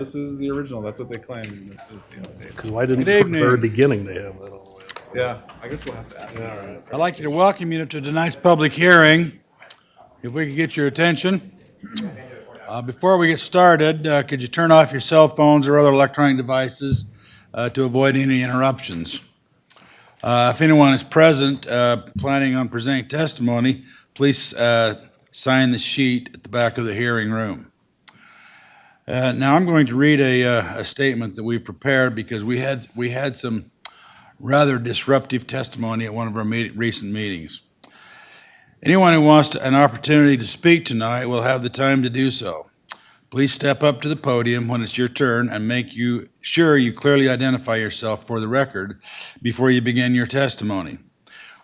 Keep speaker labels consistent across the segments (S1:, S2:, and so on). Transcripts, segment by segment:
S1: this is the original. That's what they claim, and this is the update.
S2: 'Cause why didn't
S3: Good
S2: from the very
S3: evening.
S2: beginning they have that all the way?
S1: Yeah, I guess we'll have to ask them.
S3: I'd like to welcome you to tonight's public hearing. If we could get your attention. Before we get started, could you turn off your cell phones or other electronic devices to avoid any interruptions? If anyone is present planning on presenting testimony, please sign the sheet at the back of the hearing room. Now I'm going to read a statement that we've prepared because we had some rather disruptive testimony at one of our recent meetings. Anyone who wants an opportunity to speak tonight will have the time to do so. Please step up to the podium when it's your turn and make sure you clearly identify yourself for the record before you begin your testimony.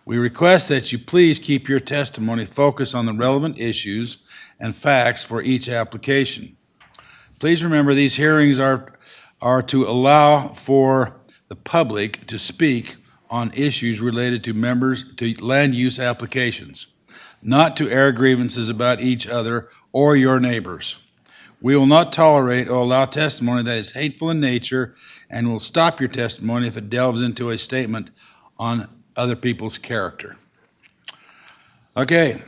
S3: We request that you please keep your testimony focused on the relevant issues and facts for each application. Please remember these hearings are to allow for the public to speak on issues related to land use applications, not to air grievances about each other or your neighbors. We will not tolerate or allow testimony that is hateful in nature and will stop your testimony if it delves into a statement on other people's character. Okay.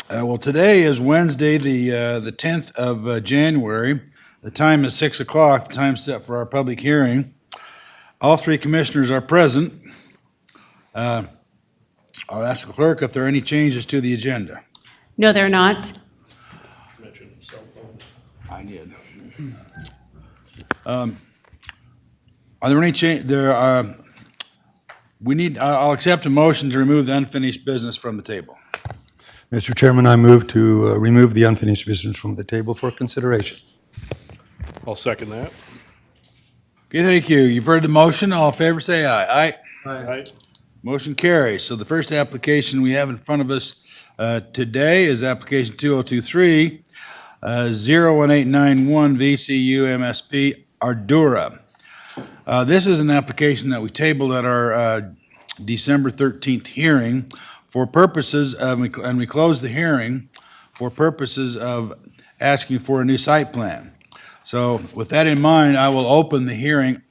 S3: Well, today is Wednesday, the 10th of January. The time is 6 o'clock, the time set for our public hearing. All three commissioners are present. I'll ask the clerk if there are any changes to the agenda.
S4: No, they're not.
S2: Mention cell phone.
S3: I did. Are there any I'll accept a motion to remove the unfinished business from the table.
S5: Mr. Chairman, I move to remove the unfinished business from the table for consideration.
S2: I'll second that.
S3: Okay, thank you. You've heard the motion. All in favor, say aye. Aye.
S2: Aye.
S3: Motion carries. So the first application we have in front of us today is application 2023, 01891 VCU MSP Ardura. This is an application that we tabled at our December 13th hearing for purposes of, and we closed the hearing for purposes of asking for a new site plan. So with that in mind, I will open the hearing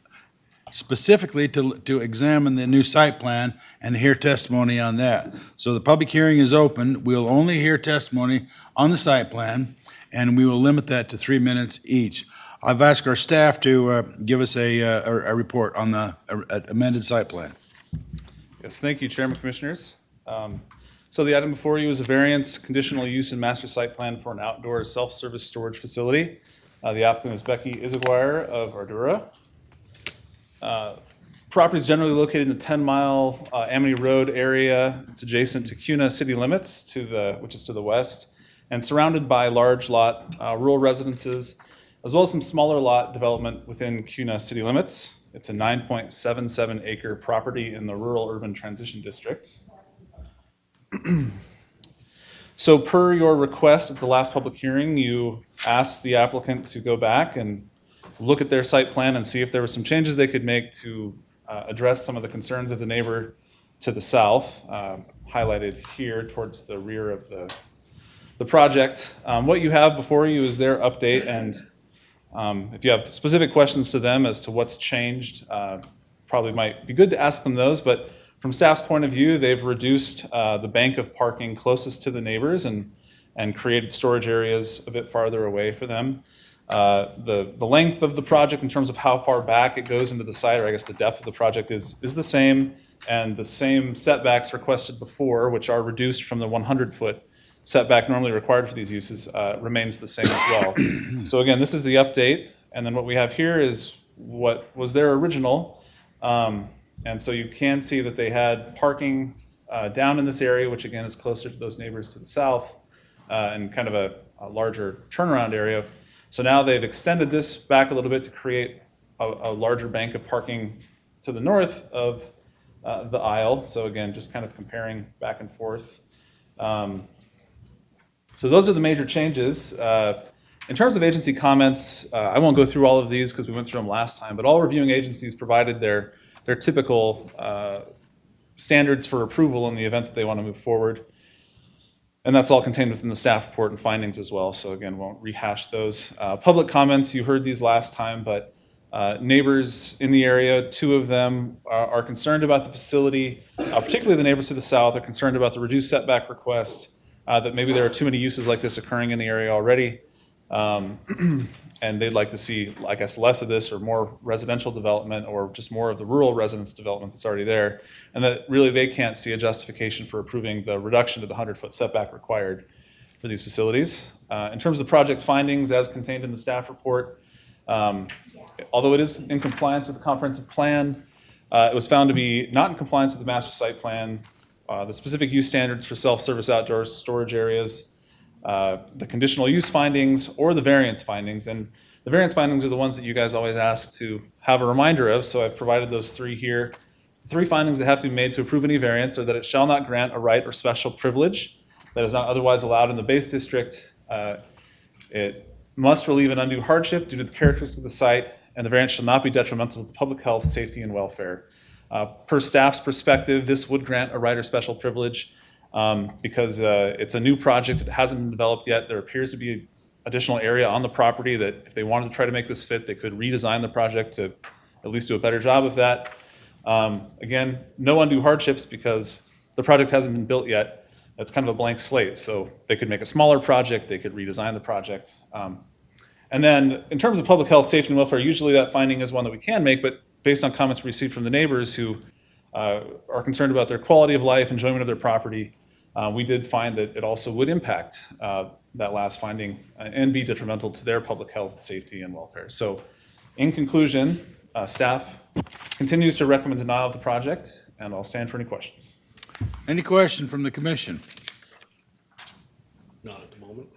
S3: specifically to examine the new site plan and hear testimony on that. So the public hearing is open. We'll only hear testimony on the site plan, and we will limit that to 3 minutes each. I've asked our staff to give us a report on the amended site plan.
S1: Yes, thank you, Chairman, Commissioners. So the item before you is a variance, conditional use and master site plan for an outdoor self-service storage facility. The applicant is Becky Izaguirre of Ardura. Property is generally located in the 10-mile Amity Road area. It's adjacent to Cuna city limits, which is to the west, and surrounded by large lot rural residences, as well as some smaller lot development within Cuna city limits. It's a 9.77 acre property in the rural urban transition district. So per your request at the last public hearing, you asked the applicant to go back and look at their site plan and see if there were some changes they could make to address some of the concerns of the neighbor to the south, highlighted here towards the rear of the project. What you have before you is their update, and if you have specific questions to them as to what's changed, probably might be good to ask them those, but from staff's point of view, they've reduced the bank of parking closest to the neighbors and created storage areas a bit farther away for them. The length of the project in terms of how far back it goes into the site, or I guess the depth of the project is the same, and the same setbacks requested before, which are reduced from the 100-foot setback normally required for these uses, remains the same as well. So again, this is the update, and then what we have here is what was their original. And so you can see that they had parking down in this area, which again is closer to those neighbors to the south, and kind of a larger turnaround area. So now they've extended this back a little bit to create a larger bank of parking to the north of the aisle. So again, just kind of comparing back and forth. So those are the major changes. In terms of agency comments, I won't go through all of these because we went through them last time, but all reviewing agencies provided their typical standards for approval in the event that they want to move forward. And that's all contained within the staff report and findings as well. So again, won't rehash those. Public comments, you heard these last time, but neighbors in the area, 2 of them are concerned about the facility, particularly the neighbors to the south are concerned about the reduced setback request, that maybe there are too many uses like this occurring in the area already. And they'd like to see, I guess, less of this or more residential development or just more of the rural residence development that's already there. And that really they can't see a justification for approving the reduction to the 100-foot setback required for these facilities. In terms of project findings as contained in the staff report, although it is in compliance with the comprehensive plan, it was found to be not in compliance with the master site plan, the specific use standards for self-service outdoor storage areas, the conditional use findings, or the variance findings. And the variance findings are the ones that you guys always ask to have a reminder of, so I've provided those 3 here. The 3 findings that have to be made to approve any variance are that it shall not grant a right or special privilege that is not otherwise allowed in the base district. It must relieve an undue hardship due to the characteristics of the site, and the variance shall not be detrimental to public health, safety, and welfare. Per staff's perspective, this would grant a right or special privilege because it's a new project. It hasn't been developed yet. There appears to be additional area on the property that if they wanted to try to make this fit, they could redesign the project to at least do a better job of that. Again, no undue hardships because the project hasn't been built yet. It's kind of a blank slate. So they could make a smaller project, they could redesign the project. And then in terms of public health, safety, and welfare, usually that finding is one that we can make, but based on comments we received from the neighbors who are concerned about their quality of life, enjoyment of their property, we did find that it also would impact that last finding and be detrimental to their public health, safety, and welfare. So in conclusion, staff continues to recommend denial of the project, and I'll stand for any questions.
S3: Any question from the commission?
S2: Not at the moment.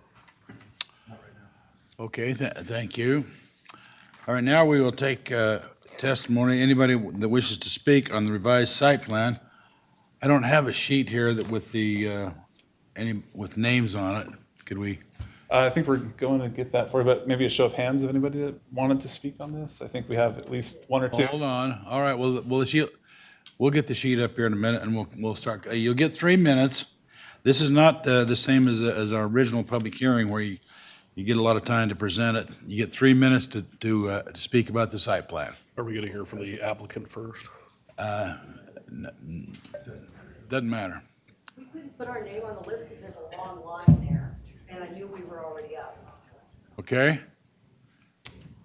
S3: Okay, thank you. All right, now we will take testimony. Anybody that wishes to speak on the revised site plan. I don't have a sheet here that with the with names on it. Could we?
S1: I think we're going to get that for you, but maybe a show of hands of anybody that wanted to speak on this. I think we have at least 1 or 2.
S3: Hold on. All right. Well, we'll get the sheet up here in a minute, and we'll start. You'll get 3 minutes. This is not the same as our original public hearing where you get a lot of time to present it. You get 3 minutes to speak about the site plan.
S2: Are we going to hear from the applicant first?
S3: Doesn't matter.
S4: We couldn't put our name on the list because there's a long line there, and I knew we were already up.
S3: Okay.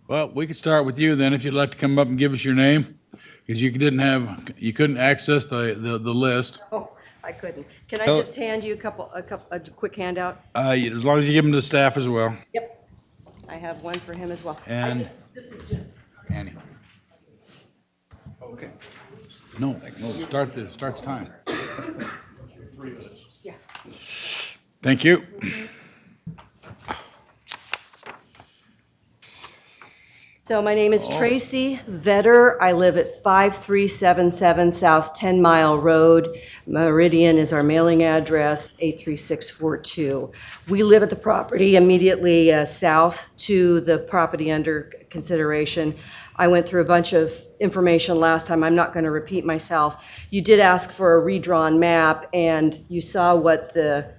S3: Well, we could start with you then, if you'd like to come up and give us your name, because you couldn't access the list.
S4: Oh, I couldn't. Can I just hand you a quick handout?
S3: As long as you give them to the staff as well.
S4: Yep. I have one for him as well.
S3: And-
S4: This is just,
S3: Annie.
S1: Okay.
S3: No, start the time.
S4: yeah.
S3: Thank you.
S4: So my name is Tracy Vetter. I live at 5377 South 10 Mile Road. Meridian is our mailing address, 83642. We live at the property immediately south to the property under consideration. I went through a bunch of information last time. I'm not going to repeat myself. You did ask for a redrawn map, and you saw what the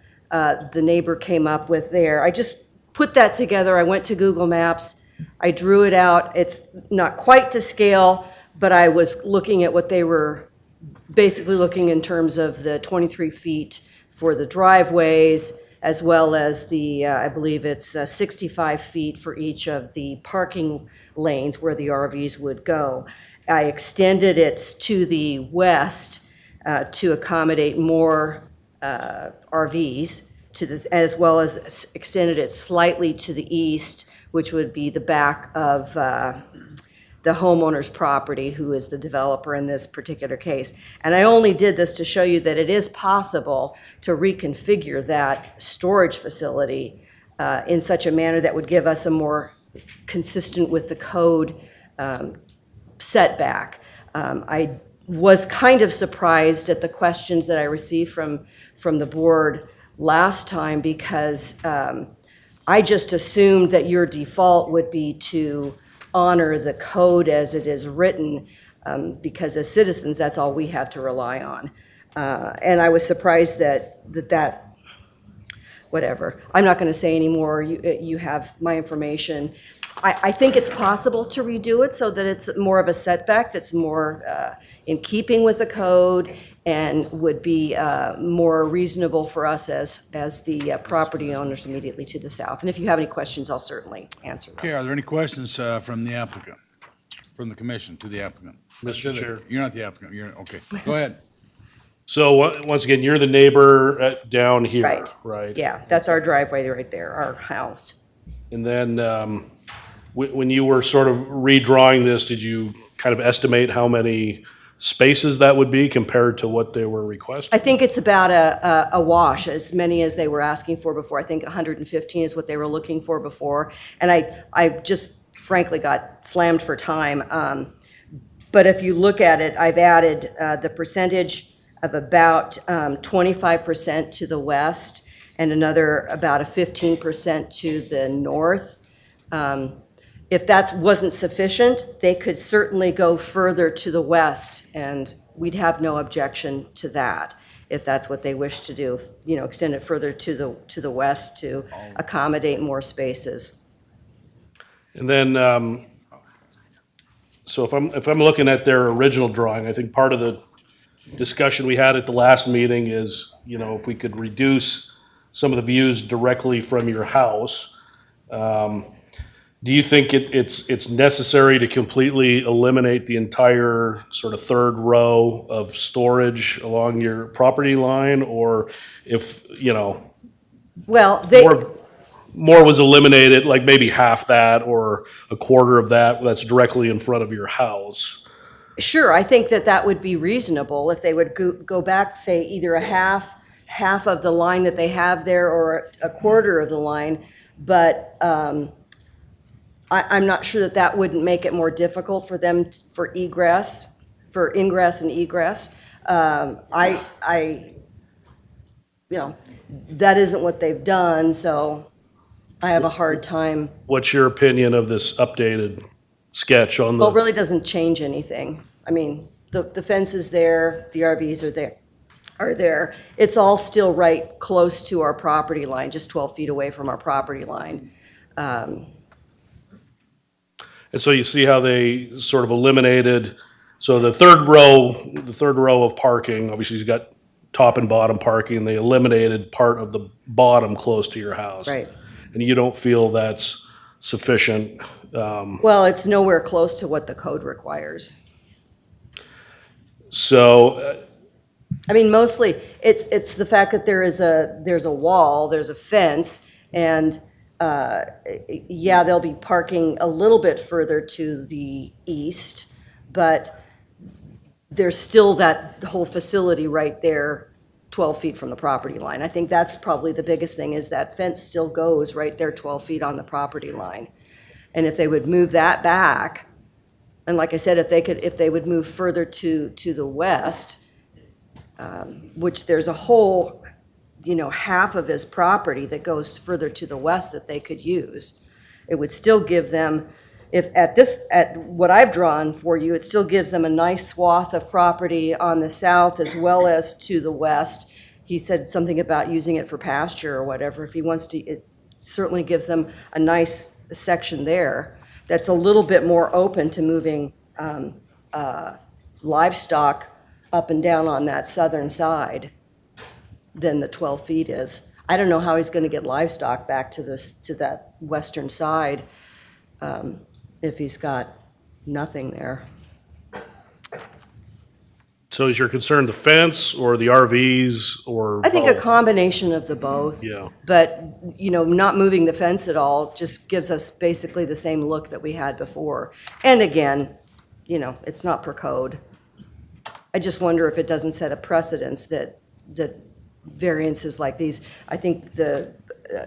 S4: neighbor came up with there. I just put that together. I went to Google Maps. I drew it out. It's not quite to scale, but I was looking at what they were basically looking in terms of the 23 feet for the driveways, as well as the, I believe it's 65 feet for each of the parking lanes where the RVs would go. I extended it to the west to accommodate more RVs, to this, as well as extended it slightly to the east, which would be the back of the homeowner's property, who is the developer in this particular case. And I only did this to show you that it is possible to reconfigure that storage facility in such a manner that would give us a more consistent with the code setback. I was kind of surprised at the questions that I received from the board last time, because I just assumed that your default would be to honor the code as it is written, because as citizens, that's all we have to rely on. And I was surprised that whatever. I'm not going to say any more. You have my information. I think it's possible to redo it so that it's more of a setback that's more in keeping with the code and would be more reasonable for us as the property owners immediately to the south. And if you have any questions, I'll certainly answer them.
S3: Okay, are there any questions from the applicant, from the commission to the applicant?
S2: Mr. Chair.
S3: You're not the applicant, okay, go ahead.
S2: So once again, you're the neighbor down here,
S4: Right.
S2: right?
S4: Yeah, that's our driveway right there, our house.
S2: And then when you were sort of redrawing this, did you kind of estimate how many spaces that would be compared to what they were requesting?
S4: I think it's about a wash, as many as they were asking for before. I think 115 is what they were looking for before. And I just frankly got slammed for time. But if you look at it, I've added the percentage of about 25% to the west and another about a 15% to the north. If that wasn't sufficient, they could certainly go further to the west, and we'd have no objection to that, if that's what they wish to do, extend it further to the west to accommodate more spaces.
S2: And then, so if I'm looking at their original drawing, I think part of the discussion we had at the last meeting is, if we could reduce some of the views directly from your house. Do you think it's necessary to completely eliminate the entire sort of third row of storage along your property line? Or if,
S4: Well,
S2: more was eliminated, like maybe half that or a quarter of that's directly in front of your house?
S4: Sure, I think that would be reasonable if they would go back, say, either a half of the line that they have there or a quarter of the line. But I'm not sure that wouldn't make it more difficult for them for ingress and egress. That isn't what they've done, so I have a hard time.
S2: What's your opinion of this updated sketch on
S4: Well, it
S2: the,
S4: really doesn't change anything. I mean, the fence is there, the RVs are there. It's all still right close to our property line, just 12 feet away from our property line.
S2: and so you see how they sort of eliminated, so the third row of parking, obviously you've got top and bottom parking, they eliminated part of the bottom close to your house.
S4: Right.
S2: And you don't feel that's sufficient?
S4: Well, it's nowhere close to what the code requires.
S2: So,
S4: I mean, mostly, it's the fact that there's a wall, there's a fence, and, yeah, they'll be parking a little bit further to the east, but there's still that whole facility right there, 12 feet from the property line. I think that's probably the biggest thing, is that fence still goes right there 12 feet on the property line. And if they would move that back, and like I said, if they would move further to the west, which there's a whole, half of his property that goes further to the west that they could use, it would still give them, at what I've drawn for you, it still gives them a nice swath of property on the south as well as to the west. He said something about using it for pasture or whatever. If he wants to, it certainly gives them a nice section there that's a little bit more open to moving livestock up and down on that southern side than the 12 feet is. I don't know how he's going to get livestock back to that western side if he's got nothing there.
S2: so is your concern the fence or the RVs or
S4: I think a
S2: both?
S4: combination of the both.
S2: Yeah.
S4: But, not moving the fence at all just gives us basically the same look that we had before. And again, it's not per code. I just wonder if it doesn't set a precedence that variances like these, I think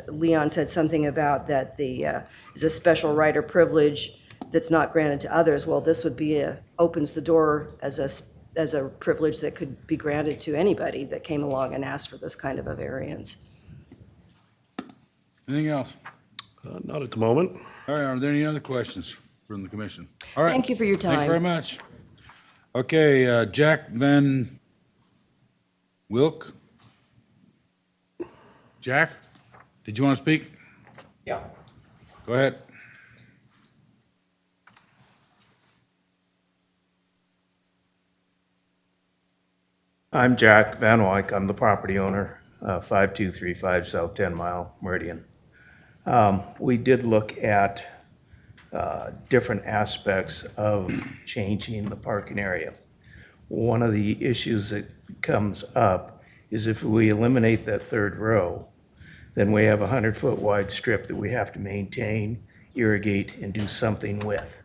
S4: Leon said something about that is a special right or privilege that's not granted to others. Well, this would be opens the door as a privilege that could be granted to anybody that came along and asked for this kind of a variance.
S3: Anything else?
S2: Not at the moment.
S3: All right, are there any other questions from the commission? All right.
S4: Thank you for your
S3: Thank you very
S4: time.
S3: much. Okay, Jack Van Wilk? Jack? Did you want to speak?
S6: Yeah.
S3: Go ahead.
S6: I'm Jack Van Wyck. I'm the property owner, 5235 South 10 Mile Meridian. We did look at different aspects of changing the parking area. One of the issues that comes up is if we eliminate that third row, then we have a 100-foot wide strip that we have to maintain, irrigate, and do something with.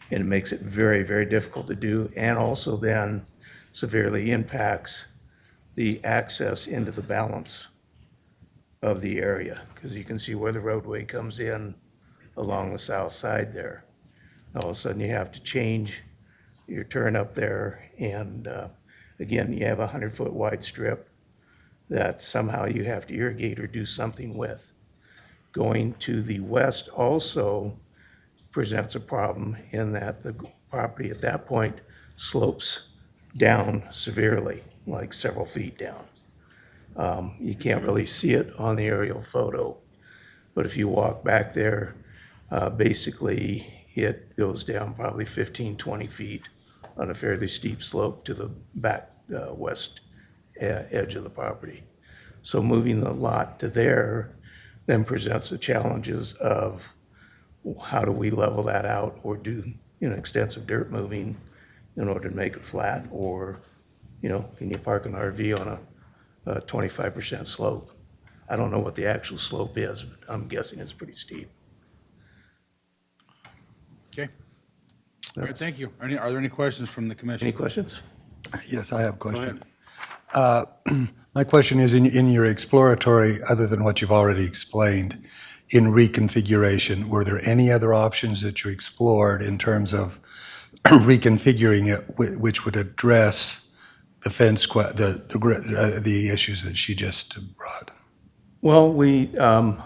S6: And it makes it very, very difficult to do, and also then severely impacts the access into the balance of the area, because you can see where the roadway comes in along the south side there. All of a sudden, you have to change your turn up there, and again, you have a 100-foot wide strip that somehow you have to irrigate or do something with. Going to the west also presents a problem in that the property at that point slopes down severely, like several feet down. You can't really see it on the aerial photo, but if you walk back there, basically it goes down probably 15, 20 feet on a fairly steep slope to the back west edge of the property. So moving the lot to there then presents the challenges of how do we level that out or do, extensive dirt moving in order to make it flat, or, can you park an RV on a 25% slope? I don't know what the actual slope is, but I'm guessing it's pretty steep.
S3: Okay. All right, thank you. Are there any questions from the commission?
S6: Any questions?
S5: Yes, I have a
S3: Go
S5: question.
S3: ahead.
S5: My question is, in your exploratory, other than what you've already explained, in reconfiguration, were there any other options that you explored in terms of reconfiguring it, which would address the fence, the issues that she just brought?
S6: Well,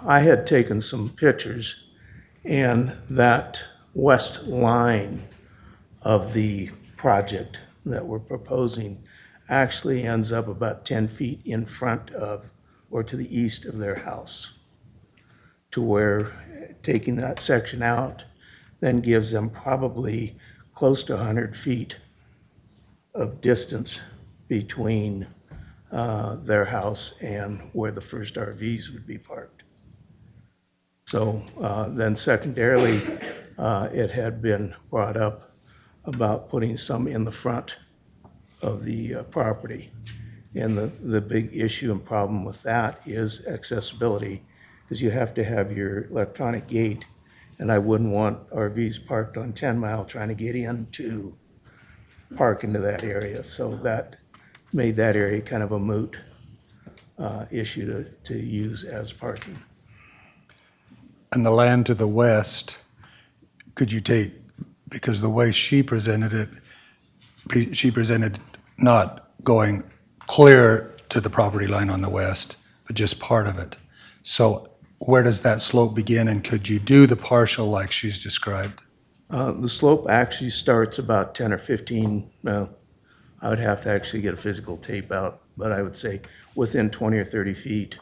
S6: I had taken some pictures, and that west line of the project that we're proposing actually ends up about 10 feet in front of or to the east of their house, to where taking that section out then gives them probably close to 100 feet of distance between their house and where the first RVs would be parked. So then secondarily, it had been brought up about putting some in the front of the property. And the big issue and problem with that is accessibility, because you have to have your electronic gate, and I wouldn't want RVs parked on 10 Mile trying to get in to park into that area. So that made that area kind of a moot issue to use as parking.
S5: And the land to the west, could you take, because the way she presented it, she presented not going clear to the property line on the west, but just part of it. So where does that slope begin, and could you do the partial like she's described?
S6: The slope actually starts about 10 or 15, I would have to actually get a physical tape out, but I would say within 20 or 30 feet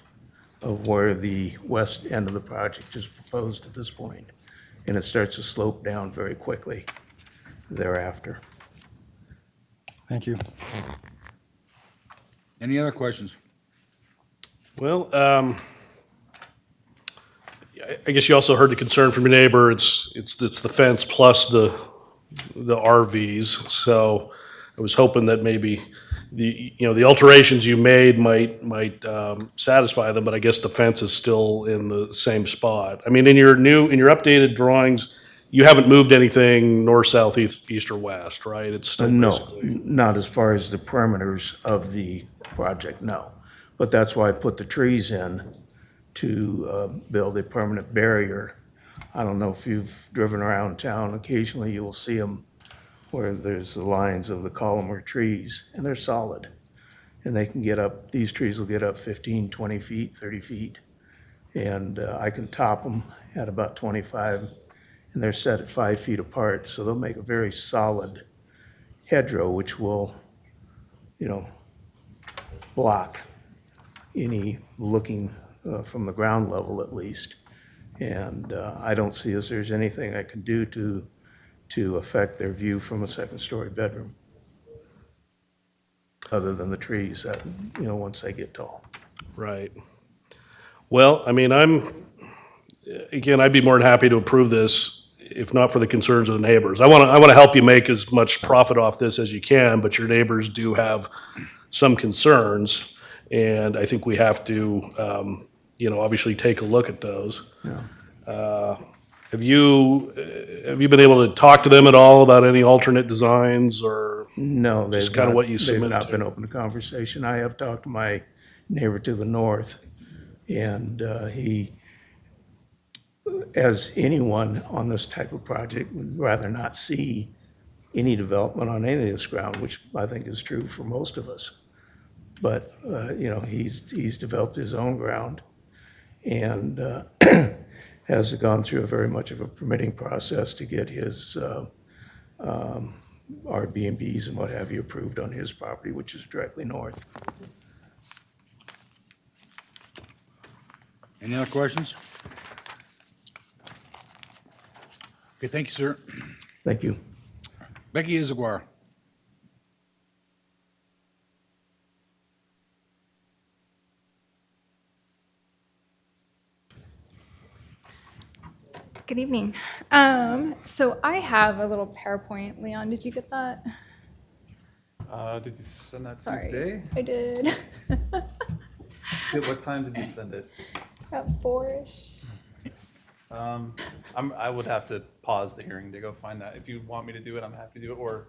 S6: of where the west end of the project is proposed at this point. And it starts to slope down very quickly thereafter.
S5: Thank you.
S3: Any other questions?
S2: Well, I guess you also heard the concern from your neighbor. It's the fence plus the RVs. So I was hoping that maybe the alterations you made might satisfy them, but I guess the fence is still in the same spot. I mean, in your updated drawings, you haven't moved anything north, south, east, or west, right? It's still
S6: No,
S2: basically.
S6: not as far as the perimeters of the project, no. But that's why I put the trees in to build a permanent barrier. I don't know if you've driven around town, occasionally you will see them where there's the lines of the columnar trees, and they're solid. And they can get up, these trees will get up 15, 20 feet, 30 feet. And I can top them at about 25, and they're set at 5 feet apart, so they'll make a very solid hedgerow, which will, block any looking from the ground level at least. And I don't see as there's anything I can do to affect their view from a second-story bedroom, other than the trees that, once they get tall.
S2: Right. Well, I mean, again, I'd be more than happy to approve this, if not for the concerns of the neighbors. I want to help you make as much profit off this as you can, but your neighbors do have some concerns, and I think we have to, obviously take a look at those. Have you been able to talk to them at all about any alternate designs, or?
S6: No,
S2: Just
S6: they've
S2: kinda
S6: not,
S2: what you
S6: they've
S2: submitted
S6: not
S2: to.
S6: been open to conversation. I have talked to my neighbor to the north, and he, as anyone on this type of project, would rather not see any development on any of this ground, which I think is true for most of us. But, he's developed his own ground and has gone through a very much of a permitting process to get his Airbnbs and what have you approved on his property, which is directly north.
S3: Any other questions? Okay, thank you, sir.
S6: Thank you.
S3: Becky Izaguirre.
S7: Good evening. So I have a little PowerPoint. Leon, did you get that?
S1: Did you send that to me
S7: Sorry.
S1: today?
S7: I did.
S1: What time did you send it?
S7: About 4-ish.
S1: I would have to pause the hearing to go find that. If you want me to do it, I'm happy to do it, or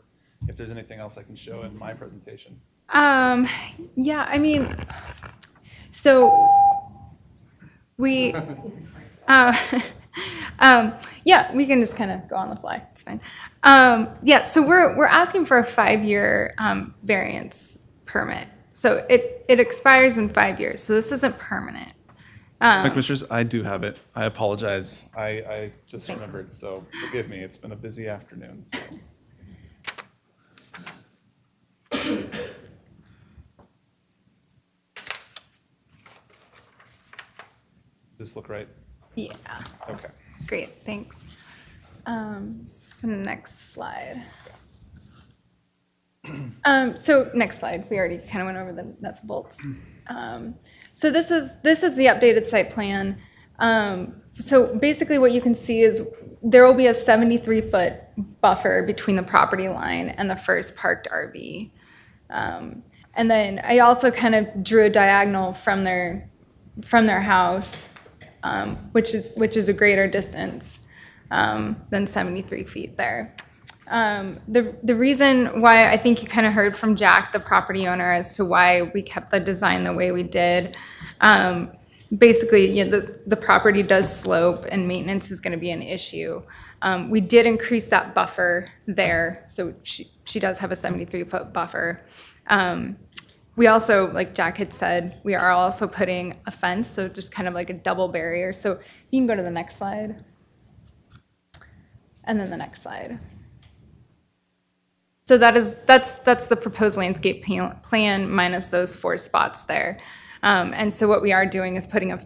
S1: if there's anything else I can show in my presentation.
S7: Yeah, I mean, so we, yeah, we can just kind of go on the fly. It's fine. Yeah, so we're asking for a 5-year variance permit. So it expires in 5 years. So this isn't permanent.
S1: Commissioners, I do have it. I apologize. I just
S7: Thanks.
S1: remembered, so forgive me. It's been a busy afternoon, so. Does this look right?
S7: Yeah,
S1: Okay.
S7: great, thanks. So next slide. So next slide, we already kind of went over the nuts and bolts. So this is the updated site plan. So basically what you can see is there will be a 73-foot buffer between the property line and the first parked RV. And then I also kind of drew a diagonal from their house, which is a greater distance than 73 feet there. The reason why I think you kind of heard from Jack, the property owner, as to why we kept the design the way we did. Basically, the property does slope and maintenance is going to be an issue. We did increase that buffer there, so she does have a 73-foot buffer. We also, like Jack had said, we are also putting a fence, so just kind of like a double barrier. So if you can go to the next slide. And then the next slide. So that's the proposed landscape plan minus those 4 spots there. And so what we are doing is putting a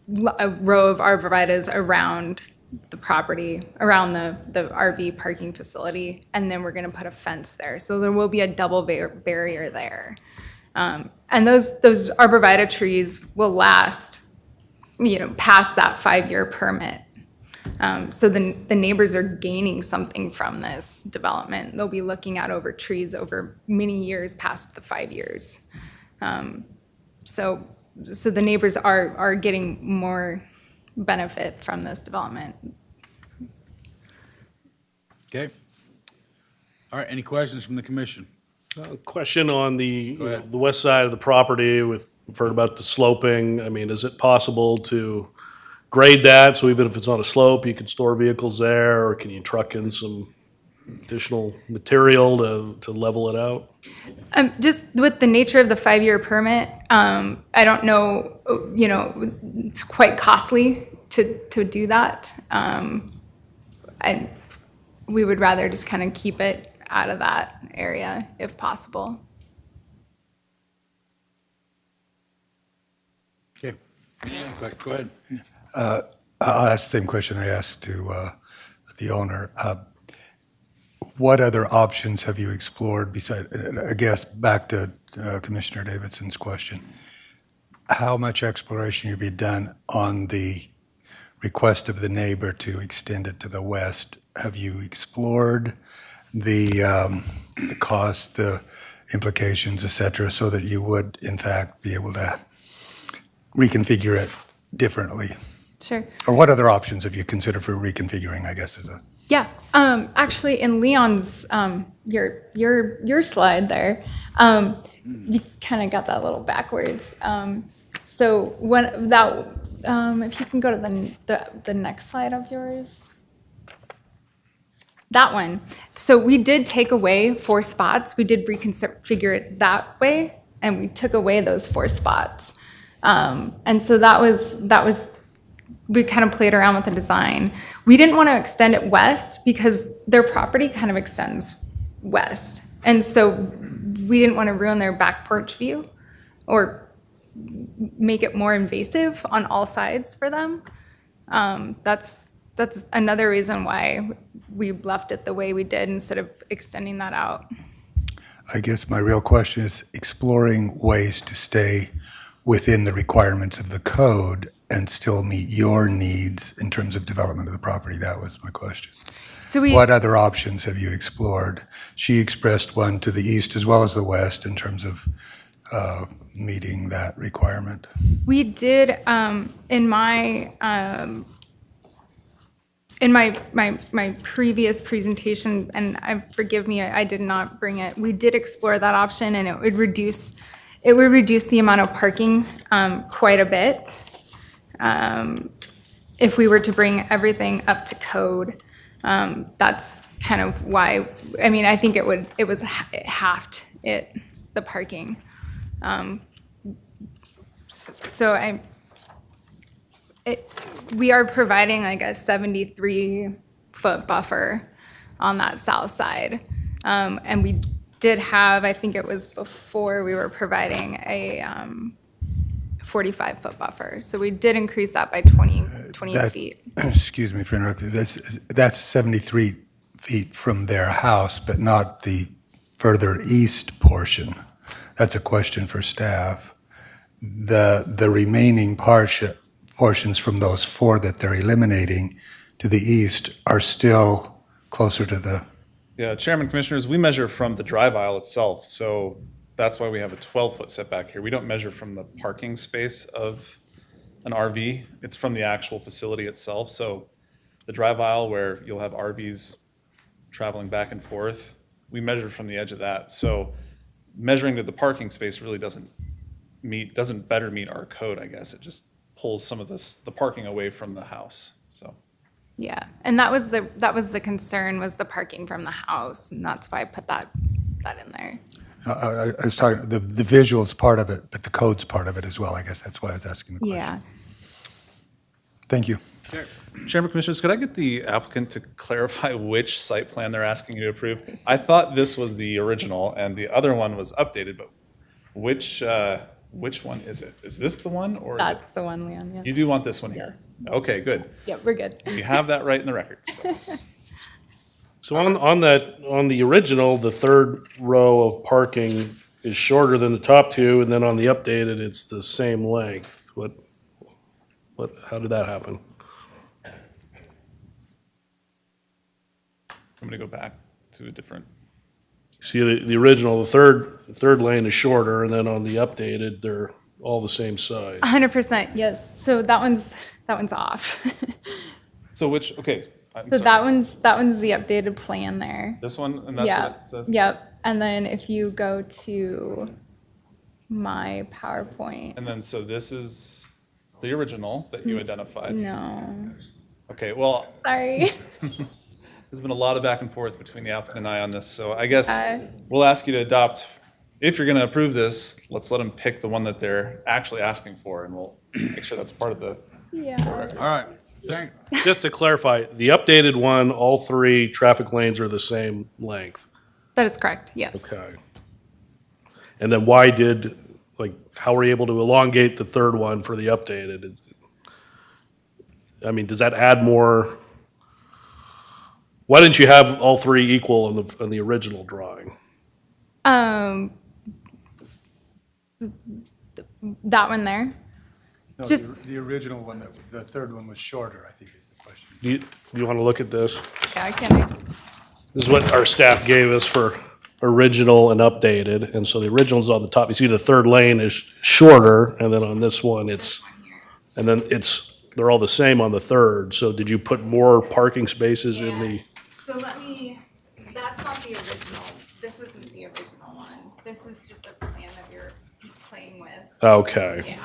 S7: row of arborvitaes around the property, around the RV parking facility, and then we're going to put a fence there. So there will be a double barrier there. And those arborvitae trees will last, past that 5-year permit. So the neighbors are gaining something from this development. They'll be looking out over trees over many years past the 5 years. So the neighbors are getting more benefit from this development.
S3: Okay. All right, any questions from the commission?
S2: Question on the,
S3: Go ahead.
S2: the west side of the property we've heard about the sloping. I mean, is it possible to grade that, so even if it's on a slope, you could store vehicles there, or can you truck in some additional material to level it out?
S7: Just with the nature of the 5-year permit, I don't know, it's quite costly to do that. And we would rather just kind of keep it out of that area if possible.
S3: Okay. Go ahead.
S5: I'll ask the same question I asked to the owner. What other options have you explored beside, I guess, back to Commissioner Davidson's question, how much exploration have you done on the request of the neighbor to extend it to the west? Have you explored the cost, the implications, et cetera, so that you would, in fact, be able to reconfigure it differently?
S7: Sure.
S5: Or what other options have you considered for reconfiguring, I guess, is a...
S7: Yeah, actually, in Leon's, your slide there, you kind of got that a little backwards. So when that, if you can go to the next slide of yours. That one. So we did take away 4 spots. We did reconfigure it that way, and we took away those 4 spots. And so that was we kind of played around with the design. We didn't want to extend it west because their property kind of extends west. And so we didn't want to ruin their back porch view or make it more invasive on all sides for them. That's another reason why we left it the way we did instead of extending that out.
S5: I guess my real question is exploring ways to stay within the requirements of the code and still meet your needs in terms of development of the property. That was my question.
S7: So we,
S5: What other options have you explored? She expressed one to the east as well as the west in terms of meeting that requirement.
S7: we did, in my previous presentation, and forgive me, I did not bring it, we did explore that option, and it would reduce the amount of parking quite a bit if we were to bring everything up to code. That's kind of why, I mean, I think it halved the parking. We are providing like a 73-foot buffer on that south side. And we did have, I think it was before we were providing a 45-foot buffer. So we did increase that by 20
S5: That-
S7: feet.
S5: Excuse me for interrupting. That's 73 feet from their house, but not the further east portion. That's a question for staff. The remaining portions from those 4 that they're eliminating to the east are still closer to the...
S1: Yeah, Chairman, Commissioners, we measure from the drive aisle itself, so that's why we have a 12-foot setback here. We don't measure from the parking space of an RV. It's from the actual facility itself. So the drive aisle where you'll have RVs traveling back and forth, we measure from the edge of that. So measuring to the parking space really doesn't better meet our code, I guess. It just pulls some of the parking away from the house, so.
S7: Yeah, and that was the concern, was the parking from the house, and that's why I put that in there.
S5: I was talking, the visual's part of it, but the code's part of it as well. I guess that's why I was asking the question.
S7: Yeah.
S5: Thank you.
S1: Chairman, Commissioners, could I get the applicant to clarify which site plan they're asking you to approve? I thought this was the original and the other one was updated, but which one is it? Is this the one or is it?
S7: That's the one, Leon, yeah.
S1: You do want this one here?
S7: Yes.
S1: Okay, good.
S7: Yeah, we're good.
S1: We have that right in the record. So.
S2: So on the original, the third row of parking is shorter than the top 2, and then on the updated, it's the same length. How did that happen?
S1: I'm gonna go back to a different,
S2: See, the original, the third lane is shorter, and then on the updated, they're all the same size.
S7: 100%, yes. So that one's off.
S1: so which, okay. I'm
S7: So
S1: sorry.
S7: that one's the updated plan there.
S1: This one, and that's
S7: Yeah,
S1: what it says?
S7: yep. And then if you go to my PowerPoint,
S1: And then, so this is the original that you identified?
S7: no,
S1: Okay, well,
S7: sorry.
S1: there's been a lot of back and forth between the applicant and I on this, so I guess
S7: Uh,
S1: we'll ask you to adopt, if you're gonna approve this, let's let them pick the one that they're actually asking for, and we'll make sure that's part of the
S7: Yeah.
S3: All right.
S2: Just to clarify, the updated one, all 3 traffic lanes are the same length.
S7: That is correct, yes.
S2: Okay. And then why did like, how were you able to elongate the third one for the updated? I mean, does that add more? Why didn't you have all three equal in the original drawing?
S7: That one there.
S5: No,
S7: Just-
S5: the original one, the third one was shorter, I think is the question.
S2: Do you want to look at this?
S7: Yeah, I can.
S2: This is what our staff gave us for original and updated, and so the original's on the top. You see the third lane is shorter, and then on this one, they're all the same on the third. So did you put more parking spaces in the?
S7: So that's not the original. This isn't the original one. This is just a plan that you're playing with.
S2: Okay.
S7: Yeah.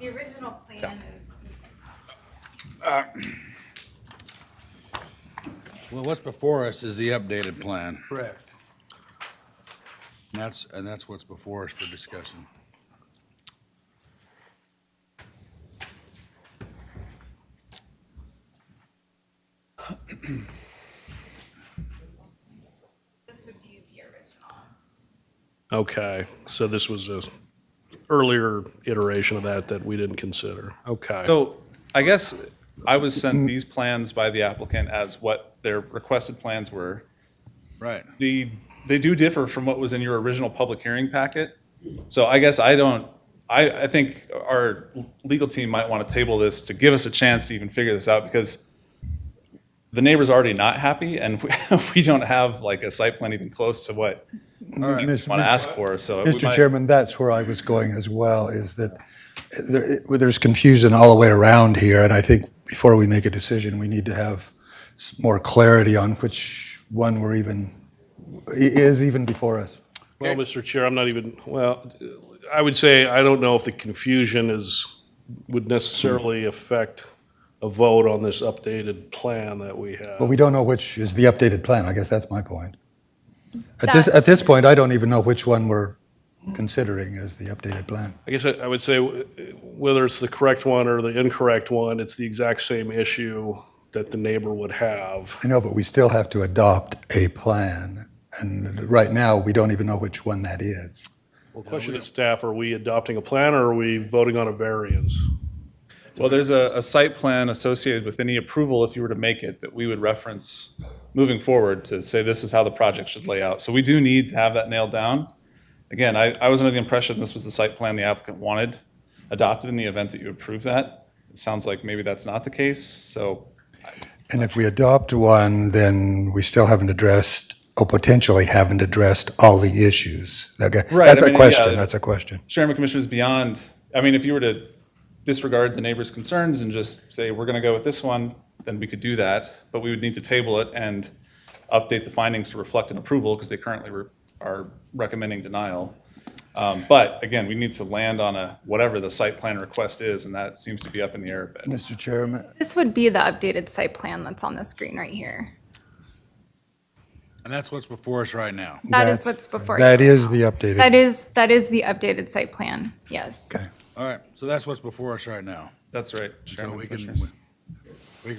S7: The original plan is.
S3: Well, what's before us is the updated plan.
S5: Correct.
S3: And that's what's before us for discussion.
S7: This would be the original.
S2: Okay, so this was a earlier iteration of that we didn't consider. Okay.
S1: So I guess I was sent these plans by the applicant as what their requested plans were.
S3: Right.
S1: They do differ from what was in your original public hearing packet. So I guess I think our legal team might want to table this to give us a chance to even figure this out, because the neighbor's already not happy, and we don't have like a site plan even close to what we want to ask for, so. we
S5: Mr.
S1: might-
S5: Chairman, that's where I was going as well, is that there's confusion all the way around here, and I think before we make a decision, we need to have more clarity on which one is even before us.
S2: Well, Mr. Chair, I would say, I don't know if the confusion would necessarily affect a vote on this updated plan that we have.
S5: But we don't know which is the updated plan, I guess that's my point. At this point, I don't even know which one we're considering as the updated plan.
S2: I guess I would say whether it's the correct one or the incorrect one, it's the exact same issue that the neighbor would have.
S5: I know, but we still have to adopt a plan, and right now, we don't even know which one that is.
S2: Well, question to staff, are we adopting a plan or are we voting on a variance?
S1: Well, there's a site plan associated with any approval, if you were to make it, that we would reference moving forward to say this is how the project should lay out. So we do need to have that nailed down. Again, I was under the impression this was the site plan the applicant wanted adopted in the event that you approve that. It sounds like maybe that's not the case, so.
S5: And if we adopt one, then we still haven't addressed, or potentially haven't addressed all the issues. Okay,
S1: Right,
S5: that's
S1: I
S5: a
S1: mean,
S5: question,
S1: yeah.
S5: that's a question.
S1: Chairman, Commissioners, beyond, I mean, if you were to disregard the neighbor's concerns and just say, we're going to go with this one, then we could do that, but we would need to table it and update the findings to reflect an approval, because they currently are recommending denial. But again, we need to land on whatever the site plan request is, and that seems to be up in the air a bit.
S5: Mr. Chairman,
S7: This would be the updated site plan that's on the screen right here.
S3: And that's what's before us right now.
S7: That is what's before you.
S5: that is the updated.
S7: That is the updated site plan, yes.
S5: Okay.
S3: All right, so that's what's before us right now.
S1: That's right,
S3: So
S1: Chairman,
S3: we can
S1: Commissioners.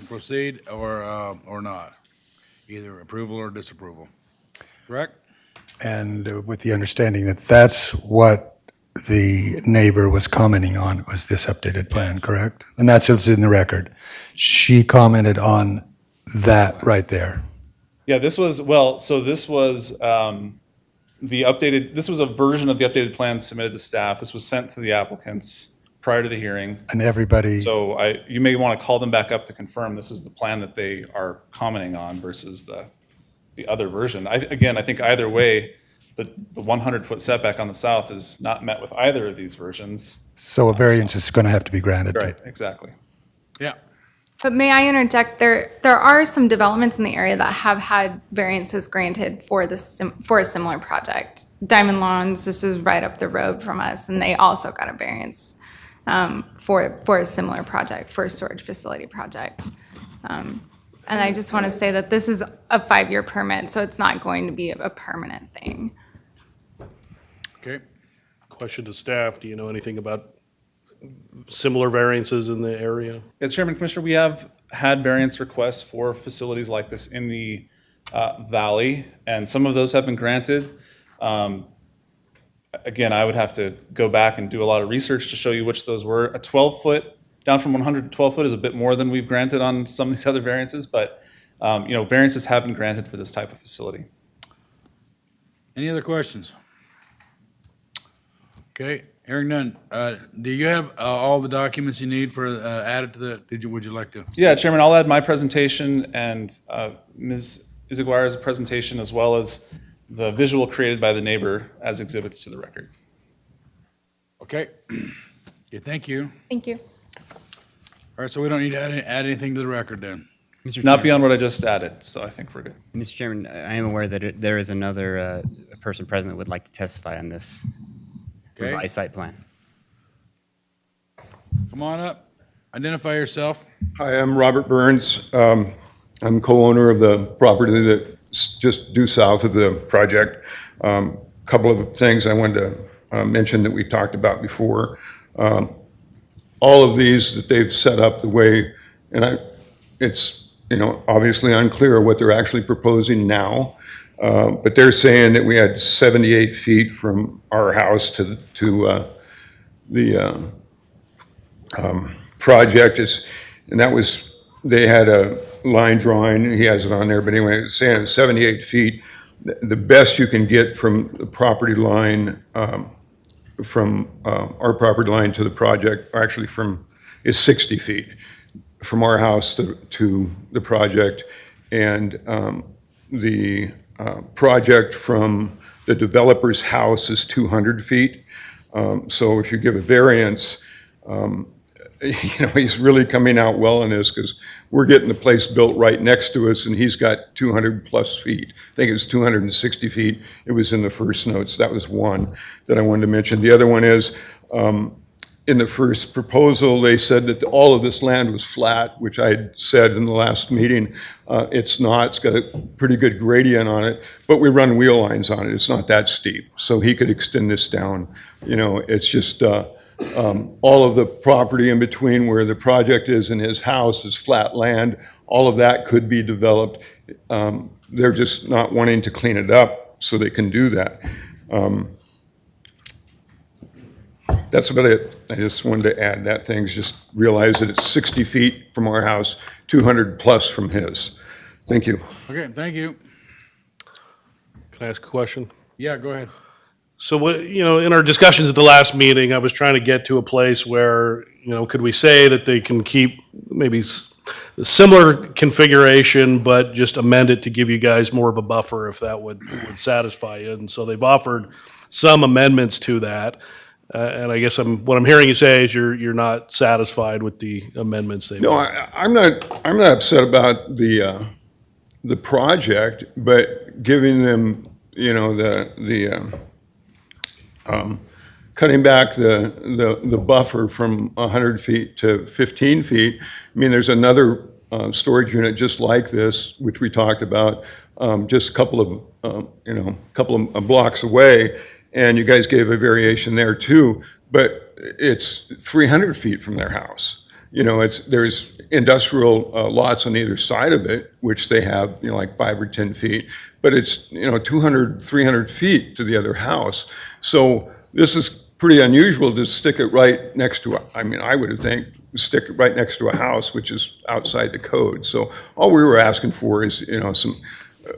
S3: proceed or not, either approval or disapproval. Correct?
S5: And with the understanding that that's what the neighbor was commenting on, was this updated plan, correct? And that's what's in the record. She commented on that right there.
S1: Yeah, this was the updated, this was a version of the updated plan submitted to staff. This was sent to the applicants prior to the hearing.
S5: And everybody,
S1: So you may want to call them back up to confirm this is the plan that they are commenting on versus the other version. I think either way, the 100-foot setback on the south is not met with either of these versions.
S5: so a variance is going to have to be granted.
S1: Right, exactly.
S3: Yeah.
S7: But may I interject, there are some developments in the area that have had variances granted for a similar project. Diamond Lawns, this is right up the road from us, and they also got a variance for a similar project, for a storage facility project. And I just want to say that this is a 5-year permit, so it's not going to be a permanent thing.
S3: Okay.
S2: Question to staff, do you know anything about similar variances in the area?
S1: Yeah, Chairman, Commissioner, we have had variance requests for facilities like this in the valley, and some of those have been granted. again, I would have to go back and do a lot of research to show you which those were. A 12-foot, down from 100 to 12-foot is a bit more than we've granted on some of these other variances, but, variances have been granted for this type of facility.
S3: Any other questions? Okay, hearing none. Do you have all the documents you need for added to the, would you like to?
S1: Yeah, Chairman, I'll add my presentation and Ms. Izaguirre's presentation, as well as the visual created by the neighbor as exhibits to the record.
S3: Okay. Okay, thank you.
S7: Thank you.
S3: All right, so we don't need to add anything to the record then.
S8: Mr.
S1: Not
S8: Chairman,
S1: beyond what I just added, so I think we're good.
S8: Mr. Chairman, I am aware that there is another person present that would like to testify on this
S3: Okay.
S8: revised site plan.
S3: Come on up, identify yourself.
S9: Hi, I'm Robert Burns. I'm co-owner of the property that's just due south of the project. Couple of things I wanted to mention that we talked about before. All of these that they've set up the way, and it's, obviously unclear what they're actually proposing now, but they're saying that we had 78 feet from our house to the project is, and that was, they had a line drawing, he has it on there, but anyway, it's saying it's 78 feet. The best you can get from the property line, from our property line to the project, or actually is 60 feet from our house to the project. And the project from the developer's house is 200 feet. So if you give a variance, he's really coming out well in this, because we're getting the place built right next to us, and he's got 200 plus feet. I think it's 260 feet. It was in the first notes. That was one that I wanted to mention. The other one is, in the first proposal, they said that all of this land was flat, which I had said in the last meeting. It's not. It's got a pretty good gradient on it, but we run wheel lines on it. It's not that steep, so he could extend this down. It's just all of the property in between where the project is and his house is flat land. All of that could be developed. They're just not wanting to clean it up so they can do that. That's about it. I just wanted to add that things, just realize that it's 60 feet from our house, 200 plus from his. Thank you.
S3: Okay, thank you.
S2: Can I ask a question?
S3: Yeah, go ahead.
S2: So, in our discussions at the last meeting, I was trying to get to a place where, could we say that they can keep maybe a similar configuration, but just amend it to give you guys more of a buffer if that would satisfy you? And so they've offered some amendments to that. And I guess what I'm hearing you say is you're not satisfied with the amendments they've
S9: No,
S2: made.
S9: I'm not upset about the project, but giving them, cutting back the buffer from 100 feet to 15 feet. I mean, there's another storage unit just like this, which we talked about, just a couple of blocks away, and you guys gave a variation there too, but it's 300 feet from their house. There's industrial lots on either side of it, which they have, like 5 or 10 feet, but it's, 200, 300 feet to the other house. So this is pretty unusual to stick it right next to, I would think, stick it right next to a house, which is outside the code. So all we were asking for is,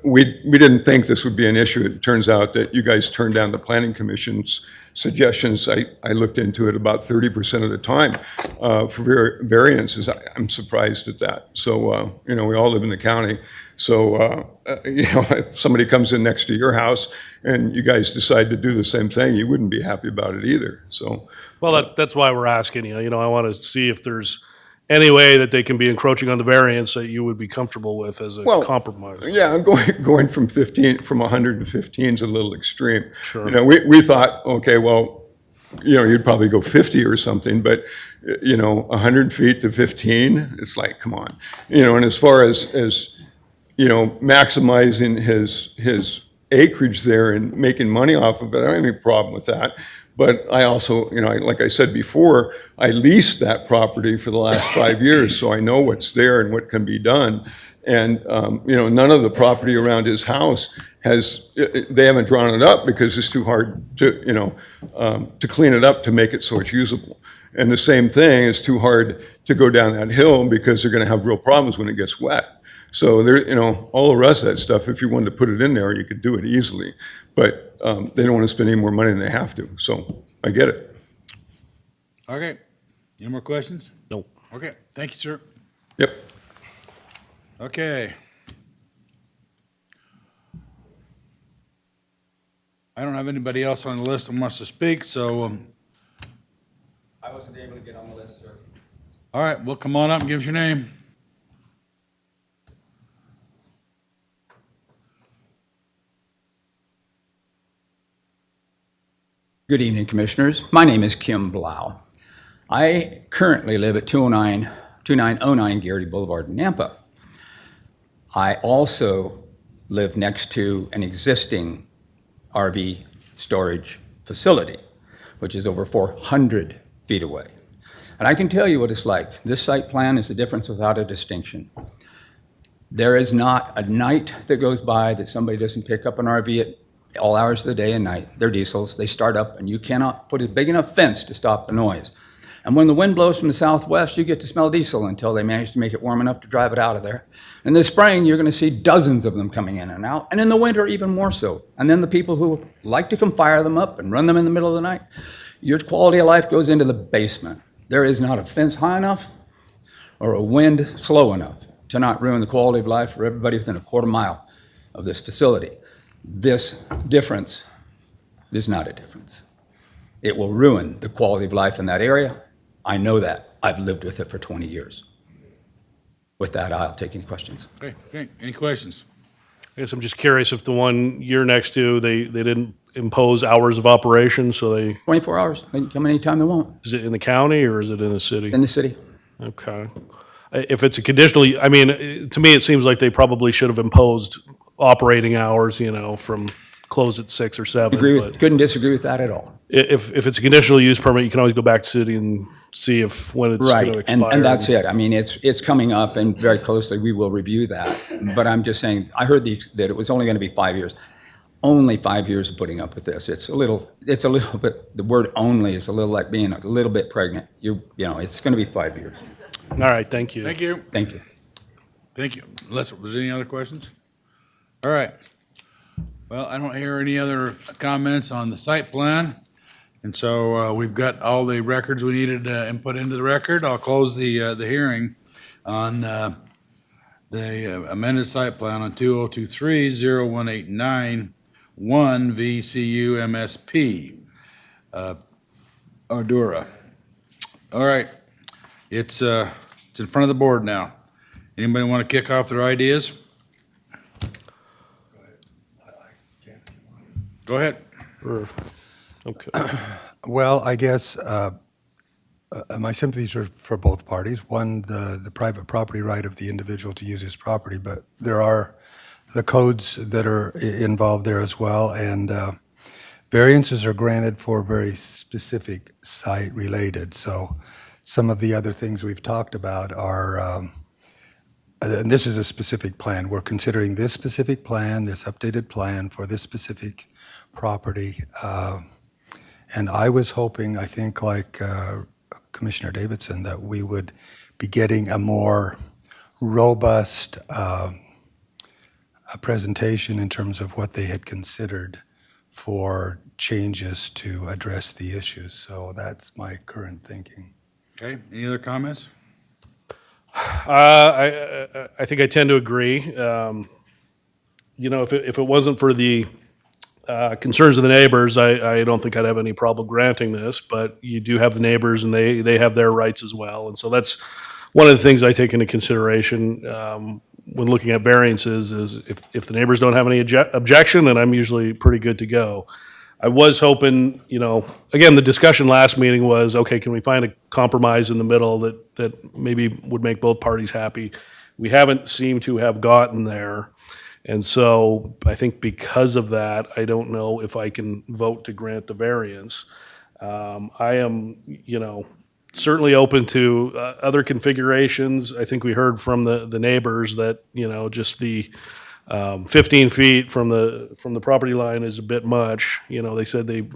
S9: we didn't think this would be an issue. It turns out that you guys turned down the planning commission's suggestions. I looked into it about 30% of the time for variances. I'm surprised at that. So, we all live in the county. So, if somebody comes in next to your house and you guys decide to do the same thing, you wouldn't be happy about it either. So,
S2: Well, that's why we're asking you. I want to see if there's any way that they can be encroaching on the variance that you would be comfortable with as a compromise.
S9: yeah, going from 100 to 15 is a little extreme.
S2: Sure.
S9: We thought, okay, well, you'd probably go 50 or something, but 100 feet to 15, it's like, come on. And as far as maximizing his acreage there and making money off of it, I don't have any problem with that. But I also, like I said before, I leased that property for the last 5 years, so I know what's there and what can be done. And, none of the property around his house they haven't drawn it up because it's too hard to clean it up to make it so it's usable. And the same thing, it's too hard to go down that hill because they're gonna have real problems when it gets wet. So all the rest of that stuff, if you wanted to put it in there, you could do it easily. But they don't want to spend any more money than they have to, so I get it.
S3: Okay. Any more questions?
S2: No.
S3: Okay, thank you, sir.
S9: Yep.
S3: Okay. I don't have anybody else on the list that wants to speak, so,
S10: I wasn't able to get on the list, sir.
S3: all right, well, come on up and give us your name.
S10: Good evening, Commissioners. My name is Kim Blau. I currently live at 2909 Garrity Boulevard in Nampa. I also live next to an existing RV storage facility, which is over 400 feet away. And I can tell you what it's like. This site plan is a difference without a distinction. There is not a night that goes by that somebody doesn't pick up an RV at all hours of the day and night. They're diesels. They start up, and you cannot put a big enough fence to stop the noise. And when the wind blows from the southwest, you get to smell diesel until they manage to make it warm enough to drive it out of there. In the spring, you're going to see dozens of them coming in and out, and in the winter, even more so. And then the people who like to come fire them up and run them in the middle of the night, your quality of life goes into the basement. There is not a fence high enough or a wind slow enough to not ruin the quality of life for everybody within a quarter mile of this facility. This difference is not a difference. It will ruin the quality of life in that area. I know that. I've lived with it for 20 years. With that, I'll take any questions.
S3: Okay, any questions?
S2: I guess I'm just curious if the one you're next to, they didn't impose hours of operation, so
S10: 24 hours. They can come anytime they want.
S2: is it in the county or is it in the city?
S10: In the city.
S2: Okay. If it's a conditional, I mean, to me, it seems like they probably should have imposed operating hours, from closed at 6 or 7. but
S10: Couldn't disagree with that at all.
S2: If it's a conditional use permit, you can always go back to city and see when it's going to
S10: Right,
S2: expire.
S10: and that's it. I mean, it's coming up, and very closely, we will review that. But I'm just saying, I heard that it was only going to be 5 years. Only 5 years of putting up with this. It's a little bit, the word only is a little like being a little bit pregnant. It's going to be 5 years.
S2: All right, thank you.
S3: Thank you.
S10: Thank you.
S3: Thank you. Unless there's any other questions? All right. Well, I don't hear any other comments on the site plan. And so we've got all the records we needed to input into the record. I'll close the hearing on the amended site plan on 2023-0189-1 VCU MSP, Ardura. All right. It's in front of the board now. Anybody want to kick off their ideas? Go ahead.
S2: Okay.
S5: Well, I guess my sympathies are for both parties. One, the private property right of the individual to use his property, but there are the codes that are involved there as well, and variances are granted for very specific site-related. So some of the other things we've talked about are, and this is a specific plan. We're considering this specific plan, this updated plan for this specific property. And I was hoping, I think like Commissioner Davidson, that we would be getting a more robust presentation in terms of what they had considered for changes to address the issues. So that's my current thinking.
S3: Okay, any other comments?
S2: I think I tend to agree. If it wasn't for the concerns of the neighbors, I don't think I'd have any problem granting this, but you do have the neighbors and they have their rights as well. And so that's one of the things I take into consideration when looking at variances is if the neighbors don't have any objection, then I'm usually pretty good to go. I was hoping, again, the discussion last meeting was, okay, can we find a compromise in the middle that maybe would make both parties happy? We haven't seemed to have gotten there. And so I think because of that, I don't know if I can vote to grant the variance. I am, certainly open to other configurations. I think we heard from the neighbors that, just the 15 feet from the property line is a bit much. They said they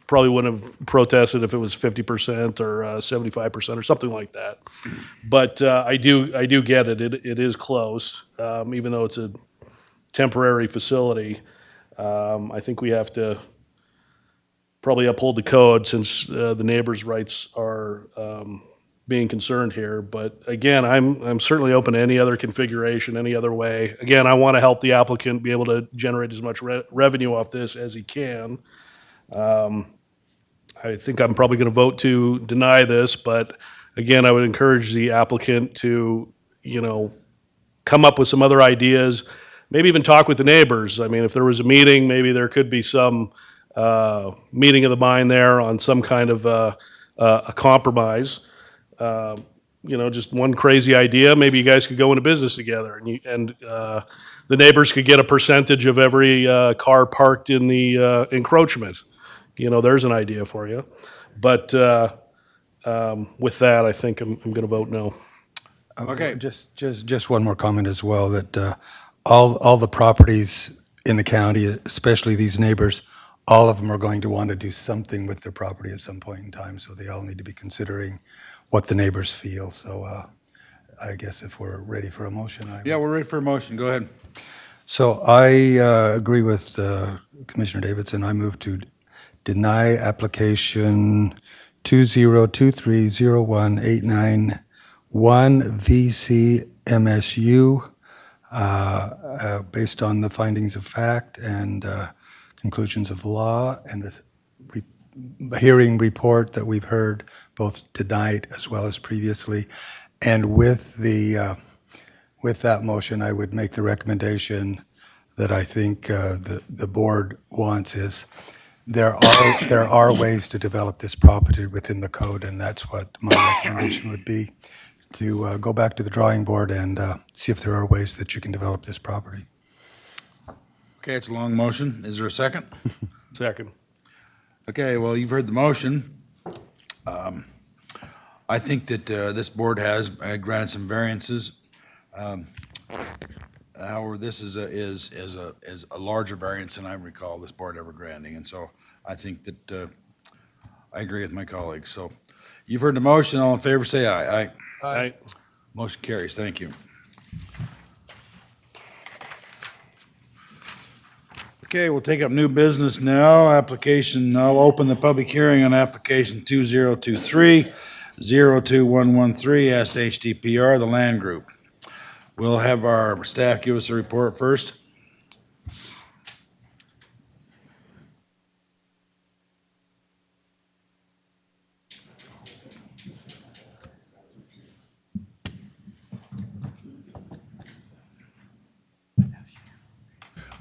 S2: probably wouldn't have protested if it was 50% or 75% or something like that. But I do get it. It is close, even though it's a temporary facility. I think we have to probably uphold the code since the neighbors' rights are being concerned here. But again, I'm certainly open to any other configuration, any other way. Again, I want to help the applicant be able to generate as much revenue off this as he can. I think I'm probably going to vote to deny this, but again, I would encourage the applicant to, come up with some other ideas, maybe even talk with the neighbors. I mean, if there was a meeting, maybe there could be some meeting of the mind there on some kind of a compromise. Just one crazy idea. Maybe you guys could go into business together, and the neighbors could get a percentage of every car parked in the encroachment. There's an idea for you. But with that, I think I'm going to vote no.
S3: Okay.
S5: Just one more comment as well, that all the properties in the county, especially these neighbors, all of them are going to want to do something with their property at some point in time, so they all need to be considering what the neighbors feel. So I guess if we're ready for a motion,
S3: Yeah, we're ready for a motion. Go ahead.
S5: So I agree with Commissioner Davidson. I move to deny application 2023-01-891 VC MSU based on the findings of fact and conclusions of law and the hearing report that we've heard both tonight as well as previously. And with that motion, I would make the recommendation that I think the board wants is there are ways to develop this property within the code, and that's what my recommendation would be, to go back to the drawing board and see if there are ways that you can develop this property.
S3: Okay, it's a long motion. Is there a second?
S2: Second.
S3: Okay, well, you've heard the motion. I think that this board has granted some variances. However, this is a larger variance than I recall this board ever granting, and so I think that I agree with my colleagues. So you've heard the motion. All in favor, say aye. Aye.
S2: Aye.
S3: Motion carries. Thank you. Okay, we'll take up new business now. I'll open the public hearing on application 2023-02113 SHDPR, the Land Group. We'll have our staff give us a report first.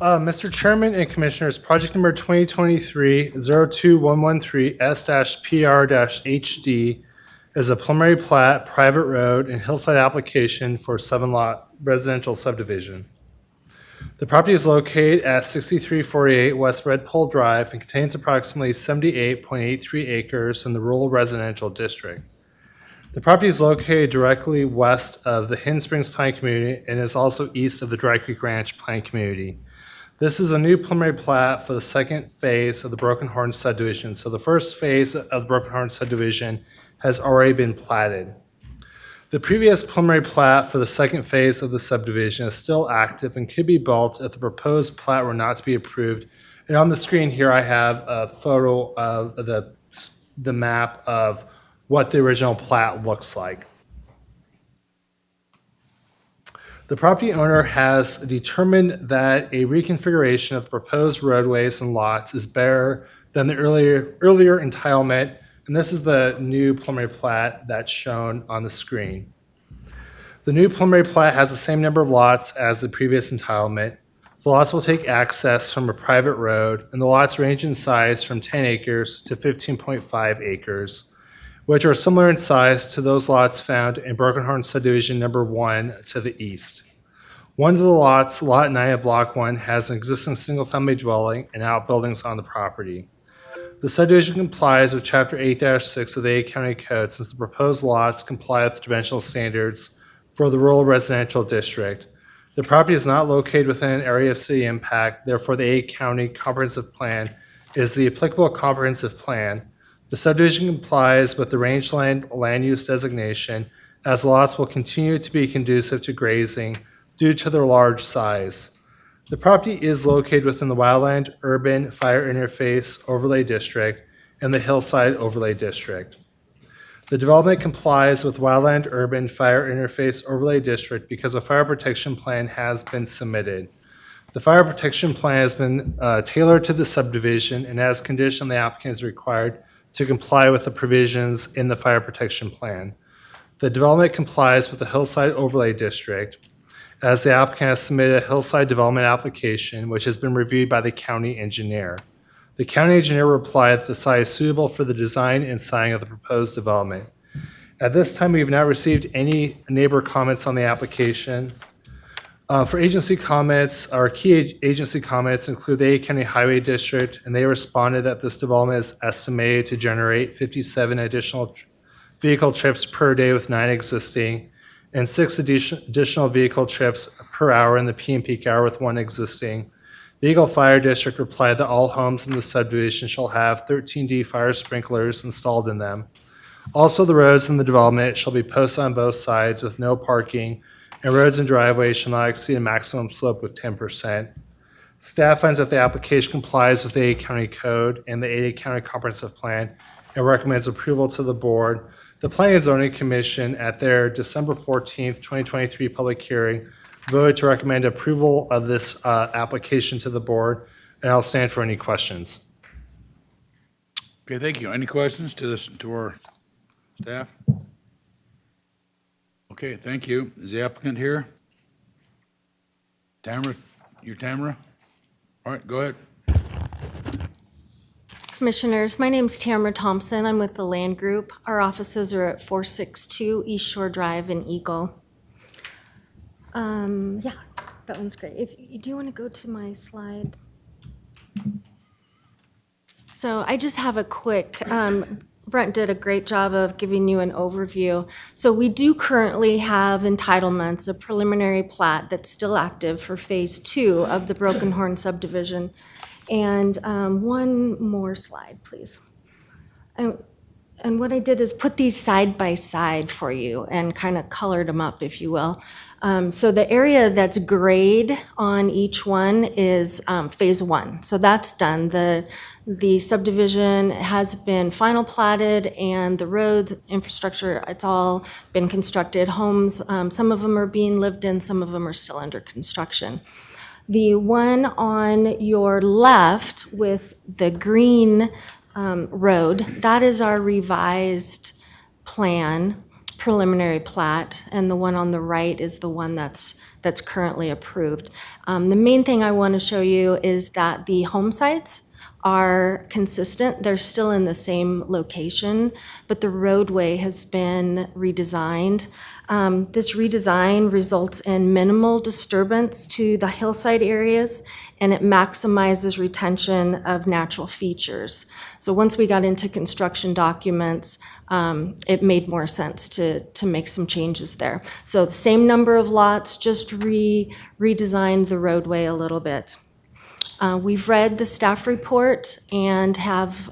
S11: Mr. Chairman and Commissioners, project number 2023-02113 S-PR-HD is a preliminary plat, private road, and hillside application for 7-lot residential subdivision. The property is located at 6348 West Red Pole Drive and contains approximately 78.83 acres in the rural residential district. The property is located directly west of the Hen Springs Pine Community and is also east of the Dry Creek Ranch Pine Community. This is a new preliminary plat for the second phase of the Broken Horn subdivision. So the first phase of the Broken Horn subdivision has already been platted. The previous preliminary plat for the second phase of the subdivision is still active and could be built if the proposed plat were not to be approved. And on the screen here, I have a photo of the map of what the original plat looks like. The property owner has determined that a reconfiguration of the proposed roadways and lots is better than the earlier entitlement, and this is the new preliminary plat that's shown on the screen. The new preliminary plat has the same number of lots as the previous entitlement. The lots will take access from a private road, and the lots range in size from 10 acres to 15.5 acres, which are similar in size to those lots found in Broken Horn Subdivision number 1 to the east. One of the lots, Lot 9 of Block 1, has an existing single-family dwelling and outbuildings on the property. The subdivision complies with Chapter 8-6 of the Ada County Code since the proposed lots comply with dimensional standards for the rural residential district. The property is not located within an area of city impact, therefore the Ada County Comprehensive Plan is the applicable comprehensive plan. The subdivision complies with the rangeland land use designation as lots will continue to be conducive to grazing due to their large size. The property is located within the Wildland Urban Fire Interface Overlay District and the Hillside Overlay District. The development complies with Wildland Urban Fire Interface Overlay District because a fire protection plan has been submitted. The fire protection plan has been tailored to the subdivision and as condition the applicant is required to comply with the provisions in the fire protection plan. The development complies with the Hillside Overlay District as the applicant has submitted a hillside development application which has been reviewed by the county engineer. The county engineer replied that the site is suitable for the design and signing of the proposed development. At this time, we have not received any neighbor comments on the application. For agency comments, our key agency comments include the Ada County Highway District, and they responded that this development is estimated to generate 57 additional vehicle trips per day with 9 existing, and 6 additional vehicle trips per hour in the P and peak hour with 1 existing. The Eagle Fire District replied that all homes in the subdivision shall have 13D fire sprinklers installed in them. Also, the roads in the development shall be posted on both sides with no parking, and roads and driveways shall not exceed a maximum slope of 10%. Staff finds that the application complies with the Ada County Code and the Ada County Comprehensive Plan and recommends approval to the board. The Planning and Zoning Commission at their December 14th, 2023 public hearing voted to recommend approval of this application to the board, and I'll stand for any questions.
S3: Okay, thank you. Any questions to our staff? Okay, thank you. Is the applicant here? Tamara, you're Tamara? All right, go ahead.
S12: Commissioners, my name's Tamara Thompson. I'm with the Land Group. Our offices are at 462 East Shore Drive in Eagle. Yeah, that one's great. Do you want to go to my slide? So I just have a quick, Brent did a great job of giving you an overview. So we do currently have entitlements, a preliminary plat that's still active for Phase 2 of the Broken Horn subdivision. And one more slide, please. And what I did is put these side by side for you and kind of colored them up, if you will. So the area that's grayed on each one is Phase 1. So that's done. The subdivision has been final platted and the roads, infrastructure, it's all been constructed. Homes, some of them are being lived in, some of them are still under construction. The one on your left with the green road, that is our revised plan, preliminary plat, and the one on the right is the one that's currently approved. The main thing I want to show you is that the home sites are consistent. They're still in the same location, but the roadway has been redesigned. This redesign results in minimal disturbance to the hillside areas, and it maximizes retention of natural features. So once we got into construction documents, it made more sense to make some changes there. So the same number of lots, just redesigned the roadway a little bit. We've read the staff report and have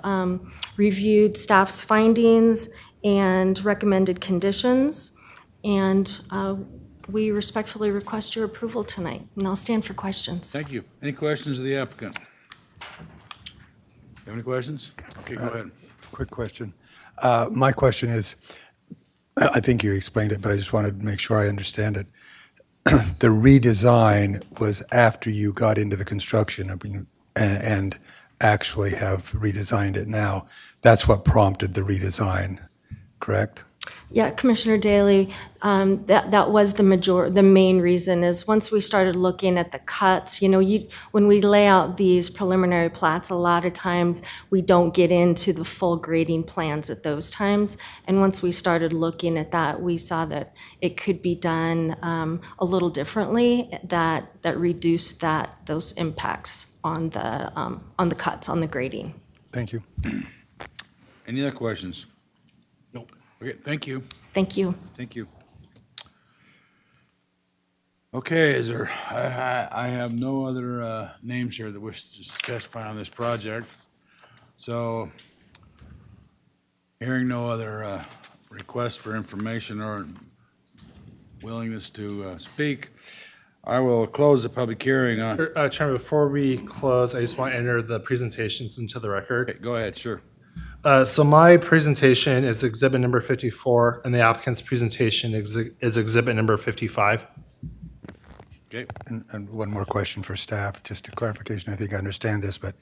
S12: reviewed staff's findings and recommended conditions. And we respectfully request your approval tonight. And I'll stand for questions.
S3: Thank you. Any questions of the applicant? You have any questions? Okay, go ahead.
S5: Quick question. My question is, I think you explained it, but I just wanted to make sure I understand it. The redesign was after you got into the construction and actually have redesigned it now. That's what prompted the redesign, correct?
S12: Yeah, Commissioner Daley, that was the main reason is once we started looking at the cuts, when we lay out these preliminary plats, a lot of times we don't get into the full grading plans at those times. And once we started looking at that, we saw that it could be done a little differently that reduced those impacts on the cuts, on the grading.
S5: Thank you.
S3: Any other questions?
S2: Nope.
S3: Okay, thank you.
S12: Thank you.
S3: Thank you. Okay, is there, I have no other names here that wish to testify on this project. So, hearing no other requests for information or willingness to speak, I will close the public hearing on.
S11: Chairman, before we close, I just want to enter the presentations into the record.
S3: Okay, go ahead, sure.
S11: So my presentation is exhibit number 54, and the applicant's presentation is exhibit number 55.
S3: Okay.
S5: And one more question for staff, just a clarification. I think I understand this, but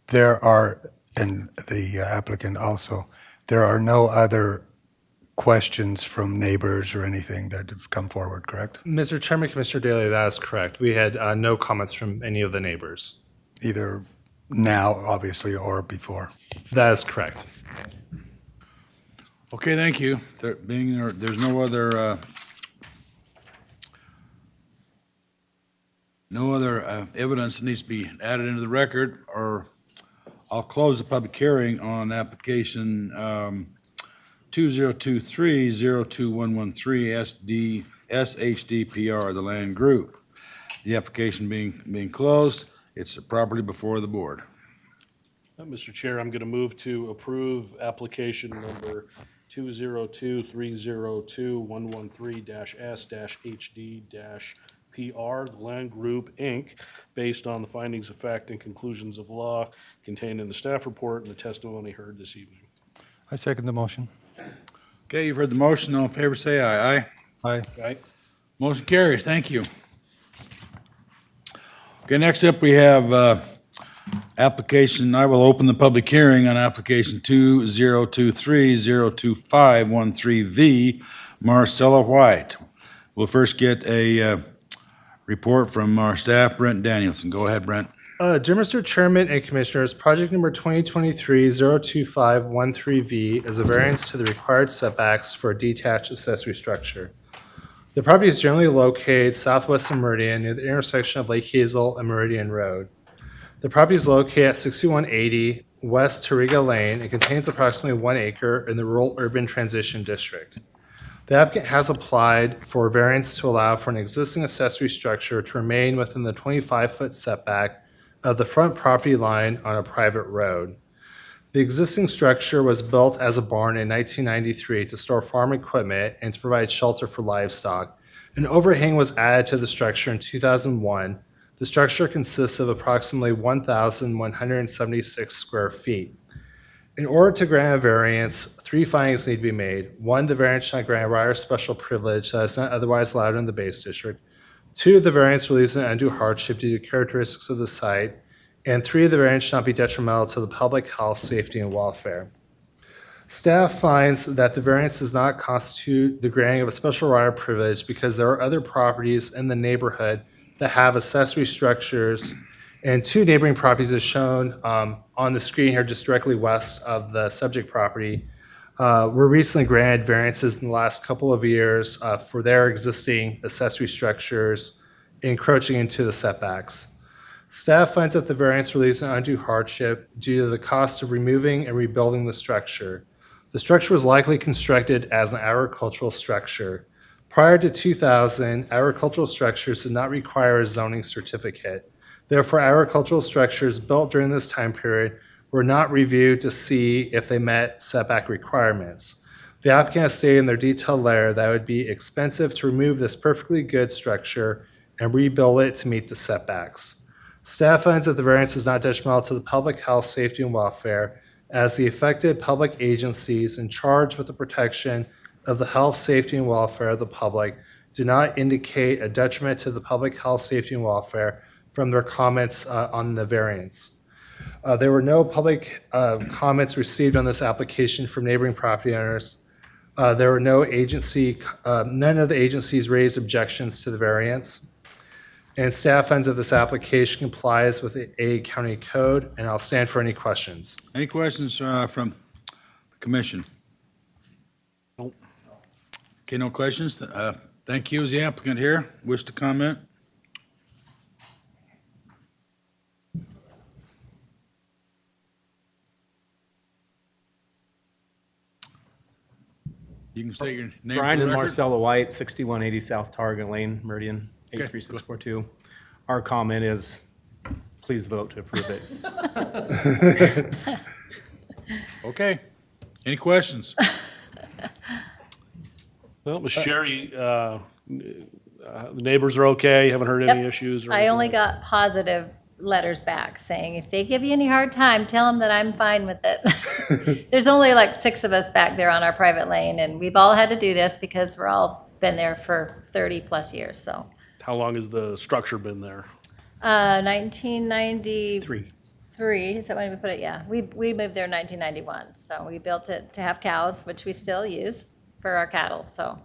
S5: there are, and the applicant also, there are no other questions from neighbors or anything that have come forward, correct?
S11: Mr. Chairman, Commissioner Daley, that is correct. We had no comments from any of the neighbors.
S5: Either now, obviously, or before.
S11: That is correct.
S3: Okay, thank you. There's no other evidence that needs to be added into the record, or I'll close the public hearing on application 2023-02113 SHDPR, the land group. The application being closed, it's properly before the board.
S2: Mr. Chair, I'm going to move to approve application number 202-302-113-S-HD-PR, the Land Group, Inc., based on the findings of fact and conclusions of law contained in the staff report and the testimony heard this evening.
S5: I second the motion.
S3: Okay, you've heard the motion. All in favor, say aye. Aye.
S5: Aye.
S2: Aye.
S3: Motion carries. Thank you. Okay, next up, we have application, I will open the public hearing on application 2023-02513V, Marcella White. We'll first get a report from our staff, Brent Danielson. Go ahead, Brent.
S11: Dear Mr. Chairman and Commissioners, project number 2023-02513V is a variance to the required setbacks for a detached accessory structure. The property is generally located southwest of Meridian near the intersection of Lake Hazel and Meridian Road. The property is located at 6180 West Tariga Lane and contains approximately 1 acre in the rural urban transition district. The applicant has applied for variance to allow for an existing accessory structure to remain within the 25-foot setback of the front property line on a private road. The existing structure was built as a barn in 1993 to store farm equipment and to provide shelter for livestock. An overhang was added to the structure in 2001. The structure consists of approximately 1,176 square feet. In order to grant a variance, 3 findings need to be made. 1, the variance shall grant a right of special privilege that is not otherwise allowed in the base district. 2, the variance relieves an undue hardship due to characteristics of the site. And 3, the variance should not be detrimental to the public health, safety, and welfare. Staff finds that the variance does not constitute the granting of a special right of privilege because there are other properties in the neighborhood that have accessory structures, and 2 neighboring properties as shown on the screen here just directly west of the subject property were recently granted variances in the last couple of years for their existing accessory structures encroaching into the setbacks. Staff finds that the variance relieves an undue hardship due to the cost of removing and rebuilding the structure. The structure was likely constructed as an agricultural structure. Prior to 2000, agricultural structures did not require a zoning certificate. Therefore, agricultural structures built during this time period were not reviewed to see if they met setback requirements. The applicant has stated in their detailed letter that it would be expensive to remove this perfectly good structure and rebuild it to meet the setbacks. Staff finds that the variance is not detrimental to the public health, safety, and welfare, as the affected public agencies in charge with the protection of the health, safety, and welfare of the public do not indicate a detriment to the public health, safety, and welfare from their comments on the variance. There were no public comments received on this application from neighboring property owners. There were none of the agencies raised objections to the variance. And staff finds that this application complies with the A County Code, and I'll stand for any questions.
S3: Any questions from the commission?
S2: Nope.
S3: Okay, no questions. Thank you. Is the applicant here? Wish to comment? You can state your name for the
S13: Brian and
S3: record.
S13: Marcella White, 6180 South Target Lane, Meridian,
S3: Okay,
S13: 83642. Our comment is, please vote to approve it.
S3: Okay. Any questions?
S2: Well, Ms. Sherry, the neighbors are okay, haven't heard any
S14: Yep.
S2: issues? Or
S14: I
S2: anything
S14: only
S2: like-
S14: got positive letters back saying, if they give you any hard time, tell them that I'm fine with it. There's only like 6 of us back there on our private lane, and we've all had to do this because we're all been there for 30-plus years, so.
S2: How long has the structure been there?
S14: 1993, is that when we put it? Yeah, we moved there in 1991, so we built it to have cows, which we still use for our cattle, so.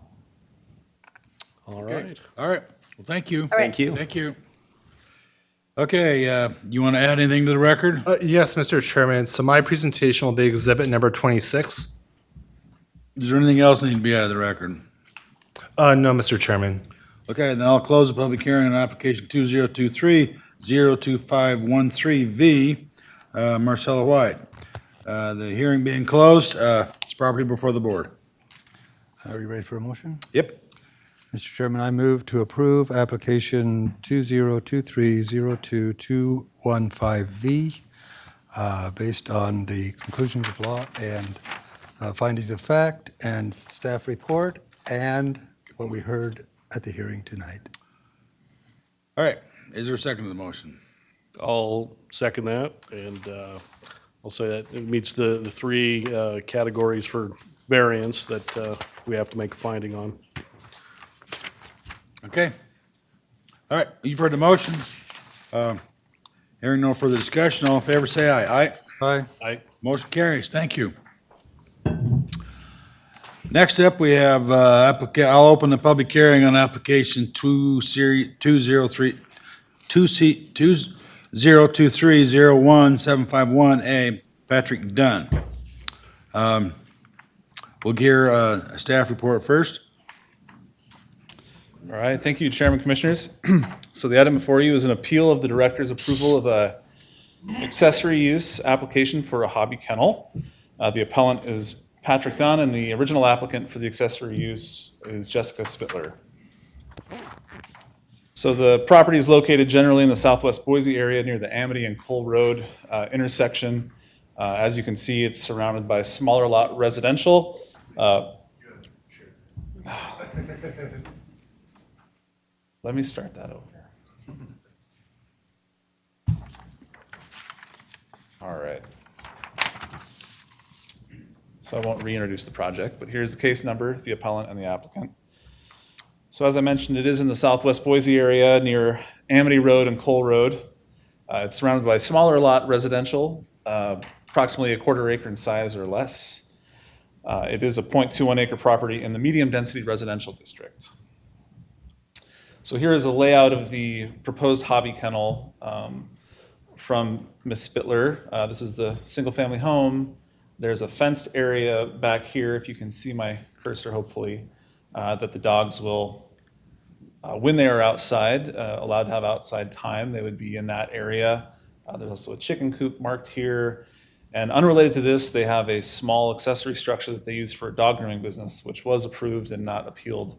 S2: All
S3: Okay.
S2: right.
S3: All right. Well, thank you.
S14: All right.
S13: Thank you.
S3: Thank you. Okay, you want to add anything to the record?
S11: Yes, Mr. Chairman. So my presentation will be exhibit number 26.
S3: Is there anything else that need to be out of the record?
S11: No, Mr. Chairman.
S3: Okay, then I'll close the public hearing on application 2023-02513V, Marcella White. The hearing being closed, it's properly before the board.
S5: Are you ready for a motion?
S3: Yep.
S5: Mr. Chairman, I move to approve application 2023-02215V based on the conclusions of law and findings of fact and staff report and what we heard at the hearing tonight.
S3: All right, is there a second to the motion?
S2: I'll second that, and I'll say that it meets the 3 categories for variance that we have to make a finding on.
S3: Okay. All right, you've heard the motion. Hearing no further discussion, all in favor, say aye. Aye.
S5: Aye.
S3: Motion carries. Thank you. Next up, we have I'll open the public hearing on application 2023-01-751A, Patrick Dunn. We'll hear a staff report first.
S1: All right, thank you, Chairman, Commissioners. So the item before you is an appeal of the director's approval of a accessory use application for a hobby kennel. The appellant is Patrick Dunn, and the original applicant for the accessory use is Jessica Spittler. So the property is located generally in the southwest Boise area near the Amity and Cole Road intersection. As you can see, it's surrounded by smaller lot residential. Let me start that over. All right. So I won't reintroduce the project, but here's the case number, the appellant and the applicant. So as I mentioned, it is in the southwest Boise area near Amity Road and Cole Road. It's surrounded by smaller lot residential, approximately a quarter acre in size or less. It is a 0.21 acre property in the medium density residential district. So here is a layout of the proposed hobby kennel from Ms. Spittler. This is the single family home. There's a fenced area back here, if you can see my cursor hopefully, that the dogs will, when they are outside, allowed to have outside time, they would be in that area. There's also a chicken coop marked here. And unrelated to this, they have a small accessory structure that they use for a dog grooming business, which was approved and not appealed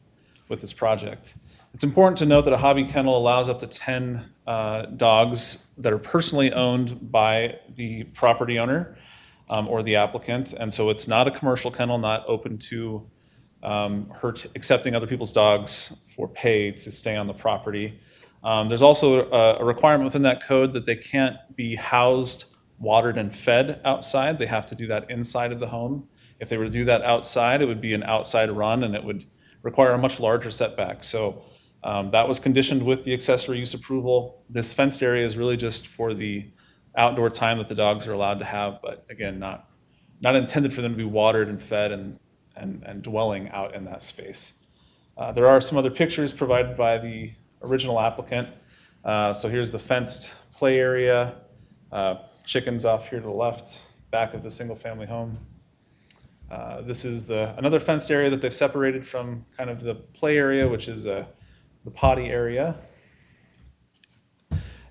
S1: with this project. It's important to note that a hobby kennel allows up to 10 dogs that are personally owned by the property owner or the applicant. And so it's not a commercial kennel, not open to accepting other people's dogs for pay to stay on the property. There's also a requirement within that code that they can't be housed, watered, and fed outside. They have to do that inside of the home. If they were to do that outside, it would be an outside run and it would require a much larger setback. So that was conditioned with the accessory use approval. This fenced area is really just for the outdoor time that the dogs are allowed to have, but again, not intended for them to be watered and fed and dwelling out in that space. There are some other pictures provided by the original applicant. So here's the fenced play area, chickens off here to the left, back of the single family home. This is another fenced area that they've separated from kind of the play area, which is the potty area.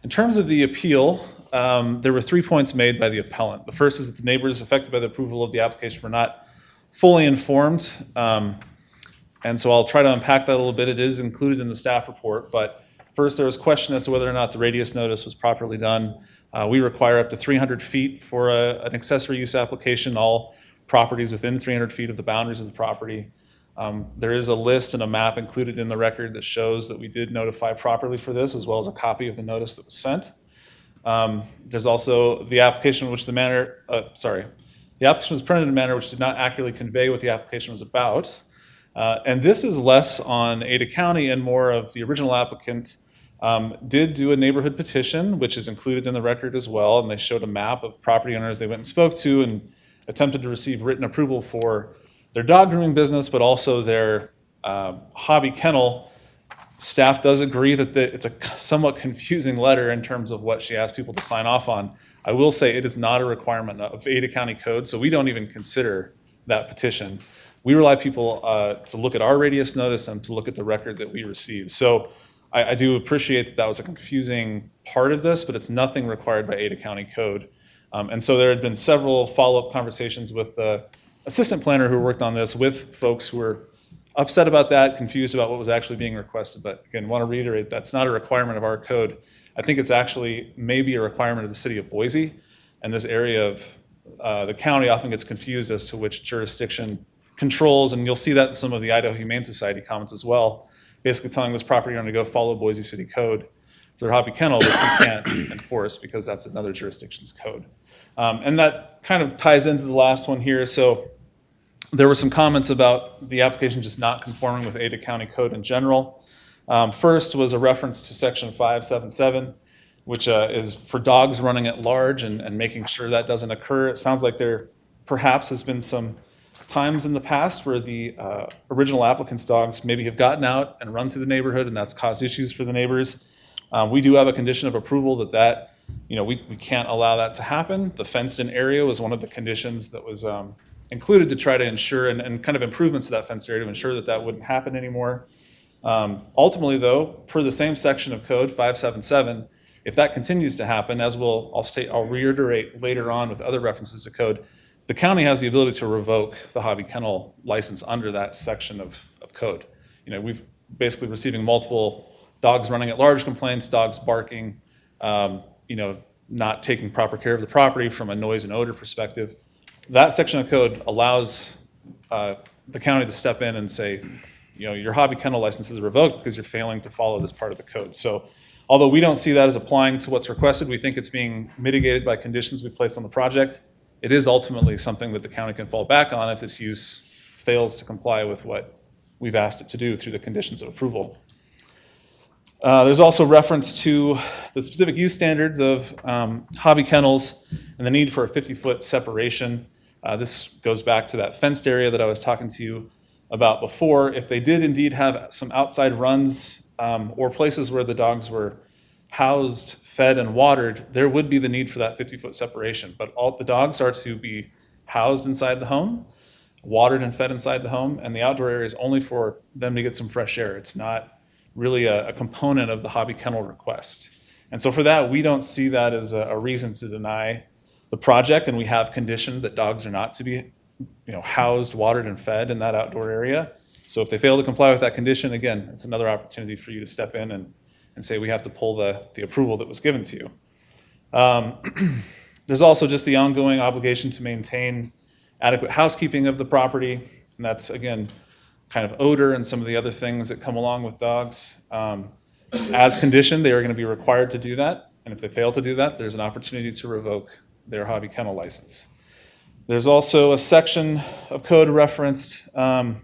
S1: In terms of the appeal, there were 3 points made by the appellant. The first is that the neighbors affected by the approval of the application were not fully informed. And so I'll try to unpack that a little bit. It is included in the staff report, but first there was question as to whether or not the radius notice was properly done. We require up to 300 feet for an accessory use application, all properties within 300 feet of the boundaries of the property. There is a list and a map included in the record that shows that we did notify properly for this, as well as a copy of the notice that was sent. There's also the application in which the application was printed in a manner which did not accurately convey what the application was about. And this is less on Ada County and more of the original applicant did do a neighborhood petition, which is included in the record as well, and they showed a map of property owners they went and spoke to and attempted to receive written approval for their dog grooming business, but also their hobby kennel. Staff does agree that it's a somewhat confusing letter in terms of what she asked people to sign off on. I will say it is not a requirement of Ada County code, so we don't even consider that petition. We rely people to look at our radius notice and to look at the record that we received. So I do appreciate that that was a confusing part of this, but it's nothing required by Ada County code. And so there had been several follow-up conversations with the assistant planner who worked on this with folks who were upset about that, confused about what was actually being requested. But again, want to reiterate, that's not a requirement of our code. I think it's actually maybe a requirement of the city of Boise. And this area of the county often gets confused as to which jurisdiction controls, and you'll see that in some of the Idaho Humane Society comments as well, basically telling this property owner to go follow Boise City code for their hobby kennel, which we can't enforce because that's another jurisdiction's code. And that kind of ties into the last one here. So there were some comments about the application just not conforming with Ada County code in general. First was a reference to section 577, which is for dogs running at large and making sure that doesn't occur. It sounds like there perhaps has been some times in the past where the original applicant's dogs maybe have gotten out and run through the neighborhood, and that's caused issues for the neighbors. We do have a condition of approval that we can't allow that to happen. The fenced-in area was one of the conditions that was included to try to ensure and kind of improvements to that fenced area to ensure that that wouldn't happen anymore. Ultimately, though, per the same section of code 577, if that continues to happen, as I'll reiterate later on with other references to code, the county has the ability to revoke the hobby kennel license under that section of code. We've basically receiving multiple dogs running at large complaints, dogs barking, not taking proper care of the property from a noise and odor perspective. That section of code allows the county to step in and say, your hobby kennel license is revoked because you're failing to follow this part of the code. So although we don't see that as applying to what's requested, we think it's being mitigated by conditions we placed on the project. It is ultimately something that the county can fall back on if this use fails to comply with what we've asked it to do through the conditions of approval. There's also reference to the specific use standards of hobby kennels and the need for a 50-foot separation. This goes back to that fenced area that I was talking to you about before. If they did indeed have some outside runs or places where the dogs were housed, fed, and watered, there would be the need for that 50-foot separation. But all the dogs are to be housed inside the home, watered and fed inside the home, and the outdoor area is only for them to get some fresh air. It's not really a component of the hobby kennel request. And so for that, we don't see that as a reason to deny the project, and we have conditioned that dogs are not to be housed, watered, and fed in that outdoor area. So if they fail to comply with that condition, again, it's another opportunity for you to step in and say we have to pull the approval that was given to you. There's also just the ongoing obligation to maintain adequate housekeeping of the property, and that's, again, kind of odor and some of the other things that come along with dogs. As conditioned, they are going to be required to do that, and if they fail to do that, there's an opportunity to revoke their hobby kennel license. There's also a section of code referenced, or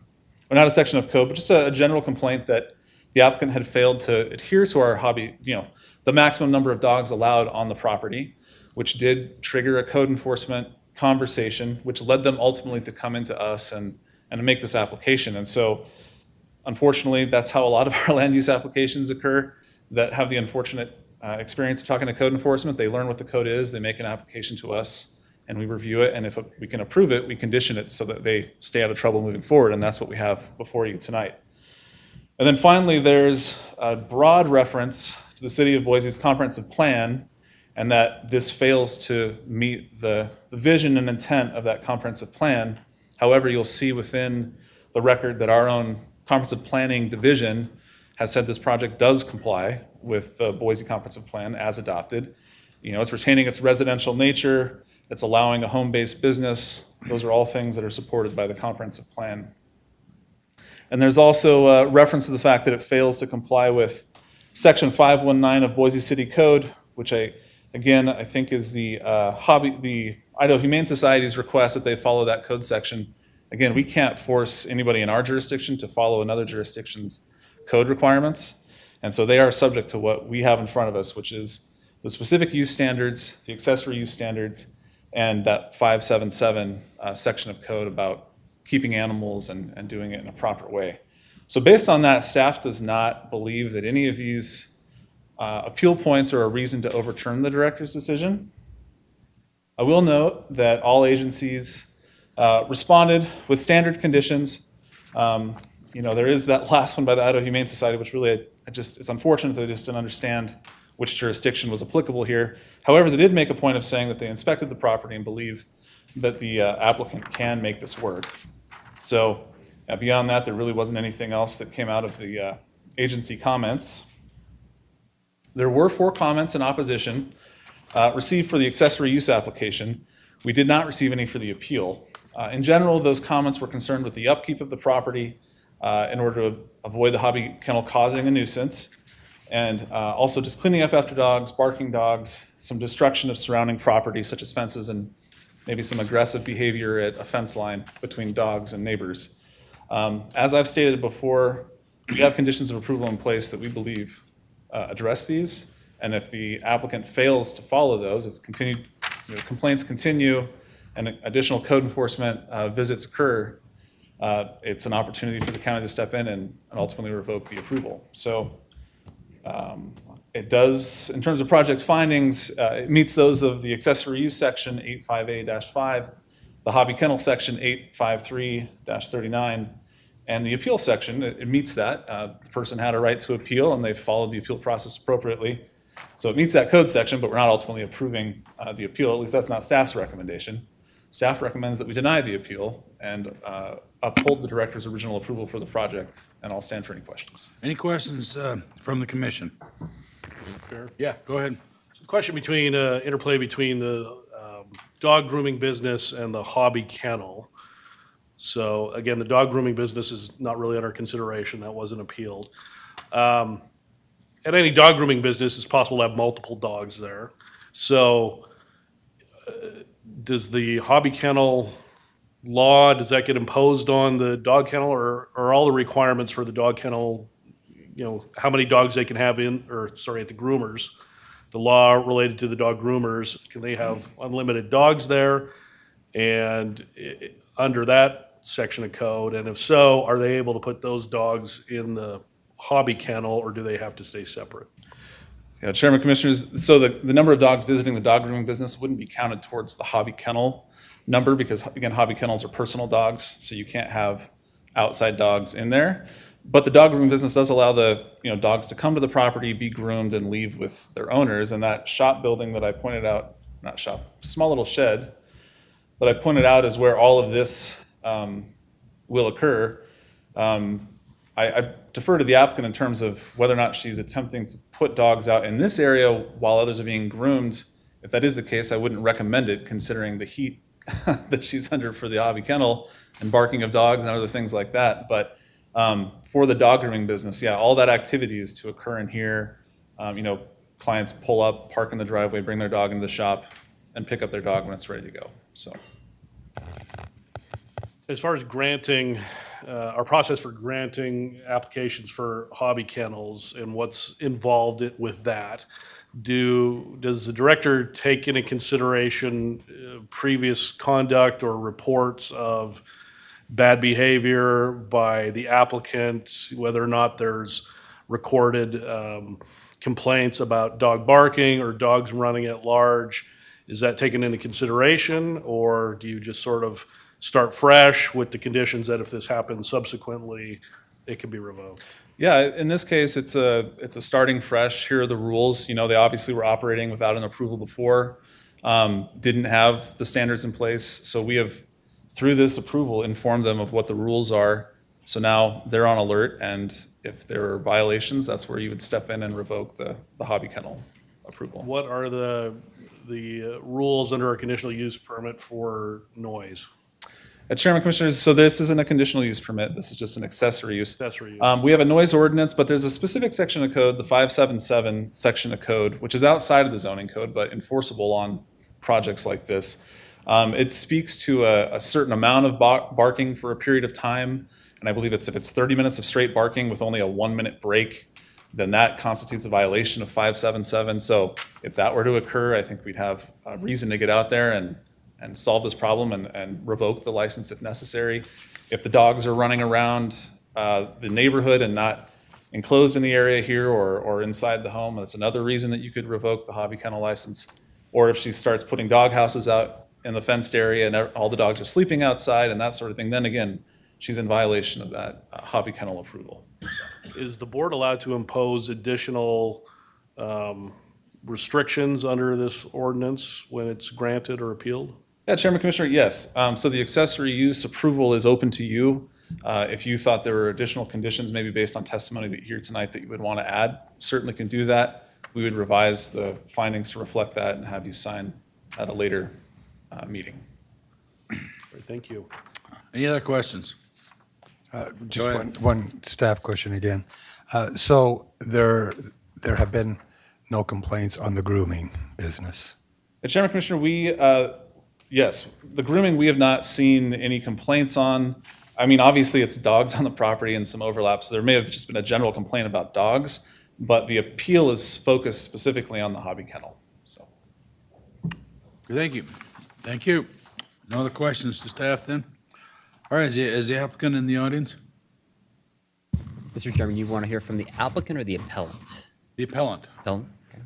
S1: not a section of code, but just a general complaint that the applicant had failed to adhere to our hobby, the maximum number of dogs allowed on the property, which did trigger a code enforcement conversation, which led them ultimately to come into us and to make this application. And so, unfortunately, that's how a lot of our land use applications occur that have the unfortunate experience of talking to code enforcement. They learn what the code is, they make an application to us, and we review it, and if we can approve it, we condition it so that they stay out of trouble moving forward, and that's what we have before you tonight. And then finally, there's a broad reference to the City of Boise's comprehensive plan, and that this fails to meet the vision and intent of that comprehensive plan. However, you'll see within the record that our own comprehensive planning division has said this project does comply with the Boise comprehensive plan as adopted. It's retaining its residential nature, it's allowing a home-based business. Those are all things that are supported by the comprehensive plan. And there's also a reference to the fact that it fails to comply with Section 519 of Boise City Code, which I think is the Idaho Humane Society's request that they follow that code section. Again, we can't force anybody in our jurisdiction to follow another jurisdiction's code requirements. And so they are subject to what we have in front of us, which is the specific use standards, the accessory use standards, and that 577 section of code about keeping animals and doing it in a proper way. So based on that, staff does not believe that any of these appeal points are a reason to overturn the director's decision. I will note that all agencies responded with standard conditions. There is that last one by the Idaho Humane Society, which really, it's unfortunate that they just didn't understand which jurisdiction was applicable here. However, they did make a point of saying that they inspected the property and believe that the applicant can make this work. So beyond that, there really wasn't anything else that came out of the agency comments. There were 4 comments in opposition received for the accessory use application. We did not receive any for the appeal. In general, those comments were concerned with the upkeep of the property in order to avoid the hobby kennel causing a nuisance, and also just cleaning up after dogs, barking dogs, some destruction of surrounding property such as fences, and maybe some aggressive behavior at a fence line between dogs and neighbors. As I've stated before, we have conditions of approval in place that we believe address these, and if the applicant fails to follow those, if complaints continue and additional code enforcement visits occur, it's an opportunity for the county to step in and ultimately revoke the approval. So it does, in terms of project findings, it meets those of the accessory use section 85A-5, the hobby kennel section 853-39, and the appeal section. It meets that. The person had a right to appeal and they followed the appeal process appropriately. So it meets that code section, but we're not ultimately approving the appeal. At least that's not staff's recommendation. Staff recommends that we deny the appeal and uphold the director's original approval for the project, and I'll stand for any questions.
S3: Any questions from the commission? Yeah, go ahead.
S2: Question between, interplay between the dog grooming business and the hobby kennel. So again, the dog grooming business is not really under consideration. That wasn't appealed. At any dog grooming business, it's possible to have multiple dogs there. So does the hobby kennel law, does that get imposed on the dog kennel, or are all the requirements for the dog kennel, how many dogs they can have at the groomers, the law related to the dog groomers, can they have unlimited dogs there? And under that section of code, and if so, are they able to put those dogs in the hobby kennel, or do they have to stay separate?
S1: Yeah, Chairman, Commissioners, so the number of dogs visiting the dog grooming business wouldn't be counted towards the hobby kennel number because, again, hobby kennels are personal dogs, so you can't have outside dogs in there. But the dog grooming business does allow the dogs to come to the property, be groomed, and leave with their owners. And that shop building that I pointed out, not shop, small little shed that I pointed out is where all of this will occur. I defer to the applicant in terms of whether or not she's attempting to put dogs out in this area while others are being groomed. If that is the case, I wouldn't recommend it considering the heat that she's under for the hobby kennel and barking of dogs and other things like that. But for the dog grooming business, yeah, all that activity is to occur in here. Clients pull up, park in the driveway, bring their dog into the shop, and pick up their dog when it's ready to go. So,
S2: as far as granting, our process for granting applications for hobby kennels and what's involved with that, does the director take into consideration previous conduct or reports of bad behavior by the applicant, whether or not there's recorded complaints about dog barking or dogs running at large? Is that taken into consideration, or do you just sort of start fresh with the conditions that if this happens subsequently, it can be revoked?
S1: Yeah, in this case, it's a starting fresh. Here are the rules. They obviously were operating without an approval before, didn't have the standards in place. So we have through this approval, inform them of what the rules are. So now they're on alert, and if there are violations, that's where you would step in and revoke the hobby kennel approval.
S2: What are the rules under a conditional use permit for noise?
S1: Chairman, Commissioners, so this isn't a conditional use permit. This is just an accessory use.
S2: Accessory use.
S1: We have a noise ordinance, but there's a specific section of code, the 577 section of code, which is outside of the zoning code, but enforceable on projects like this. It speaks to a certain amount of barking for a period of time. And I believe if it's 30 minutes of straight barking with only a 1-minute break, then that constitutes a violation of 577. So if that were to occur, I think we'd have a reason to get out there and solve this problem and revoke the license if necessary. If the dogs are running around the neighborhood and not enclosed in the area here or inside the home, that's another reason that you could revoke the hobby kennel license. Or if she starts putting dog houses out in the fenced area and all the dogs are sleeping outside and that sort of thing, then again, she's in violation of that hobby kennel approval.
S2: Is the board allowed to impose additional restrictions under this ordinance when it's granted or appealed?
S1: Yeah, Chairman Commissioner, yes. So the accessory use approval is open to you. If you thought there were additional conditions, maybe based on testimony that you hear tonight that you would want to add, certainly can do that. We would revise the findings to reflect that and have you sign at a later meeting.
S2: Great, thank you.
S3: Any other questions?
S5: Just one staff question again. So there have been no complaints on the grooming business?
S1: Chairman Commissioner, yes, the grooming, we have not seen any complaints on. I mean, obviously, it's dogs on the property and some overlap, so there may have just been a general complaint about dogs, but the appeal is focused specifically on the hobby kennel. So,
S3: Thank you. Thank you. No other questions to staff then? All right, is the applicant in the audience?
S8: Mr. Chairman, you want to hear from the applicant or the appellant?
S3: The appellant.
S8: Appellant? Okay.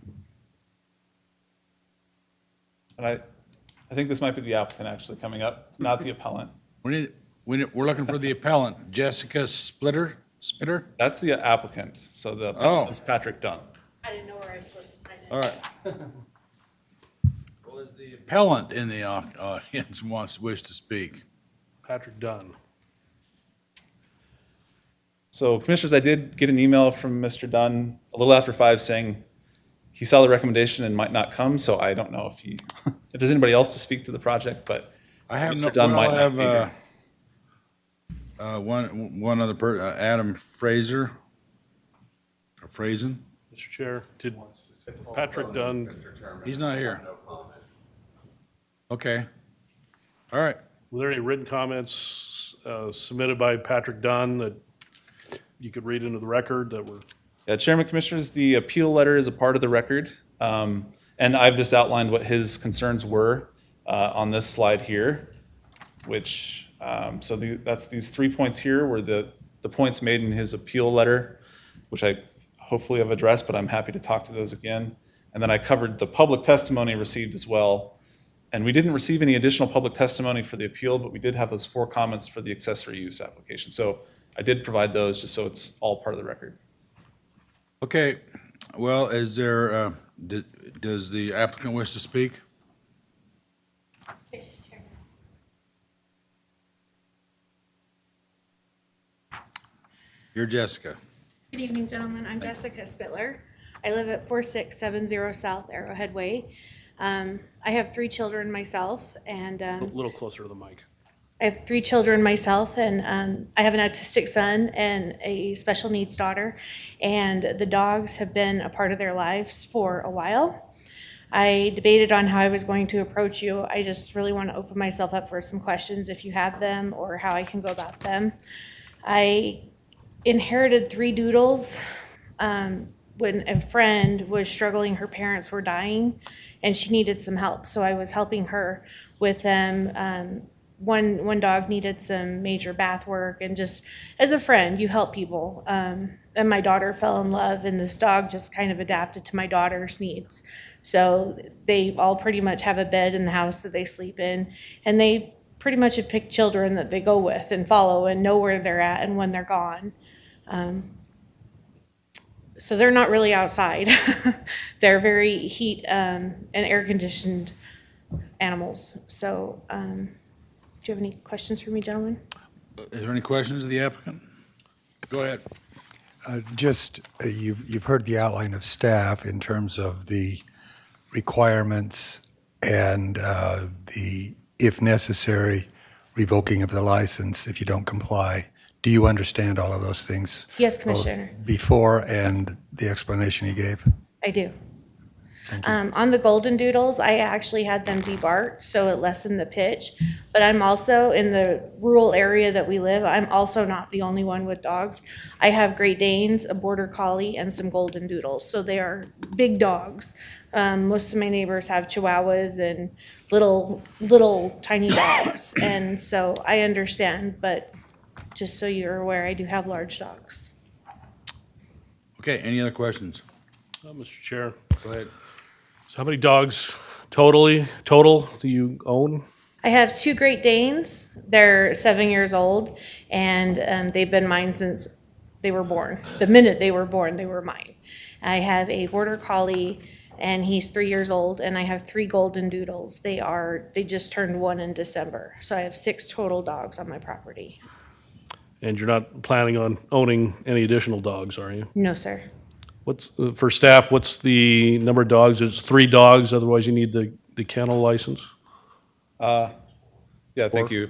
S1: and I think this might be the applicant actually coming up, not the appellant.
S3: We're looking for the appellant, Jessica Spitter?
S1: That's the applicant, so the
S3: Oh.
S1: appellant is Patrick Dunn.
S12: I didn't know where I was supposed to sign it.
S3: All right. Well, is the appellant in the audience wish to speak?
S2: Patrick Dunn.
S1: So Commissioners, I did get an email from Mr. Dunn a little after 5 saying he saw the recommendation and might not come, so I don't know if if there's anybody else to speak to the project, but
S3: I have
S1: Mr. Dunn might not be here.
S3: One other person, Adam Fraser, or Frazen.
S2: Mr. Chair, did Patrick Dunn,
S3: He's not here. Okay. All right.
S2: were there any written comments submitted by Patrick Dunn that you could read into the record that were?
S1: Yeah, Chairman, Commissioners, the appeal letter is a part of the record, and I've just outlined what his concerns were on this slide here, which, that's these 3 points here were the points made in his appeal letter, which I hopefully have addressed, but I'm happy to talk to those again. And then I covered the public testimony received as well. And we didn't receive any additional public testimony for the appeal, but we did have those 4 comments for the accessory use application. So I did provide those just so it's all part of the record.
S3: Okay. Well, is there, does the applicant wish to speak? You're Jessica.
S15: Good evening, gentlemen. I'm Jessica Spittler. I live at 4670 South Arrowhead Way. I have 3 children myself, and
S2: A little closer to the mic.
S15: I have 3 children myself, and I have an autistic son and a special needs daughter, and the dogs have been a part of their lives for a while. I debated on how I was going to approach you. I just really want to open myself up for some questions if you have them, or how I can go about them. I inherited 3 doodles when a friend was struggling. Her parents were dying and she needed some help, so I was helping her with them. One dog needed some major bath work, and just as a friend, you help people. And my daughter fell in love, and this dog just kind of adapted to my daughter's needs. So they all pretty much have a bed in the house that they sleep in, and they pretty much have picked children that they go with and follow and know where they're at and when they're gone. So they're not really outside. They're very heat and air conditioned animals. So Do you have any questions for me, gentlemen?
S3: Is there any questions of the applicant? Go ahead.
S5: You've heard the outline of staff in terms of the requirements and the, if necessary, revoking of the license if you don't comply. Do you understand all of those things?
S15: Yes,
S5: both
S15: Commissioner.
S5: Before and the explanation you gave?
S15: I do. On the golden doodles, I actually had them debarked, so it lessened the pitch. But I'm also, in the rural area that we live, I'm also not the only one with dogs. I have Great Danes, a Border Collie, and some golden doodles, so they are big dogs. Most of my neighbors have Chihuahuas and little tiny dogs, and so I understand, but just so you're aware, I do have large dogs.
S3: Okay, any other questions?
S2: Mr. Chair,
S3: Go ahead.
S2: so how many dogs total do you own?
S15: I have 2 Great Danes. They're 7 years old, and they've been mine since they were born. The minute they were born, they were mine. I have a Border Collie, and he's 3 years old, and I have 3 golden doodles. They just turned 1 in December, so I have 6 total dogs on my property.
S2: And you're not planning on owning any additional dogs, are you?
S15: No, sir.
S2: What's, for staff, what's the number of dogs? It's 3 dogs, otherwise you need the kennel license?
S1: Yeah, thank you.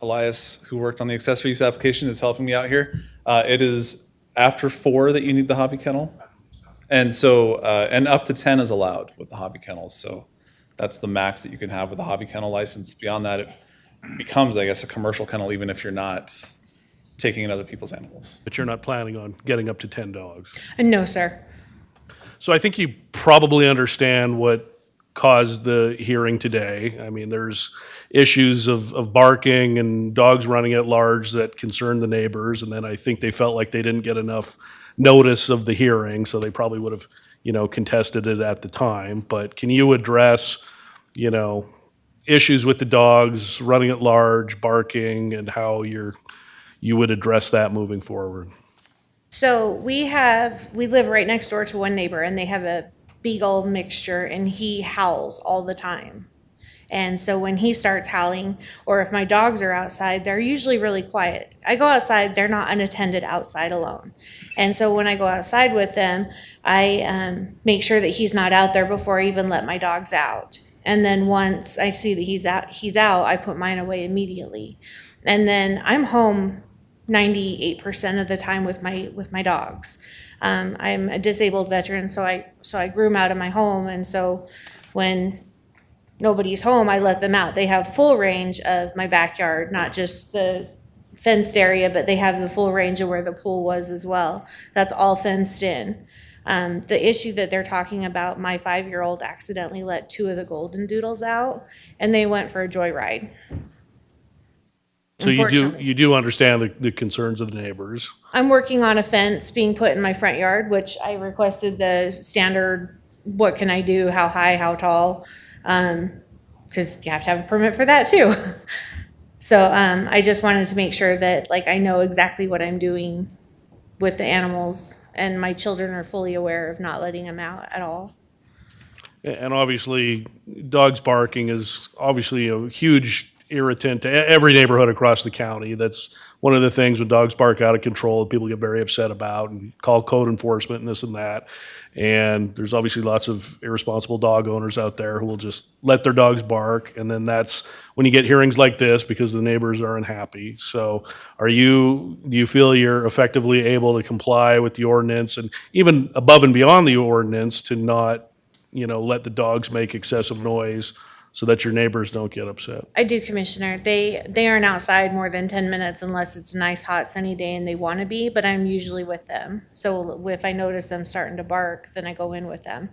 S1: Elias, who worked on the accessory use application, is helping me out here. It is after 4 that you need the hobby kennel. And so, and up to 10 is allowed with the hobby kennels. So that's the max that you can have with the hobby kennel license. Beyond that, it becomes, I guess, a commercial kennel, even if you're not taking in other people's animals.
S2: But you're not planning on getting up to 10 dogs?
S15: No, sir.
S2: So I think you probably understand what caused the hearing today. I mean, there's issues of barking and dogs running at large that concern the neighbors, and then I think they felt like they didn't get enough notice of the hearing, so they probably would have, contested it at the time. But can you address, issues with the dogs running at large, barking, and how you would address that moving forward?
S15: So we live right next door to one neighbor, and they have a beagle mixture, and he howls all the time. And so when he starts howling, or if my dogs are outside, they're usually really quiet. I go outside, they're not unattended outside alone. And so when I go outside with them, I make sure that he's not out there before I even let my dogs out. And then once I see that he's out, I put mine away immediately. And then I'm home 98% of the time with my dogs. I'm a disabled veteran, so I groom out of my home, and so when nobody's home, I let them out. They have full range of my backyard, not just the fenced area, but they have the full range of where the pool was as well. That's all fenced in. The issue that they're talking about, my 5-year-old accidentally let 2 of the golden doodles out, and they went for a joyride.
S2: So you do understand the concerns of the neighbors?
S15: I'm working on a fence being put in my front yard, which I requested the standard, what can I do, how high, how tall, because you have to have a permit for that too. So I just wanted to make sure that I know exactly what I'm doing with the animals, and my children are fully aware of not letting them out at all.
S2: And obviously, dogs barking is obviously a huge irritant to every neighborhood across the county. That's one of the things when dogs bark out of control that people get very upset about and call code enforcement and this and that. And there's obviously lots of irresponsible dog owners out there who will just let their dogs bark. And then that's when you get hearings like this because the neighbors are unhappy. So do you feel you're effectively able to comply with the ordinance and even above and beyond the ordinance to not, let the dogs make excessive noise so that your neighbors don't get upset?
S15: I do, Commissioner. They aren't outside more than 10 minutes unless it's a nice, hot, sunny day and they want to be, but I'm usually with them. So if I notice them starting to bark, then I go in with them.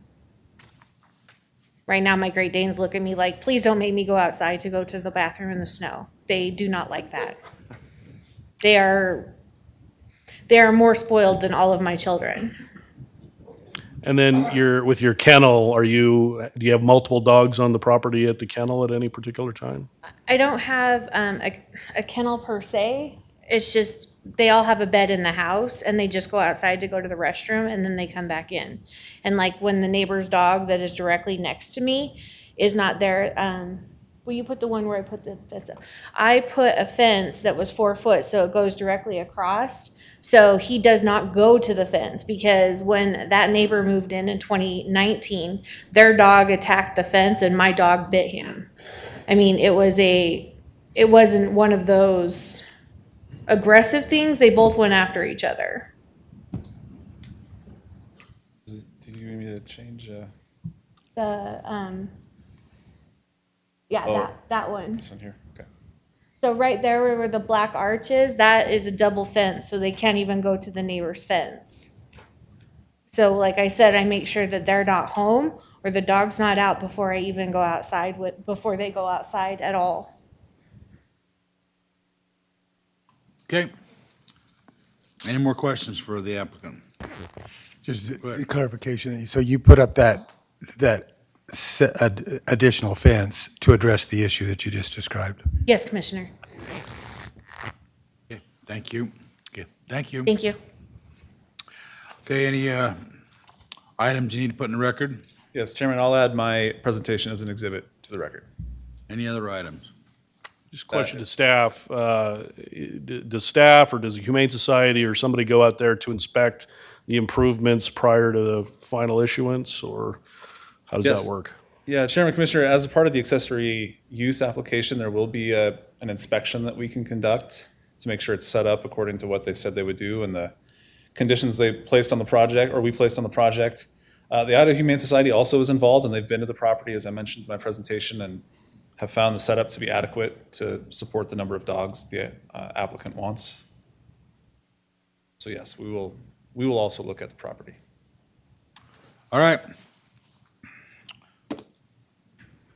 S15: Right now, my Great Danes look at me like, please don't make me go outside to go to the bathroom in the snow. They do not like that. They are more spoiled than all of my children.
S2: And then with your kennel, do you have multiple dogs on the property at the kennel at any particular time?
S15: I don't have a kennel per se. It's just they all have a bed in the house and they just go outside to go to the restroom and then they come back in. And when the neighbor's dog that is directly next to me is not there, will you put the one where I put the fence up? I put a fence that was 4 foot, so it goes directly across. So he does not go to the fence, because when that neighbor moved in 2019, their dog attacked the fence and my dog bit him. I mean, it wasn't one of those aggressive things. They both went after each other.
S1: Do you need me to change?
S15: Yeah,
S1: Oh.
S15: that one.
S1: This one here, okay.
S15: So right there where the black arch is, that is a double fence, so they can't even go to the neighbor's fence. So like I said, I make sure that they're not home or the dog's not out before I even go outside before they go outside at all.
S3: Okay. Any more questions for the applicant?
S5: Just clarification, so you put up that additional fence to address the issue that you just described?
S15: Yes, Commissioner.
S3: Okay, thank you. Okay, thank you.
S15: Thank you.
S3: Okay, any items you need to put in the record?
S1: Yes, Chairman, I'll add my presentation as an exhibit to the record.
S3: Any other items?
S2: Just a question to staff. Does staff or does the Humane Society or somebody go out there to inspect the improvements prior to the final issuance, or how does
S1: Yes.
S2: that work?
S1: Yeah, Chairman, Commissioner, as a part of the accessory use application, there will be an inspection that we can conduct to make sure it's set up according to what they said they would do and the conditions they placed on the project, or we placed on the project. The Idaho Humane Society also is involved, and they've been to the property, as I mentioned in my presentation, and have found the setup to be adequate to support the number of dogs the applicant wants. So yes, we will also look at the property.
S3: All right.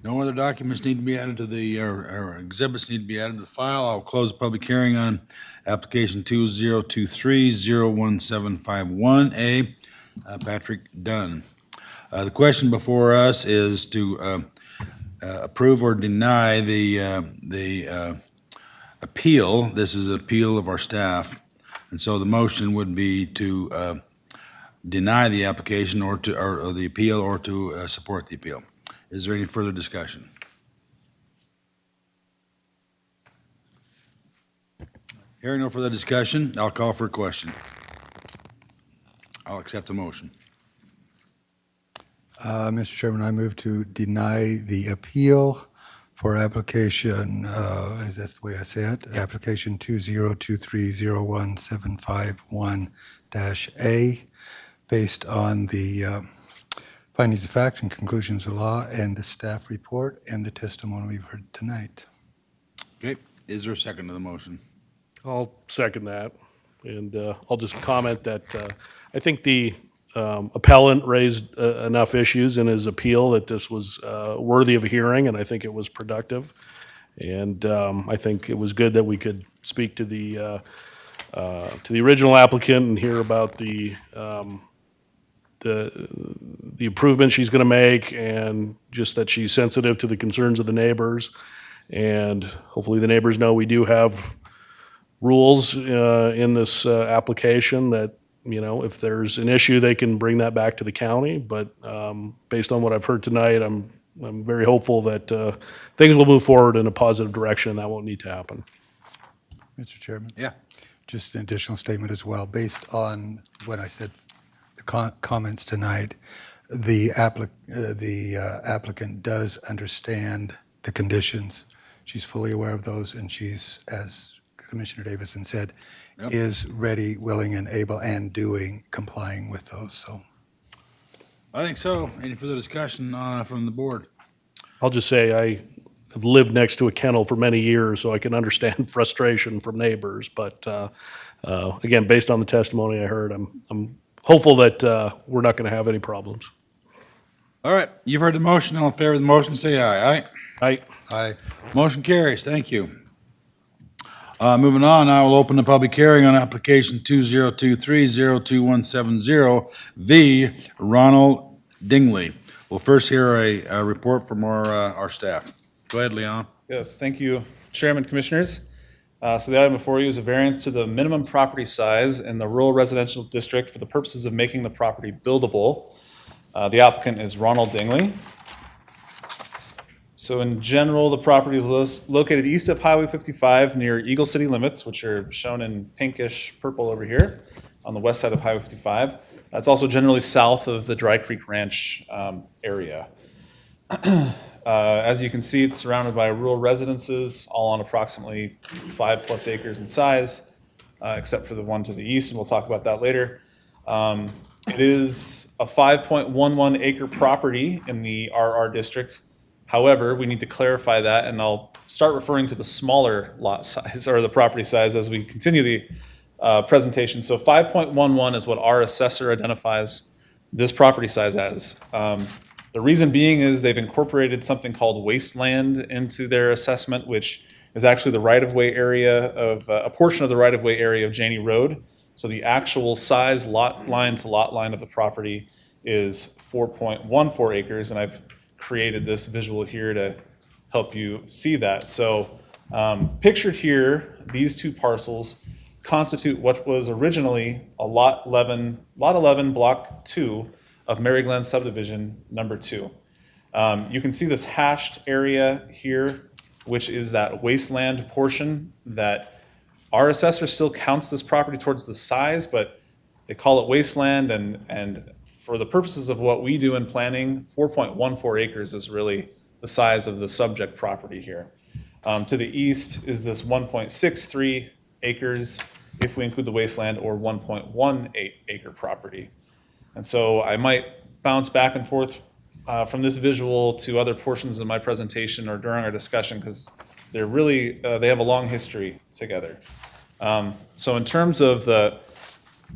S3: No other documents need to be added to the, or exhibits need to be added to the file. I'll close the public hearing on application 2023-017551A, Patrick Dunn. The question before us is to approve or deny the appeal. This is an appeal of our staff. And so the motion would be to deny the application or the appeal, or to support the appeal. Is there any further discussion? Hearing no further discussion, I'll call for a question. I'll accept the motion.
S5: Mr. Chairman, I move to deny the appeal for application, is that the way I say it? Application 2023-017551-A, based on the findings of fact and conclusions of law and the staff report and the testimony we've heard tonight.
S3: Okay, is there a second to the motion?
S2: I'll second that, and I'll just comment that I think the appellant raised enough issues in his appeal that this was worthy of a hearing, and I think it was productive. And I think it was good that we could speak to the original applicant and hear about the improvements she's going to make, and just that she's sensitive to the concerns of the neighbors. And hopefully the neighbors know we do have rules in this application that, you know, if there's an issue, they can bring that back to the county. But based on what I've heard tonight, I'm very hopeful that things will move forward in a positive direction, and that won't need to happen.
S5: Mr. Chairman?
S3: Yeah.
S5: Just an additional statement as well. Based on what I said, the comments tonight, the applicant does understand the conditions. She's fully aware of those, and she's, as Commissioner Davison said,
S3: Yep.
S5: is ready, willing, and able, and complying with those, so.
S3: I think so. Any further discussion from the board?
S2: I'll just say I have lived next to a kennel for many years, so I can understand frustration from neighbors. But again, based on the testimony I heard, I'm hopeful that we're not going to have any problems.
S3: All right, you've heard the motion. All in favor of the motion, say aye. Aye?
S2: Aye.
S5: Aye.
S3: Motion carries. Thank you. Moving on, I will open the public hearing on application 2023-02170V, Ronald Dingley. We'll first hear a report from our staff. Go ahead, Leon.
S1: Yes, thank you, Chairman, Commissioners. So the item before you is a variance to the minimum property size in the rural residential district for the purposes of making the property buildable. The applicant is Ronald Dingley. So in general, the property is located east of Highway 55 near Eagle City limits, which are shown in pinkish purple over here on the west side of Highway 55. That's also generally south of the Dry Creek Ranch area. As you can see, it's surrounded by rural residences, all on approximately 5+ acres in size, except for the one to the east, and we'll talk about that later. It is a 5.11 acre property in the RR district. However, we need to clarify that, and I'll start referring to the smaller lot size or the property size as we continue the presentation. So 5.11 is what our assessor identifies this property size as. The reason being is they've incorporated something called wasteland into their assessment, which is actually the right-of-way area of a portion of the right-of-way area of Janey Road. So the actual size lot line to lot line of the property is 4.14 acres, and I've created this visual here to help you see that. So pictured here, these two parcels constitute what was originally a lot 11, block 2 of Mary Glen Subdivision number 2. You can see this hashed area here, which is that wasteland portion that our assessor still counts this property towards the size, but they call it wasteland, and for the purposes of what we do in planning, 4.14 acres is really the size of the subject property here. To the east is this 1.63 acres, if we include the wasteland, or 1.18 acre property. And so I might bounce back and forth from this visual to other portions of my presentation or during our discussion, because they're really, they have a long history together. So in terms of the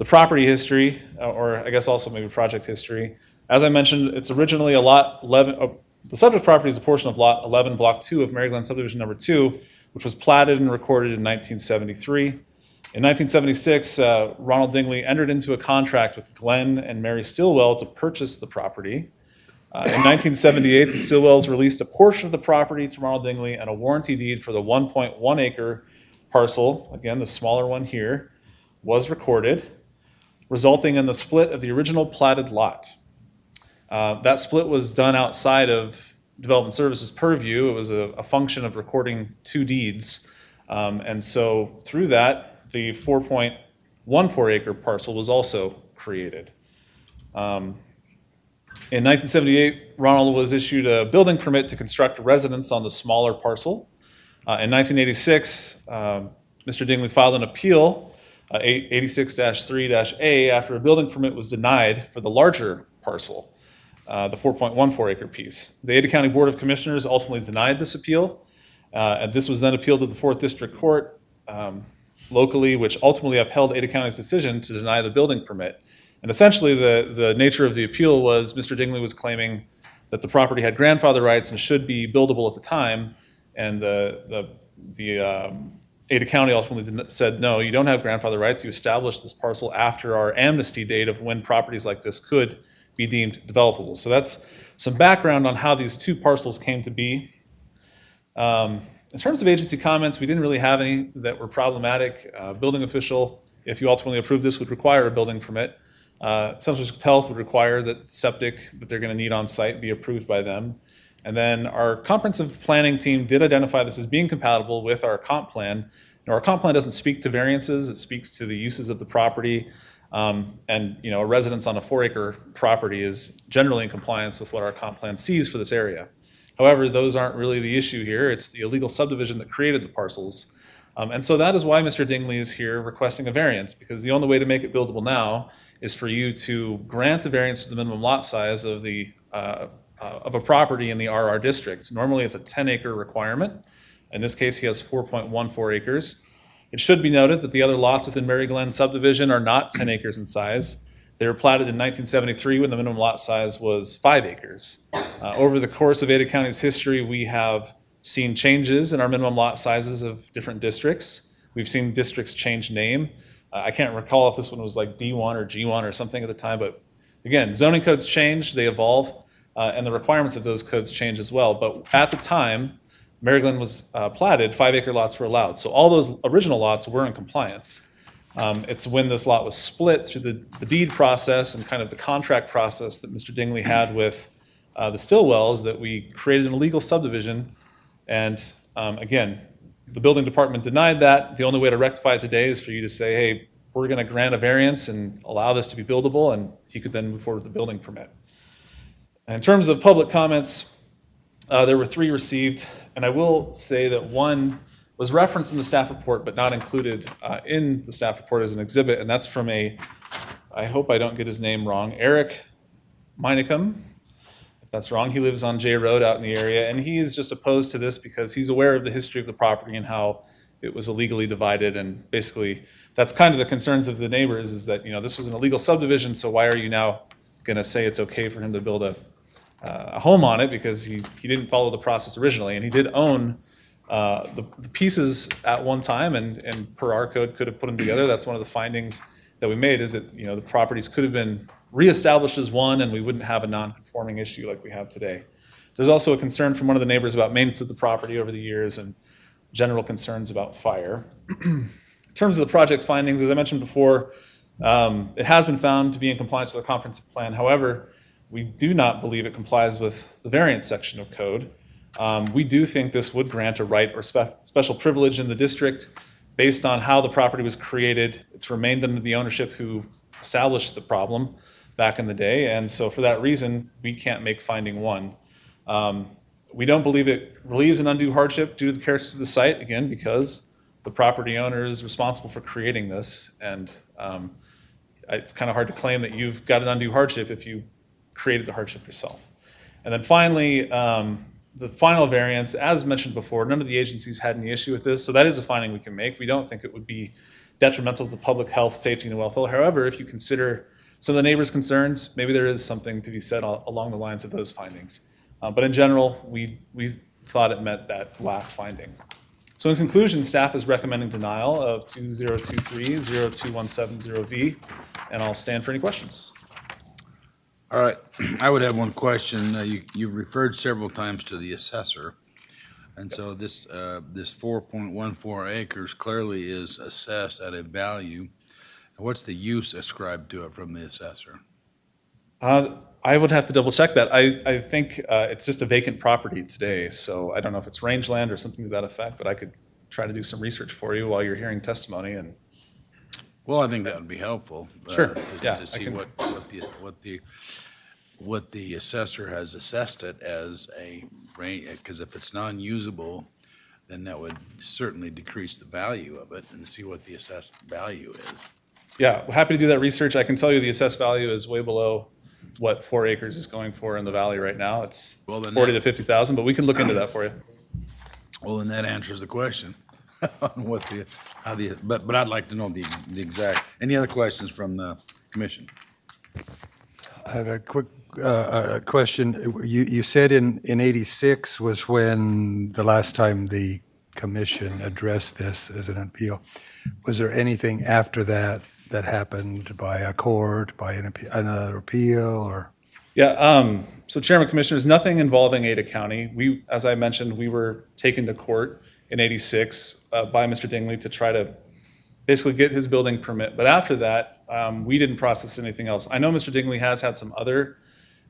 S1: property history, or I guess also maybe project history, as I mentioned, it's originally a lot 11, the subject property is a portion of lot 11, block 2 of Mary Glen Subdivision number 2, which was platted and recorded in 1973. In 1976, Ronald Dingley entered into a contract with Glenn and Mary Stillwell to purchase the property. In 1978, the Stillwells released a portion of the property to Ronald Dingley and a warranty deed for the 1.1 acre parcel, again, the smaller one here, was recorded, resulting in the split of the original platted lot. That split was done outside of Development Services purview. It was a function of recording two deeds. And so through that, the 4.14 acre parcel was also created. In 1978, Ronald was issued a building permit to construct a residence on the smaller parcel. In 1986, Mr. Dingley filed an appeal, 86-3-A, after a building permit was denied for the larger parcel, the 4.14 acre piece. The Ada County Board of Commissioners ultimately denied this appeal, and this was then appealed to the 4th District Court locally, which ultimately upheld Ada County's decision to deny the building permit. And essentially, the nature of the appeal was Mr. Dingley was claiming that the property had grandfather rights and should be buildable at the time, and the Ada County ultimately said, no, you don't have grandfather rights. You established this parcel after our amnesty date of when properties like this could be deemed developable. So that's some background on how these two parcels came to be. In terms of agency comments, we didn't really have any that were problematic. Building official, if you ultimately approve this, would require a building permit. Central District Health would require that the septic that they're going to need on site be approved by them. And then our comprehensive planning team did identify this as being compatible with our comp plan. Now, our comp plan doesn't speak to variances, it speaks to the uses of the property. And a residence on a 4-acre property is generally in compliance with what our comp plan sees for this area. However, those aren't really the issue here. It's the illegal subdivision that created the parcels. And so that is why Mr. Dingley is here requesting a variance, because the only way to make it buildable now is for you to grant a variance to the minimum lot size of a property in the RR district. Normally, it's a 10-acre requirement. In this case, he has 4.14 acres. It should be noted that the other lots within Mary Glen subdivision are not 10 acres in size. They were platted in 1973 when the minimum lot size was 5 acres. Over the course of Ada County's history, we have seen changes in our minimum lot sizes of different districts. We've seen districts change name. I can't recall if this one was like D1 or G1 or something at the time, but again, zoning codes change, they evolve, and the requirements of those codes change as well. But at the time, Mary Glen was platted, 5-acre lots were allowed. So all those original lots were in compliance. It's when this lot was split through the deed process and kind of the contract process that Mr. Dingley had with the Stillwell is that we created an illegal subdivision. And again, the building department denied that. The only way to rectify it today is for you to say, hey, we're going to grant a variance and allow this to be buildable, and he could then move forward with the building permit. In terms of public comments, there were 3 received, and I will say that one was referenced in the staff report but not included in the staff report as an exhibit, and that's from I hope I don't get his name wrong, Eric Meinicum. If that's wrong, he lives on J Road out in the area, and he is just opposed to this because he's aware of the history of the property and how it was illegally divided, and basically that's kind of the concerns of the neighbors, is that, this was an illegal subdivision, so why are you now going to say it's okay for him to build a home on it, because he didn't follow the process originally, and he did own the pieces at one time, and per our code could have put them together. That's one of the findings that we made, is that the properties could have been reestablished as one, and we wouldn't have a non-conforming issue like we have today. There's also a concern from one of the neighbors about maintenance of the property over the years and general concerns about fire. In terms of the project findings, as I mentioned before, it has been found to be in compliance with our comprehensive plan. However, we do not believe it complies with the variance section of code. We do think this would grant a right or special privilege in the district based on how the property was created. It's remained under the ownership who established the problem back in the day, and so for that reason, we can't make finding 1. We don't believe it relieves an undue hardship due to the characteristics of the site, again, because the property owner is responsible for creating this, and it's kind of hard to claim that you've got an undue hardship if you created the hardship yourself. And then finally, the final variance, as mentioned before, none of the agencies had any issue with this, so that is a finding we can make. We don't think it would be detrimental to the public health, safety, and welfare. However, if you consider some of the neighbors' concerns, maybe there is something to be said along the lines of those findings. But in general, we thought it met that last finding. So in conclusion, staff is recommending denial of 2023-02170V, and I'll stand for any questions.
S3: All right, I would have one question. You referred several times to the assessor, and so this 4.14 acres clearly is assessed at a value. What's the use ascribed to it from the assessor?
S1: I would have to double check that. I think it's just a vacant property today, so I don't know if it's rangeland or something to that effect, but I could try to do some research for you while you're hearing testimony. And
S3: Well, I think that would be helpful.
S1: Sure, yeah,
S3: To
S1: I
S3: see
S1: can-
S3: what the assessor has assessed it as a range, because if it's non-usable, then that would certainly decrease the value of it, and see what the assessed value is.
S1: Yeah, we're happy to do that research. I can tell you the assessed value is way below what 4 acres is going for in the valley right now. It's
S3: Well, then
S1: 40
S3: that-
S1: to 50,000, but we can look into that for you.
S3: Well, then that answers the question on but I'd like to know the exact, any other questions from the commission?
S5: I have a quick question. You said in 86 was when the last time the commission addressed this as an appeal. Was there anything after that that happened by a court, by another appeal, or?
S1: Yeah, so Chairman Commissioners, nothing involving Ada County. As I mentioned, we were taken to court in 86 by Mr. Dingley to try to basically get his building permit. But after that, we didn't process anything else. I know Mr. Dingley has had some other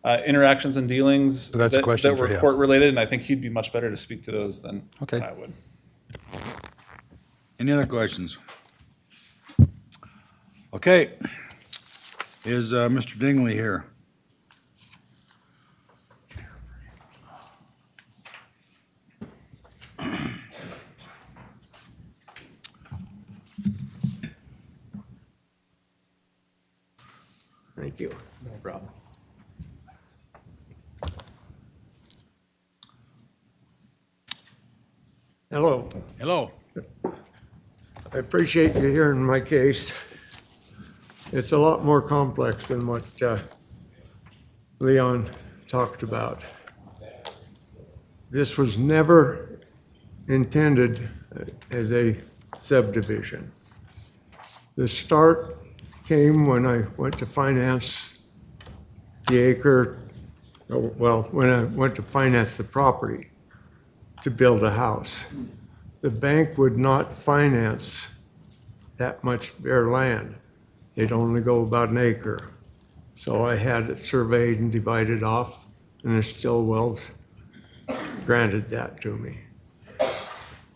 S1: interactions and dealings
S5: So that's a question
S1: that were
S5: for him.
S1: court-related, and I think he'd be much better to speak to those than
S5: Okay.
S1: I would.
S3: Any other questions? Okay. Is Mr. Dingley here?
S16: Thank you. No problem. Hello.
S3: Hello.
S16: I appreciate you hearing my case. It's a lot more complex than what Leon talked about. This was never intended as a subdivision. The start came when I went to finance the acre, when I went to finance the property to build a house. The bank would not finance that much bare land. It'd only go about an acre. So I had it surveyed and divided off and the Stillwells granted that to me.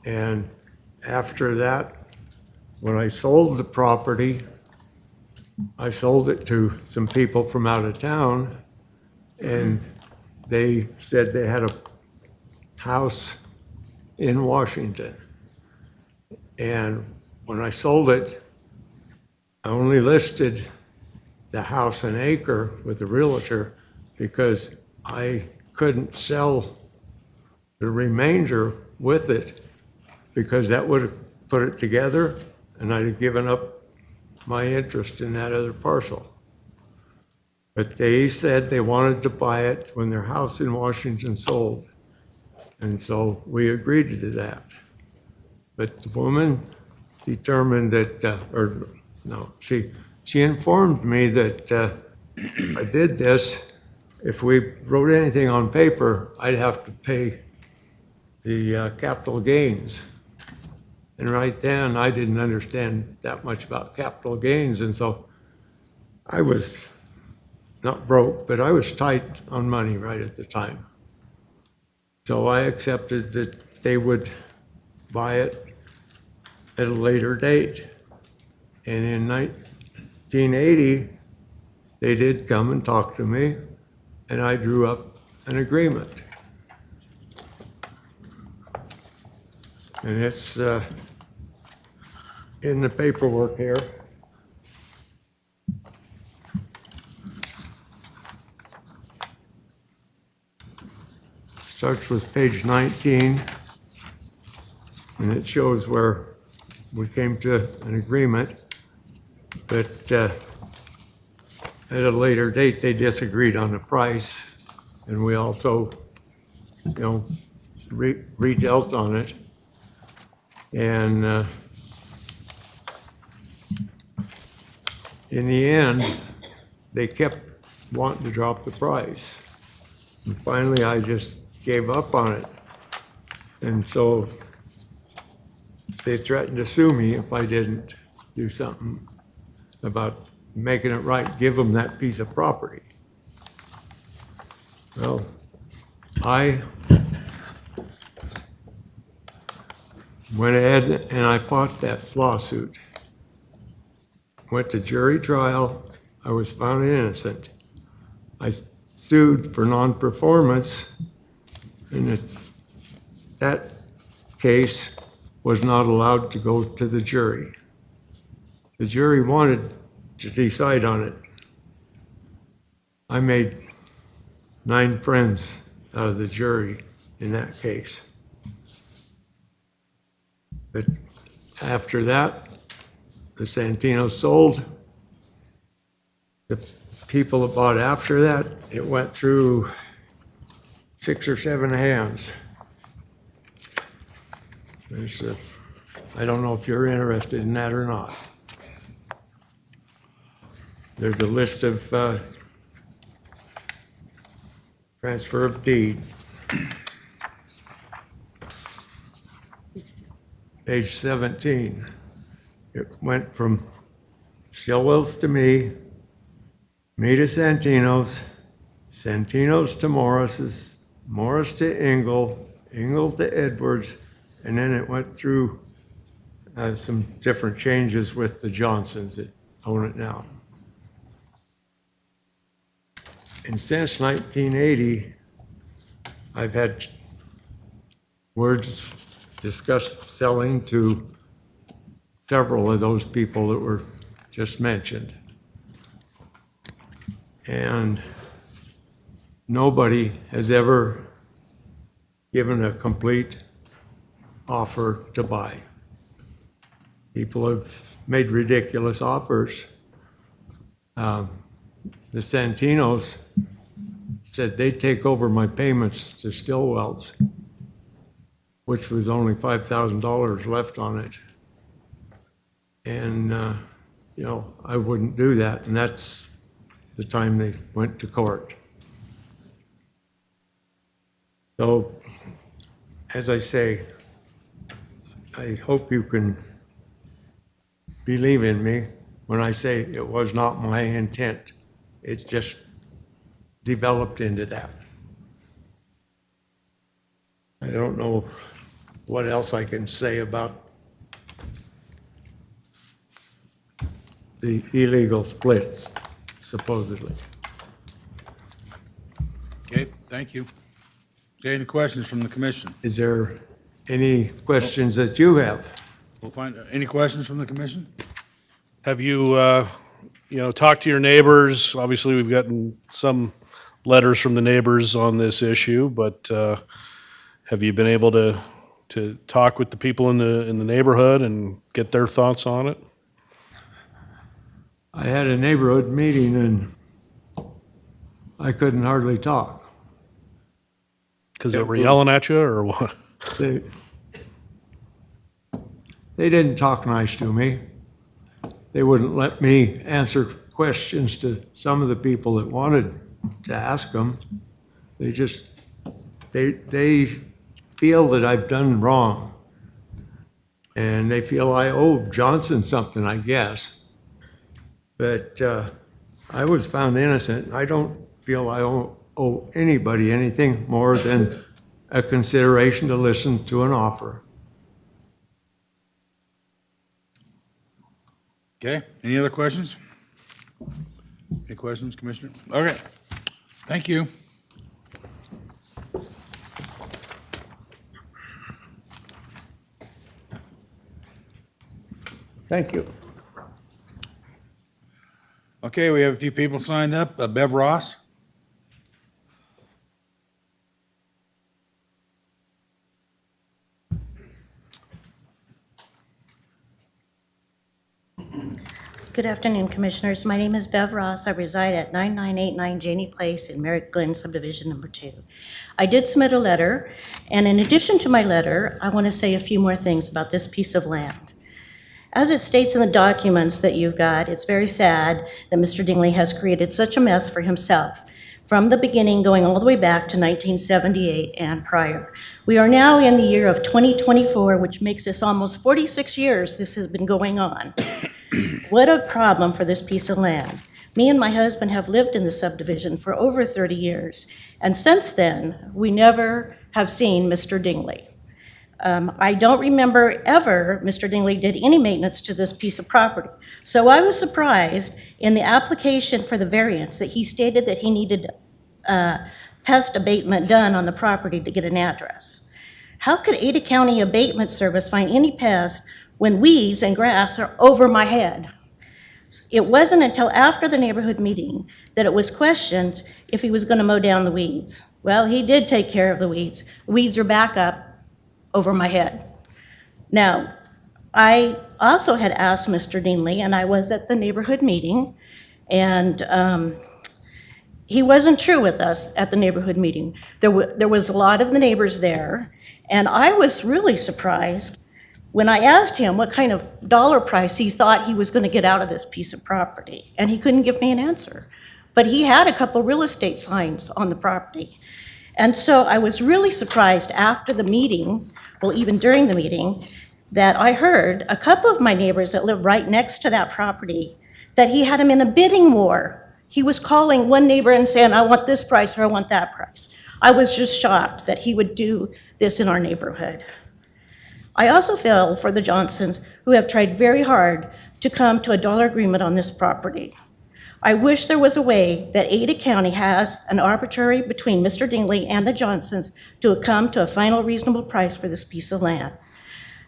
S16: And after that, when I sold the property, I sold it to some people from out of town, and they said they had a house in Washington. And when I sold it, I only listed the house an acre with a realtor because I couldn't sell the remainder with it, because that would have put it together and I'd have given up my interest in that other parcel. But they said they wanted to buy it when their house in Washington sold. And so we agreed to that. But the woman determined that, she informed me that if I did this, if we wrote anything on paper, I'd have to pay the capital gains. And right then, I didn't understand that much about capital gains, and so I was not broke, but I was tight on money right at the time. So I accepted that they would buy it at a later date. And in 1980, they did come and talk to me, and I drew up an agreement. And it's in the paperwork here. Starts with page 19, and it shows where we came to an agreement, but at a later date, they disagreed on the price, and we also, redealt on it. And in the end, they kept wanting to drop the price. And finally, I just gave up on it. And so they threatened to sue me if I didn't do something about making it right, give them that piece of property. Well, I went ahead and I fought that lawsuit. Went to jury trial. I was found innocent. I sued for non-performance, and that case was not allowed to go to the jury. The jury wanted to decide on it. I made 9 friends out of the jury in that case. But after that, the Santinos sold. The people that bought after that, it went through 6 or 7 hands. I don't know if you're interested in that or not. There's a list of transfer of deed. Page 17. It went from Stillwell's to me to Santino's, Santino's to Morris's, Morris to Engel, Engel to Edwards, and then it went through some different changes with the Johnsons that own it now. And since 1980, I've had words discussed selling to several of those people that were just mentioned. And nobody has ever given a complete offer to buy. People have made ridiculous offers. The Santinos said they'd take over my payments to Stillwell's, which was only $5,000 left on it. And, I wouldn't do that. And that's the time they went to court. So, as I say, I hope you can believe in me when I say it was not my intent. It just developed into that. I don't know what else I can say about the illegal splits, supposedly.
S3: Okay, thank you. Okay, any questions from the commission?
S16: Is there any questions that you have?
S3: We'll find, any questions from the commission?
S2: Have you, talked to your neighbors? Obviously, we've gotten some letters from the neighbors on this issue, but have you been able to talk with the people in the neighborhood and get their thoughts on it?
S16: I had a neighborhood meeting and I couldn't hardly talk.
S2: Because they were yelling at you, or what?
S16: They didn't talk nice to me. They wouldn't let me answer questions to some of the people that wanted to ask them. They just, they feel that I've done wrong. And they feel I owe Johnson something, I guess. But I was found innocent. I don't feel I owe anybody anything more than a consideration to listen to an offer.
S3: Okay, any other questions? Any questions, Commissioner? Okay, thank you.
S16: Thank you.
S3: Okay, we have a few people signed up. Bev Ross?
S17: Good afternoon, Commissioners. My name is Bev Ross. I reside at 9989 Janey Place in Merritt Glen Subdivision Number 2. I did submit a letter, and in addition to my letter, I want to say a few more things about this piece of land. As it states in the documents that you've got, it's very sad that Mr. Dingley has created such a mess for himself from the beginning, going all the way back to 1978 and prior. We are now in the year of 2024, which makes this almost 46 years this has been going on. What a problem for this piece of land. Me and my husband have lived in the subdivision for over 30 years, and since then, we never have seen Mr. Dingley. I don't remember ever Mr. Dingley did any maintenance to this piece of property. So I was surprised in the application for the variance that he stated that he needed pest abatement done on the property to get an address. How could Ada County Abatement Service find any pest when weeds and grass are over my head? It wasn't until after the neighborhood meeting that it was questioned if he was going to mow down the weeds. Well, he did take care of the weeds. Weeds are back up over my head. Now, I also had asked Mr. Dingley, and I was at the neighborhood meeting, and he wasn't true with us at the neighborhood meeting. There was a lot of the neighbors there, and I was really surprised when I asked him what kind of dollar price he thought he was going to get out of this piece of property, and he couldn't give me an answer. But he had a couple real estate signs on the property. And so I was really surprised after the meeting, well, even during the meeting, that I heard a couple of my neighbors that live right next to that property, that he had him in a bidding war. He was calling one neighbor and saying, I want this price or I want that price. I was just shocked that he would do this in our neighborhood. I also feel for the Johnsons, who have tried very hard to come to a dollar agreement on this property. I wish there was a way that Ada County has an arbitrary between Mr. Dingley and the Johnsons to come to a final reasonable price for this piece of land.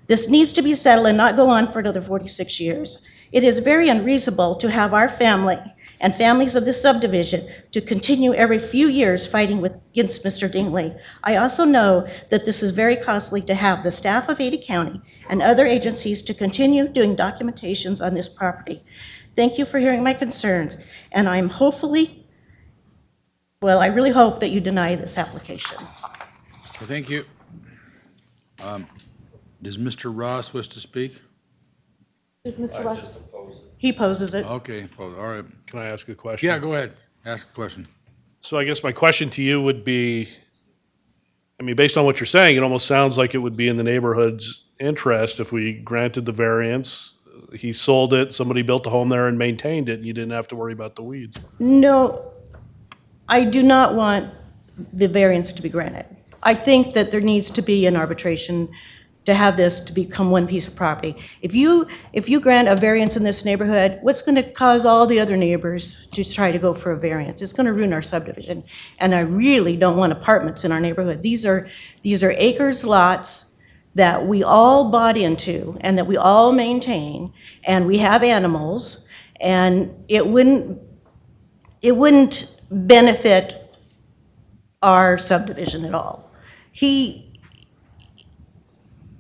S17: This needs to be settled and not go on for another 46 years. It is very unreasonable to have our family and families of this subdivision to continue every few years fighting against Mr. Dingley. I also know that this is very costly to have the staff of Ada County and other agencies to continue doing documentations on this property. Thank you for hearing my concerns, and I'm I really hope that you deny this application.
S3: Okay, thank you. Does Mr. Ross wish to speak?
S17: Does Mr. Ross? He poses it.
S3: Okay, all right.
S2: Can I ask a question?
S3: Yeah, go ahead. Ask a question.
S2: So I guess my question to you would be, I mean, based on what you're saying, it almost sounds like it would be in the neighborhood's interest if we granted the variance. He sold it, somebody built a home there and maintained it, and you didn't have to worry about the weeds.
S17: No, I do not want the variance to be granted. I think that there needs to be an arbitration to have this to become one piece of property. If you grant a variance in this neighborhood, what's going to cause all the other neighbors to try to go for a variance? It's going to ruin our subdivision. And I really don't want apartments in our neighborhood. These are acres lots that we all bought into and that we all maintain, and we have animals, and it wouldn't benefit our subdivision at all.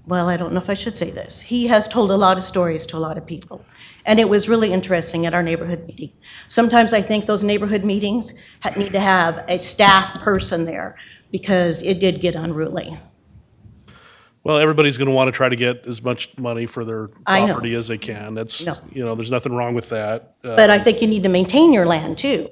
S17: Well, I don't know if I should say this. He has told a lot of stories to a lot of people, and it was really interesting at our neighborhood meeting. Sometimes I think those neighborhood meetings need to have a staff person there, because it did get unruly.
S2: Well, everybody's going to want to try to get as much money for their
S17: I know.
S2: property as they can. That's,
S17: No.
S2: there's nothing wrong with that.
S17: But I think you need to maintain your land, too.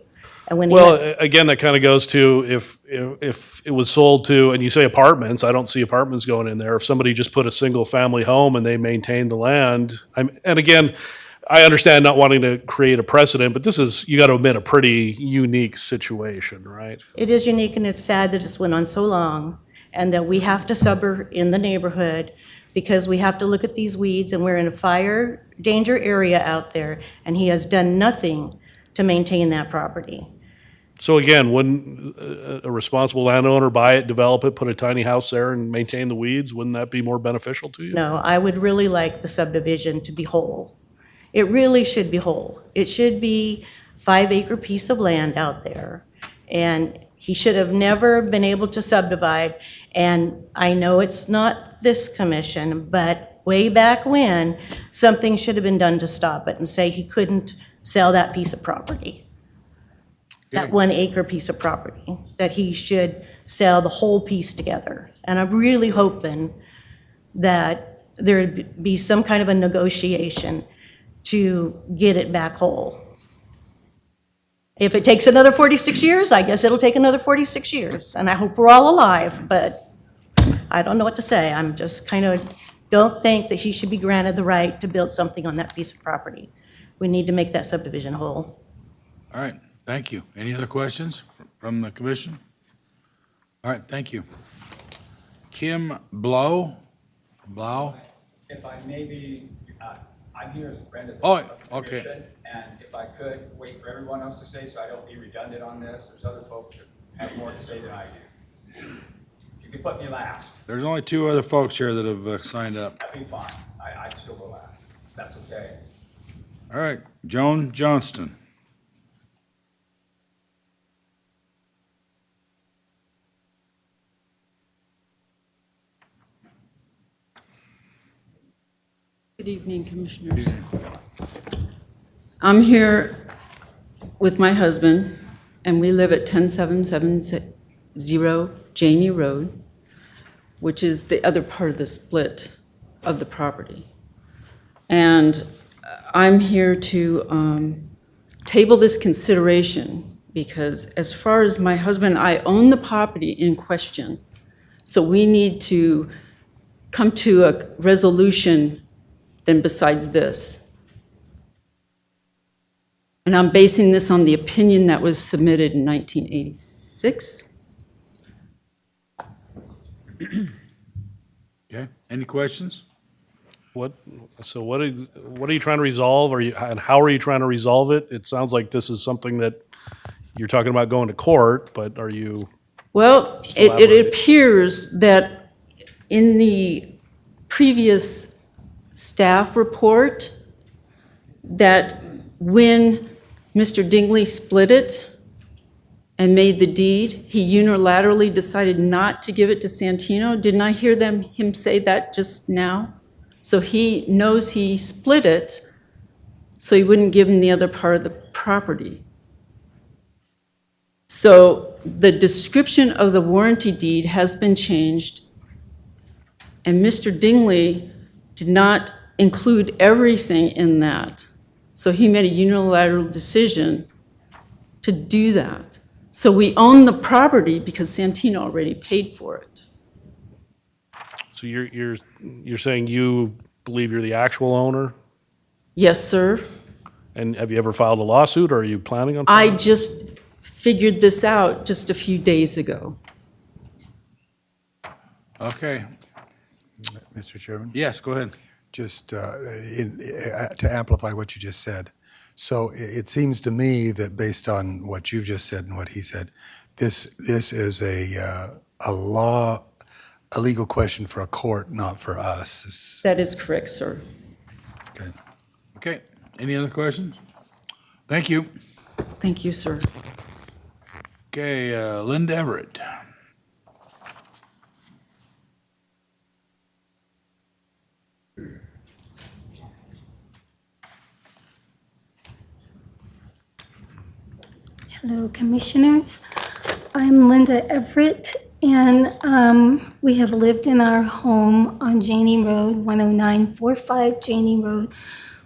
S17: And when
S2: Well,
S17: it's,
S2: again, that kind of goes to if it was sold to, and you say apartments, I don't see apartments going in there. If somebody just put a single-family home and they maintain the land, and again, I understand not wanting to create a precedent, but this is, you got to admit, a pretty unique situation, right?
S17: it is unique, and it's sad that it's went on so long, and that we have to suffer in the neighborhood because we have to look at these weeds, and we're in a fire danger area out there, and he has done nothing to maintain that property.
S2: So again, wouldn't a responsible landowner buy it, develop it, put a tiny house there and maintain the weeds? Wouldn't that be more beneficial to you?
S17: No, I would really like the subdivision to be whole. It really should be whole. It should be 5-acre piece of land out there, and he should have never been able to subdivide. And I know it's not this commission, but way back when, something should have been done to stop it and say he couldn't sell that piece of property. That 1-acre piece of property, that he should sell the whole piece together. And I'm really hoping that there'd be some kind of a negotiation to get it back whole. If it takes another 46 years, I guess it'll take another 46 years. And I hope we're all alive, but I don't know what to say. I'm just kind of don't think that he should be granted the right to build something on that piece of property. We need to make that subdivision whole.
S3: All right, thank you. Any other questions from the commission? All right, thank you. Kim Blow?
S18: If I may be, I'm here as a friend of the
S3: Oh,
S18: of the
S3: okay.
S18: commission, and if I could wait for everyone else to say, so I don't be redundant on this, there's other folks that have more to say than I do. If you could put me last,
S3: There's only 2 other folks here that have signed up.
S18: that'd be fine. I'd still go last. That's okay.
S3: All right, Joan Johnston.
S19: Good evening, Commissioners. I'm here with my husband, and we live at 10770 Janey Road, which is the other part of the split of the property. And I'm here to table this consideration because as far as my husband, I own the property in question. So we need to come to a resolution then besides this. And I'm basing this on the opinion that was submitted in 1986.
S3: Okay, any questions?
S2: What are you trying to resolve, and how are you trying to resolve it? It sounds like this is something that you're talking about going to court, but are you?
S19: Well, it
S2: elaborate.
S19: appears that in the previous staff report, that when Mr. Dingley split it and made the deed, he unilaterally decided not to give it to Santino. Didn't I hear him say that just now? So he knows he split it, so he wouldn't give him the other part of the property. So the description of the warranty deed has been changed, and Mr. Dingley did not include everything in that. So he made a unilateral decision to do that. So we own the property because Santino already paid for it.
S2: So you're saying you believe you're the actual owner?
S19: Yes, sir.
S2: And have you ever filed a lawsuit, or are you planning on?
S19: I
S2: filing?
S19: just figured this out just a few days ago.
S3: Okay.
S5: Mr. Chairman?
S3: Yes, go ahead.
S5: Just to amplify what you just said. So it seems to me that based on what you've just said and what he said, this is a legal question for a court, not for us.
S19: That is correct, sir.
S3: Okay. Any other questions? Thank you.
S19: Thank you, sir.
S3: Okay, Linda Everett.
S20: Hello, Commissioners. I'm Linda Everett, and we have lived in our home on Janney Road, 10945 Janney Road,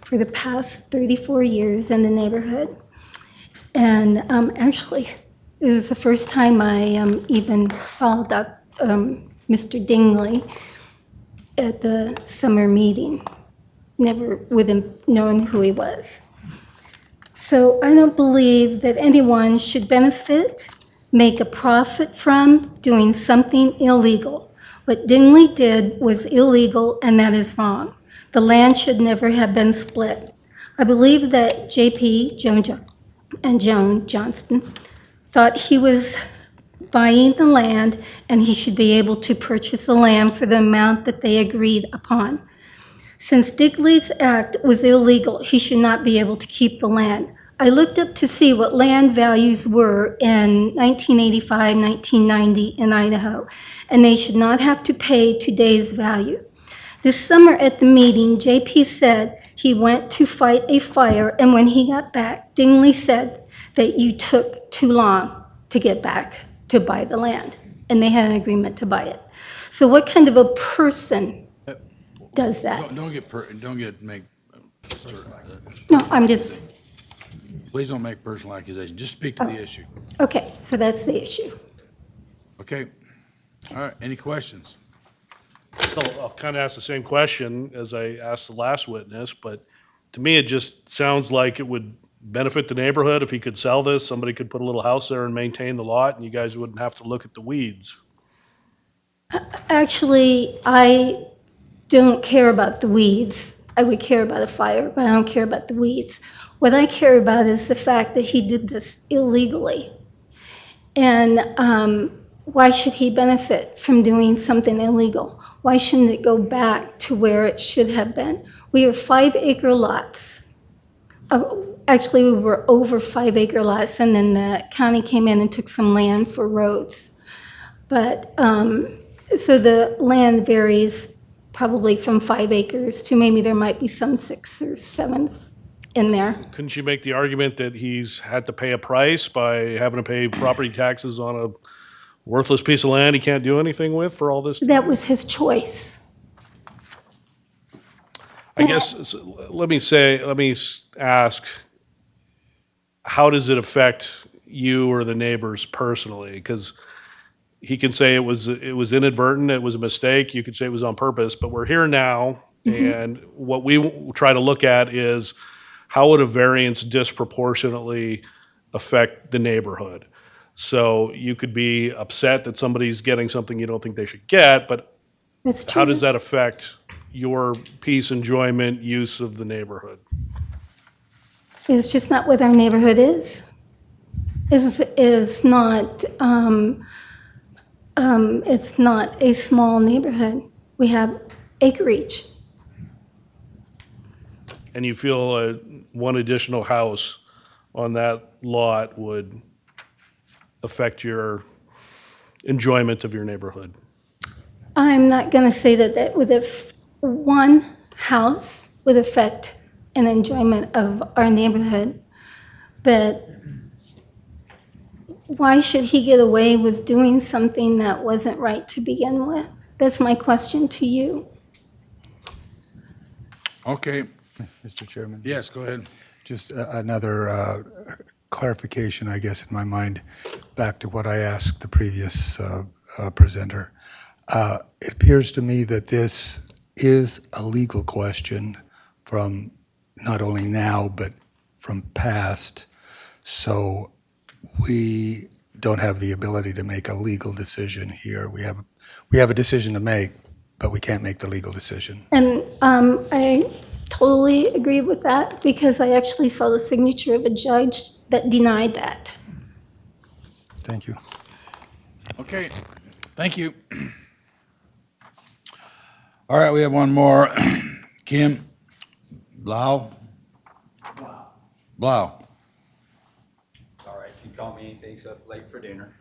S20: for the past 34 years in the neighborhood. And actually, it was the first time I even saw Mr. Dingley at the summer meeting. Never would have known who he was. So I don't believe that anyone should benefit, make a profit from doing something illegal. What Dingley did was illegal, and that is wrong. The land should never have been split. I believe that J.P. and Joan Johnston thought he was buying the land, and he should be able to purchase the land for the amount that they agreed upon. Since Dingley's act was illegal, he should not be able to keep the land. I looked up to see what land values were in 1985, 1990 in Idaho, and they should not have to pay today's value. This summer at the meeting, JP said he went to fight a fire, and when he got back, Dingley said that you took too long to get back to buy the land, and they had an agreement to buy it. So what kind of a person does that? No, I'm just,
S3: Please don't make personal accusations. Just speak to the issue.
S20: okay, so that's the issue.
S3: Okay. All right, any questions?
S2: So I'll kind of ask the same question as I asked the last witness, but to me, it just sounds like it would benefit the neighborhood if he could sell this. Somebody could put a little house there and maintain the lot, and you guys wouldn't have to look at the weeds.
S20: Actually, I don't care about the weeds. I would care about a fire, but I don't care about the weeds. What I care about is the fact that he did this illegally. And why should he benefit from doing something illegal? Why shouldn't it go back to where it should have been? We have 5-acre lots. Actually, we were over 5-acre lots, and then the county came in and took some land for roads. But, so the land varies probably from 5 acres to maybe there might be some 6 or 7 in there.
S2: Couldn't you make the argument that he's had to pay a price by having to pay property taxes on a worthless piece of land he can't do anything with for all this time?
S20: That was his choice.
S2: I guess, let me ask, how does it affect you or the neighbors personally? Because he can say it was inadvertent, it was a mistake, you could say it was on purpose, but we're here now, and what we try to look at is how would a variance disproportionately affect the neighborhood? So you could be upset that somebody's getting something you don't think they should get, but
S20: That's
S2: how
S20: true.
S2: does that affect your peace, enjoyment, use of the neighborhood?
S20: It's just not what our neighborhood is. It's not a small neighborhood. We have acreage.
S2: And you feel one additional house on that lot would affect your enjoyment of your neighborhood?
S20: I'm not going to say that one house would affect an enjoyment of our neighborhood, but why should he get away with doing something that wasn't right to begin with? That's my question to you.
S3: Okay.
S5: Mr. Chairman?
S3: Yes, go ahead.
S5: Just another clarification, I guess, in my mind, back to what I asked the previous presenter. It appears to me that this is a legal question from not only now, but from past. So we don't have the ability to make a legal decision here. We have we have a decision to make, but we can't make the legal decision.
S20: And I totally agree with that because I actually saw the signature of a judge that denied that.
S5: Thank you.
S3: Okay, thank you. All right, we have one more. Kim Blau? Blau.
S10: All right, you can call me anything except late for dinner.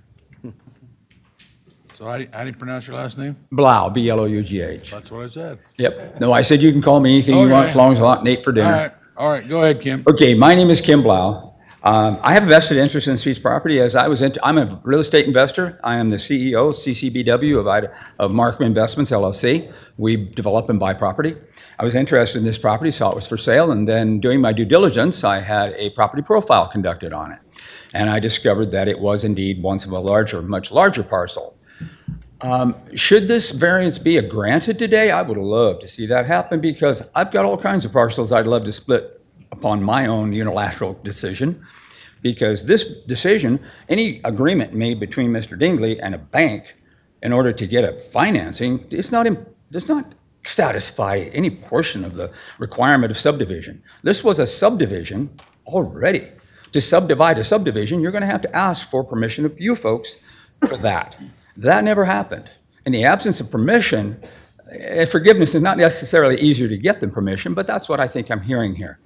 S3: So how do you pronounce your last name?
S10: Blau, B-L-O-U-G-H.
S3: That's what I said.
S10: Yep. No, I said you can call me anything you want as long as I'm not late for dinner.
S3: All right, go ahead, Kim.
S10: Okay, my name is Kim Blau. I have a vested interest in this piece of property as I'm a real estate investor. I am the CEO, CCBW of Markham Investments LLC. We develop and buy property. I was interested in this property, saw it was for sale, and then doing my due diligence, I had a property profile conducted on it. And I discovered that it was indeed one of a much larger parcel. Should this variance be granted today, I would love to see that happen because I've got all kinds of parcels I'd love to split upon my own unilateral decision. Because this decision, any agreement made between Mr. Dingley and a bank in order to get a financing, does not satisfy any portion of the requirement of subdivision. This was a subdivision already. To subdivide a subdivision, you're going to have to ask for permission of you folks for that. That never happened. In the absence of permission, forgiveness is not necessarily easier to get than permission, but that's what I think I'm hearing here.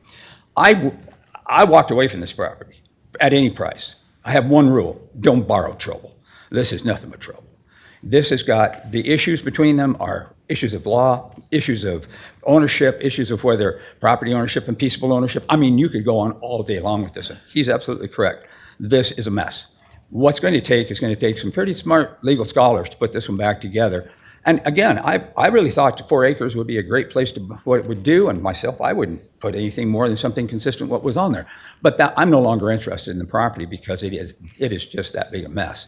S10: I walked away from this property at any price. I have one rule: don't borrow trouble. This is nothing but trouble. This has got, the issues between them are issues of law, issues of ownership, issues of whether property ownership and peaceable ownership. I mean, you could go on all day long with this. He's absolutely correct. This is a mess. What's going to take is going to take some pretty smart legal scholars to put this one back together. And again, I really thought 4 acres would be a great place to what it would do, and myself, I wouldn't put anything more than something consistent with what was on there. But I'm no longer interested in the property because it is just that big a mess.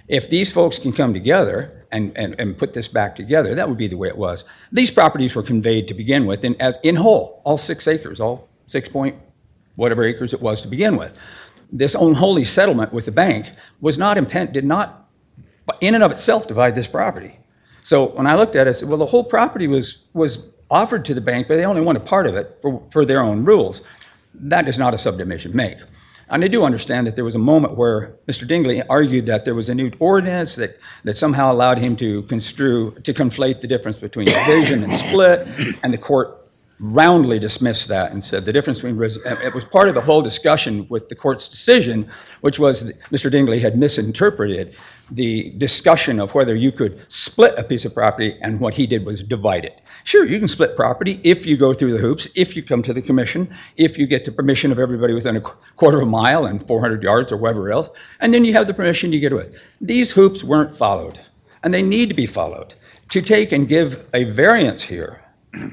S10: If these folks can come together and put this back together, that would be the way it was. These properties were conveyed to begin with in whole, all 6 acres, all 6 point whatever acres it was to begin with. This unholy settlement with the bank did not in and of itself divide this property. So when I looked at it, I said, well, the whole property was offered to the bank, but they only wanted part of it for their own rules. That is not a subdivision make. And I do understand that there was a moment where Mr. Dingley argued that there was a new ordinance that somehow allowed him to conflate the difference between division and split, and the court roundly dismissed that and said the difference between, it was part of the whole discussion with the court's decision, which was that Mr. Dingley had misinterpreted the discussion of whether you could split a piece of property, and what he did was divide it. Sure, you can split property if you go through the hoops, if you come to the commission, if you get the permission of everybody within a quarter of a mile and 400 yards or whatever else, and then you have the permission you get with. These hoops weren't followed, and they need to be followed. To take and give a variance here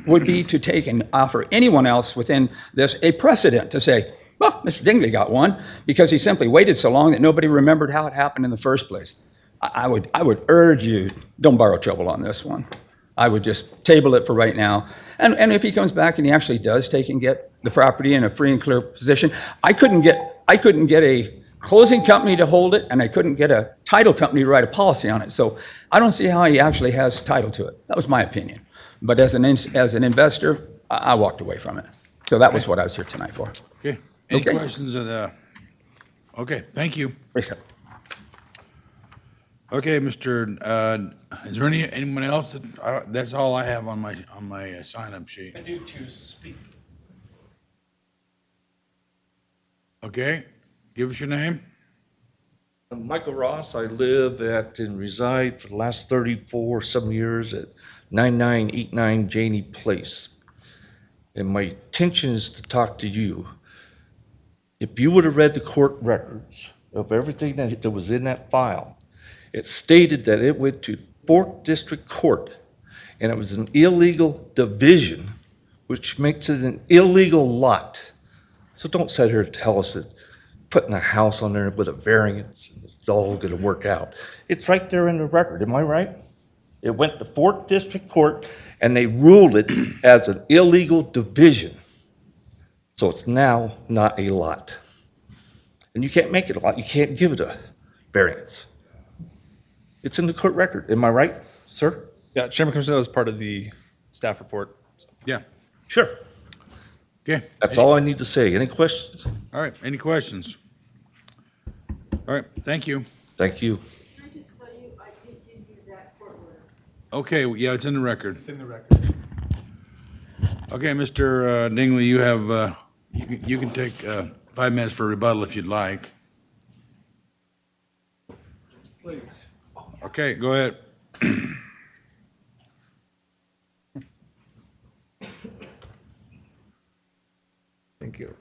S10: would be to take and offer anyone else within this a precedent to say, well, Mr. Dingley got one because he simply waited so long that nobody remembered how it happened in the first place. I would urge you, don't borrow trouble on this one. I would just table it for right now. And if he comes back and he actually does take and get the property in a free and clear position, I couldn't get a closing company to hold it, and I couldn't get a title company to write a policy on it. So I don't see how he actually has title to it. That was my opinion. But as an investor, I walked away from it. So that was what I was here tonight for.
S3: Okay. Any questions of the? Okay, thank you. Okay, Mr. Is there anyone else? That's all I have on my sign-up sheet.
S2: I do choose to speak.
S3: Okay, give us your name.
S21: I'm Michael Ross. I live at and reside for the last 34 years at 9989 Janey Place. And my intention is to talk to you. If you would have read the court records of everything that was in that file, it stated that it went to 4th District Court, and it was an illegal division, which makes it an illegal lot. So don't sit here and tell us that putting a house on there with a variance, it's all going to work out. It's right there in the record, am I right? It went to 4th District Court, and they ruled it as an illegal division. So it's now not a lot. And you can't make it a lot. You can't give it a variance. It's in the court record, am I right?
S2: Sir?
S1: Yeah, Chairman Commissioner, that was part of the staff report.
S3: Yeah.
S2: Sure.
S3: Okay.
S21: That's all I need to say. Any questions?
S3: All right, any questions? All right, thank you.
S21: Thank you.
S3: Okay, yeah, it's in the record.
S5: It's in the record.
S3: Okay, Mr. Dingley, you have, you can take 5 minutes for rebuttal if you'd like.
S16: Please.
S3: Okay, go ahead.
S16: Thank you.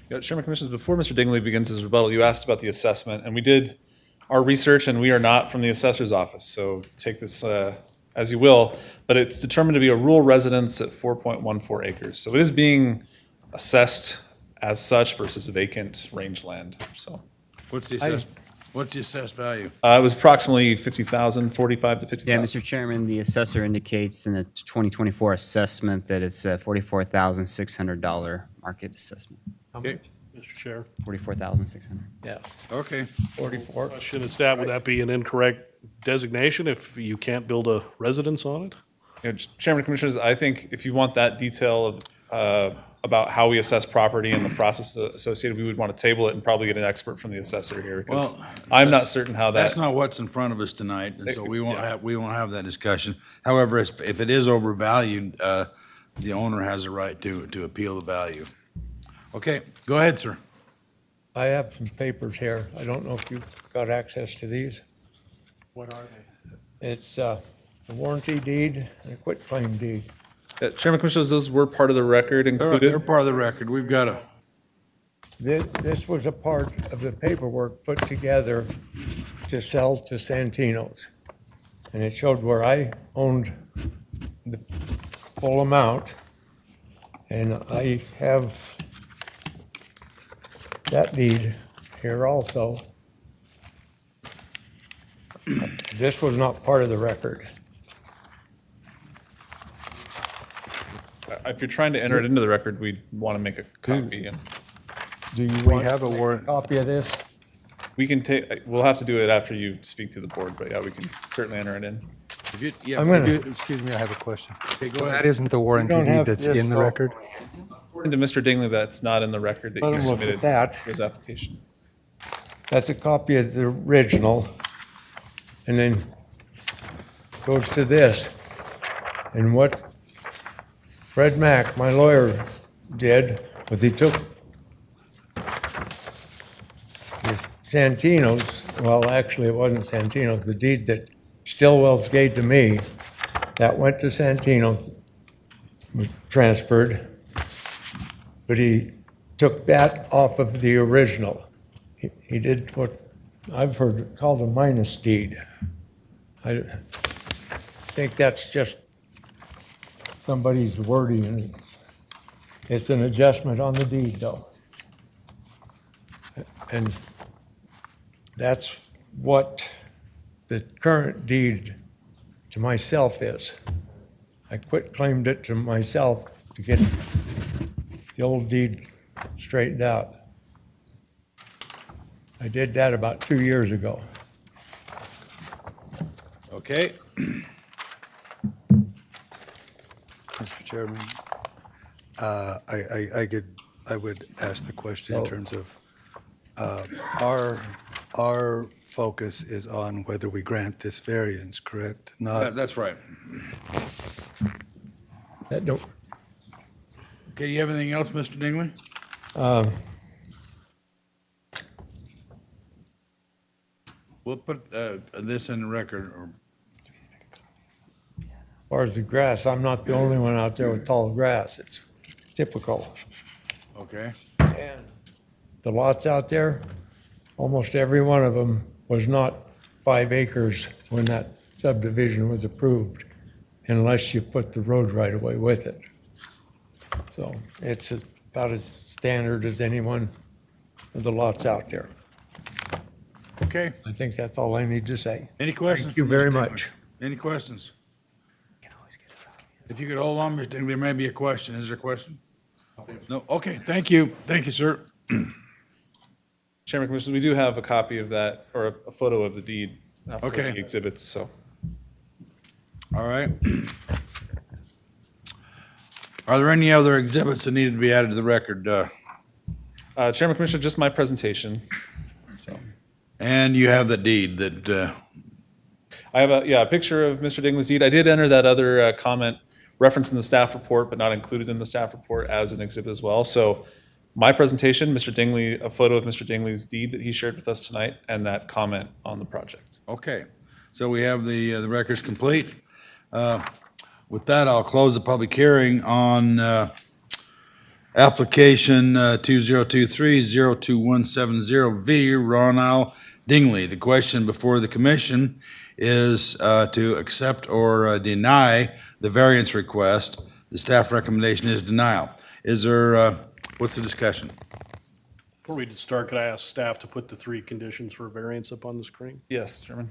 S1: Yeah, Chairman Commissioners, before Mr. Dingley begins his rebuttal, you asked about the assessment, and we did our research, and we are not from the assessor's office, so take this as you will, but it's determined to be a rural residence at 4.14 acres. So it is being assessed as such versus vacant rangeland, so.
S3: What's the assessed value?
S1: It was approximately 50,000, 45 to 50,000.
S8: Yeah, Mr. Chairman, the assessor indicates in the 2024 assessment that it's a $44,600 market assessment.
S3: Okay.
S2: Mr. Chair.
S8: 44,600.
S16: Yeah.
S3: Okay.
S16: 44.
S2: Question is would that be an incorrect designation if you can't build a residence on it?
S1: Yeah, Chairman Commissioners, I think if you want that detail of about how we assess property and the process associated, we would want to table it and probably get an expert from the assessor here, because
S3: Well,
S1: I'm not certain how that.
S3: That's not what's in front of us tonight, and so we won't have that discussion. However, if it is overvalued, the owner has a right to appeal the value. Okay, go ahead, sir.
S16: I have some papers here. I don't know if you've got access to these.
S5: What are they?
S16: It's a warranty deed and a quitclaim deed.
S1: Chairman Commissioners, those were part of the record
S3: They're
S1: included.
S3: part of the record. We've got a,
S16: This was a part of the paperwork put together to sell to Santino's. And it showed where I owned the full amount. And I have that deed here also. This was not part of the record.
S1: If you're trying to enter it into the record, we'd want to make a copy. And
S16: Do you
S5: We
S16: want
S5: have a warrant.
S16: copy of this?
S1: we can take, we'll have to do it after you speak to the board, but yeah, we can certainly enter it in.
S3: if you, yeah.
S16: I'm gonna-
S5: Excuse me, I have a question.
S3: Okay, go
S5: So
S3: ahead.
S5: that isn't the warranty
S16: don't
S5: deed
S16: have
S5: that's
S16: this,
S5: in the
S16: so-
S5: record?
S1: According to Mr. Dingley, that's not in the record that
S16: Let
S1: he
S16: him look at
S1: submitted
S16: that.
S1: for his application.
S16: That's a copy of the original. And then goes to this. And what Fred Mack, my lawyer, did was he took the Santino's, well, actually, it wasn't Santino's, the deed that Stillwell's gave to me, that went to Santino's, was transferred, but he took that off of the original. He did what I've heard called a minus deed. I think that's just somebody's wording, and it's an adjustment on the deed, though. And that's what the current deed to myself is. I claimed it to myself to get the old deed straightened out. I did that about 2 years ago.
S3: Okay.
S5: Mr. Chairman, I would ask the question in terms of, our focus is on whether we grant this variance, correct? Not,
S3: That's right.
S16: That don't,
S3: Okay, do you have anything else, Mr. Dingley? We'll put this in the record, or
S16: as far as the grass, I'm not the only one out there with tall grass. It's typical.
S3: okay?
S16: And the lots out there, almost every one of them was not 5 acres when that subdivision was approved, unless you put the road right away with it. So it's about as standard as any one of the lots out there.
S3: Okay.
S16: I think that's all I need to say.
S3: Any questions?
S16: Thank you
S3: for
S16: very
S3: Mr. Dingley?
S16: much.
S3: Any questions? If you could hold on, Mr. Dingley, there may be a question. Is there a question? No? Okay, thank you. Thank you, sir.
S1: Chairman, Commissioners, we do have a copy of that, or a photo of the deed for
S3: Okay.
S1: the exhibits, so.
S3: All right. Are there any other exhibits that needed to be added to the record?
S1: Chairman, Commissioner, just my presentation, so.
S3: And you have the deed that,
S1: I have a picture of Mr. Dingley's deed. I did enter that other comment referenced in the staff report, but not included in the staff report as an exhibit as well. So my presentation, Mr. Dingley, a photo of Mr. Dingley's deed that he shared with us tonight, and that comment on the project.
S3: okay. So we have the records complete. With that, I'll close the public hearing on application 2023-02170V, Ronald Dingley. The question before the commission is to accept or deny the variance request. The staff recommendation is denial. Is there, what's the discussion?
S2: Before we start, could I ask staff to put the 3 conditions for variance up on the screen?
S1: Yes, Chairman.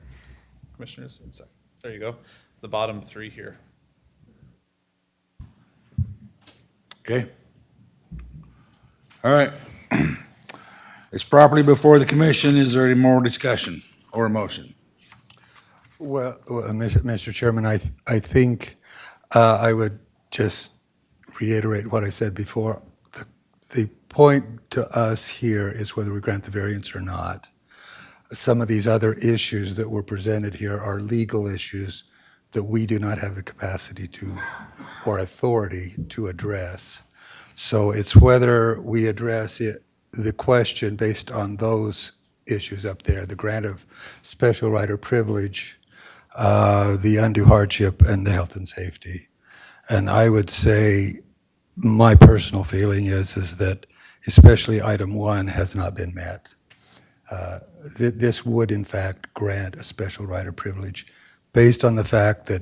S1: Commissioners, one sec. There you go. The bottom 3 here.
S3: Okay. All right. It's properly before the commission. Is there any more discussion or a motion?
S5: Well, Mr. Chairman, I think I would just reiterate what I said before. The point to us here is whether we grant the variance or not. Some of these other issues that were presented here are legal issues that we do not have the capacity to or authority to address. So it's whether we address the question based on those issues up there, the grant of special right or privilege, the undue hardship, and the health and safety. And I would say my personal feeling is that especially item 1 has not been met. This would in fact grant a special right or privilege based on the fact that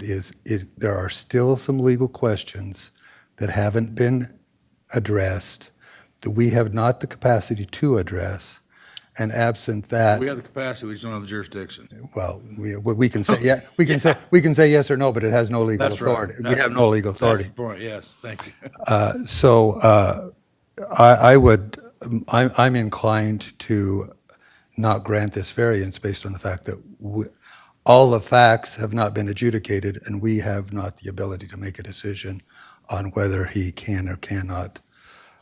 S5: there are still some legal questions that haven't been addressed, that we have not the capacity to address, and absent that.
S3: We have the capacity, we just don't have the jurisdiction.
S5: Well, we can say, yeah, we can say yes or no, but it has no legal
S3: That's right.
S5: authority. We have no legal authority.
S3: That's the point, yes, thank you.
S5: I'm inclined to not grant this variance based on the fact that all the facts have not been adjudicated, and we have not the ability to make a decision on whether he can or cannot,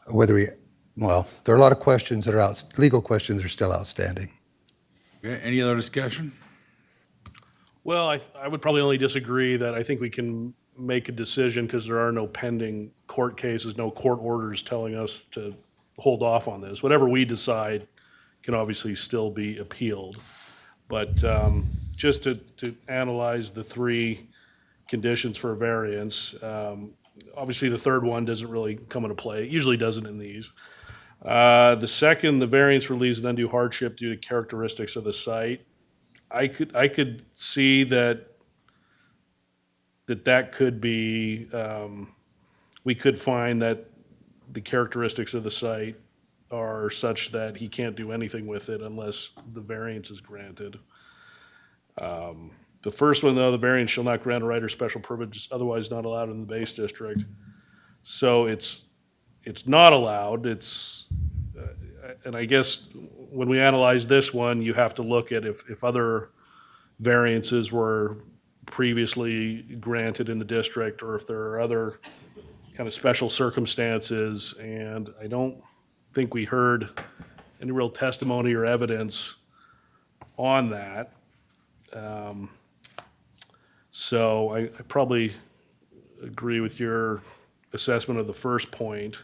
S5: there are a lot of questions that are legal questions are still outstanding.
S3: Okay, any other discussion?
S2: Well, I would probably only disagree that I think we can make a decision because there are no pending court cases, no court orders telling us to hold off on this. Whatever we decide can obviously still be appealed. But just to analyze the 3 conditions for a variance, obviously the third one doesn't really come into play. It usually doesn't in these. The second, the variance relieves an undue hardship due to characteristics of the site. I could see that could be, we could find that the characteristics of the site are such that he can't do anything with it unless the variance is granted. The first one, though, the variance shall not grant a right or special privilege otherwise not allowed in the base district. So it's not allowed. And I guess when we analyze this one, you have to look at if other variances were previously granted in the district, or if there are other kind of special circumstances. And I don't think we heard any real testimony or evidence on that. So I probably agree with your assessment of the first point.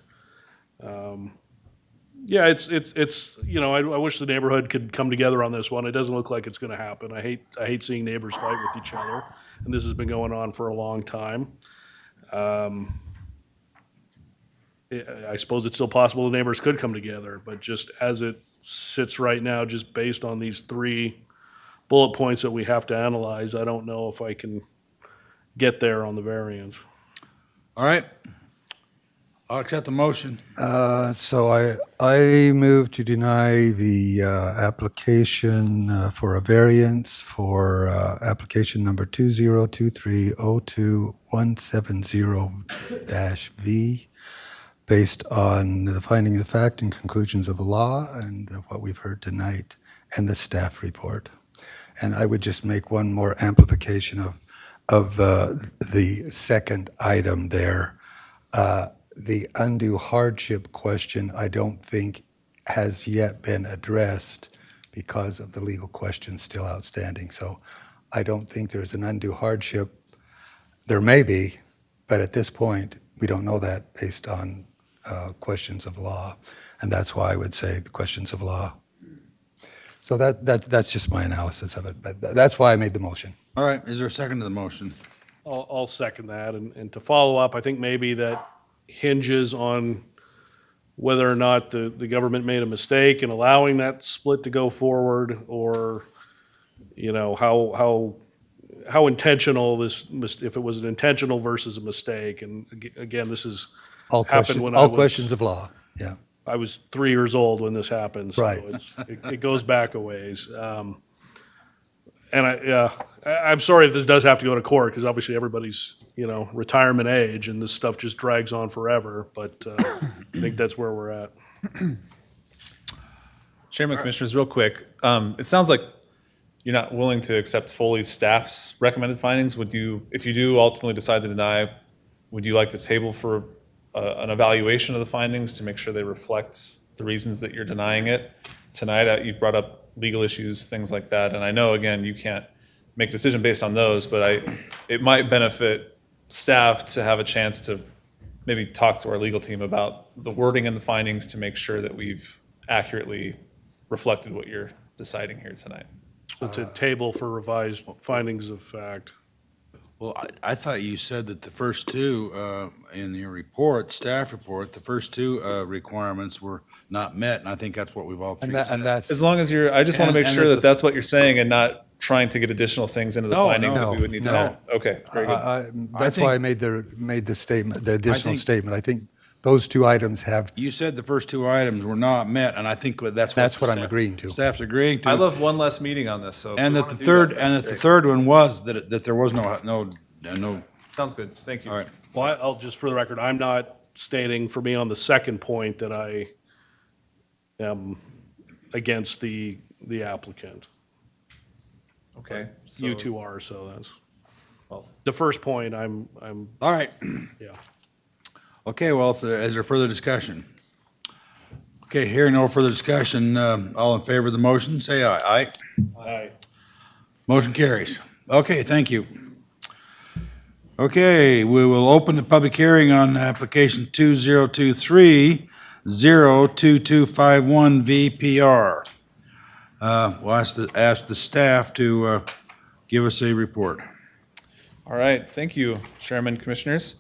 S2: Yeah, it's I wish the neighborhood could come together on this one. It doesn't look like it's going to happen. I hate seeing neighbors fight with each other, and this has been going on for a long time. I suppose it's still possible the neighbors could come together, but just as it sits right now, just based on these 3 bullet points that we have to analyze, I don't know if I can get there on the variance.
S3: All right. I'll accept the motion.
S5: So I move to deny the application for a variance for application number 2023-02-170-V based on the finding of fact and conclusions of law and what we've heard tonight and the staff report. And I would just make one more amplification of the second item there. The undue hardship question, I don't think has yet been addressed because of the legal questions still outstanding. So I don't think there's an undue hardship. There may be, but at this point, we don't know that based on questions of law. And that's why I would say the questions of law. So that's just my analysis of it, but that's why I made the motion.
S3: All right, is there a second to the motion?
S2: I'll second that. And to follow up, I think maybe that hinges on whether or not the government made a mistake in allowing that split to go forward, or, you know, how intentional this, if it was an intentional versus a mistake. And again, this is
S5: All
S2: happened when
S5: all
S2: I was,
S5: questions of law, yeah.
S2: I was 3 years old when this happened, so
S5: Right.
S2: it goes back a ways. And I'm sorry if this does have to go to court, because obviously everybody's, you know, retirement age, and this stuff just drags on forever, but I think that's where we're at.
S1: Chairman, Commissioners, real quick, it sounds like you're not willing to accept Foley's staff's recommended findings. Would you, if you do ultimately decide to deny, would you like to table for an evaluation of the findings to make sure they reflect the reasons that you're denying it? Tonight, you've brought up legal issues, things like that, and I know, again, you can't make a decision based on those, but it might benefit staff to have a chance to maybe talk to our legal team about the wording and the findings to make sure that we've accurately reflected what you're deciding here tonight.
S2: So to table for revised findings of fact.
S3: Well, I thought you said that the first two, in your report, staff report, the first two requirements were not met, and I think that's what we've all three said.
S5: And that's,
S1: As long as you're, I just want to make sure that that's what you're saying and not trying to get additional things into the
S3: No,
S1: findings that
S3: no,
S1: we would need to
S3: no.
S1: add. Okay, very good.
S5: that's why I made the statement, the additional statement. I think those two items have,
S3: You said the first two items were not met, and I think that's
S5: what I'm
S3: staff-
S5: agreeing to.
S3: Staff's agreeing to.
S1: I love one less meeting on this, so. if
S3: And
S1: we
S3: that the
S1: wanna do
S3: third,
S1: that,
S3: and
S1: that's
S3: that the
S1: great.
S3: third one was that there was no.
S1: Sounds good, thank you.
S3: All right.
S2: Well, I'll just, for the record, I'm not stating for me on the second point that I am against the applicant.
S1: Okay.
S2: You
S1: so-
S2: two are, so that's,
S1: Well,
S2: the first point, I'm,
S3: All right.
S2: yeah.
S3: Okay, well, is there further discussion? Okay, hearing no further discussion, all in favor of the motion, say aye. Aye.
S2: Aye.
S3: Motion carries. Okay, thank you. Okay, we will open the public hearing on application 2023-02251 VPR. We'll ask the staff to give us a report.
S1: All right, thank you, Chairman, Commissioners.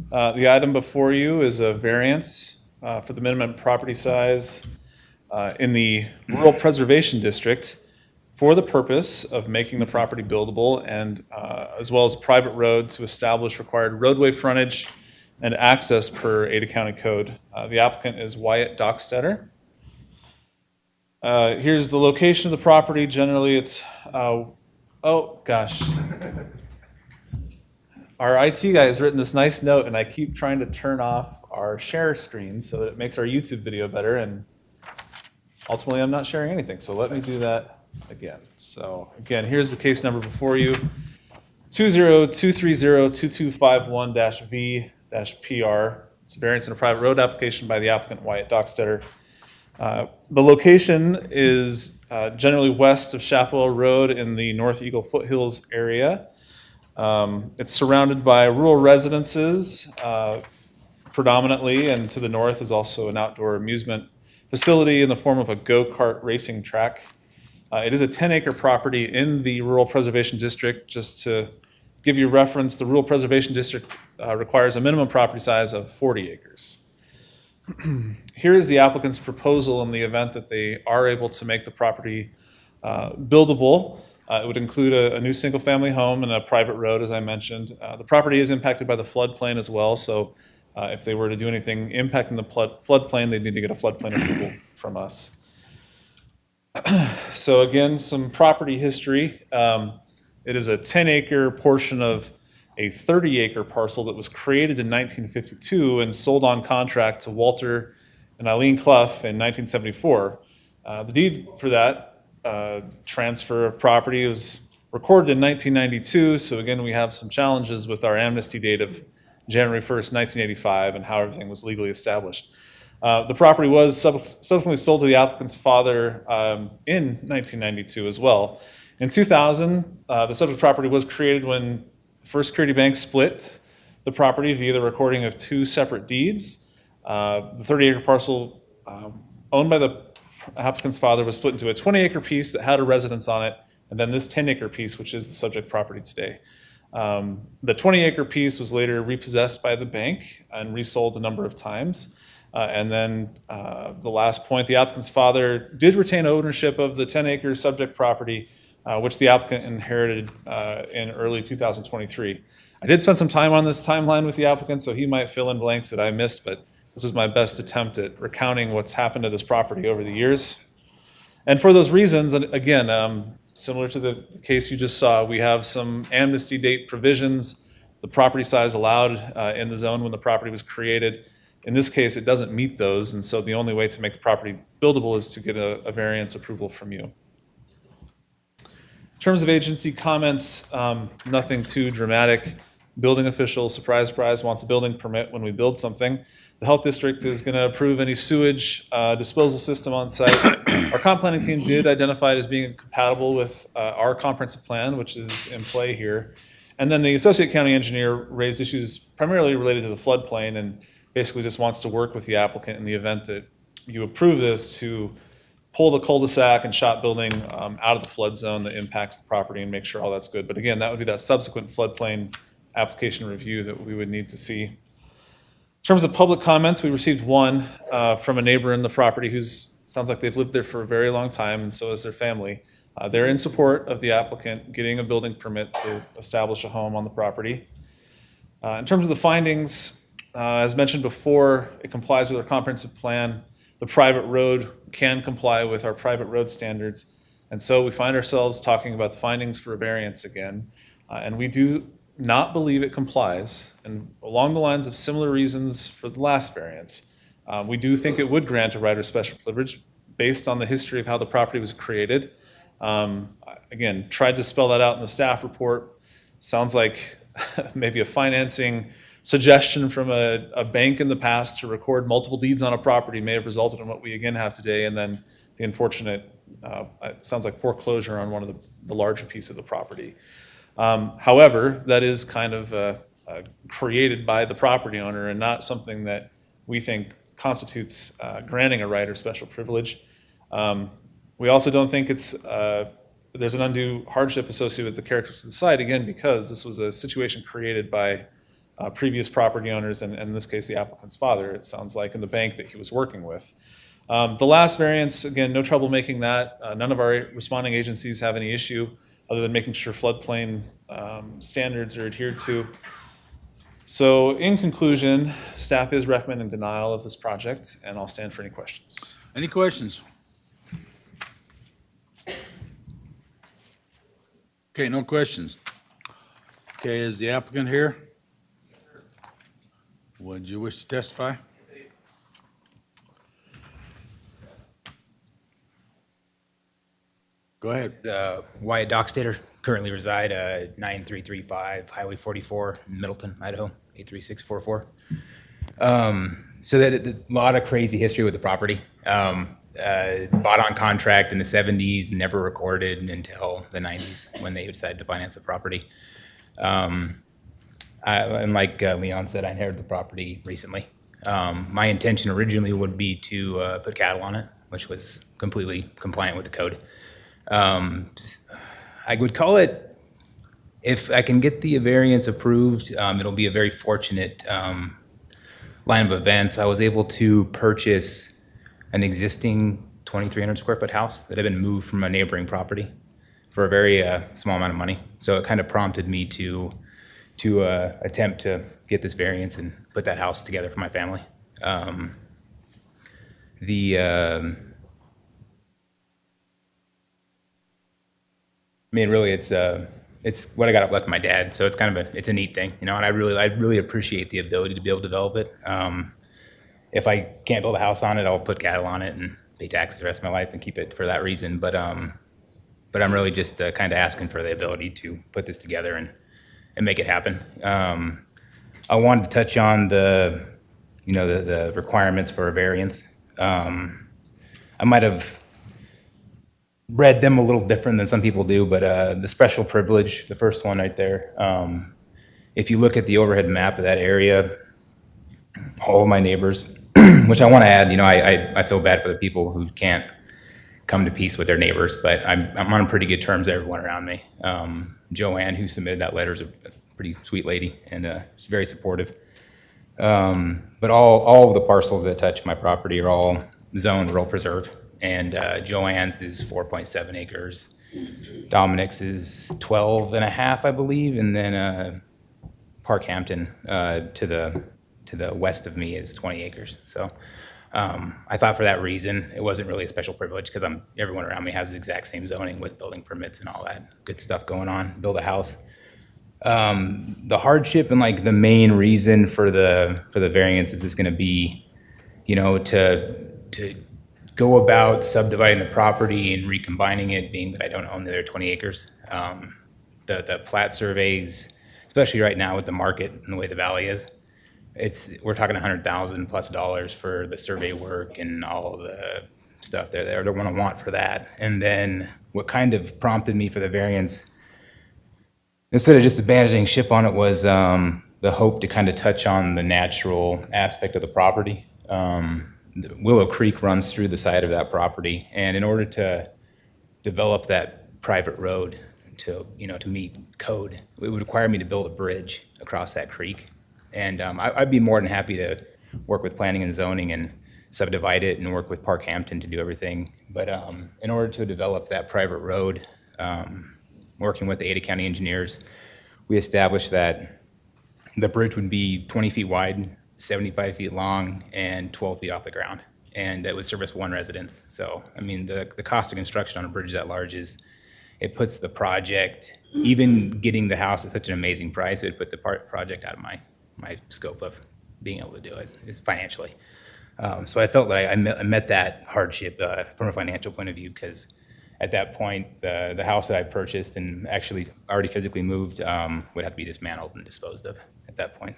S1: The item before you is a variance for the minimum property size in the Rural Preservation District for the purpose of making the property buildable and as well as a private road to establish required roadway frontage and access per Ada County Code. The applicant is Wyatt Dockstetter. Here's the location of the property. Generally, it's, oh gosh. Our IT guy has written this nice note, and I keep trying to turn off our share screen so that it makes our YouTube video better, and ultimately I'm not sharing anything, so let me do that again. So again, here's the case number before you, 202302251-V-PR. It's a variance in a private road application by the applicant Wyatt Dockstetter. The location is generally west of Chapel Road in the North Eagle Foothills area. It's surrounded by rural residences predominantly, and to the north is also an outdoor amusement facility in the form of a go-kart racing track. It is a 10-acre property in the Rural Preservation District. Just to give you reference, the Rural Preservation District requires a minimum property size of 40 acres. Here is the applicant's proposal in the event that they are able to make the property buildable. It would include a new single-family home and a private road, as I mentioned. The property is impacted by the floodplain as well, so If they were to do anything impacting the floodplain, they'd need to get a floodplain approval from us. So again, some property history. It is a 10-acre portion of a 30-acre parcel that was created in 1952 and sold on contract to Walter and Eileen Clough in 1974. The deed for that transfer of property was recorded in 1992, so again, we have some challenges with our amnesty date of January 1st, 1985, and how everything was legally established. The property was subsequently sold to the applicant's father in 1992 as well. In 2000, the subject property was created when First Security Bank split the property via the recording of 2 separate deeds. The 30-acre parcel owned by the applicant's father was split into a 20-acre piece that had a residence on it, and then this 10-acre piece, which is the subject property today. The 20-acre piece was later repossessed by the bank and resold a number of times. And then the last point, the applicant's father did retain ownership of the 10-acre subject property, which the applicant inherited in early 2023. I did spend some time on this timeline with the applicant, so he might fill in blanks that I missed, but this is my best attempt at recounting what's happened to this property over the years. And for those reasons, and again, similar to the case you just saw, we have some amnesty date provisions, the property size allowed in the zone when the property was created. In this case, it doesn't meet those, and so the only way to make the property buildable is to get a variance approval from you. In terms of agency comments, nothing too dramatic. Building official, surprise, surprise, wants a building permit when we build something. The health district is going to approve any sewage disposal system on site. Our comp planning team did identify it as being compatible with our comprehensive plan, which is in play here. And then the associate county engineer raised issues primarily related to the floodplain and basically just wants to work with the applicant in the event that you approve this to pull the cul-de-sac and shop building out of the flood zone that impacts the property and make sure all that's good. But again, that would be that subsequent floodplain application review that we would need to see. In terms of public comments, we received one from a neighbor in the property who's sounds like they've lived there for a very long time, and so has their family. They're in support of the applicant getting a building permit to establish a home on the property. In terms of the findings, as mentioned before, it complies with our comprehensive plan. The private road can comply with our private road standards, and so we find ourselves talking about the findings for a variance again, and we do not believe it complies, and along the lines of similar reasons for the last variance. We do think it would grant a right of special privilege based on the history of how the property was created. Again, tried to spell that out in the staff report. Sounds like maybe a financing suggestion from a bank in the past to record multiple deeds on a property may have resulted in what we again have today, and then the unfortunate, it sounds like foreclosure on one of the larger piece of the property. However, that is kind of created by the property owner and not something that we think constitutes granting a right or special privilege. We also don't think there's an undue hardship associated with the characteristics of the site, again, because this was a situation created by previous property owners, and in this case, the applicant's father, it sounds like, in the bank that he was working with. The last variance, again, no trouble making that. None of our responding agencies have any issue other than making sure floodplain standards are adhered to. So in conclusion, staff is recommending denial of this project, and I'll stand for any questions.
S3: Any questions? Okay, no questions. Okay, is the applicant here? Would you wish to testify? Go ahead.
S4: Wyatt Dockstader, currently reside at 9335 Highway 44, Middleton, Idaho, 83644. So that a lot of crazy history with the property. Bought on contract in the 70s, never recorded until the 90s when they decided to finance the property. And like Leon said, I inherited the property recently. My intention originally would be to put cattle on it, which was completely compliant with the code. I would call it, if I can get the variance approved, it'll be a very fortunate line of events. I was able to purchase an existing 2,300 square foot house that had been moved from a neighboring property for a very small amount of money. So it kind of prompted me to attempt to get this variance and put that house together for my family. I mean, really, it's what I got left with my dad, so it's kind of it's a neat thing, you know. And I really appreciate the ability to be able to develop it. If I can't build a house on it, I'll put cattle on it and pay taxes the rest of my life and keep it for that reason. But I'm really just kind of asking for the ability to put this together and make it happen. I wanted to touch on the requirements for a variance. I might have read them a little different than some people do, but the special privilege, the first one right there, if you look at the overhead map of that area, all of my neighbors, which I want to add, I feel bad for the people who can't come to peace with their neighbors, but I'm on pretty good terms with everyone around me. Joanne, who submitted that letter, is a pretty sweet lady, and she's very supportive. But all of the parcels that touch my property are all zoned rural preserve, and Joanne's is 4.7 acres. Dominic's is 12 and a half, I believe, and then Park Hampton to the west of me is 20 acres. So I thought for that reason it wasn't really a special privilege, because everyone around me has the exact same zoning with building permits and all that good stuff going on. Build a house. The hardship and the main reason for the variance is going to be, to go about subdividing the property and recombining it, being that I don't own the other 20 acres. The plat surveys, especially right now with the market and the way the valley is, we're talking $100,000 plus for the survey work and all the stuff they're going to want for that. And then what kind of prompted me for the variance, instead of just abandoning ship on it, was the hope to kind of touch on the natural aspect of the property. Willow Creek runs through the side of that property, and in order to develop that private road to meet code, it would require me to build a bridge across that creek. And I'd be more than happy to work with planning and zoning and subdivide it and work with Park Hampton to do everything. But in order to develop that private road, working with the Ada County engineers, we established that the bridge would be 20 feet wide, 75 feet long, and 12 feet off the ground. And it would service one residence. So, I mean, the cost of construction on a bridge that large it puts the project, even getting the house at such an amazing price, it would put the project out of my scope of being able to do it financially. So I felt that I met that hardship from a financial point of view, because at that point, the house that I purchased and actually already physically moved would have to be dismantled and disposed of at that point.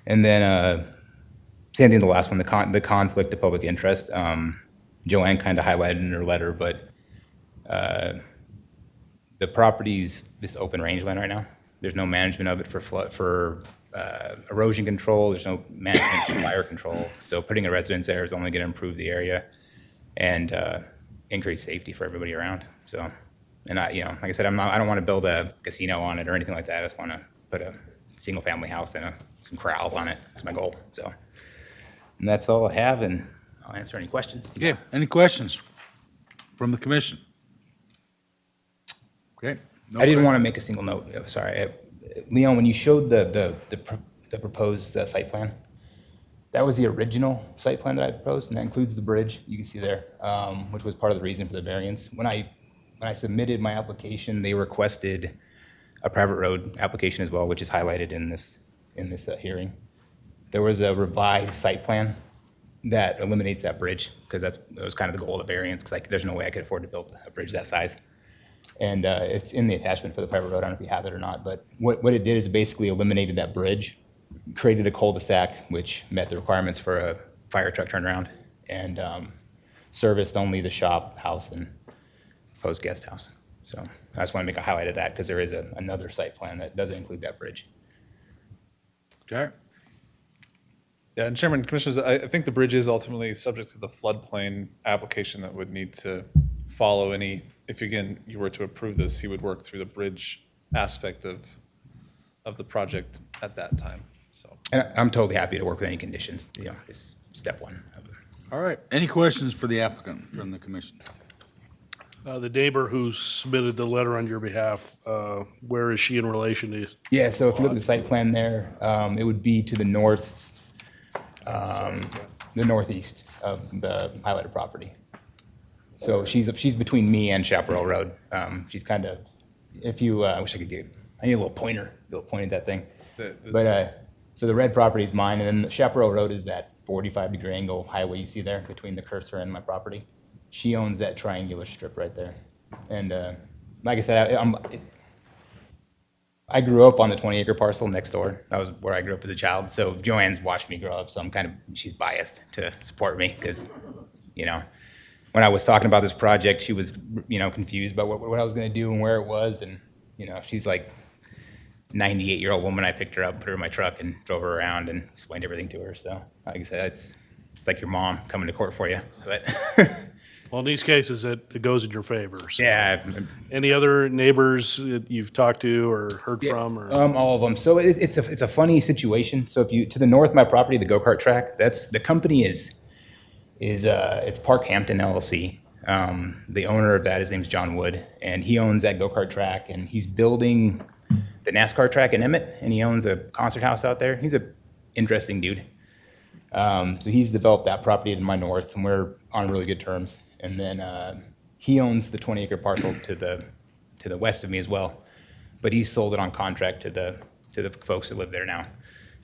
S4: And then same thing, the last one, the conflict of public interest. Joanne kind of highlighted in her letter, but the property's this open rangeland right now. There's no management of it for erosion control. There's no management for fire control. So putting a residence there is only going to improve the area and increase safety for everybody around. So, and like I said, I don't want to build a casino on it or anything like that. I just want to put a single family house and some corrals on it. That's my goal. So, and that's all I have, and I'll answer any questions.
S3: Okay, any questions from the commission? Okay.
S4: I didn't want to make a single note. Sorry, Leon, when you showed the proposed site plan, that was the original site plan that I proposed, and that includes the bridge you can see there, which was part of the reason for the variance. When I submitted my application, they requested a private road application as well, which is highlighted in this hearing. There was a revised site plan that eliminates that bridge, because that was kind of the goal of the variance, because there's no way I could afford to build a bridge that size. And it's in the attachment for the private road. I don't know if you have it or not, but what it did is basically eliminated that bridge, created a cul-de-sac, which met the requirements for a fire truck turnaround, and serviced only the shop, house, and proposed guest house. So I just want to make a highlight of that, because there is another site plan that doesn't include that bridge.
S3: Okay.
S1: Yeah, and Chairman, Commissioners, I think the bridge is ultimately subject to the floodplain application that would need to follow any, if again, you were to approve this, he would work through the bridge aspect of the project at that time, so.
S4: And I'm totally happy to work with any conditions, it's step one.
S3: All right, any questions for the applicant from the commission?
S2: The neighbor who submitted the letter on your behalf, where is she in relation to?
S4: Yeah, so if you look at the site plan there, it would be to the north, the northeast of the highlighted property. So she's between me and Chaparral Road. She's kind of, if you, I wish I could get, I need a little pointer, point at that thing. So the red property is mine, and then the Chaparral Road is that 45-degree angle highway you see there between the cursor and my property. She owns that triangular strip right there. And like I said, I grew up on the 20-acre parcel next door. That was where I grew up as a child. So Joanne's watched me grow up, so she's biased to support me because, when I was talking about this project, she was, confused about what I was going to do and where it was. And, she's like 98-year-old woman. I picked her up, put her in my truck, and drove her around and explained everything to her. So, like I said, it's like your mom coming to court for you. But
S2: Well, in these cases, it goes in your favor. So.
S4: Yeah.
S2: Any other neighbors that you've talked to or heard from? Or?
S4: All of them. So it's a funny situation. So if you to the north of my property, the go-kart track, the company is it's Park Hampton LLC. The owner of that, his name's John Wood, and he owns that go-kart track, and he's building the NASCAR track in Emmett, and he owns a concert house out there. He's an interesting dude. So he's developed that property in my north, and we're on really good terms. And then he owns the 20-acre parcel to the west of me as well, but he sold it on contract to the folks that live there now.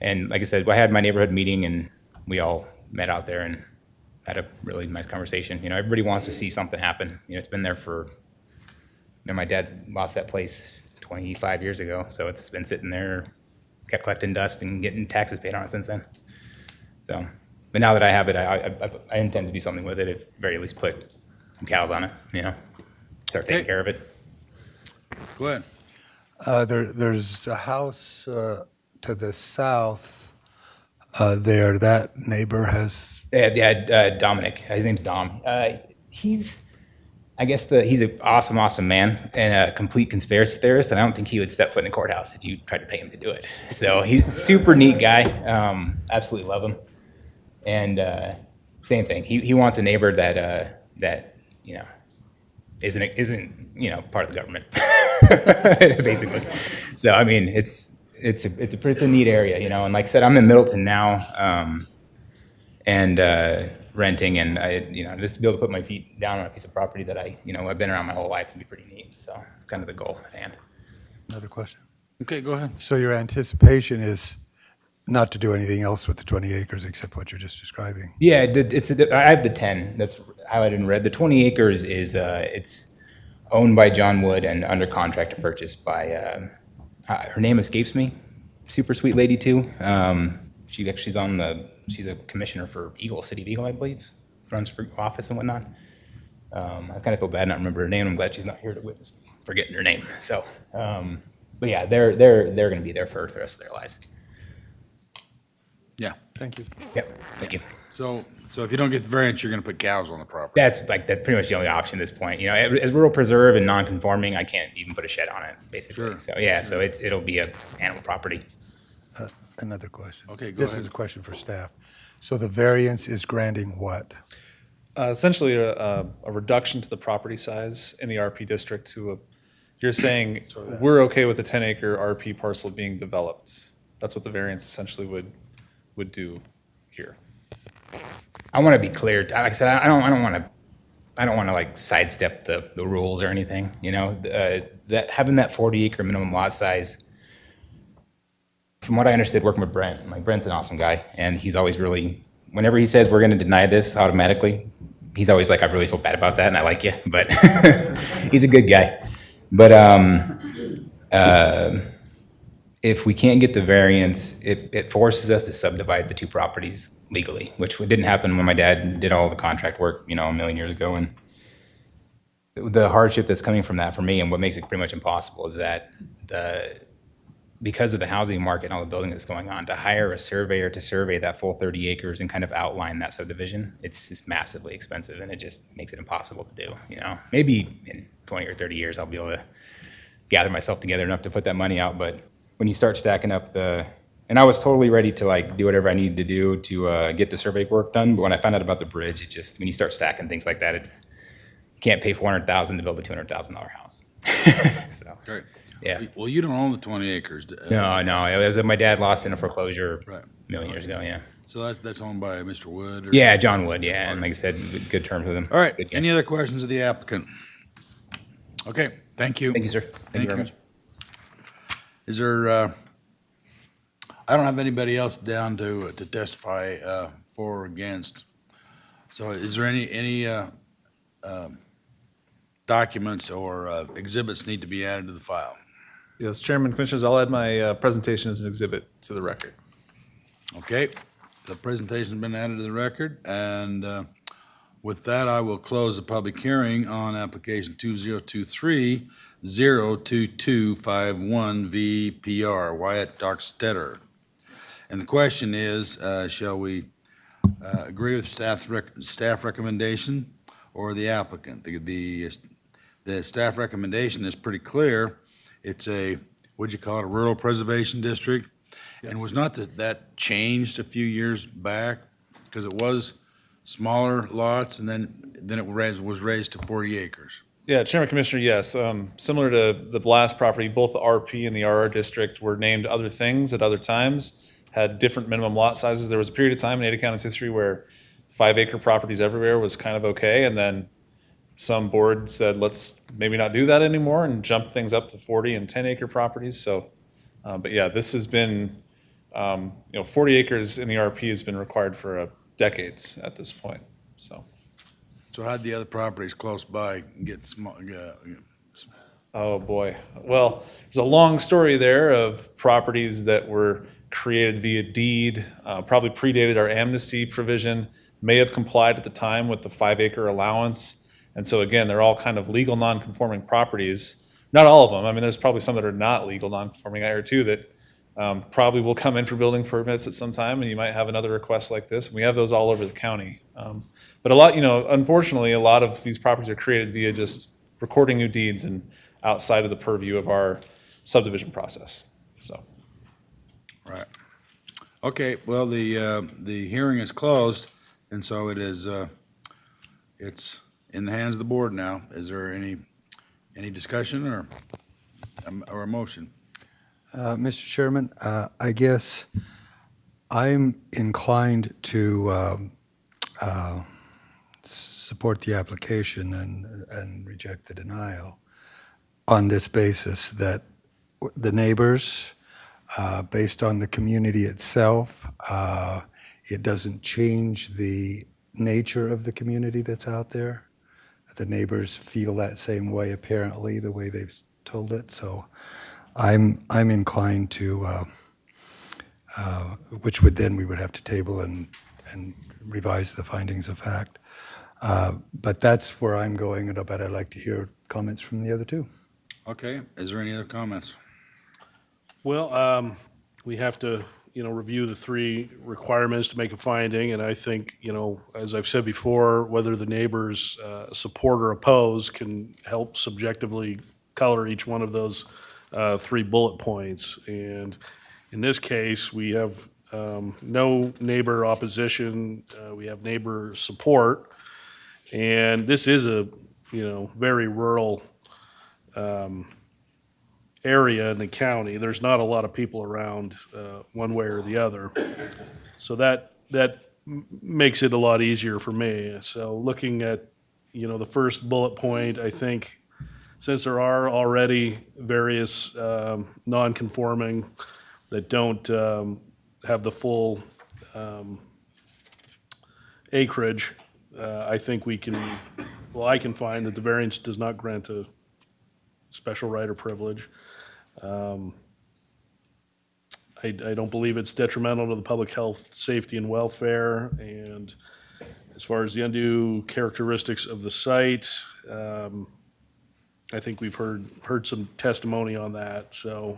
S4: And like I said, I had my neighborhood meeting, and we all met out there and had a really nice conversation. Everybody wants to see something happen. It's been there for. My dad lost that place 25 years ago, so it's been sitting there, kept collecting dust and getting taxes paid on it since then. So. But now that I have it, I intend to do something with it, at very least put some cows on it, start taking care of it.
S3: Go ahead.
S5: There's a house to the south there. That neighbor has...
S4: Yeah, Dominic. His name's Dom. He's an awesome man and a complete conspiracy theorist, and I don't think he would step foot in a courthouse if you tried to pay him to do it. So he's a super neat guy. Absolutely love him. And same thing. He wants a neighbor that isn't part of the government, basically. So I mean, it's a neat area, And like I said, I'm in Middleton now, and renting, and just to be able to put my feet down on a piece of property that I've been around my whole life would be pretty neat. So it's kind of the goal at hand.
S5: Another question.
S3: Okay, go ahead.
S5: So your anticipation is not to do anything else with the 20 acres except what you're just describing?
S4: Yeah, I have the 10 that's highlighted in red. The 20 acres is it's owned by John Wood and under contract to purchase by, her name escapes me, super sweet lady too. She's a commissioner for City of Eagle, I believe, runs for office and whatnot. I kind of feel bad not remember her name. I'm glad she's not here to witness me forgetting her name. So, but yeah, they're going to be there for the rest of their lives.
S3: Yeah.
S5: Thank you.
S4: Yep, thank you.
S3: So if you don't get the variance, you're going to put cows on the property?
S4: That's pretty much the only option at this point. As rural preserve and non-conforming, I can't even put a shed on it, basically. Sure. So yeah, so it'll be a animal property.
S5: Another question.
S3: Okay, go
S5: This
S3: ahead.
S5: is a question for staff. So the variance is granting what?
S1: Essentially, a reduction to the property size in the RP district you're saying we're okay with the 10-acre RP parcel being developed. That's what the variance essentially would do here.
S4: I want to be clear. Like I said, I don't want to like sidestep the rules or anything. That having that 40-acre minimum lot size. From what I understood working with Brent, Brent's an awesome guy, and he's always really, whenever he says we're going to deny this automatically, he's always like, I really feel bad about that, and I like you, but he's a good guy. But if we can't get the variance, it forces us to subdivide the two properties legally, which didn't happen when my dad did all the contract work, a million years ago. And the hardship that's coming from that for me, and what makes it pretty much impossible, is that because of the housing market and all the building that's going on, to hire a surveyor to survey that full 30 acres and kind of outline that subdivision, it's just massively expensive, and it just makes it impossible to do. Maybe in 20 or 30 years I'll be able to gather myself together enough to put that money out, but when you start stacking up and I was totally ready to do whatever I needed to do to get the survey work done, but when I found out about the bridge, when you start stacking things like that, can't pay $400,000 to build a $200,000 house. So,
S3: Great.
S4: yeah.
S3: Well, you don't own the 20 acres.
S4: No, it was my dad lost in a foreclosure
S3: Right.
S4: a million years ago, yeah.
S3: So that's owned by Mr. Wood? Or?
S4: Yeah, John Wood, yeah, and like I said, good terms with him.
S3: All right,
S4: Good guy.
S3: any other questions of the applicant? Okay, thank you.
S4: Thank you, sir. Thank you very much.
S3: Is there, I don't have anybody else down to testify for or against. So is there any documents or exhibits need to be added to the file?
S1: Yes, Chairman, Commissioners, I'll add my presentation as an exhibit to the record.
S3: Okay, the presentation's been added to the record, and with that, I will close the public hearing on application 2023-02251 VPR, Wyatt Dockstetter. And the question is, shall we agree with staff recommendation or the applicant? The staff recommendation is pretty clear. It's a, what'd you call it, a rural preservation district? And was not that changed a few years back? Because it was smaller lots, and then it was raised to 40 acres.
S1: Yeah, Chairman Commissioner, yes. Similar to the last property, both the RP and the RR district were named other things at other times, had different minimum lot sizes. There was a period of time in Ada County's history where 5-acre properties everywhere was kind of okay, and then some board said, let's maybe not do that anymore and jump things up to 40 and 10-acre properties. So, but yeah, this has been, 40 acres in the RP has been required for decades at this point, so.
S3: So how'd the other properties close by get small?
S1: Oh, boy. Well, there's a long story there of properties that were created via deed, probably predated our amnesty provision, may have complied at the time with the 5-acre allowance. And so again, they're all kind of legal non-conforming properties. Not all of them. I mean, there's probably some that are not legal non-conforming. I heard too that probably will come in for building permits at some time, and you might have another request like this. And we have those all over the county. But a lot, unfortunately, a lot of these properties are created via just recording new deeds and outside of the purview of our subdivision process. So.
S3: Right. Okay, well, the hearing is closed, and so it is, it's in the hands of the board now. Is there any discussion or a motion?
S5: Mr. Chairman, I guess I'm inclined to support the application and reject the denial on this basis that the neighbors, based on the community itself, it doesn't change the nature of the community that's out there. The neighbors feel that same way, apparently, the way they've told it. So I'm inclined to, which would then we would have to table and revise the findings of fact. But that's where I'm going, but I'd like to hear comments from the other two.
S3: Okay, is there any other comments?
S2: Well, we have to, review the 3 requirements to make a finding, and I think, as I've said before, whether the neighbors support or oppose can help subjectively color each one of those 3 bullet points. And in this case, we have no neighbor opposition, we have neighbor support, and this is a, very rural area in the county. There's not a lot of people around one way or the other. So that makes it a lot easier for me. So looking at, the first bullet point, I think since there are already various non-conforming that don't have the full acreage, I think I can find that the variance does not grant a special right or privilege. I don't believe it's detrimental to the public health, safety, and welfare. And as far as the undue characteristics of the site, I think we've heard some testimony on that. So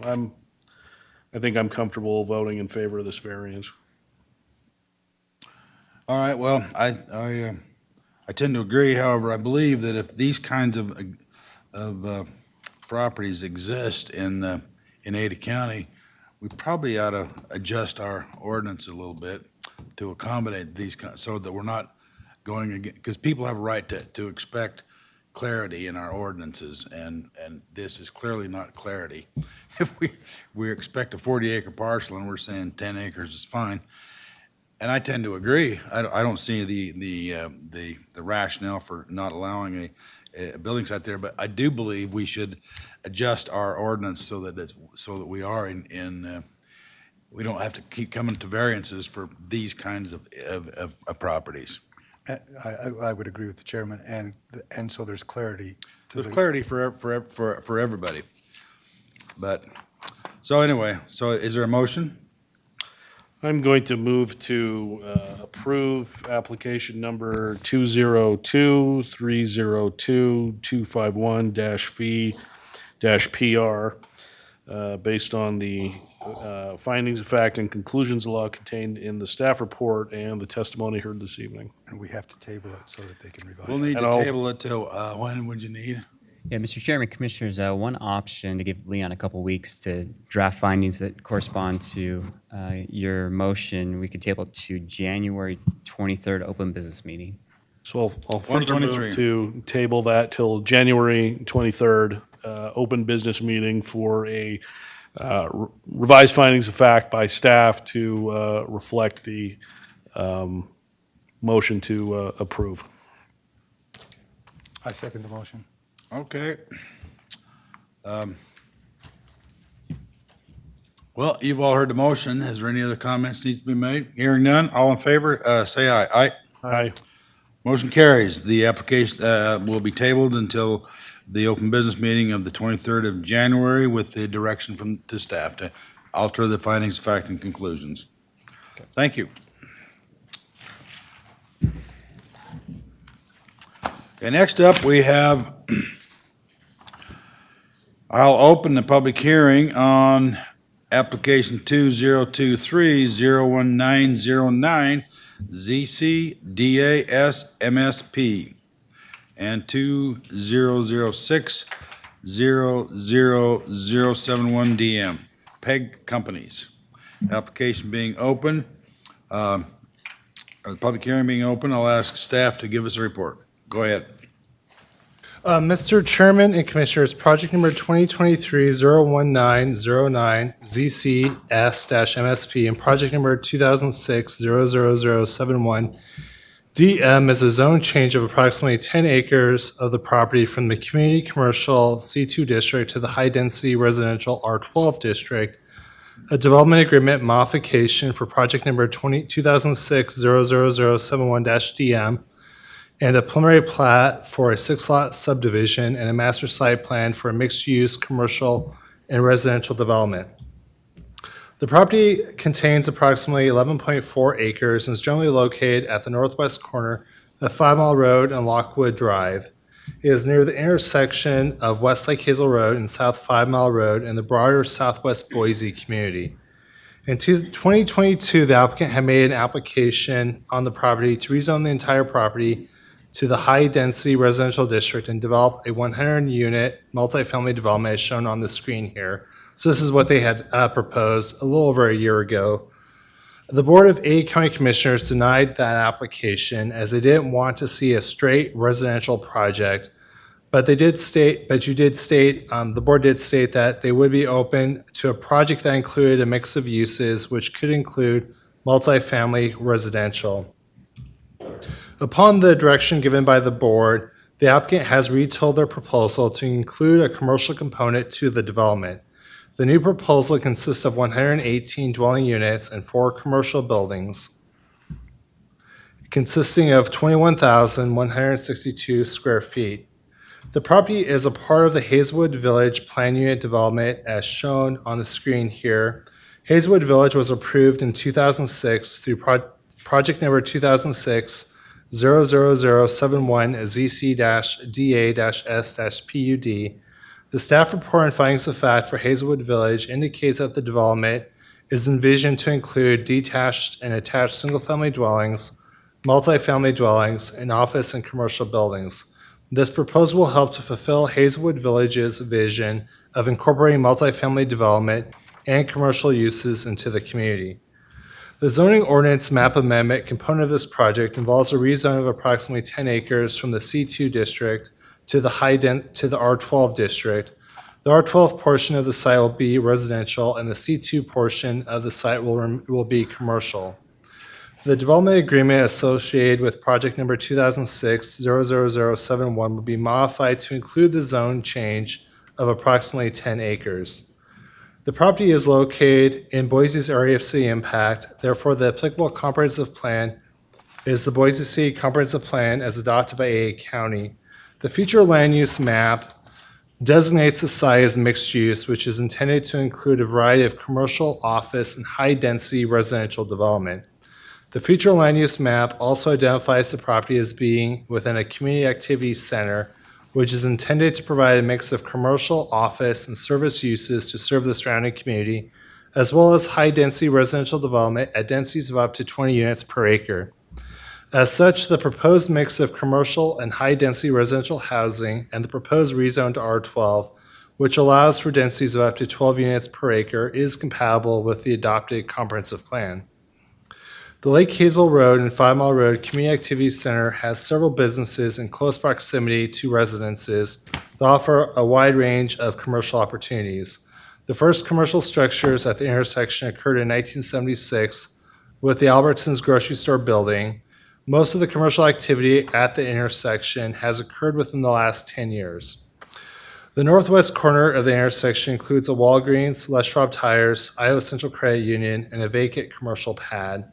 S2: I think I'm comfortable voting in favor of this variance.
S3: All right, well, I tend to agree. However, I believe that if these kinds of properties exist in Ada County, we probably ought to adjust our ordinance a little bit to accommodate these so that we're not going again, because people have a right to expect clarity in our ordinances, and this is clearly not clarity. If we expect a 40-acre parcel and we're saying 10 acres is fine, and I tend to agree. I don't see the rationale for not allowing a building site there, but I do believe we should adjust our ordinance so that we are we don't have to keep coming to variances for these kinds of properties.
S5: I would agree with the chairman, and so there's clarity.
S3: There's clarity for everybody. But, so anyway, so is there a motion?
S2: I'm going to move to approve application number 202-302-251-V-P-R based on the findings of fact and conclusions of law contained in the staff report and the testimony heard this evening.
S5: And we have to table it so that they can revise.
S3: We'll need
S2: And
S3: to
S2: I'll-
S3: table it till, when would you need?
S8: Yeah, Mr. Chairman, Commissioners, one option to give Leon a couple weeks to draft findings that correspond to your motion, we could table it to January 23rd open business meeting.
S2: So I'll further
S3: 123.
S2: move to table that till January 23rd, open business meeting for a revised findings of fact by staff to reflect the motion to approve.
S5: I second the motion.
S3: Okay. Well, you've all heard the motion. Is there any other comments need to be made? Hearing none, all in favor, say aye. Aye.
S2: Aye.
S3: Motion carries. The application will be tabled until the open business meeting of the 23rd of January with the direction to staff to alter the findings, fact, and conclusions. Thank you. Okay, next up, we have, I'll open the public hearing on application 2023-01909 ZCDAS MSP and 2006-00071 DM, PEG Companies. Application being open, or the public hearing being open, I'll ask staff to give us a report. Go ahead.
S11: Mr. Chairman and Commissioners, project number 2023-01909 ZCS-MSP and project number 2006-00071 DM is a zone change of approximately 10 acres of the property from the community commercial C2 district to the high-density residential R12 district. A development agreement modification for project number 2006-00071-DM and a preliminary plat for a 6-lot subdivision and a master site plan for a mixed-use commercial and residential development. The property contains approximately 11.4 acres and is generally located at the northwest corner of 5 Mile Road and Lockwood Drive. It is near the intersection of West Lake Hazel Road and South 5 Mile Road in the broader Southwest Boise community. In 2022, the applicant had made an application on the property to rezone the entire property to the high-density residential district and develop a 100-unit multifamily development as shown on the screen here. So this is what they had proposed a little over a year ago. The Board of A County Commissioners denied that application as they didn't want to see a straight residential project, but the board did state that they would be open to a project that included a mix of uses, which could include multifamily residential. Upon the direction given by the board, the applicant has retooled their proposal to include a commercial component to the development. The new proposal consists of 118 dwelling units and 4 commercial buildings, consisting of 21,162 square feet. The property is a part of the Hazelwood Village Plan Unit Development as shown on the screen here. Hazelwood Village was approved in 2006 through project number 2006-00071 ZC-DA-S-PUD. The staff report and findings of fact for Hazelwood Village indicates that the development is envisioned to include detached and attached single-family dwellings, multifamily dwellings, and office and commercial buildings. This proposal will help to fulfill Hazelwood Village's vision of incorporating multifamily development and commercial uses into the community. The zoning ordinance map amendment component of this project involves a rezone of approximately 10 acres from the C2 district to the R12 district. The R12 portion of the site will be residential, and the C2 portion of the site will be commercial. The development agreement associated with project number 2006-00071 will be modified to include the zone change of approximately 10 acres. The property is located in Boise's area of city impact. Therefore, the applicable comprehensive plan is the Boise City Comprehensive Plan as adopted by AA County. The future land use map designates the site as mixed use, which is intended to include a variety of commercial, office, and high-density residential development. The future land use map also identifies the property as being within a community activities center, which is intended to provide a mix of commercial, office, and service uses to serve the surrounding community, as well as high-density residential development at densities of up to 20 units per acre. As such, the proposed mix of commercial and high-density residential housing and the proposed rezone to R12, which allows for densities of up to 12 units per acre, is compatible with the adopted comprehensive plan. The Lake Hazel Road and 5 Mile Road Community Activities Center has several businesses in close proximity to residences that offer a wide range of commercial opportunities. The first commercial structures at the intersection occurred in 1976 with the Albertsons grocery store building. Most of the commercial activity at the intersection has occurred within the last 10 years. The northwest corner of the intersection includes a Walgreens, Les Schwab Tires, Iowa Central Credit Union, and a vacant commercial pad.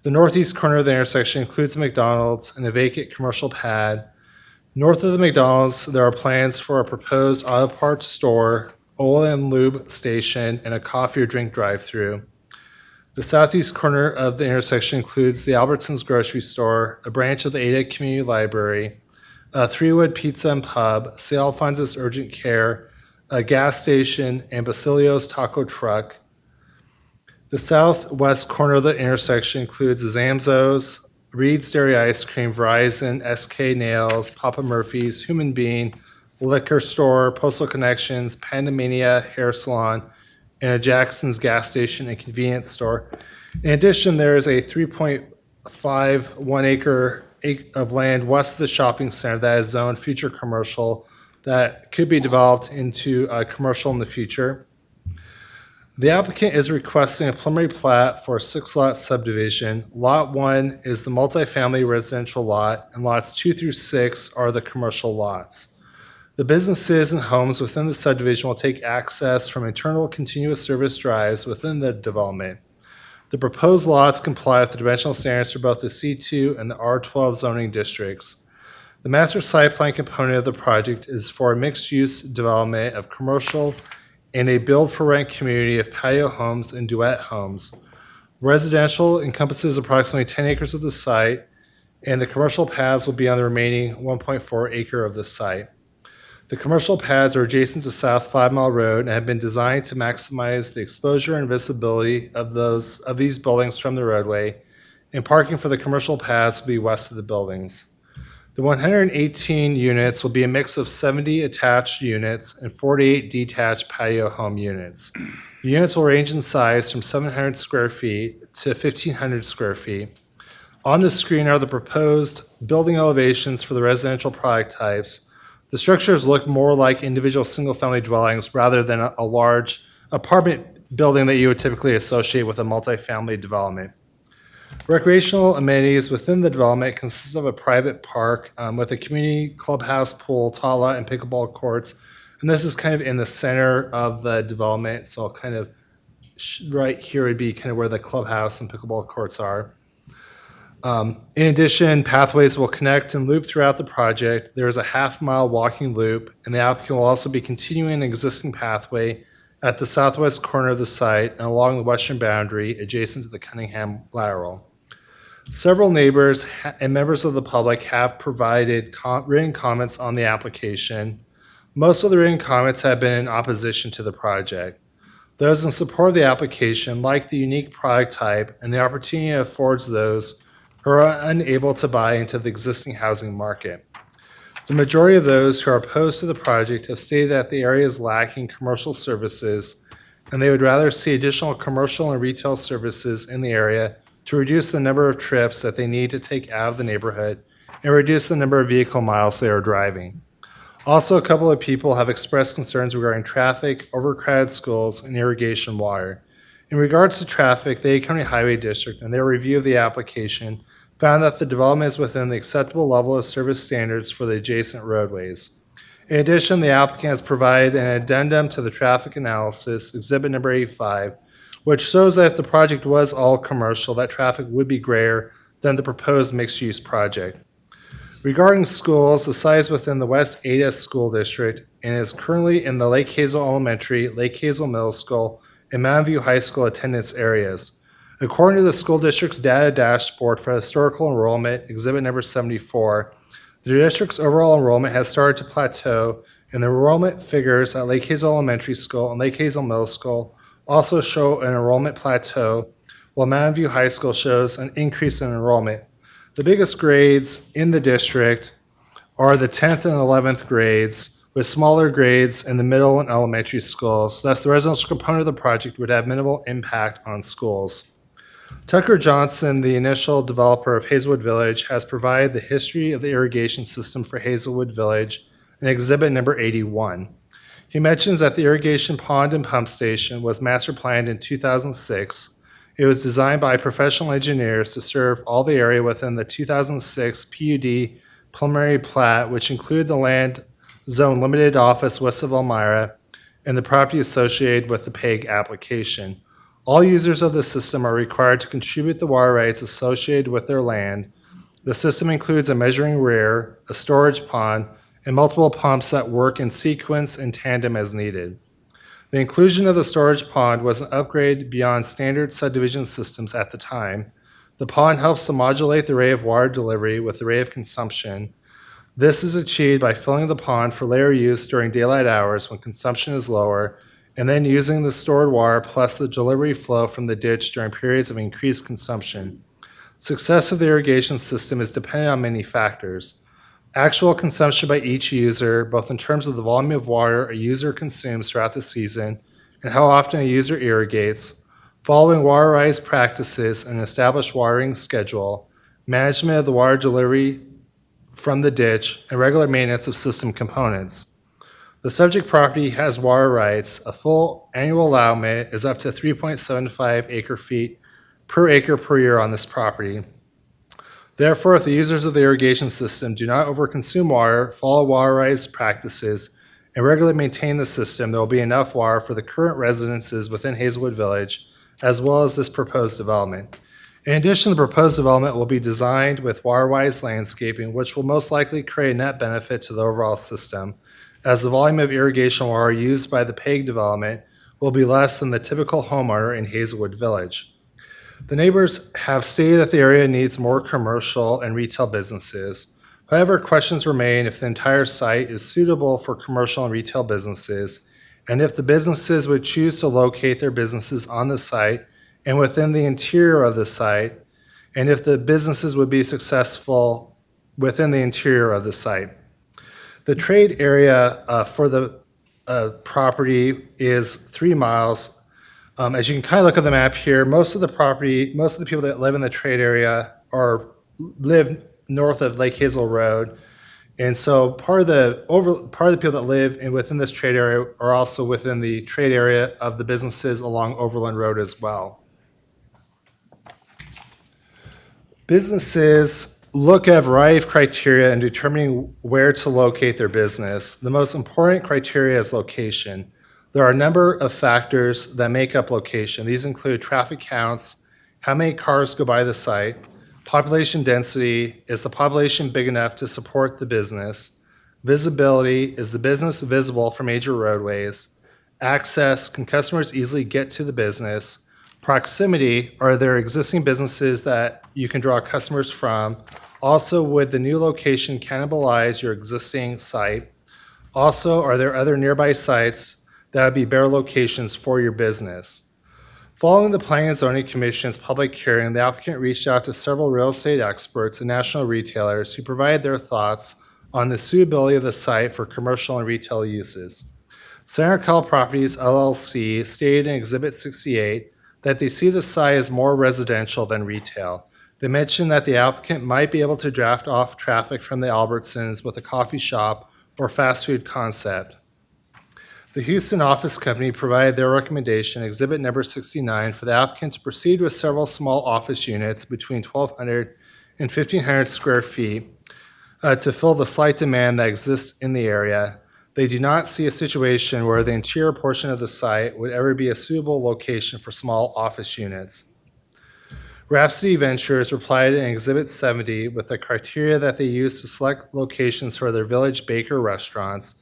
S11: The northeast corner of the intersection includes a McDonald's and a vacant commercial pad. North of the McDonald's, there are plans for a proposed auto parts store, oil and lube station, and a coffee or drink drive-through. The southeast corner of the intersection includes the Albertsons grocery store, a branch of the Ada Community Library, a Three-Wood Pizza and Pub, St. Alphonsus Urgent Care, a gas station, and Basilio's Taco Truck. The southwest corner of the intersection includes the Zamzo's, Reed's Dairy Ice Cream, Verizon, SK Nails, Papa Murphy's, Human Bean, Liquor Store, Postal Connections, Pandemania Hair Salon, and a Jackson's gas station and convenience store. In addition, there is a 3.51 acre of land west of the shopping center that is zoned future commercial that could be developed into a commercial in the future. The applicant is requesting a preliminary plat for a 6-lot subdivision. Lot 1 is the multifamily residential lot, and lots 2 through 6 are the commercial lots. The businesses and homes within the subdivision will take access from internal continuous service drives within the development. The proposed lots comply with the dimensional standards for both the C2 and the R12 zoning districts. The master site plan component of the project is for a mixed-use development of commercial and a build-for-rent community of patio homes and duet homes. Residential encompasses approximately 10 acres of the site, and the commercial paths will be on the remaining 1.4 acre of the site. The commercial pads are adjacent to South 5 Mile Road and have been designed to maximize the exposure and visibility of these buildings from the roadway, and parking for the commercial paths will be west of the buildings. The 118 units will be a mix of 70 attached units and 48 detached patio home units. The units will range in size from 700 square feet to 1,500 square feet. On the screen are the proposed building elevations for the residential product types. The structures look more like individual single-family dwellings rather than a large apartment building that you would typically associate with a multifamily development. Recreational amenities within the development consist of a private park with a community clubhouse, pool, tot, and pickleball courts. And this is kind of in the center of the development. So kind of right here would be kind of where the clubhouse and pickleball courts are. In addition, pathways will connect and loop throughout the project. There is a half-mile walking loop, and the applicant will also be continuing an existing pathway at the southwest corner of the site and along the western boundary adjacent to the Cunningham lateral. Several neighbors and members of the public have provided written comments on the application. Most of the written comments have been in opposition to the project. Those in support of the application like the unique product type and the opportunity it affords those who are unable to buy into the existing housing market. The majority of those who are opposed to the project have stated that the area is lacking commercial services, and they would rather see additional commercial and retail services in the area to reduce the number of trips that they need to take out of the neighborhood and reduce the number of vehicle miles they are driving. Also, a couple of people have expressed concerns regarding traffic, overcrowded schools, and irrigation water. In regards to traffic, the Ada County Highway District, in their review of the application, found that the development is within the acceptable level of service standards for the adjacent roadways. In addition, the applicant has provided an addendum to the traffic analysis, exhibit number 85, which shows that if the project was all commercial, that traffic would be greater than the proposed mixed-use project. Regarding schools, the site is within the West Ada School District and is currently in the Lake Hazel Elementary, Lake Hazel Middle School, and Mountain View High School attendance areas. According to the school district's data dashboard for historical enrollment, exhibit number 74, the district's overall enrollment has started to plateau, and the enrollment figures at Lake Hazel Elementary School and Lake Hazel Middle School also show an enrollment plateau, while Mountain View High School shows an increase in enrollment. The biggest grades in the district are the 10th and 11th grades, with smaller grades in the middle and elementary schools. Thus, the residential component of the project would have minimal impact on schools. Tucker Johnson, the initial developer of Hazelwood Village, has provided the history of the irrigation system for Hazelwood Village in exhibit number 81. He mentions that the irrigation pond and pump station was master planned in 2006. It was designed by professional engineers to serve all the area within the 2006 PUD preliminary plat, which included the land zone limited office west of Elmira and the property associated with the PEG application. All users of the system are required to contribute the water rights associated with their land. The system includes a measuring rear, a storage pond, and multiple pumps that work in sequence and tandem as needed. The inclusion of the storage pond was an upgrade beyond standard subdivision systems at the time. The pond helps to modulate the rate of water delivery with the rate of consumption. This is achieved by filling the pond for later use during daylight hours when consumption is lower, and then using the stored water plus the delivery flow from the ditch during periods of increased consumption. Success of the irrigation system is dependent on many factors. Actual consumption by each user, both in terms of the volume of water a user consumes throughout the season and how often a user irrigates, following water rights practices and established watering schedule, management of the water delivery from the ditch, and regular maintenance of system components. The subject property has water rights. A full annual allowment is up to 3.75 acre-feet per acre per year on this property. Therefore, if the users of the irrigation system do not overconsume water, follow water rights practices, and regularly maintain the system, there will be enough water for the current residences within Hazelwood Village, as well as this proposed development. In addition, the proposed development will be designed with water-wise landscaping, which will most likely create a net benefit to the overall system, as the volume of irrigation water used by the PEG development will be less than the typical homeowner in Hazelwood Village. The neighbors have stated that the area needs more commercial and retail businesses. However, questions remain if the entire site is suitable for commercial and retail businesses, and if the businesses would choose to locate their businesses on the site and within the interior of the site, and if the businesses would be successful within the interior of the site. The trade area for the property is 3 miles. As you can kind of look at the map here, most of the people that live in the trade area live north of Lake Hazel Road. And so part of the people that live within this trade area are also within the trade area of the businesses along Overland Road as well. Businesses look at a variety of criteria in determining where to locate their business. The most important criteria is location. There are a number of factors that make up location. These include traffic counts, how many cars go by the site, population density, is the population big enough to support the business, visibility, is the business visible from major roadways, access, can customers easily get to the business, proximity, are there existing businesses that you can draw customers from, also would the new location cannibalize your existing site, also are there other nearby sites that would be better locations for your business. Following the Planning and Zoning Commission's public hearing, the applicant reached out to several real estate experts and national retailers who provided their thoughts on the suitability of the site for commercial and retail uses. Senator Call Properties LLC stated in Exhibit 68 that they see the site as more residential than retail. They mentioned that the applicant might be able to draft off traffic from the Albertsons with a coffee shop or fast food concept. The Houston Office Company provided their recommendation, Exhibit number 69, for the applicant to proceed with several small office units between 1,200 and 1,500 square feet to fill the slight demand that exists in the area. They do not see a situation where the interior portion of the site would ever be a suitable location for small office units. Rhapsody Ventures replied in Exhibit 70 with the criteria that they use to select locations for their Village Baker restaurants,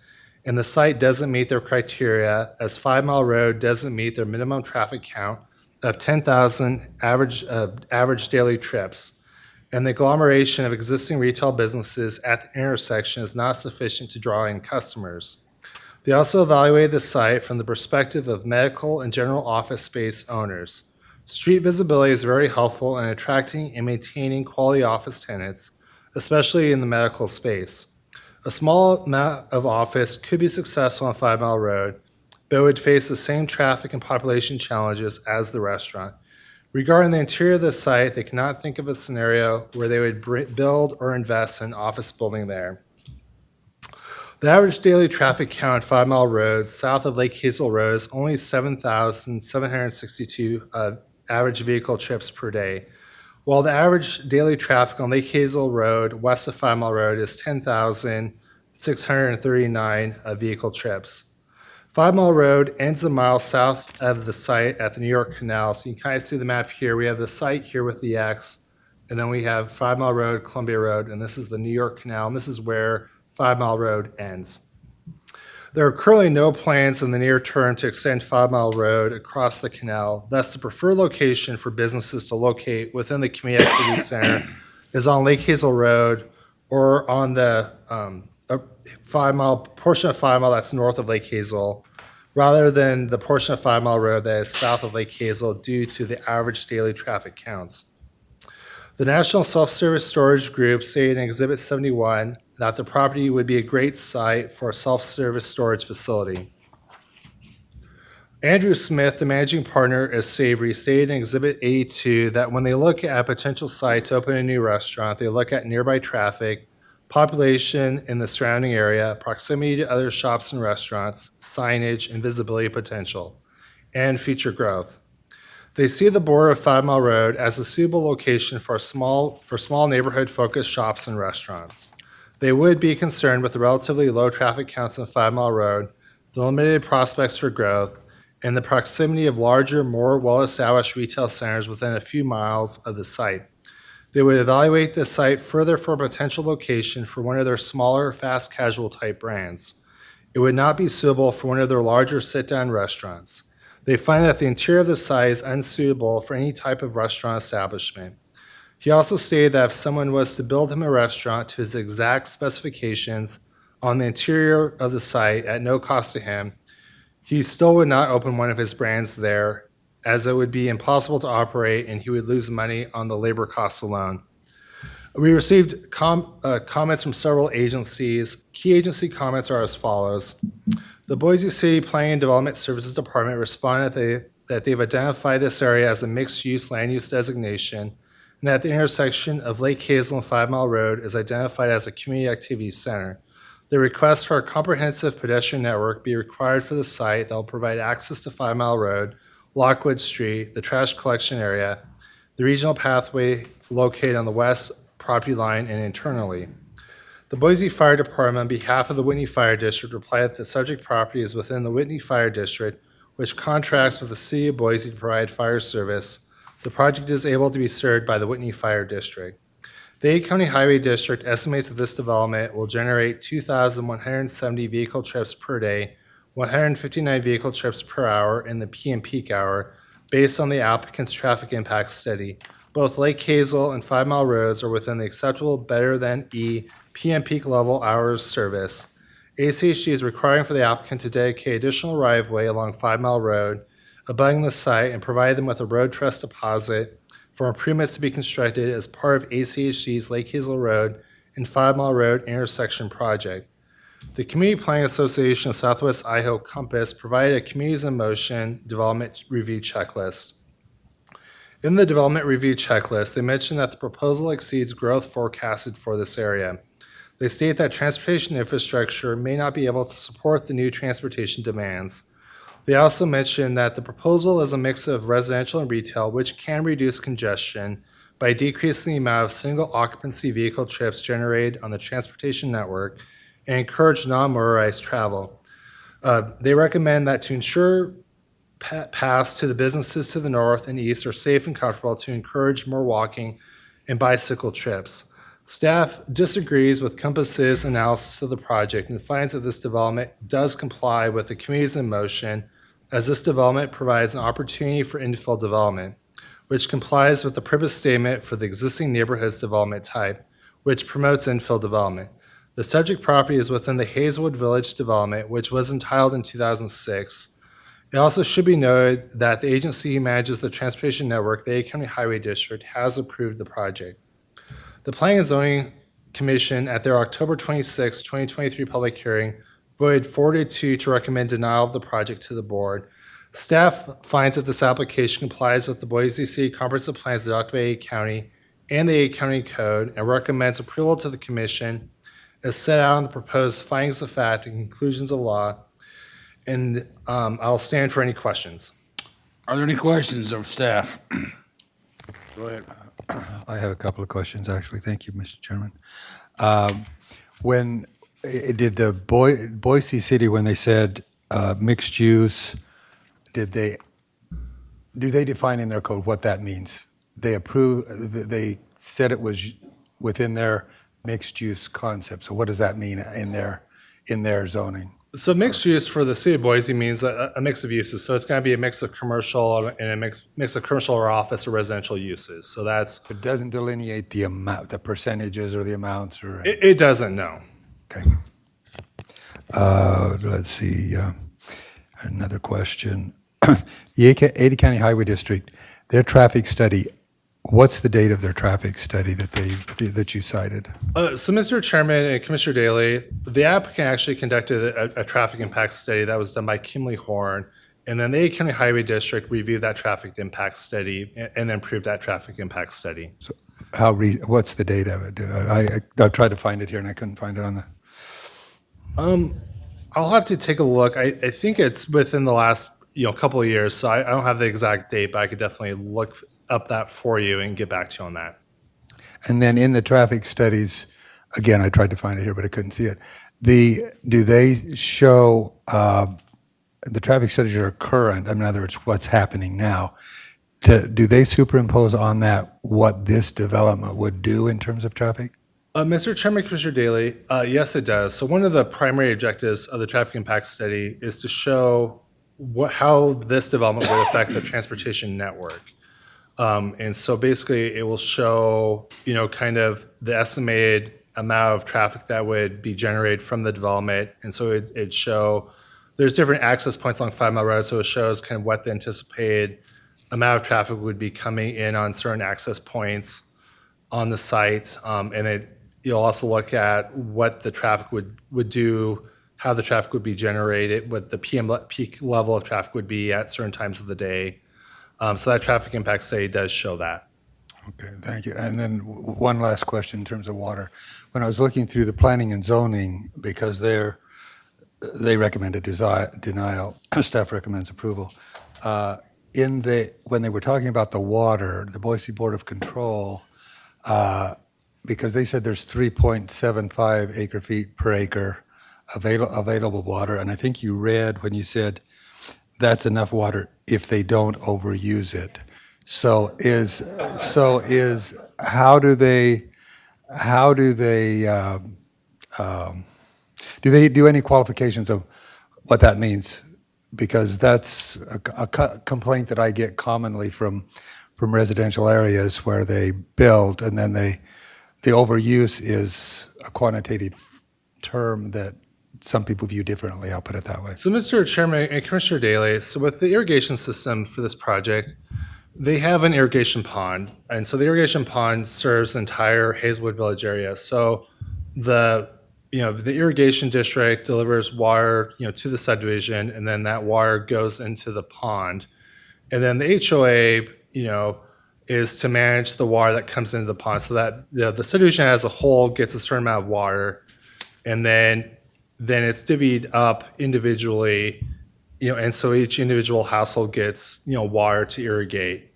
S11: and the site doesn't meet their criteria as 5 Mile Road doesn't meet their minimum traffic count of 10,000 average daily trips, and the agglomeration of existing retail businesses at the intersection is not sufficient to draw in customers. They also evaluated the site from the perspective of medical and general office space owners. Street visibility is very helpful in attracting and maintaining quality office tenants, especially in the medical space. A small amount of office could be successful on 5 Mile Road, but it would face the same traffic and population challenges as the restaurant. Regarding the interior of the site, they cannot think of a scenario where they would build or invest in an office building there. The average daily traffic count on 5 Mile Road, south of Lake Hazel Road, is only 7,762 average vehicle trips per day, while the average daily traffic on Lake Hazel Road, west of 5 Mile Road, is 10,639 vehicle trips. 5 Mile Road ends a mile south of the site at the New York Canal. So you can kind of see the map here. We have the site here with the X, and then we have 5 Mile Road, Columbia Road, and this is the New York Canal, and this is where 5 Mile Road ends. There are currently no plans in the near term to extend 5 Mile Road across the canal. Thus, the preferred location for businesses to locate within the Community Activity Center is on Lake Hazel Road or on the 5 Mile portion of 5 Mile that's north of Lake Hazel, rather than the portion of 5 Mile Road that is south of Lake Hazel due to the average daily traffic counts. The National Self-Service Storage Group stated in Exhibit 71 that the property would be a great site for a self-service storage facility. Andrew Smith, the managing partner of Savory, stated in Exhibit 82 that when they look at a potential site to open a new restaurant, they look at nearby traffic, population in the surrounding area, proximity to other shops and restaurants, signage, and visibility potential, and future growth. They see the border of 5 Mile Road as a suitable location for small neighborhood-focused shops and restaurants. They would be concerned with the relatively low traffic counts on 5 Mile Road, the limited prospects for growth, and the proximity of larger, more well-established retail centers within a few miles of the site. They would evaluate the site further for a potential location for one of their smaller, fast casual type brands. It would not be suitable for one of their larger sit-down restaurants. They find that the interior of the site is unsuitable for any type of restaurant establishment. He also stated that if someone was to build him a restaurant to his exact specifications on the interior of the site at no cost to him, he still would not open one of his brands there, as it would be impossible to operate and he would lose money on the labor costs alone. We received comments from several agencies. Key agency comments are as follows. The Boise City Planning and Development Services Department responded that they've identified this area as a mixed-use land use designation and that the intersection of Lake Hazel and 5 Mile Road is identified as a community activity center. The request for a comprehensive pedestrian network be required for the site that will provide access to 5 Mile Road, Lockwood Street, the trash collection area, the regional pathway located on the west property line and internally. The Boise Fire Department, on behalf of the Whitney Fire District, replied that the subject property is within the Whitney Fire District, which contracts with the City of Boise to provide fire service. The project is able to be served by the Whitney Fire District. The Ada County Highway District estimates that this development will generate 2,170 vehicle trips per day, 159 vehicle trips per hour in the PM peak hour, based on the applicant's traffic impact study. Both Lake Hazel and 5 Mile Roads are within the acceptable better than E PM peak level hours service. ACHD is requiring for the applicant to dedicate additional right-of-way along 5 Mile Road, abutting the site, and provide them with a road trust deposit for improvements to be constructed as part of ACHD's Lake Hazel Road and 5 Mile Road intersection project. The Community Planning Association of Southwest Idaho Compass provided a Communities in Motion development review checklist. In the development review checklist, they mentioned that the proposal exceeds growth forecasted for this area. They state that transportation infrastructure may not be able to support the new transportation demands. They also mention that the proposal is a mix of residential and retail, which can reduce congestion by decreasing the amount of single occupancy vehicle trips generated on the transportation network and encourage non-motorized travel. They recommend that to ensure paths to the businesses to the north and east are safe and comfortable, to encourage more walking and bicycle trips. Staff disagrees with Compass's analysis of the project and finds that this development does comply with the communities in motion, as this development provides an opportunity for infill development, which complies with the purpose statement for the existing neighborhoods development type, which promotes infill development. The subject property is within the Hazelwood Village development, which was entitled in 2006. It also should be noted that the agency who manages the transportation network, the A County Highway District, has approved the project. The Planning and Zoning Commission, at their October 26, 2023 public hearing, voted 4-2 to recommend denial of the project to the board. Staff finds that this application complies with the Boise City Comprehensive Plans adopted by A County and the A County Code, and recommends approval to the commission as set out in the proposed findings of fact and conclusions of law. And I'll stand for any questions.
S3: Are there any questions of staff? Go ahead.
S5: I have a couple of questions, actually. Thank you, Mr. Chairman. When did the Boise City, when they said mixed use, do they define in their code what that means? They said it was within their mixed use concept. So what does that mean in their zoning?
S11: So mixed use for the city of Boise means a mix of uses. So it's going to be a mix of commercial and a mix of commercial or office or residential uses. So that's.
S5: It doesn't delineate the amount, the percentages or the amounts or.
S11: It doesn't, no.
S5: Okay. Let's see. Another question. The Ada County Highway District, their traffic study. What's the date of their traffic study that you cited?
S11: So, Mr. Chairman and Commissioner Daley, the applicant actually conducted a traffic impact study that was done by Kimley Horn, and then the A County Highway District reviewed that traffic impact study and then approved that traffic impact study.
S5: So what's the date of it? I tried to find it here and I couldn't find it on the.
S11: I'll have to take a look. I think it's within the last couple of years, so I don't have the exact date, but I could definitely look up that for you and get back to you on that.
S5: And then in the traffic studies, again, I tried to find it here, but I couldn't see it. Do they show the traffic studies are current? In other words, what's happening now? Do they superimpose on that what this development would do in terms of traffic?
S11: Mr. Chairman, Commissioner Daley, yes, it does. So one of the primary objectives of the traffic impact study is to show how this development would affect the transportation network. And so basically it will show, kind of the estimated amount of traffic that would be generated from the development. And so it'd show, there's different access points along 5 Mile Road, so it shows kind of what the anticipated amount of traffic would be coming in on certain access points on the site. And you'll also look at what the traffic would do, how the traffic would be generated, what the peak level of traffic would be at certain times of the day. So that traffic impact study does show that.
S5: Okay, thank you. And then one last question in terms of water. When I was looking through the planning and zoning, because they recommended denial, staff recommends approval. When they were talking about the water, the Boise Board of Control, because they said there's 3.75 acre feet per acre available water, and I think you read when you said that's enough water if they don't overuse it. So how do they do any qualifications of what that means? Because that's a complaint that I get commonly from residential areas where they build and then the overuse is a quantitative term that some people view differently. I'll put it that way.
S11: So, Mr. Chairman and Commissioner Daley, so with the irrigation system for this project, they have an irrigation pond. And so the irrigation pond serves the entire Hazelwood Village area. So the irrigation district delivers water, to the subdivision, and then that water goes into the pond. And then the HOA, is to manage the water that comes into the pond so that the subdivision as a whole gets a certain amount of water. and then it's divvied up individually, and so each individual household gets, water to irrigate.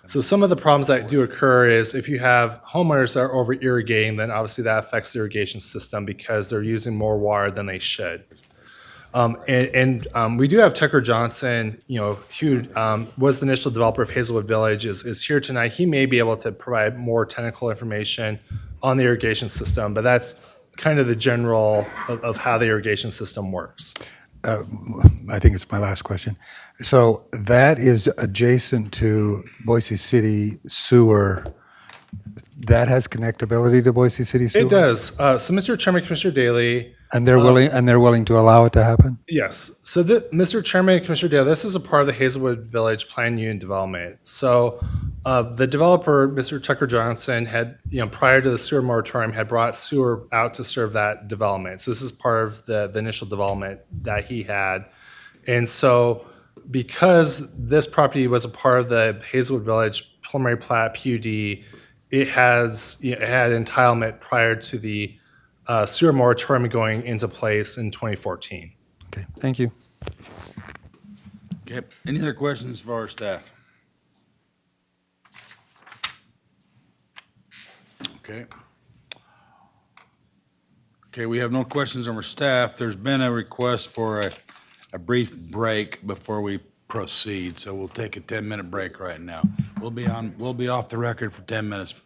S11: So some of the problems that do occur is if you have homeowners that are over irrigating, then obviously that affects the irrigation system because they're using more water than they should. We do have Tucker Johnson, who was the initial developer of Hazelwood Village, is here tonight. He may be able to provide more technical information on the irrigation system, but that's kind of the general of how the irrigation system works.
S5: I think it's my last question. So that is adjacent to Boise City sewer. That has connectability to Boise City sewer?
S11: It does. So Mr. Chairman, Commissioner Daly.
S5: And they're willing to allow it to happen?
S11: Yes. So Mr. Chairman, Commissioner Daly, this is a part of the Hazelwood Village Plan Unit development. So the developer, Mr. Tucker Johnson, had, prior to the sewer moratorium, had brought sewer out to serve that development. So this is part of the initial development that he had. And so because this property was a part of the Hazelwood Village preliminary plat PUD, it had entitlement prior to the sewer moratorium going into place in 2014.
S5: Okay, thank you.
S3: Okay, any other questions for our staff? Okay. Okay, we have no questions from our staff. There's been a request for a brief break before we proceed, so we'll take a 10-minute break right now. We'll be off the record for 10 minutes.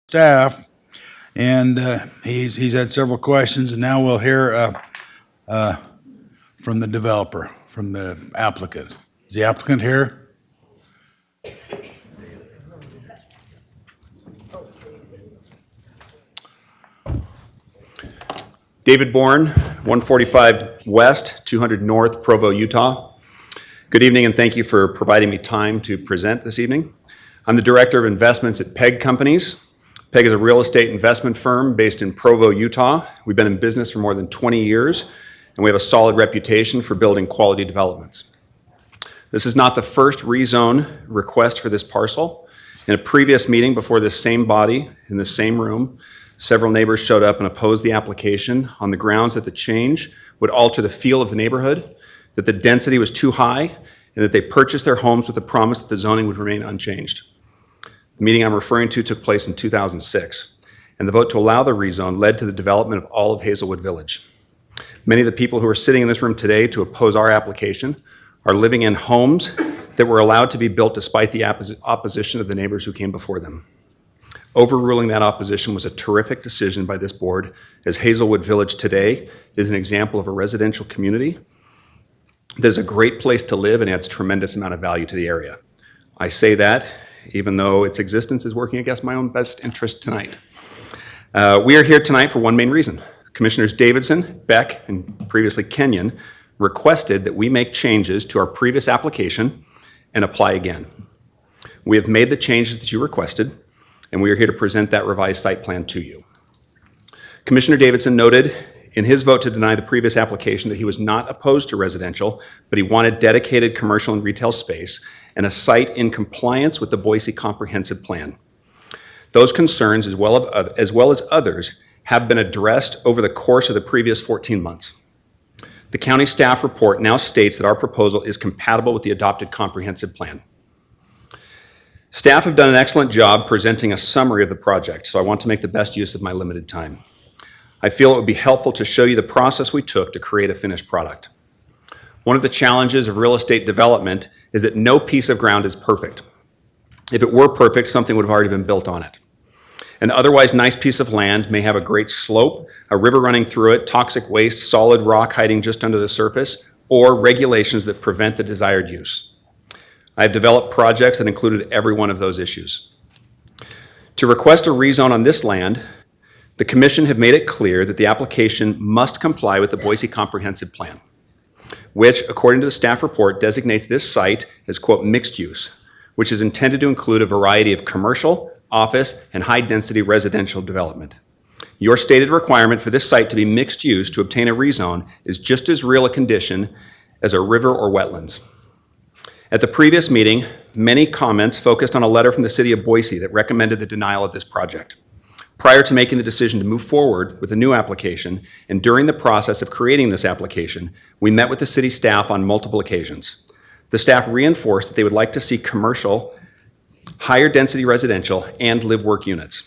S3: staff, and he's had several questions, and now we'll hear from the developer, from the applicant. Is the applicant here?
S6: David Bourne, 145 West, 200 North, Provo, Utah. Good evening, and thank you for providing me time to present this evening. I'm the Director of Investments at PEG Companies. PEG is a real estate investment firm based in Provo, Utah. We've been in business for more than 20 years, and we have a solid reputation for building quality developments. This is not the first rezone request for this parcel. In a previous meeting before this same body, in the same room, several neighbors showed up and opposed the application on the grounds that the change would alter the feel of the neighborhood, that the density was too high, and that they purchased their homes with the promise that the zoning would remain unchanged. The meeting I'm referring to took place in 2006, and the vote to allow the rezone led to the development of all of Hazelwood Village. Many of the people who are sitting in this room today to oppose our application are living in homes that were allowed to be built despite the opposition of the neighbors who came before them. Overruling that opposition was a terrific decision by this board, as Hazelwood Village today is an example of a residential community that is a great place to live and adds tremendous amount of value to the area. I say that even though its existence is working against my own best interest tonight. We are here tonight for one main reason. Commissioners Davidson, Beck, and previously Kenyon requested that we make changes to our previous application and apply again. We have made the changes that you requested, and we are here to present that revised site plan to you. Commissioner Davidson noted in his vote to deny the previous application that he was not opposed to residential, but he wanted dedicated commercial and retail space and a site in compliance with the Boise Comprehensive Plan. Those concerns, as well as others, have been addressed over the course of the previous 14 months. The county staff report now states that our proposal is compatible with the adopted comprehensive plan. Staff have done an excellent job presenting a summary of the project, so I want to make the best use of my limited time. I feel it would be helpful to show you the process we took to create a finished product. One of the challenges of real estate development is that no piece of ground is perfect. If it were perfect, something would have already been built on it. An otherwise nice piece of land may have a great slope, a river running through it, toxic waste, solid rock hiding just under the surface, or regulations that prevent the desired use. I have developed projects that included every one of those issues. To request a rezone on this land, the Commission have made it clear that the application must comply with the Boise Comprehensive Plan, which, according to the staff report, designates this site as, quote, mixed use, which is intended to include a variety of commercial, office, and high-density residential development. Your stated requirement for this site to be mixed use to obtain a rezone is just as real a condition as a river or wetlands. At the previous meeting, many comments focused on a letter from the city of Boise that recommended the denial of this project. Prior to making the decision to move forward with a new application, and during the process of creating this application, we met with the city staff on multiple occasions. The staff reinforced that they would like to see commercial, higher density residential, and live-work units.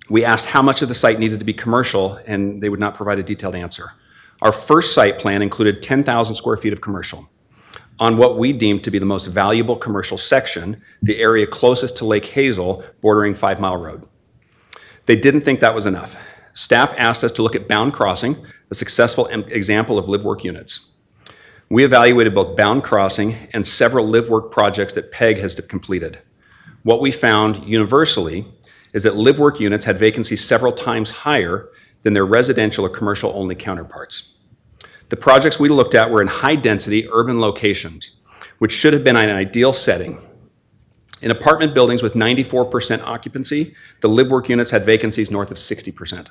S6: We asked how much of the site needed to be commercial, and they would not provide a detailed answer. Our first site plan included 10,000 square feet of commercial on what we deemed to be the most valuable commercial section, the area closest to Lake Hazel, bordering 5 Mile Road. They didn't think that was enough. Staff asked us to look at Bound Crossing, a successful example of live-work units. We evaluated both Bound Crossing and several live-work projects that PEG has completed. What we found universally is that live-work units had vacancies several times higher than their residential or commercial-only counterparts. The projects we looked at were in high-density urban locations, which should have been an ideal setting. In apartment buildings with 94% occupancy, the live-work units had vacancies north of 60%.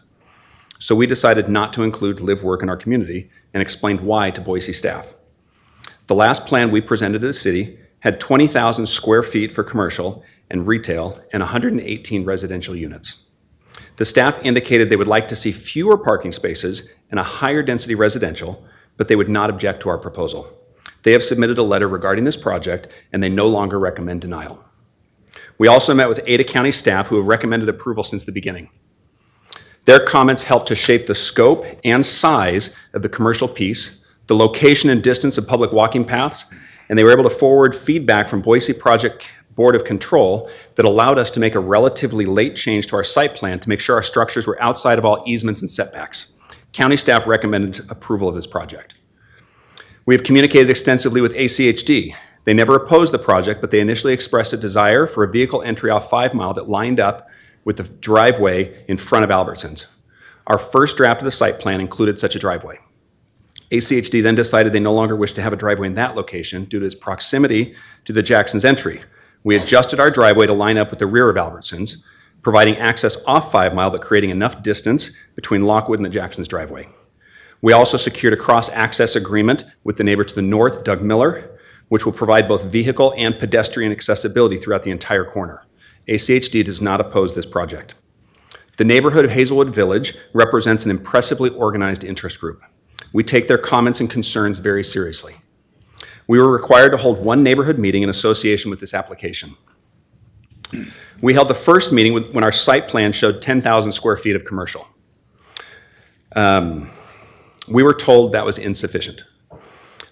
S6: So we decided not to include live-work in our community and explained why to Boise staff. The last plan we presented to the city had 20,000 square feet for commercial and retail and 118 residential units. The staff indicated they would like to see fewer parking spaces and a higher density residential, but they would not object to our proposal. They have submitted a letter regarding this project, and they no longer recommend denial. We also met with Ada County staff who have recommended approval since the beginning. Their comments helped to shape the scope and size of the commercial piece, the location and distance of public walking paths, and they were able to forward feedback from Boise project Board of Control that allowed us to make a relatively late change to our site plan to make sure our structures were outside of all easements and setbacks. County staff recommended approval of this project. We have communicated extensively with ACHD. They never opposed the project, but they initially expressed a desire for a vehicle entry off 5 Mile that lined up with the driveway in front of Albertsons. Our first draft of the site plan included such a driveway. ACHD then decided they no longer wished to have a driveway in that location due to its proximity to the Jackson's entry. We adjusted our driveway to line up with the rear of Albertsons, providing access off 5 Mile but creating enough distance between Lockwood and the Jackson's driveway. We also secured a cross-access agreement with the neighbor to the north, Doug Miller, which will provide both vehicle and pedestrian accessibility throughout the entire corner. ACHD does not oppose this project. The neighborhood of Hazelwood Village represents an impressively organized interest group. We take their comments and concerns very seriously. We were required to hold one neighborhood meeting in association with this application. We held the first meeting when our site plan showed 10,000 square feet of commercial. We were told that was insufficient.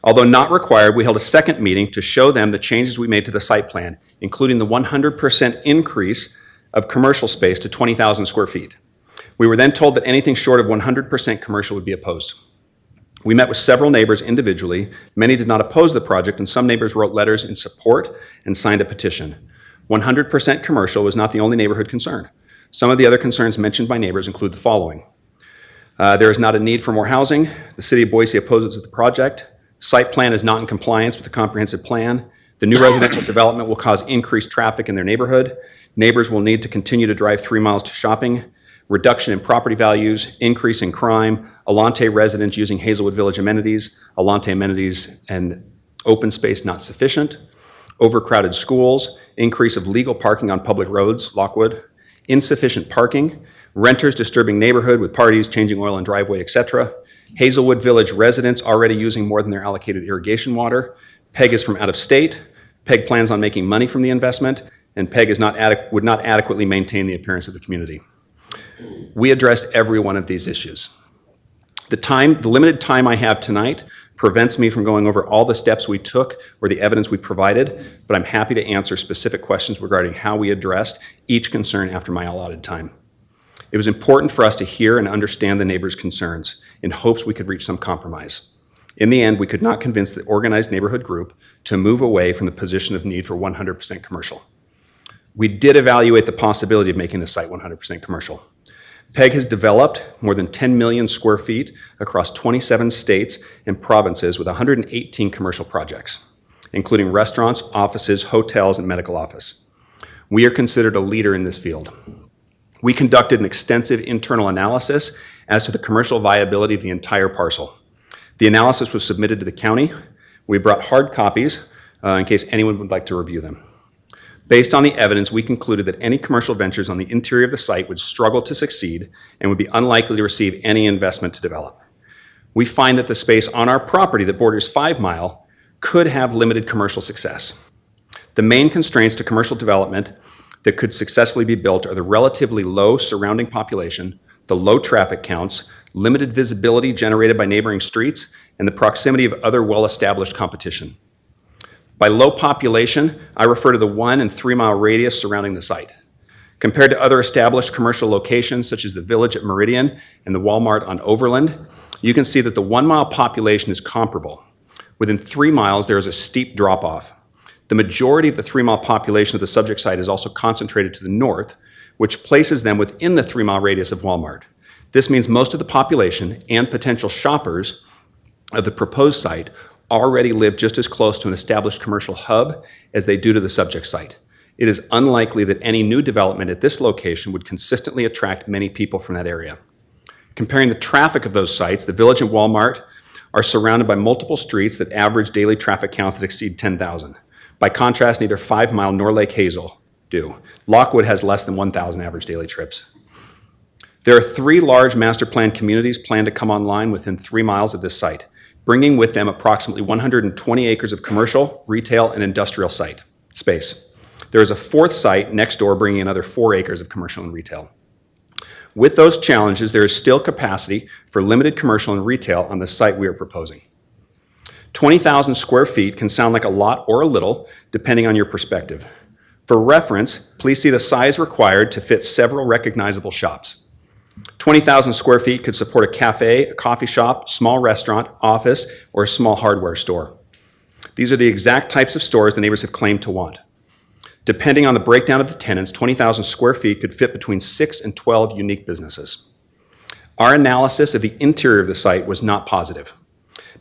S6: Although not required, we held a second meeting to show them the changes we made to the site plan, including the 100% increase of commercial space to 20,000 square feet. We were then told that anything short of 100% commercial would be opposed. We met with several neighbors individually. Many did not oppose the project, and some neighbors wrote letters in support and signed a petition. 100% commercial was not the only neighborhood concern. Some of the other concerns mentioned by neighbors include the following. There is not a need for more housing. The city of Boise opposes the project. Site plan is not in compliance with the comprehensive plan. The new residential development will cause increased traffic in their neighborhood. Neighbors will need to continue to drive 3 miles to shopping. Reduction in property values, increase in crime, Alante residents using Hazelwood Village amenities, Alante amenities and open space not sufficient, overcrowded schools, increase of legal parking on public roads, Lockwood, insufficient parking, renters disturbing neighborhood with parties, changing oil in driveway, etc. Hazelwood Village residents already using more than their allocated irrigation water. PEG is from out of state. PEG plans on making money from the investment, and PEG would not adequately maintain the appearance of the community. We addressed every one of these issues. The limited time I have tonight prevents me from going over all the steps we took or the evidence we provided, but I'm happy to answer specific questions regarding how we addressed each concern after my allotted time. It was important for us to hear and understand the neighbors' concerns in hopes we could reach some compromise. In the end, we could not convince the organized neighborhood group to move away from the position of need for 100% commercial. We did evaluate the possibility of making the site 100% commercial. PEG has developed more than 10 million square feet across 27 states and provinces with 118 commercial projects, including restaurants, offices, hotels, and medical office. We are considered a leader in this field. We conducted an extensive internal analysis as to the commercial viability of the entire parcel. The analysis was submitted to the county. We brought hard copies in case anyone would like to review them. Based on the evidence, we concluded that any commercial ventures on the interior of the site would struggle to succeed and would be unlikely to receive any investment to develop. We find that the space on our property that borders 5 Mile could have limited commercial success. The main constraints to commercial development that could successfully be built are the relatively low surrounding population, the low traffic counts, limited visibility generated by neighboring streets, and the proximity of other well-established competition. By low population, I refer to the 1 and 3 mile radius surrounding the site. Compared to other established commercial locations such as the Village at Meridian and the Walmart on Overland, you can see that the 1 mile population is comparable. Within 3 miles, there is a steep drop-off. The majority of the 3 mile population of the subject site is also concentrated to the north, which places them within the 3 mile radius of Walmart. This means most of the population and potential shoppers of the proposed site already live just as close to an established commercial hub as they do to the subject site. It is unlikely that any new development at this location would consistently attract many people from that area. Comparing the traffic of those sites, the Village and Walmart are surrounded by multiple streets that average daily traffic counts that exceed 10,000. By contrast, neither 5 Mile nor Lake Hazel do. Lockwood has less than 1,000 average daily trips. There are 3 large master plan communities planned to come online within 3 miles of this site, bringing with them approximately 120 acres of commercial, retail, and industrial site space. There is a 4th site next door bringing another 4 acres of commercial and retail. With those challenges, there is still capacity for limited commercial and retail on the site we are proposing. 20,000 square feet can sound like a lot or a little, depending on your perspective. For reference, please see the size required to fit several recognizable shops. 20,000 square feet could support a cafe, a coffee shop, small restaurant, office, or a small hardware store. These are the exact types of stores the neighbors have claimed to want. Depending on the breakdown of the tenants, 20,000 square feet could fit between 6 and 12 unique businesses. Our analysis of the interior of the site was not positive.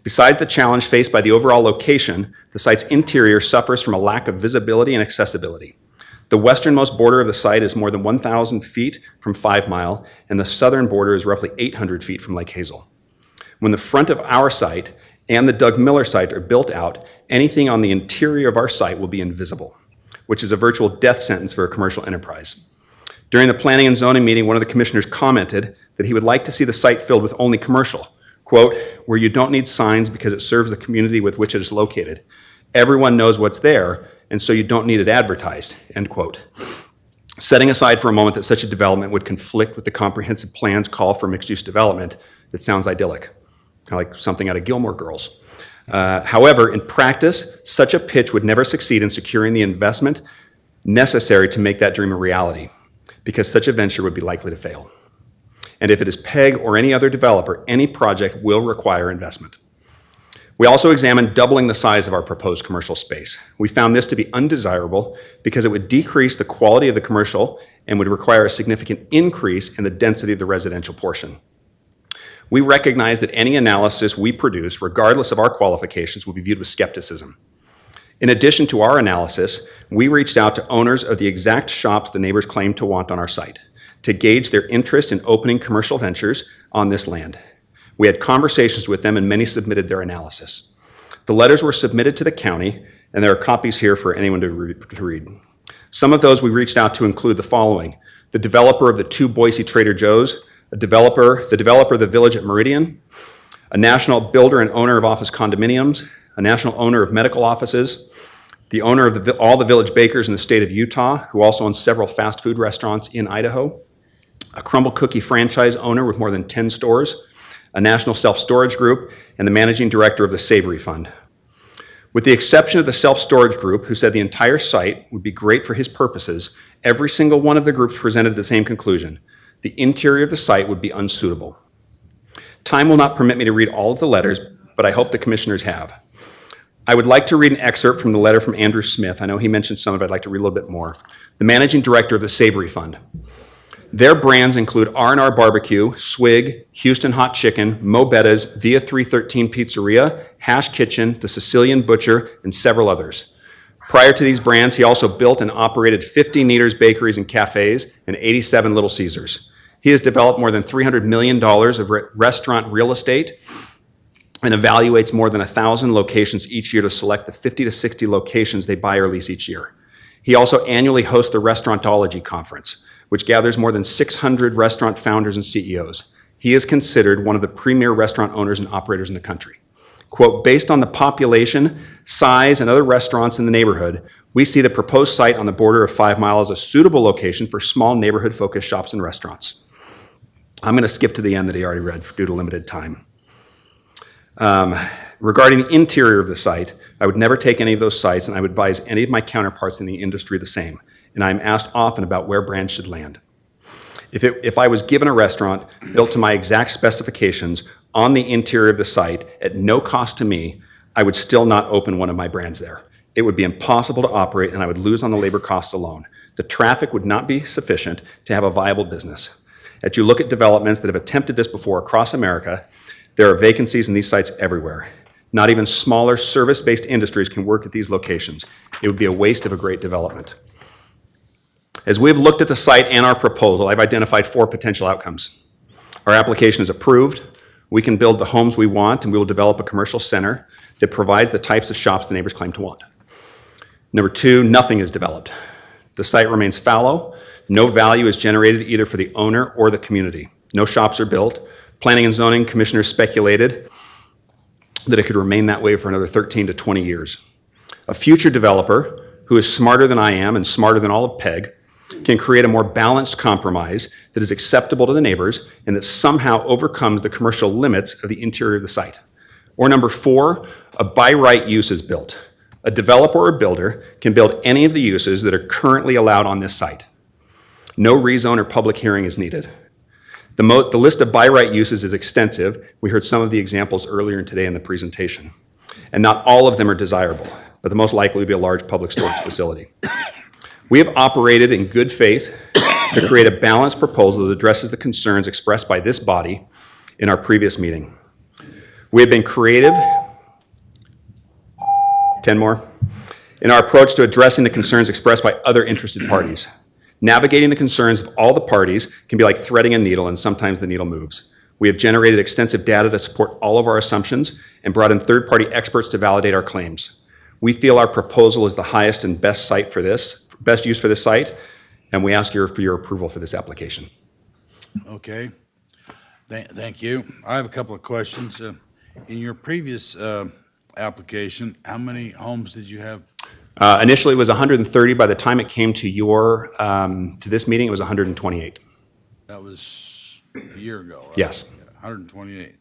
S6: Besides the challenge faced by the overall location, the site's interior suffers from a lack of visibility and accessibility. The westernmost border of the site is more than 1,000 feet from 5 Mile, and the southern border is roughly 800 feet from Lake Hazel. When the front of our site and the Doug Miller site are built out, anything on the interior of our site will be invisible, which is a virtual death sentence for a commercial enterprise. During the planning and zoning meeting, one of the commissioners commented that he would like to see the site filled with only commercial, quote, where you don't need signs because it serves the community with which it is located. Everyone knows what's there, and so you don't need it advertised, end quote. Setting aside for a moment that such a development would conflict with the comprehensive plan's call for mixed-use development, it sounds idyllic, kind of like something out of Gilmore Girls. However, in practice, such a pitch would never succeed in securing the investment necessary to make that dream a reality, because such a venture would be likely to fail. And if it is PEG or any other developer, any project will require investment. We also examined doubling the size of our proposed commercial space. We found this to be undesirable because it would decrease the quality of the commercial and would require a significant increase in the density of the residential portion. We recognize that any analysis we produce, regardless of our qualifications, will be viewed with skepticism. In addition to our analysis, we reached out to owners of the exact shops the neighbors claimed to want on our site to gauge their interest in opening commercial ventures on this land. We had conversations with them and many submitted their analysis. The letters were submitted to the county, and there are copies here for anyone to read. Some of those we reached out to include the following: the developer of the 2 Boise Trader Joe's, the developer of the Village at Meridian, a national builder and owner of office condominiums, a national owner of medical offices, the owner of all the Village Bakers in the state of Utah, who also owns several fast food restaurants in Idaho, a Crumble Cookie franchise owner with more than 10 stores, a national self-storage group, and the managing director of the Savory Fund. With the exception of the self-storage group, who said the entire site would be great for his purposes, every single one of the groups presented the same conclusion: the interior of the site would be unsuitable. Time will not permit me to read all of the letters, but I hope the commissioners have. I would like to read an excerpt from the letter from Andrew Smith. I know he mentioned some of it. I'd like to read a little bit more. The managing director of the Savory Fund. Their brands include R&R Barbecue, Swig, Houston Hot Chicken, Mo Betta's, Via 313 Pizzeria, Hash Kitchen, The Sicilian Butcher, and several others. Prior to these brands, he also built and operated 50 Kneaders bakeries and cafes and 87 Little Caesars. He has developed more than $300 million of restaurant real estate and evaluates more than 1,000 locations each year to select the 50 to 60 locations they buy or lease each year. He also annually hosts the Restaurantology Conference, which gathers more than 600 restaurant founders and CEOs. He is considered one of the premier restaurant owners and operators in the country. Quote, based on the population, size, and other restaurants in the neighborhood, we see the proposed site on the border of 5 Mile as a suitable location for small neighborhood-focused shops and restaurants. I'm going to skip to the end that he already read due to limited time. Regarding the interior of the site, I would never take any of those sites, and I would advise any of my counterparts in the industry the same. And I'm asked often about where brands should land. If I was given a restaurant built to my exact specifications on the interior of the site at no cost to me, I would still not open one of my brands there. It would be impossible to operate, and I would lose on the labor costs alone. The traffic would not be sufficient to have a viable business. As you look at developments that have attempted this before across America, there are vacancies in these sites everywhere. Not even smaller service-based industries can work at these locations. It would be a waste of a great development. As we've looked at the site and our proposal, I've identified 4 potential outcomes. Our application is approved. We can build the homes we want, and we will develop a commercial center that provides the types of shops the neighbors claim to want. Number 2, nothing is developed. The site remains fallow. No value is generated either for the owner or the community. No shops are built. Planning and zoning commissioners speculated that it could remain that way for another 13 to 20 years. A future developer who is smarter than I am and smarter than all of PEG can create a more balanced compromise that is acceptable to the neighbors and that somehow overcomes the commercial limits of the interior of the site. Or number 4, a by right use is built. A developer or builder can build any of the uses that are currently allowed on this site. No rezone or public hearing is needed. The list of by right uses is extensive. We heard some of the examples earlier today in the presentation. And not all of them are desirable, but the most likely would be a large public storage facility. We have operated in good faith to create a balanced proposal that addresses the concerns expressed by this body in our previous meeting. We have been creative, 10 more, in our approach to addressing the concerns expressed by other interested parties. Navigating the concerns of all the parties can be like threading a needle, and sometimes the needle moves. We have generated extensive data to support all of our assumptions and brought in third-party experts to validate our claims. We feel our proposal is the highest and best use for this site, and we ask for your approval for this application.
S3: Okay. Thank you. I have a couple of questions. In your previous application, how many homes did you have?
S6: Initially, it was 130. By the time it came to this meeting, it was 128.
S3: That was a year ago, right?
S6: Yes.
S3: 128.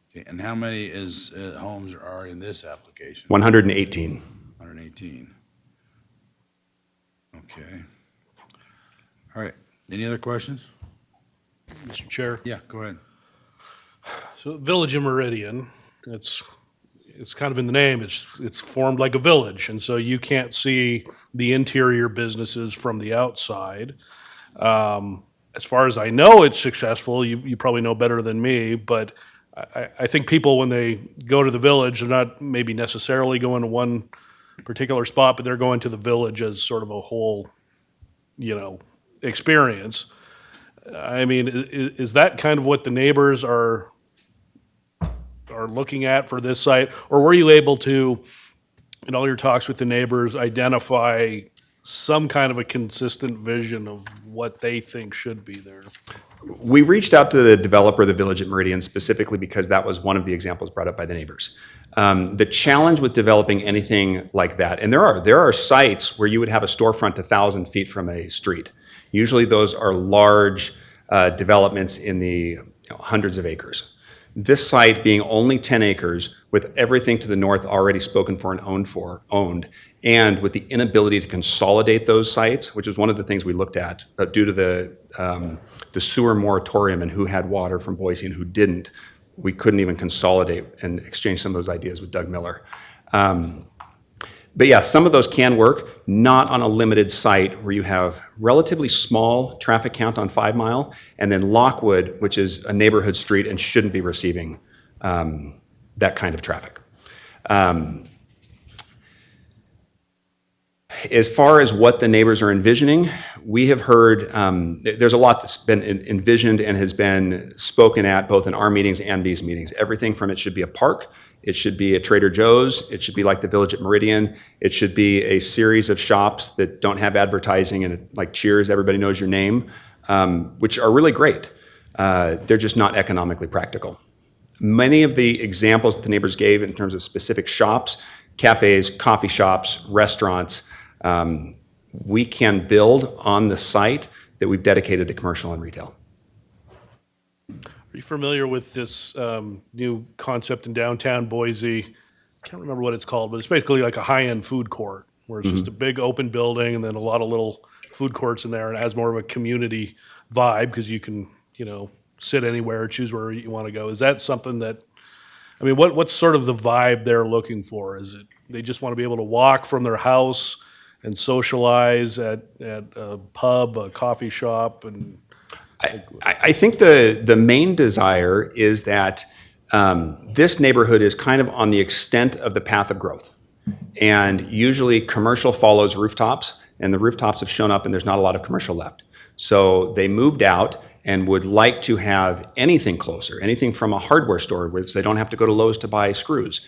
S3: Okay, and how many homes are in this application?
S6: 118.
S3: 118. Okay. All right. Any other questions?
S2: Mr. Chair.
S3: Yeah, go ahead.
S2: So Village of Meridian, it's kind of in the name, it's formed like a village, and so you can't see the interior businesses from the outside. As far as I know, it's successful. You probably know better than me, but I think people, when they go to the village, they're not maybe necessarily going to one particular spot, but they're going to the village as sort of a whole, experience. I mean, is that kind of what the neighbors are looking at for this site? Or were you able to, in all your talks with the neighbors, identify some kind of a consistent vision of what they think should be there?
S6: We reached out to the developer of the Village at Meridian specifically because that was one of the examples brought up by the neighbors. The challenge with developing anything like that, and there are sites where you would have a storefront 1,000 feet from a street. Usually those are large developments in the hundreds of acres. This site being only 10 acres with everything to the north already spoken for and owned, and with the inability to consolidate those sites, which is one of the things we looked at due to the sewer moratorium and who had water from Boise and who didn't, we couldn't even consolidate and exchange some of those ideas with Doug Miller. But yeah, some of those can work, not on a limited site where you have relatively small traffic count on 5 Mile, and then Lockwood, which is a neighborhood street and shouldn't be receiving that kind of traffic. As far as what the neighbors are envisioning, we have heard, there's a lot that's been envisioned and has been spoken at both in our meetings and these meetings. Everything from it should be a park, it should be a Trader Joe's, it should be like the Village at Meridian, it should be a series of shops that don't have advertising and like Cheers, everybody knows your name, which are really great. They're just not economically practical. Many of the examples that the neighbors gave in terms of specific shops, cafes, coffee shops, restaurants, we can build on the site that we've dedicated to commercial and retail.
S2: Are you familiar with this new concept in downtown Boise? I can't remember what it's called, but it's basically like a high-end food court where it's just a big open building and then a lot of little food courts in there, and it has more of a community vibe because you can, sit anywhere, choose where you want to go. Is that something that, what's sort of the vibe they're looking for? Is it they just want to be able to walk from their house and socialize at a pub, a coffee shop, and
S6: I think the main desire is that this neighborhood is kind of on the extent of the path of growth. And usually commercial follows rooftops, and the rooftops have shown up and there's not a lot of commercial left. So they moved out and would like to have anything closer, anything from a hardware store where they don't have to go to Lowe's to buy screws.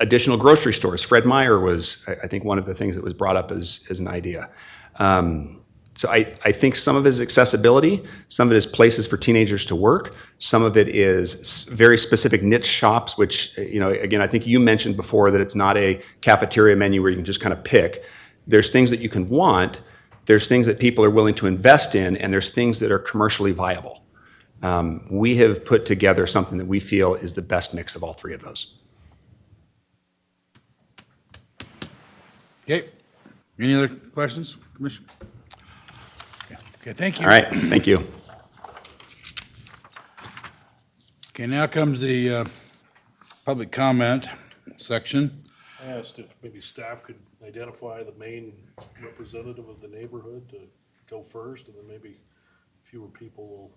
S6: Additional grocery stores. Fred Meyer was, I think, one of the things that was brought up as an idea. So I think some of it is accessibility, some of it is places for teenagers to work, some of it is very specific niche shops, which, again, I think you mentioned before that it's not a cafeteria menu where you can just kind of pick. There's things that you can want, there's things that people are willing to invest in, and there's things that are commercially viable. We have put together something that we feel is the best mix of all three of those.
S3: Okay. Any other questions, Commissioner? Okay, thank you.
S6: All right, thank you.
S3: Okay, now comes the public comment section.
S2: I asked if maybe staff could identify the main representative of the neighborhood to go first, and then maybe fewer people will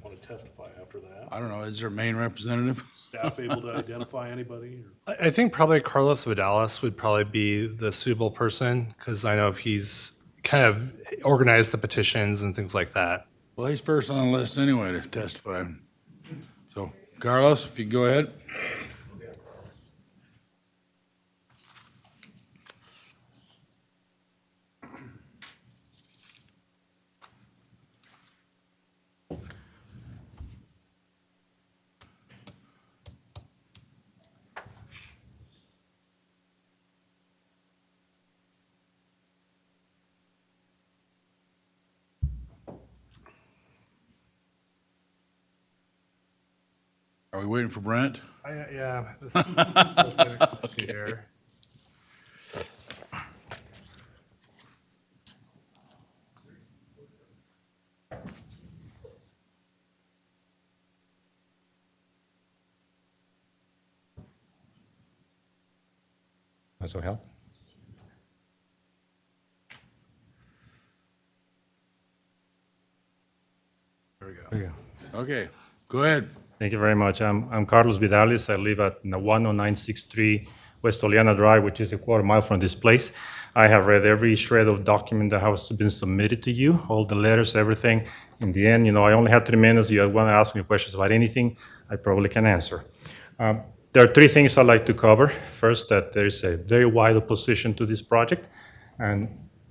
S2: want to testify after that.
S3: I don't know, is there a main representative?
S2: Staff able to identify anybody? Or?
S11: I think probably Carlos Vidalis would probably be the suitable person, because I know he's kind of organized the petitions and things like that.
S3: Well, he's first on the list anyway to testify. So, Carlos, if you go ahead. Are we waiting for Brent?
S11: Yeah. Here.
S18: Also help?
S3: There we go.
S18: There you go.
S3: Okay, go ahead.
S7: Thank you very much. I'm Carlos Vidalis. I live at 10963 West Oleana Drive, which is a quarter-mile from this place. I have read every shred of document that has been submitted to you, all the letters, everything. In the end, I only have 3 minutes. You want to ask me questions about anything, I probably can answer. There are 3 things I'd like to cover. First, that there is a very wide opposition to this project, and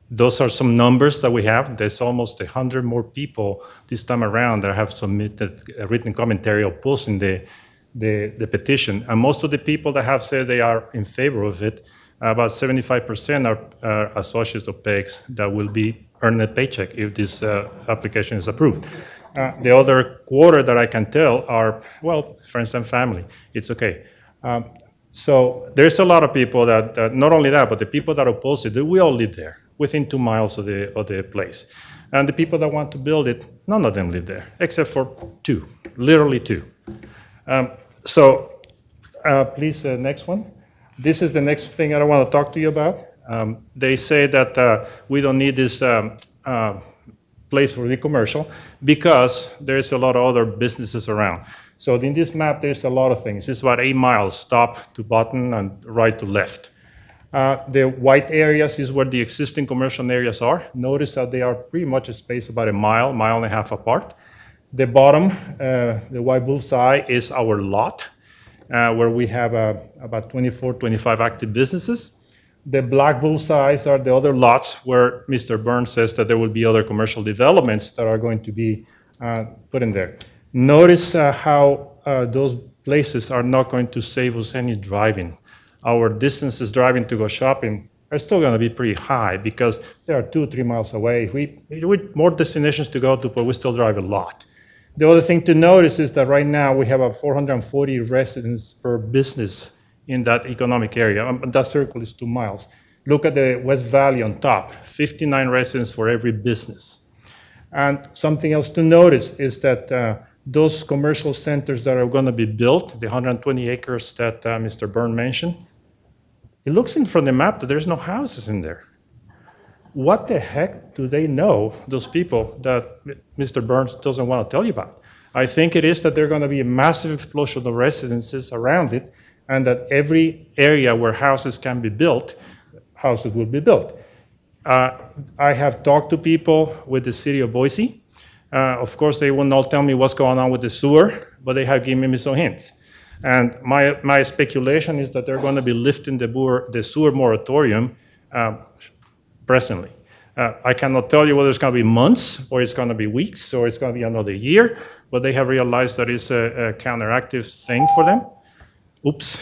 S7: those are some numbers that we have. There's almost 100 more people this time around that have submitted a written commentary opposing the petition. And most of the people that have said they are in favor of it, about 75% are associates of PEGs that will be earning a paycheck if this application is approved. The other quarter that I can tell are, well, friends and family. It's okay. So there's a lot of people that not only that, but the people that oppose it, we all live there, within 2 miles of the place. And the people that want to build it, none of them live there, except for 2, literally 2. Please, next one. This is the next thing I want to talk to you about. They say that we don't need this place for the commercial because there's a lot of other businesses around. So in this map, there's a lot of things. It's about 8 miles, top to bottom and right to left. The white areas is where the existing commercial areas are. Notice that they are pretty much spaced about a mile and a half apart. The bottom, the white bullseye, is our lot, where we have about 24, 25 active businesses. The black bullseyes are the other lots where Mr. Burns says that there will be other commercial developments that are going to be put in there. Notice how those places are not going to save us any driving. Our distances driving to go shopping are still going to be pretty high because they are 2 or 3 miles away. If we more destinations to go to, but we still drive a lot. The other thing to notice is that right now we have about 440 residents per business in that economic area. That circle is 2 miles. Look at the West Valley on top, 59 residents for every business. And something else to notice is that those commercial centers that are going to be built, the 120 acres that Mr. Byrne mentioned, it looks in from the map that there's no houses in there. What the heck do they know, those people, that Mr. Burns doesn't want to tell you about? I think it is that there are going to be a massive explosion of residences around it, and that every area where houses can be built, houses will be built. I have talked to people with the city of Boise. Of course, they will not tell me what's going on with the sewer, but they have given me some hints. And my speculation is that they're going to be lifting the sewer moratorium presently. I cannot tell you whether it's going to be months, or it's going to be weeks, or it's going to be another year, but they have realized that it's a counteractive thing for them. Oops,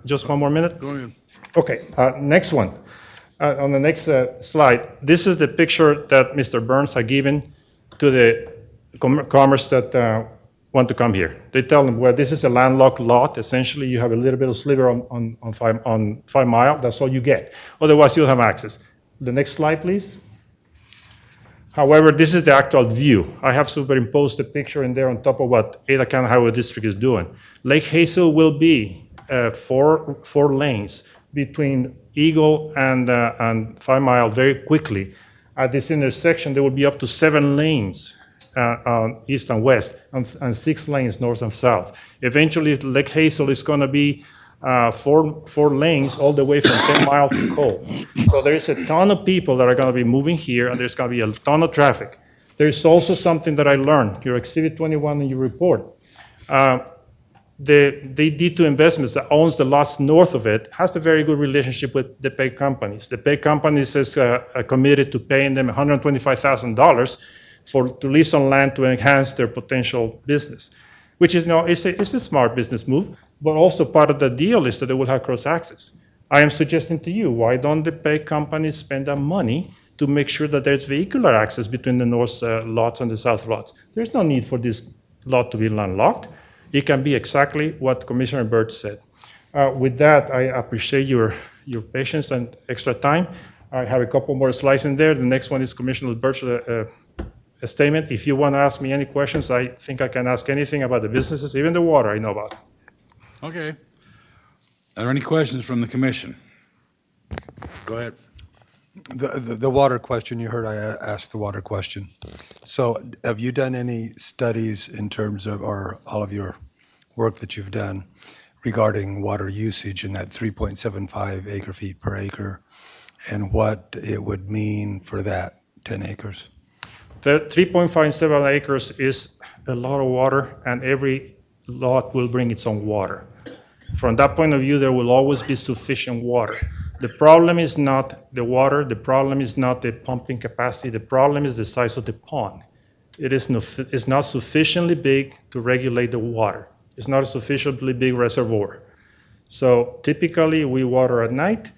S7: just 1 more minute.
S3: Go ahead.
S7: Okay, next one. On the next slide, this is the picture that Mr. Burns had given to the commerce that want to come here. They tell them, well, this is a landlocked lot. Essentially, you have a little bit of sliver on 5 Mile. That's all you get. Otherwise, you'll have access. The next slide, please. However, this is the actual view. I have superimposed a picture in there on top of what Ada County Highway District is doing. Lake Hazel will be four lanes between Eagle and 5 Mile very quickly. At this intersection, there will be up to 7 lanes on east and west, and 6 lanes north and south. Eventually, Lake Hazel is going to be four lanes all the way from 10 Mile to Cole. So there is a ton of people that are going to be moving here, and there's going to be a ton of traffic. There's also something that I learned, your Exhibit 21 in your report. The D2 Investments that owns the lots north of it has a very good relationship with the PEG companies. The PEG companies is committed to paying them $125,000 to lease on land to enhance their potential business, which is, it's a smart business move, but also part of the deal is that they will have cross-access. I am suggesting to you, why don't the PEG companies spend that money to make sure that there's vehicular access between the north lots and the south lots? There's no need for this lot to be landlocked. It can be exactly what Commissioner Byrd said. With that, I appreciate your patience and extra time. I have a couple more slides in there. The next one is Commissioner Byrd's a statement. If you want to ask me any questions, I think I can ask anything about the businesses, even the water I know about.
S3: Okay. Are there any questions from the commission? Go ahead.
S5: The water question, you heard I asked the water question. So have you done any studies in terms of, or all of your work that you've done regarding water usage in that 3.75 acre feet per acre and what it would mean for that 10 acres?
S7: The 3.57 acres is a lot of water, and every lot will bring its own water. From that point of view, there will always be sufficient water. The problem is not the water, the problem is not the pumping capacity, the problem is the size of the pond. It's not sufficiently big to regulate the water. It's not a sufficiently big reservoir. So typically, we water at night.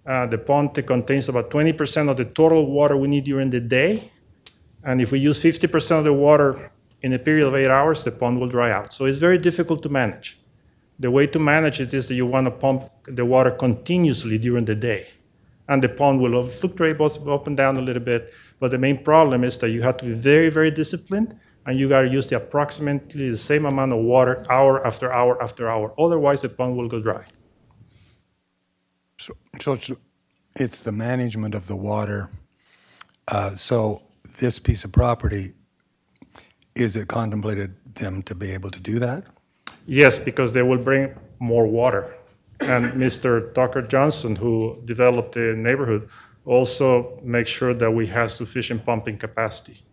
S7: The pond contains about 20% of the total water we need during the day. And if we use 50% of the water in a period of 8 hours, the pond will dry out. So it's very difficult to manage. The way to manage it is that you want to pump the water continuously during the day. And the pond will fluctuate both up and down a little bit. But the main problem is that you have to be very, very disciplined, and you got to use approximately the same amount of water hour after hour after hour. Otherwise, the pond will go dry.
S5: So it's the management of the water. So this piece of property, is it contemplated them to be able to do that?
S7: Yes, because they will bring more water. And Mr. Tucker Johnson, who developed the neighborhood, also makes sure that we have sufficient pumping capacity.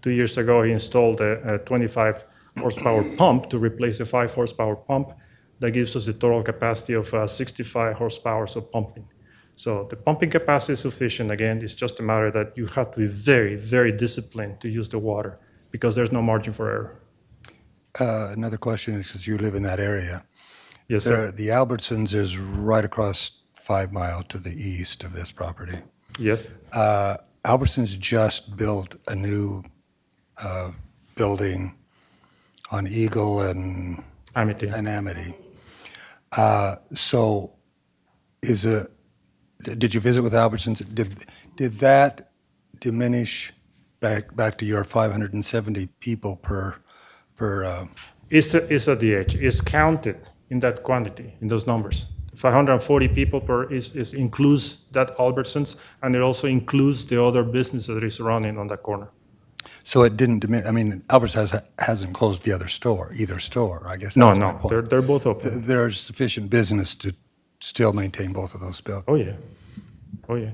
S7: 2 years ago, he installed a 25 horsepower pump to replace a 5 horsepower pump. That gives us a total capacity of 65 horsepower of pumping. So the pumping capacity is sufficient. Again, it's just a matter that you have to be very, very disciplined to use the water because there's no margin for error.
S5: Another question is, because you live in that area.
S7: Yes, sir.
S5: The Albertsons is right across 5 Mile to the east of this property.
S7: Yes.
S5: Albertsons just built a new building on Eagle and
S7: Amity.
S5: So did you visit with Albertsons? Did that diminish back to your 570 people per?
S7: It's at the edge. It's counted in that quantity, in those numbers. 540 people per includes that Albertsons, and it also includes the other business that is running on that corner.
S5: So it didn't diminish. I mean, Albertsons hasn't closed either store. I guess.
S7: No,
S5: that's my point.
S7: they're both open.
S5: There's sufficient business to still maintain both of those buildings.
S7: Oh yeah.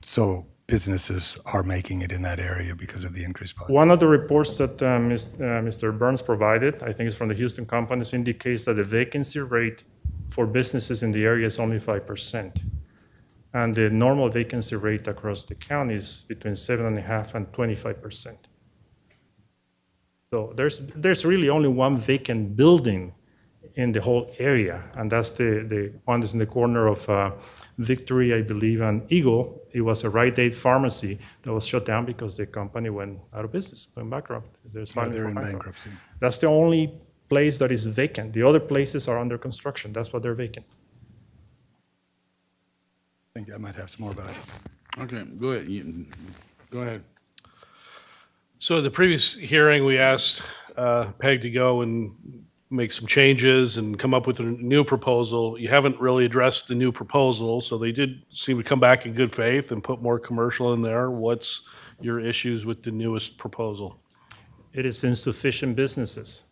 S5: So businesses are making it in that area because of the increased volume.
S7: One of the reports that Mr. Burns provided, I think it's from the Houston companies, indicates that the vacancy rate for businesses in the area is only 5%. And the normal vacancy rate across the county is between 7.5% and 25%. So there's really only one vacant building in the whole area, and that's the one that's in the corner of Victory, I believe, and Eagle. It was a Rite Aid pharmacy that was shut down because the company went out of business, went bankrupt. There's filing
S5: they're
S7: for
S5: in
S7: bankruptcy.
S5: bankruptcy.
S7: That's the only place that is vacant. The other places are under construction. That's why they're vacant.
S5: I think I might have some more, but
S3: Okay, go ahead. Go ahead.
S2: So at the previous hearing, we asked Peg to go and make some changes and come up with a new proposal. You haven't really addressed the new proposal, so they did seem to come back in good faith and put more commercial in there. What's your issues with the newest proposal?
S7: It is insufficient businesses.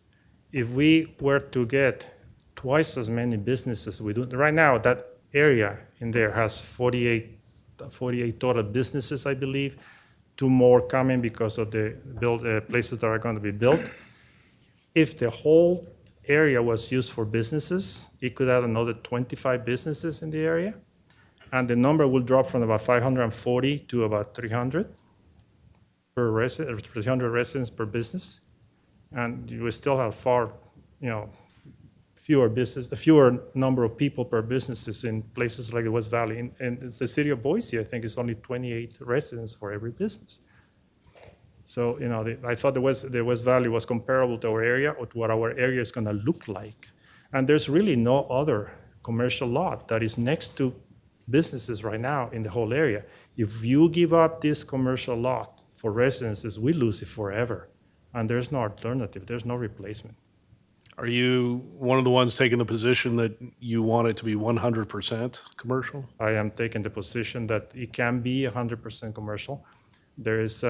S7: If we were to get twice as many businesses we do, right now, that area in there has 48 total businesses, I believe. 2 more coming because of the places that are going to be built. If the whole area was used for businesses, it could add another 25 businesses in the area, and the number will drop from about 540 to about 300 per resident, 300 residents per business, and you will still have fewer number of people per businesses in places like the West Valley. And the city of Boise, I think, is only 28 residents for every business. So, I thought the West Valley was comparable to our area, or to what our area is going to look like. And there's really no other commercial lot that is next to businesses right now in the whole area. If you give up this commercial lot for residences, we lose it forever. And there's no alternative. There's no replacement.
S2: Are you one of the ones taking the position that you want it to be 100% commercial?
S7: I am taking the position that it can be 100% commercial. There is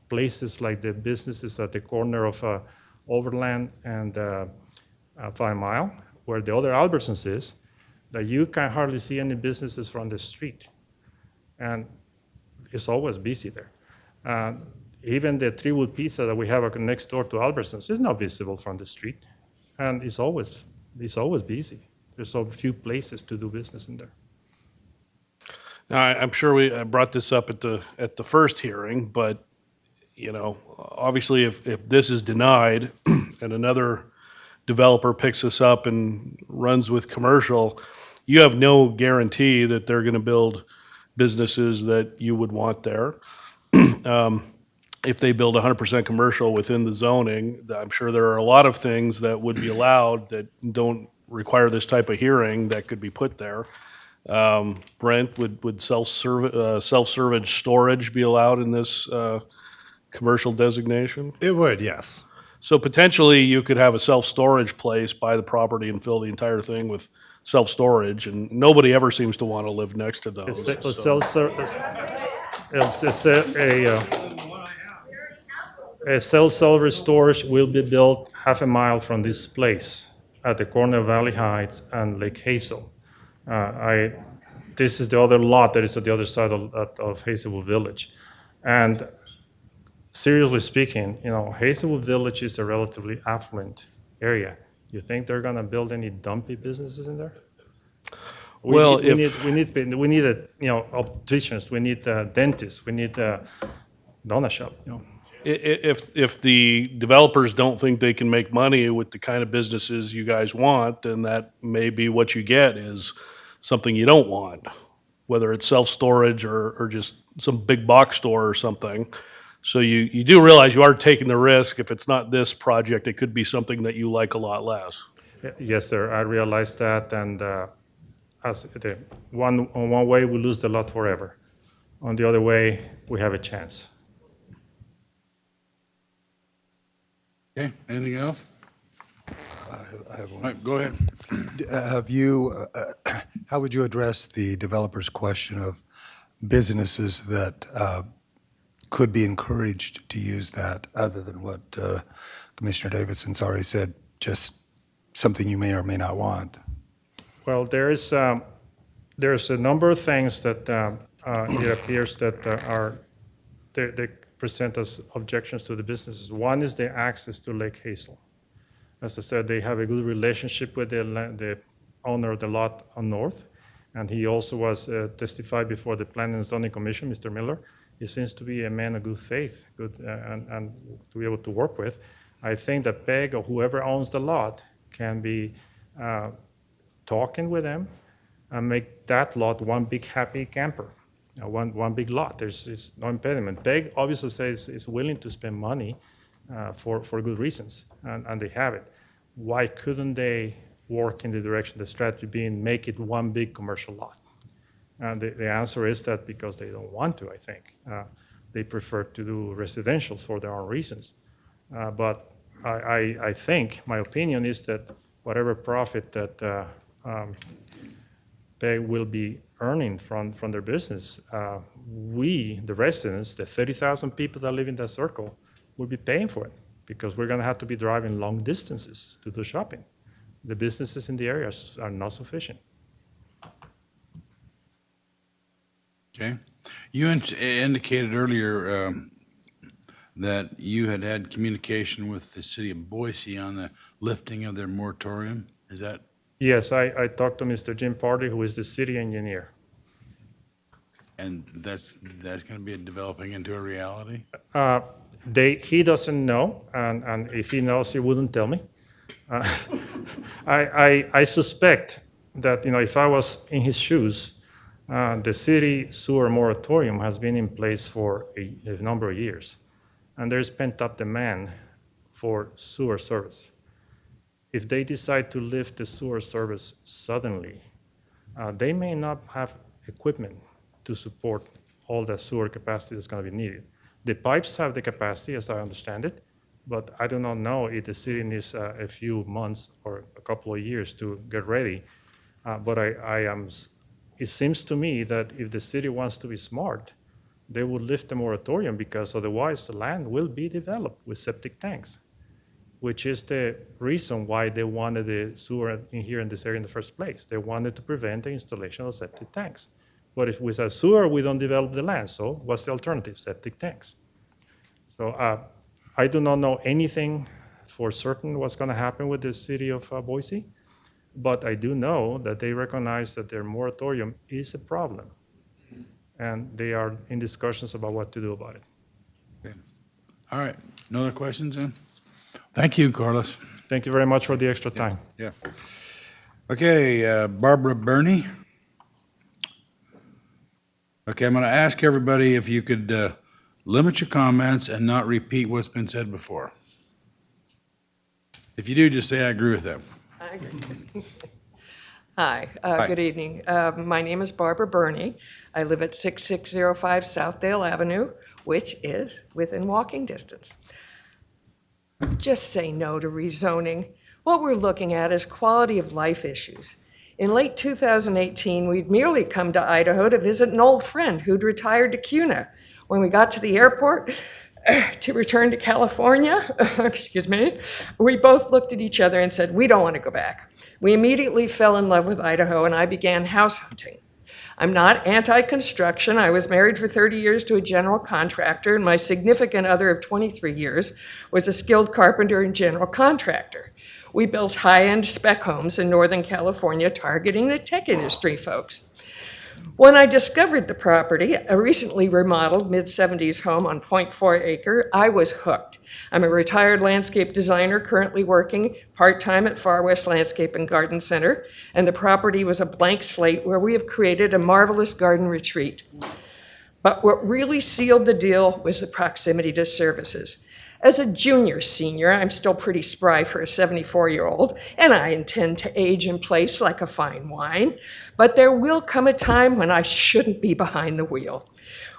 S7: places like the businesses at the corner of Overland and 5 Mile, where the other Albertsons is, that you can hardly see any businesses from the street. And it's always busy there. Even the Three Wood Pizza that we have next door to Albertsons is not visible from the street, and it's always busy. There's so few places to do business in there.
S2: Now, I'm sure we brought this up at the first hearing, but obviously, if this is denied and another developer picks this up and runs with commercial, you have no guarantee that they're going to build businesses that you would want there. If they build 100% commercial within the zoning, I'm sure there are a lot of things that would be allowed that don't require this type of hearing that could be put there. Brent, would self-storage storage be allowed in this commercial designation?
S13: It would, yes.
S2: So potentially you could have a self-storage place buy the property and fill the entire thing with self-storage, and nobody ever seems to want to live next to those.
S7: A self-service storage will be built half a mile from this place at the corner of Valley Heights and Lake Hazel. This is the other lot that is at the other side of Hazelwood Village. And seriously speaking, Hazelwood Village is a relatively affluent area. You think they're going to build any dumpy businesses in there? We need opticians, we need dentists, we need a donut shop.
S2: If the developers don't think they can make money with the kind of businesses you guys want, then that may be what you get is something you don't want, whether it's self-storage or just some big box store or something. So you do realize you are taking the risk. If it's not this project, it could be something that you like a lot less.
S7: Yes, sir, I realize that, and on one way, we lose the lot forever. On the other way, we have a chance.
S3: Okay, anything else?
S5: I have one.
S3: All right, go ahead.
S5: How would you address the developer's question of businesses that could be encouraged to use that, other than what Commissioner Davidson's already said, just something you may or may not want?
S7: Well, there's a number of things that it appears that they present as objections to the businesses. One is the access to Lake Hazel. As I said, they have a good relationship with the owner of the lot on north, and he also was testified before the Planning and Zoning Commission, Mr. Miller. He seems to be a man of good faith, and to be able to work with. I think that Peg or whoever owns the lot can be talking with them and make that lot one big happy camper, one big lot. There's no impediment. PEG obviously says is willing to spend money for good reasons, and they have it. Why couldn't they work in the direction, the strategy being make it one big commercial lot? And the answer is that because they don't want to, I think. They prefer to do residential for their own reasons. But I think, my opinion is that whatever profit that they will be earning from their business, we, the residents, the 30,000 people that live in that circle, will be paying for it because we're going to have to be driving long distances to do shopping. The businesses in the area are not sufficient.
S3: Okay. You indicated earlier that you had communication with the city of Boise on the lifting of their moratorium. Is that?
S7: Yes, I talked to Mr. Jim Party, who is the city engineer.
S3: And that's going to be developing into a reality?
S7: He doesn't know, and if he knows, he wouldn't tell me. I suspect that, if I was in his shoes, the city sewer moratorium has been in place for a number of years, and there's pent-up demand for sewer service. If they decide to lift the sewer service suddenly, they may not have equipment to support all the sewer capacity that's going to be needed. The pipes have the capacity, as I understand it, but I do not know if the city needs a few months or a couple of years to get ready. But it seems to me that if the city wants to be smart, they would lift the moratorium because otherwise the land will be developed with septic tanks, which is the reason why they wanted the sewer in here in this area in the first place. They wanted to prevent the installation of septic tanks. But if with a sewer, we don't develop the land, so what's the alternative? Septic tanks. So I do not know anything for certain what's going to happen with the city of Boise, but I do know that they recognize that their moratorium is a problem, and they are in discussions about what to do about it.
S3: Okay. All right. No other questions then? Thank you, Carlos.
S7: Thank you very much for the extra time.
S3: Yeah. Okay, Barbara Burney. Okay, I'm going to ask everybody if you could limit your comments and not repeat what's been said before. If you do, just say I agree with them.
S9: I agree. Hi, good evening. My name is Barbara Burney. I live at 6605 Southdale Avenue, which is within walking distance. Just say no to rezoning. What we're looking at is quality of life issues. In late 2018, we'd merely come to Idaho to visit an old friend who'd retired to CUNA. When we got to the airport to return to California, excuse me, we both looked at each other and said, we don't want to go back. We immediately fell in love with Idaho, and I began house hunting. I'm not anti-construction. I was married for 30 years to a general contractor, and my significant other of 23 years was a skilled carpenter and general contractor. We built high-end spec homes in Northern California targeting the tech industry folks. When I discovered the property, a recently remodeled mid-70s home on 0.4 acre, I was hooked. I'm a retired landscape designer currently working part-time at Far West Landscape and Garden Center, and the property was a blank slate where we have created a marvelous garden retreat. But what really sealed the deal was the proximity to services. As a junior senior, I'm still pretty spry for a 74-year-old, and I intend to age in place like a fine wine. But there will come a time when I shouldn't be behind the wheel.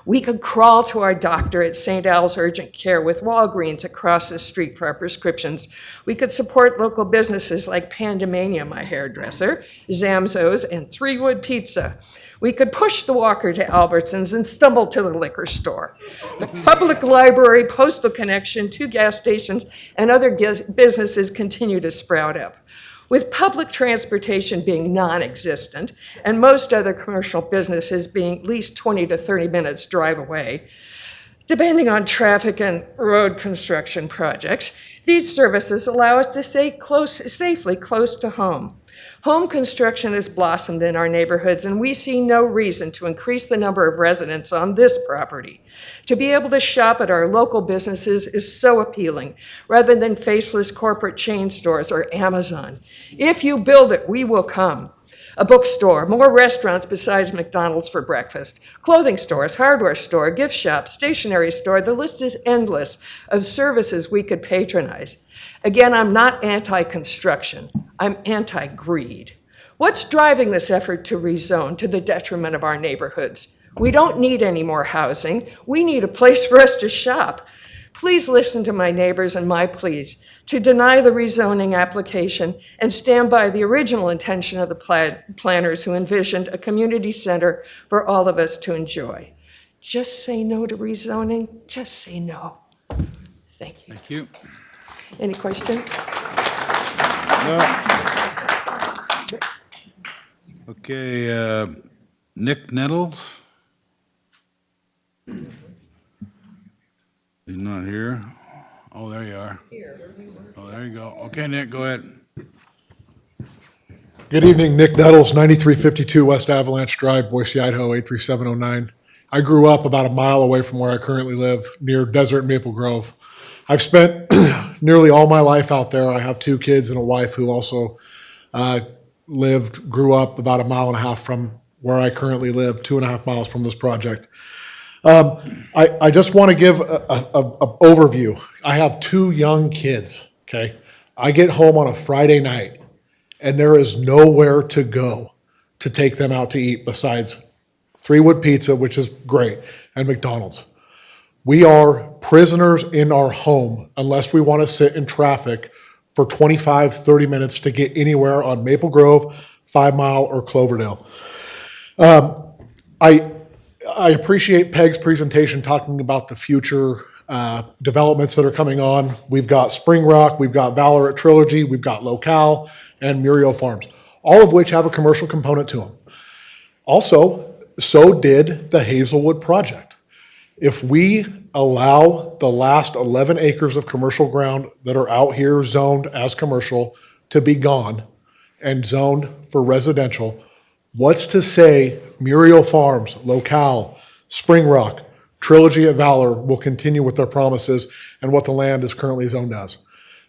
S9: We could crawl to our doctor at St. Al's Urgent Care with Walgreens across the street for our prescriptions. We could support local businesses like Pandemania, my hairdresser, Zamzo's, and Three Wood Pizza. We could push the walker to Albertsons and stumble to the liquor store. The public library, Postal Connection, 2 gas stations, and other businesses continue to sprout up. With public transportation being non-existent and most other commercial businesses being at least 20 to 30 minutes drive away, depending on traffic and road construction projects, these services allow us to stay safely close to home. Home construction has blossomed in our neighborhoods, and we see no reason to increase the number of residents on this property. To be able to shop at our local businesses is so appealing, rather than faceless corporate chain stores or Amazon. If you build it, we will come. A bookstore, more restaurants besides McDonald's for breakfast, clothing stores, hardware store, gift shop, stationery store, the list is endless of services we could patronize. Again, I'm not anti-construction, I'm anti-greed. What's driving this effort to rezone to the detriment of our neighborhoods? We don't need any more housing, we need a place for us to shop. Please listen to my neighbors and my pleas to deny the rezoning application and stand by the original intention of the planners who envisioned a community center for all of us to enjoy. Just say no to rezoning, just say no. Thank you.
S3: Thank you.
S9: Any questions?
S3: Okay, Nick Nettles? He's not here. Oh, there you are. Oh, there you go. Okay, Nick, go ahead.
S14: Good evening, Nick Nettles, 9352 West Avalanche Drive, Boise, Idaho, 83709. I grew up about a mile away from where I currently live, near Desert Maple Grove. I've spent nearly all my life out there. I have 2 kids and a wife who also grew up about a mile and a half from where I currently live, 2.5 miles from this project. I just want to give an overview. I have 2 young kids, okay? I get home on a Friday night, and there is nowhere to go to take them out to eat besides 3 Wood Pizza, which is great, and McDonald's. We are prisoners in our home unless we want to sit in traffic for 25, 30 minutes to get anywhere on Maple Grove, 5 Mile, or Cloverdale. I appreciate Peg's presentation talking about the future developments that are coming on. We've got Spring Rock, we've got Valor at Trilogy, we've got Locale, and Muriel Farms, all of which have a commercial component to them. Also, so did the Hazelwood project. If we allow the last 11 acres of commercial ground that are out here zoned as commercial to be gone and zoned for residential, what's to say Muriel Farms, Locale, Spring Rock, Trilogy at Valor will continue with their promises and what the land is currently zoned as?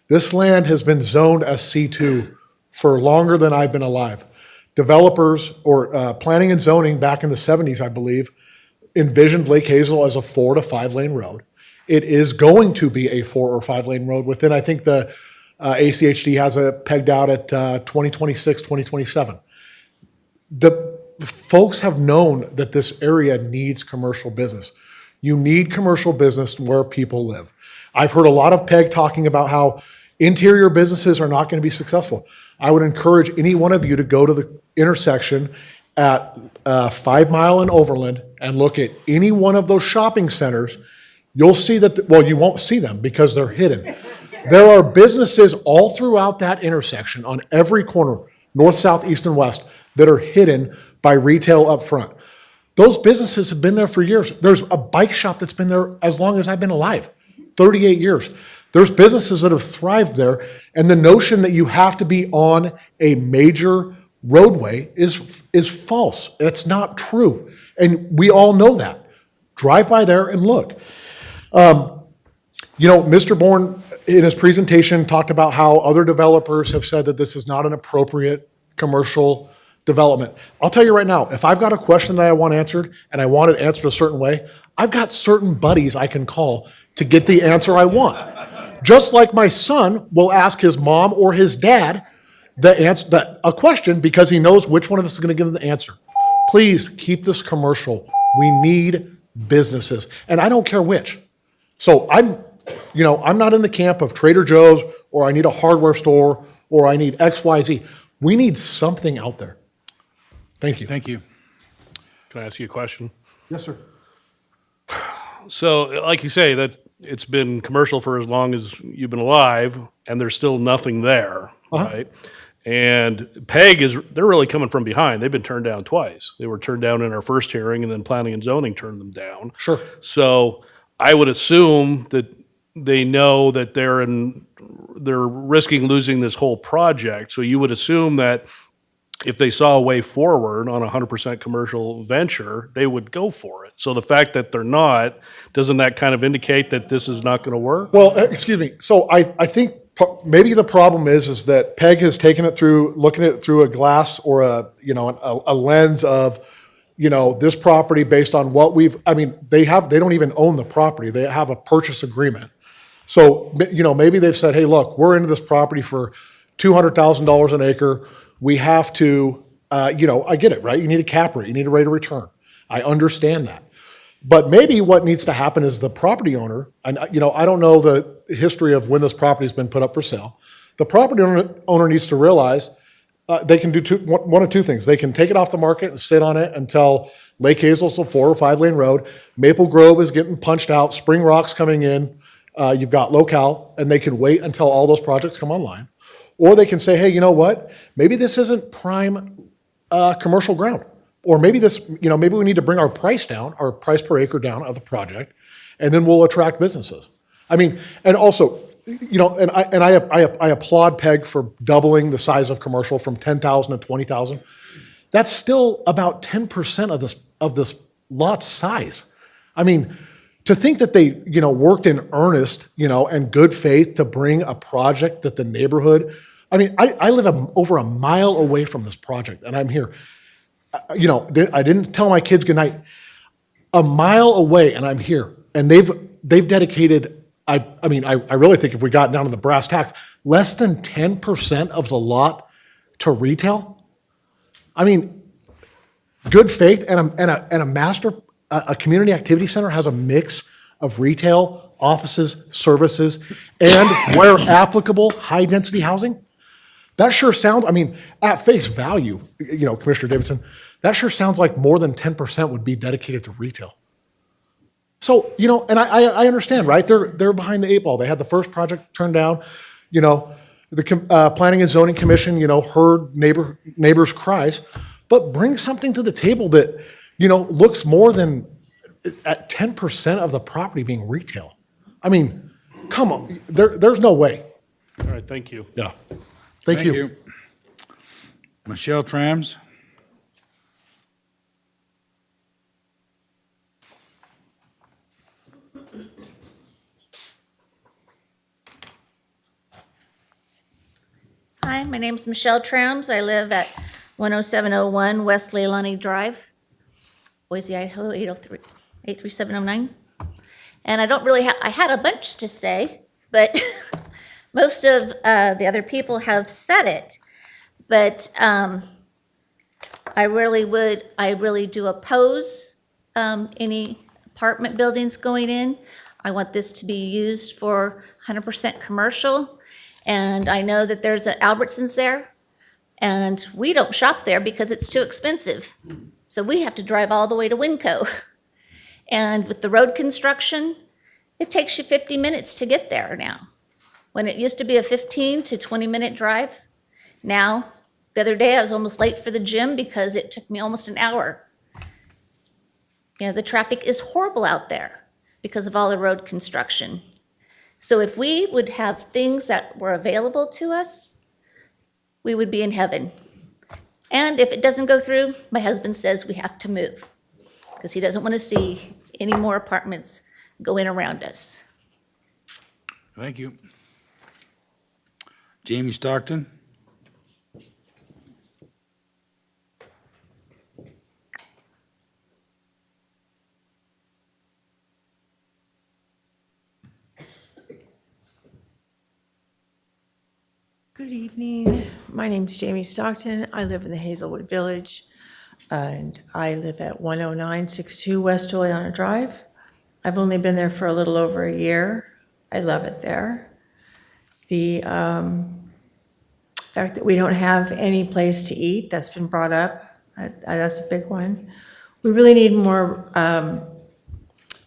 S14: This land has been zoned as C2 for longer than I've been alive. Developers or planning and zoning back in the 70s, I believe, envisioned Lake Hazel as a 4 to 5 lane road. It is going to be a 4 or 5 lane road within, I think the ACHD has it pegged out at 2026, 2027. The folks have known that this area needs commercial business. You need commercial business where people live. I've heard a lot of Peg talking about how interior businesses are not going to be successful. I would encourage any one of you to go to the intersection at 5 Mile and Overland and look at any one of those shopping centers. You'll see that, well, you won't see them because they're hidden. There are businesses all throughout that intersection on every corner, north, south, east, and west, that are hidden by retail up front. Those businesses have been there for years. There's a bike shop that's been there as long as I've been alive, 38 years. There's businesses that have thrived there, and the notion that you have to be on a major roadway is false. It's not true, and we all know that. Drive by there and look. Mr. Bourne, in his presentation, talked about how other developers have said that this is not an appropriate commercial development. I'll tell you right now, if I've got a question that I want answered and I want it answered a certain way, I've got certain buddies I can call to get the answer I want. Just like my son will ask his mom or his dad a question because he knows which one of us is going to give him the answer. Please keep this commercial. We need businesses, and I don't care which. So I'm not in the camp of Trader Joe's or I need a hardware store or I need XYZ. We need something out there. Thank you.
S3: Thank you.
S2: Can I ask you a question?
S14: Yes, sir.
S2: So, like you say, that it's been commercial for as long as you've been alive, and there's still nothing there, right? And PEG they're really coming from behind. They've been turned down twice. They were turned down in our first hearing, and then Planning and Zoning turned them down.
S14: Sure.
S2: So I would assume that they know that they're risking losing this whole project. So you would assume that if they saw a way forward on a 100% commercial venture, they would go for it. So the fact that they're not, doesn't that kind of indicate that this is not going to work?
S14: Well, excuse me. So I think maybe the problem is that PEG has taken it through, looking at it through a glass or a lens of, this property based on what they don't even own the property. They have a purchase agreement. So, maybe they've said, hey, look, we're into this property for $200,000 an acre. We have to, I get it, right? You need a cap rate, you need a rate of return. I understand that. But maybe what needs to happen is the property owner, and I don't know the history of when this property's been put up for sale. The property owner needs to realize they can do one of two things. They can take it off the market and sit on it until Lake Hazel's a 4 or 5 lane road. Maple Grove is getting punched out. Spring Rock's coming in. You've got Locale, and they can wait until all those projects come online. Or they can say, hey, you know what? Maybe this isn't prime commercial ground. Or maybe maybe we need to bring our price down, our price per acre down of the project, and then we'll attract businesses. And also, I applaud PEG for doubling the size of commercial from 10,000 to 20,000. That's still about 10% of this lot size. To think that they, worked in earnest, and good faith to bring a project that the neighborhood, I live over a mile away from this project, and I'm here. I didn't tell my kids goodnight. A mile away, and I'm here, and they've dedicated. I really think if we got down to the brass tacks, less than 10% of the lot to retail. Good faith and a master. A community activity center has a mix of retail, offices, services, and where applicable, high-density housing. That sure sounds, at face value, Commissioner Davidson, that sure sounds like more than 10% would be dedicated to retail. So, and I understand, right? They're behind the 8 ball. They had the first project turned down. The Planning and Zoning Commission, heard neighbors' cries, but bring something to the table that, looks more than at 10% of the property being retail. Come on, there's no way.
S2: All right, thank you.
S14: Yeah. Thank you.
S3: Michelle Trams.
S12: Hi, my name's Michelle Trams. I live at 10701 West Leilani Drive, Boise, Idaho, 83709. And I don't really I had a bunch to say, but most of the other people have said it. But I really do oppose any apartment buildings going in. I want this to be used for 100% commercial. And I know that there's an Albertsons there, and we don't shop there because it's too expensive. So we have to drive all the way to Winco. And with the road construction, it takes you 50 minutes to get there now. When it used to be a 15 to 20-minute drive, now, the other day I was almost late for the gym because it took me almost an hour. The traffic is horrible out there because of all the road construction. So if we would have things that were available to us, we would be in heaven. And if it doesn't go through, my husband says we have to move because he doesn't want to see any more apartments going around us.
S3: Thank you. Jamie Stockton.
S22: Good evening. My name's Jamie Stockton. I live in the Hazelwood Village, and I live at 10962 West Juliana Drive. I've only been there for a little over a year. I love it there. The fact that we don't have any place to eat, that's been brought up. That's a big one. We really need more,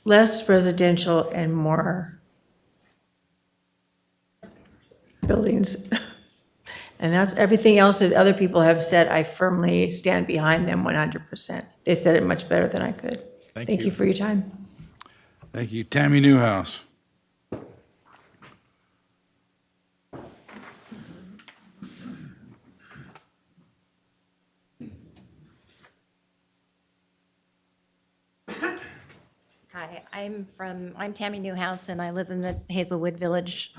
S22: less residential and more buildings. And that's everything else that other people have said. I firmly stand behind them 100%. They said it much better than I could. Thank you for your time.
S3: Thank you. Tammy Newhouse.
S15: Hi, I'm Tammy Newhouse, and I live in the Hazelwood Village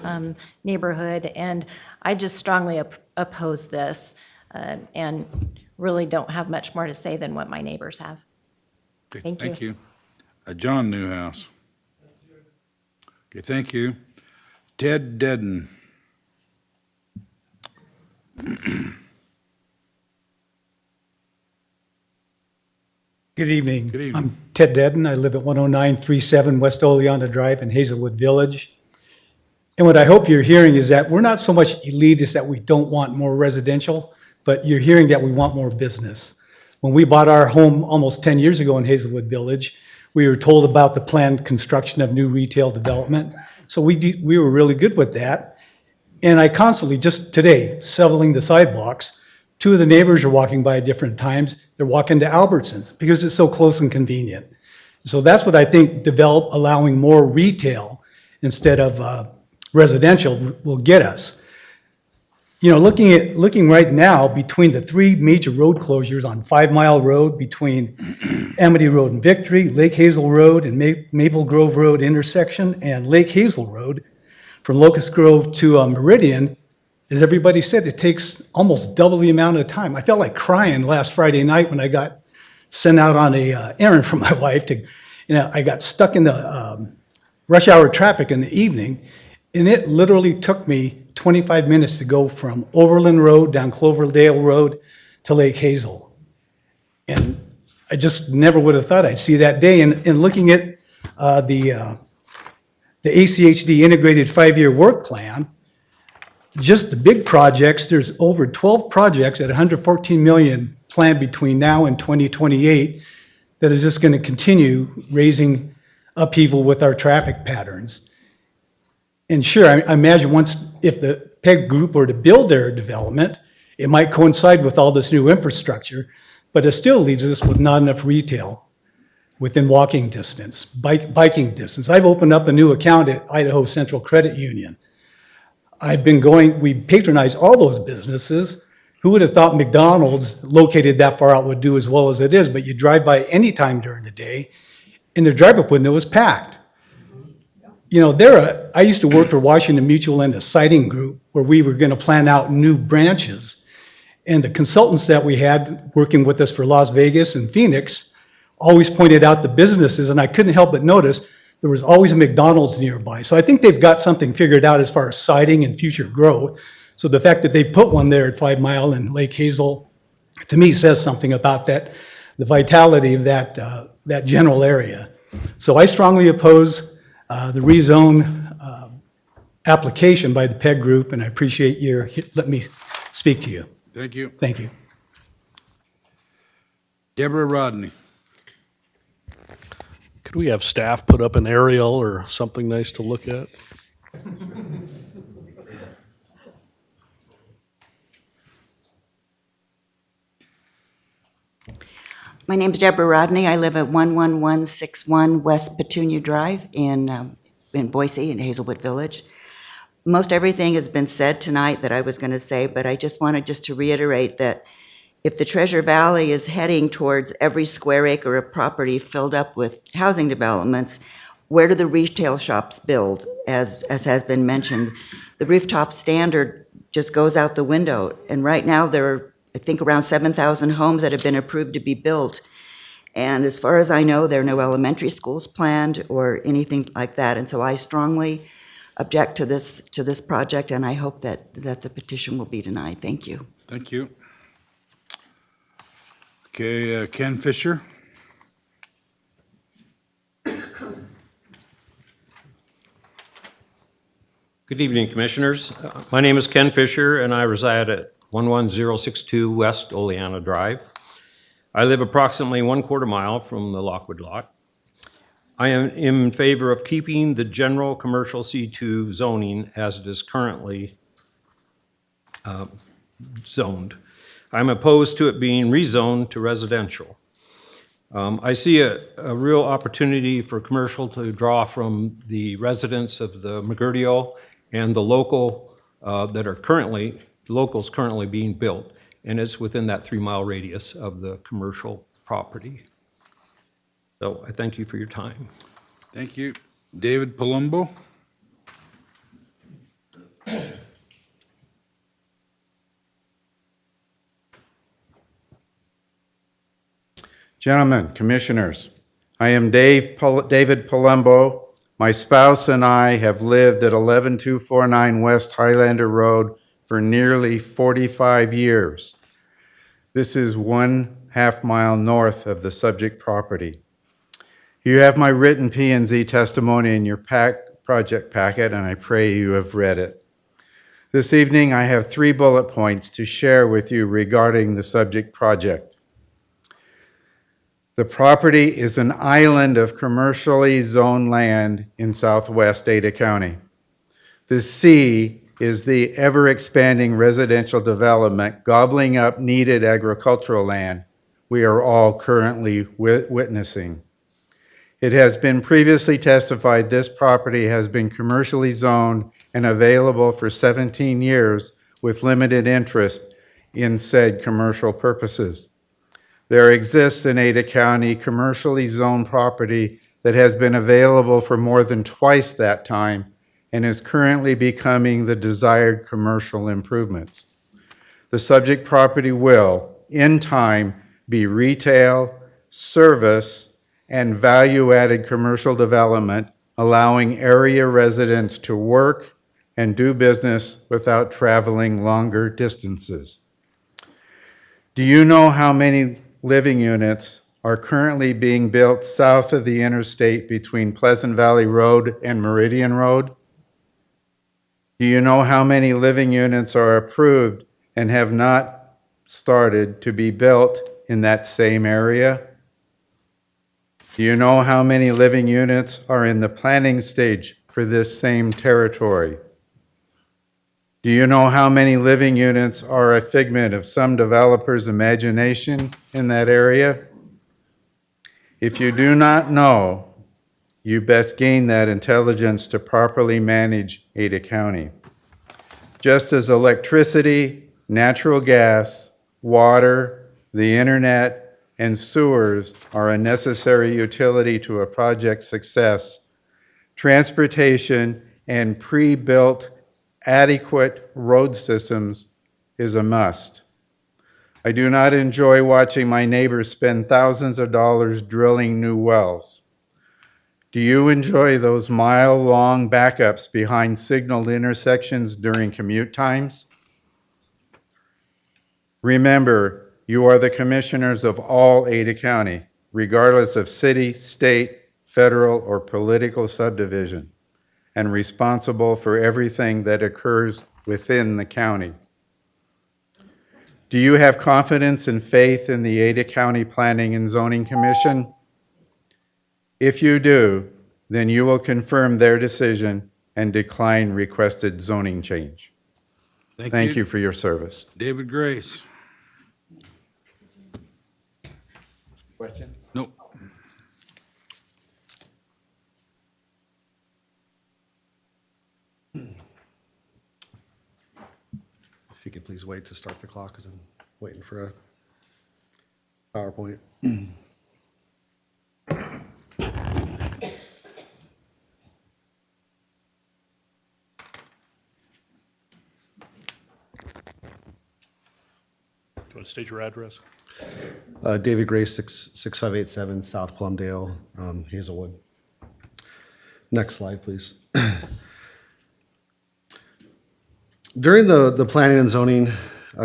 S15: neighborhood, and I just strongly oppose this, and really don't have much more to say than what my neighbors have.
S3: Okay,
S15: Thank you.
S3: Thank you. John Newhouse. Okay, thank you. Ted Dedden.
S17: Good evening.
S3: Good evening.
S17: I'm Ted Dedden. I live at 10937 West Oleana Drive in Hazelwood Village. And what I hope you're hearing is that we're not so much elitist that we don't want more residential, but you're hearing that we want more business. When we bought our home almost 10 years ago in Hazelwood Village, we were told about the planned construction of new retail development. So we were really good with that. And I constantly, just today, shoveling the sidewalks, two of the neighbors are walking by at different times. They're walking to Albertsons because it's so close and convenient. So that's what I think allowing more retail instead of residential will get us. You know, looking right now between the three major road closures on 5 Mile Road between Amity Road and Victory, Lake Hazel Road and Maple Grove Road intersection, and Lake Hazel Road from Locust Grove to Meridian, as everybody said, it takes almost double the amount of time. I felt like crying last Friday night when I got sent out on a errand from my wife I got stuck in the rush hour traffic in the evening, and it literally took me 25 minutes to go from Overland Road down Cloverdale Road to Lake Hazel. And I just never would have thought I'd see that day. And looking at the ACHD Integrated 5-Year Work Plan, just the big projects, there's over 12 projects at 114 million planned between now and 2028 that is just going to continue raising upheaval with our traffic patterns. And sure, I imagine if the PEG group were to build their development, it might coincide with all this new infrastructure, but it still leaves us with not enough retail within walking distance, biking distance. I've opened up a new account at Idaho Central Credit Union. We patronize all those businesses. Who would have thought McDonald's located that far out would do as well as it is? But you drive by any time during the day, and their drive-up window is packed. You know, I used to work for Washington Mutual and a siting group where we were going to plan out new branches. And the consultants that we had working with us for Las Vegas and Phoenix always pointed out the businesses, and I couldn't help but notice there was always a McDonald's nearby. So I think they've got something figured out as far as siting and future growth. So the fact that they put one there at 5 Mile and Lake Hazel, to me, says something about the vitality of that general area. So I strongly oppose the rezone application by the PEG group, and I appreciate let me speak to you.
S3: Thank you.
S17: Thank you.
S3: Deborah Rodney.
S2: Could we have staff put up an aerial or something nice to look at?
S23: My name's Deborah Rodney. I live at 11161 West Petunia Drive in Boise, in Hazelwood Village. Most everything has been said tonight that I was going to say, but I just wanted to reiterate that if the Treasure Valley is heading towards every square acre of property filled up with housing developments, where do the retail shops build? As has been mentioned, the rooftop standard just goes out the window. And right now there are, I think, around 7,000 homes that have been approved to be built. And as far as I know, there are no elementary schools planned or anything like that. And so I strongly object to this project, and I hope that the petition will be denied. Thank you.
S3: Thank you. Okay, Ken Fisher.
S24: Good evening, Commissioners. My name is Ken Fisher, and I reside at 11062 West Oleana Drive. I live approximately 1/4 mile from the Lockwood lot. I am in favor of keeping the general commercial C2 zoning as it is currently zoned. I'm opposed to it being rezoned to residential. I see a real opportunity for commercial to draw from the residents of the Magurdio and the locals currently being built, and it's within that 3-mile radius of the commercial property. So I thank you for your time.
S3: Thank you. David Palumbo.
S10: Gentlemen, commissioners, I am David Palumbo. My spouse and I have lived at 11249 West Highlander Road for nearly 45 years. This is 1/2 mile north of the subject property. You have my written P&Z testimony in your project packet, and I pray you have read it. This evening, I have 3 bullet points to share with you regarding the subject project. The property is an island of commercially zoned land in southwest Ada County. The C is the ever-expanding residential development gobbling up needed agricultural land we are all currently witnessing. It has been previously testified this property has been commercially zoned and available for 17 years with limited interest in said commercial purposes. There exists in Ada County commercially zoned property that has been available for more than twice that time and is currently becoming the desired commercial improvements. The subject property will, in time, be retail, service, and value-added commercial development, allowing area residents to work and do business without traveling longer distances. Do you know how many living units are currently being built south of the interstate between Pleasant Valley Road and Meridian Road? Do you know how many living units are approved and have not started to be built in that same area? Do you know how many living units are in the planning stage for this same territory? Do you know how many living units are a figment of some developer's imagination in that area? If you do not know, you best gain that intelligence to properly manage Ada County. Just as electricity, natural gas, water, the internet, and sewers are a necessary utility to a project's success, transportation and pre-built adequate road systems is a must. I do not enjoy watching my neighbors spend thousands of dollars drilling new wells. Do you enjoy those mile-long backups behind signaled intersections during commute times? Remember, you are the commissioners of all Ada County, regardless of city, state, federal, or political subdivision, and responsible for everything that occurs within the county. Do you have confidence and faith in the Ada County Planning and Zoning Commission? If you do, then you will confirm their decision and decline requested zoning change. Thank you for your service.
S3: David Grace.
S10: Question?
S3: Nope.
S19: If you could please wait to start the clock, because I'm waiting for a PowerPoint.
S2: Do you want to state your address?
S19: David Gray, 6587 South Plumdale, Hazelwood. Next slide, please. During the Planning and Zoning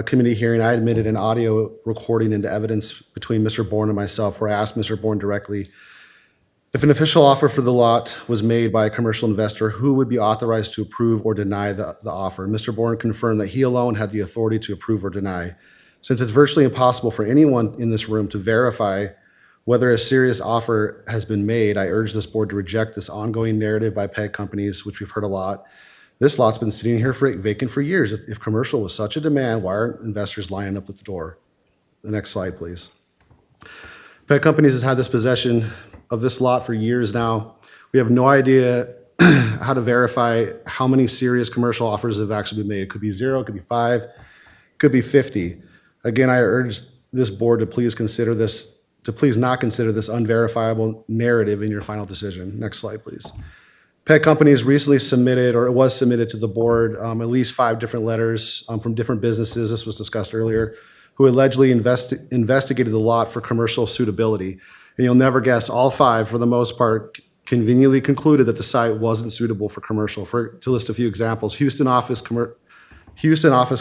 S19: Committee hearing, I admitted an audio recording into evidence between Mr. Bourne and myself, where I asked Mr. Bourne directly, if an official offer for the lot was made by a commercial investor, who would be authorized to approve or deny the offer? Mr. Bourne confirmed that he alone had the authority to approve or deny. Since it's virtually impossible for anyone in this room to verify whether a serious offer has been made, I urge this board to reject this ongoing narrative by PEG companies, which we've heard a lot. This lot's been sitting here vacant for years. If commercial was such a demand, why aren't investors lining up at the door? The next slide, please. PEG companies has had this possession of this lot for years now. We have no idea how to verify how many serious commercial offers have actually been made. It could be 0, it could be 5, it could be 50. Again, I urge this board to please consider this to please not consider this unverifiable narrative in your final decision. Next slide, please. Pet companies recently submitted, or it was submitted to the board, at least 5 different letters from different businesses, this was discussed earlier, who allegedly investigated the lot for commercial suitability. And you'll never guess, all 5, for the most part, conveniently concluded that the site wasn't suitable for commercial. To list a few examples, Houston Office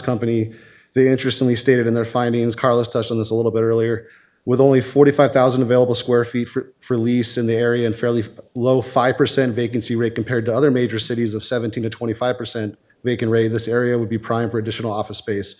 S19: Company, they interestingly stated in their findings, Carlos touched on this a little bit earlier, with only 45,000 available square feet for lease in the area and fairly low 5% vacancy rate compared to other major cities of 17 to 25% vacant rate, this area would be prime for additional office space.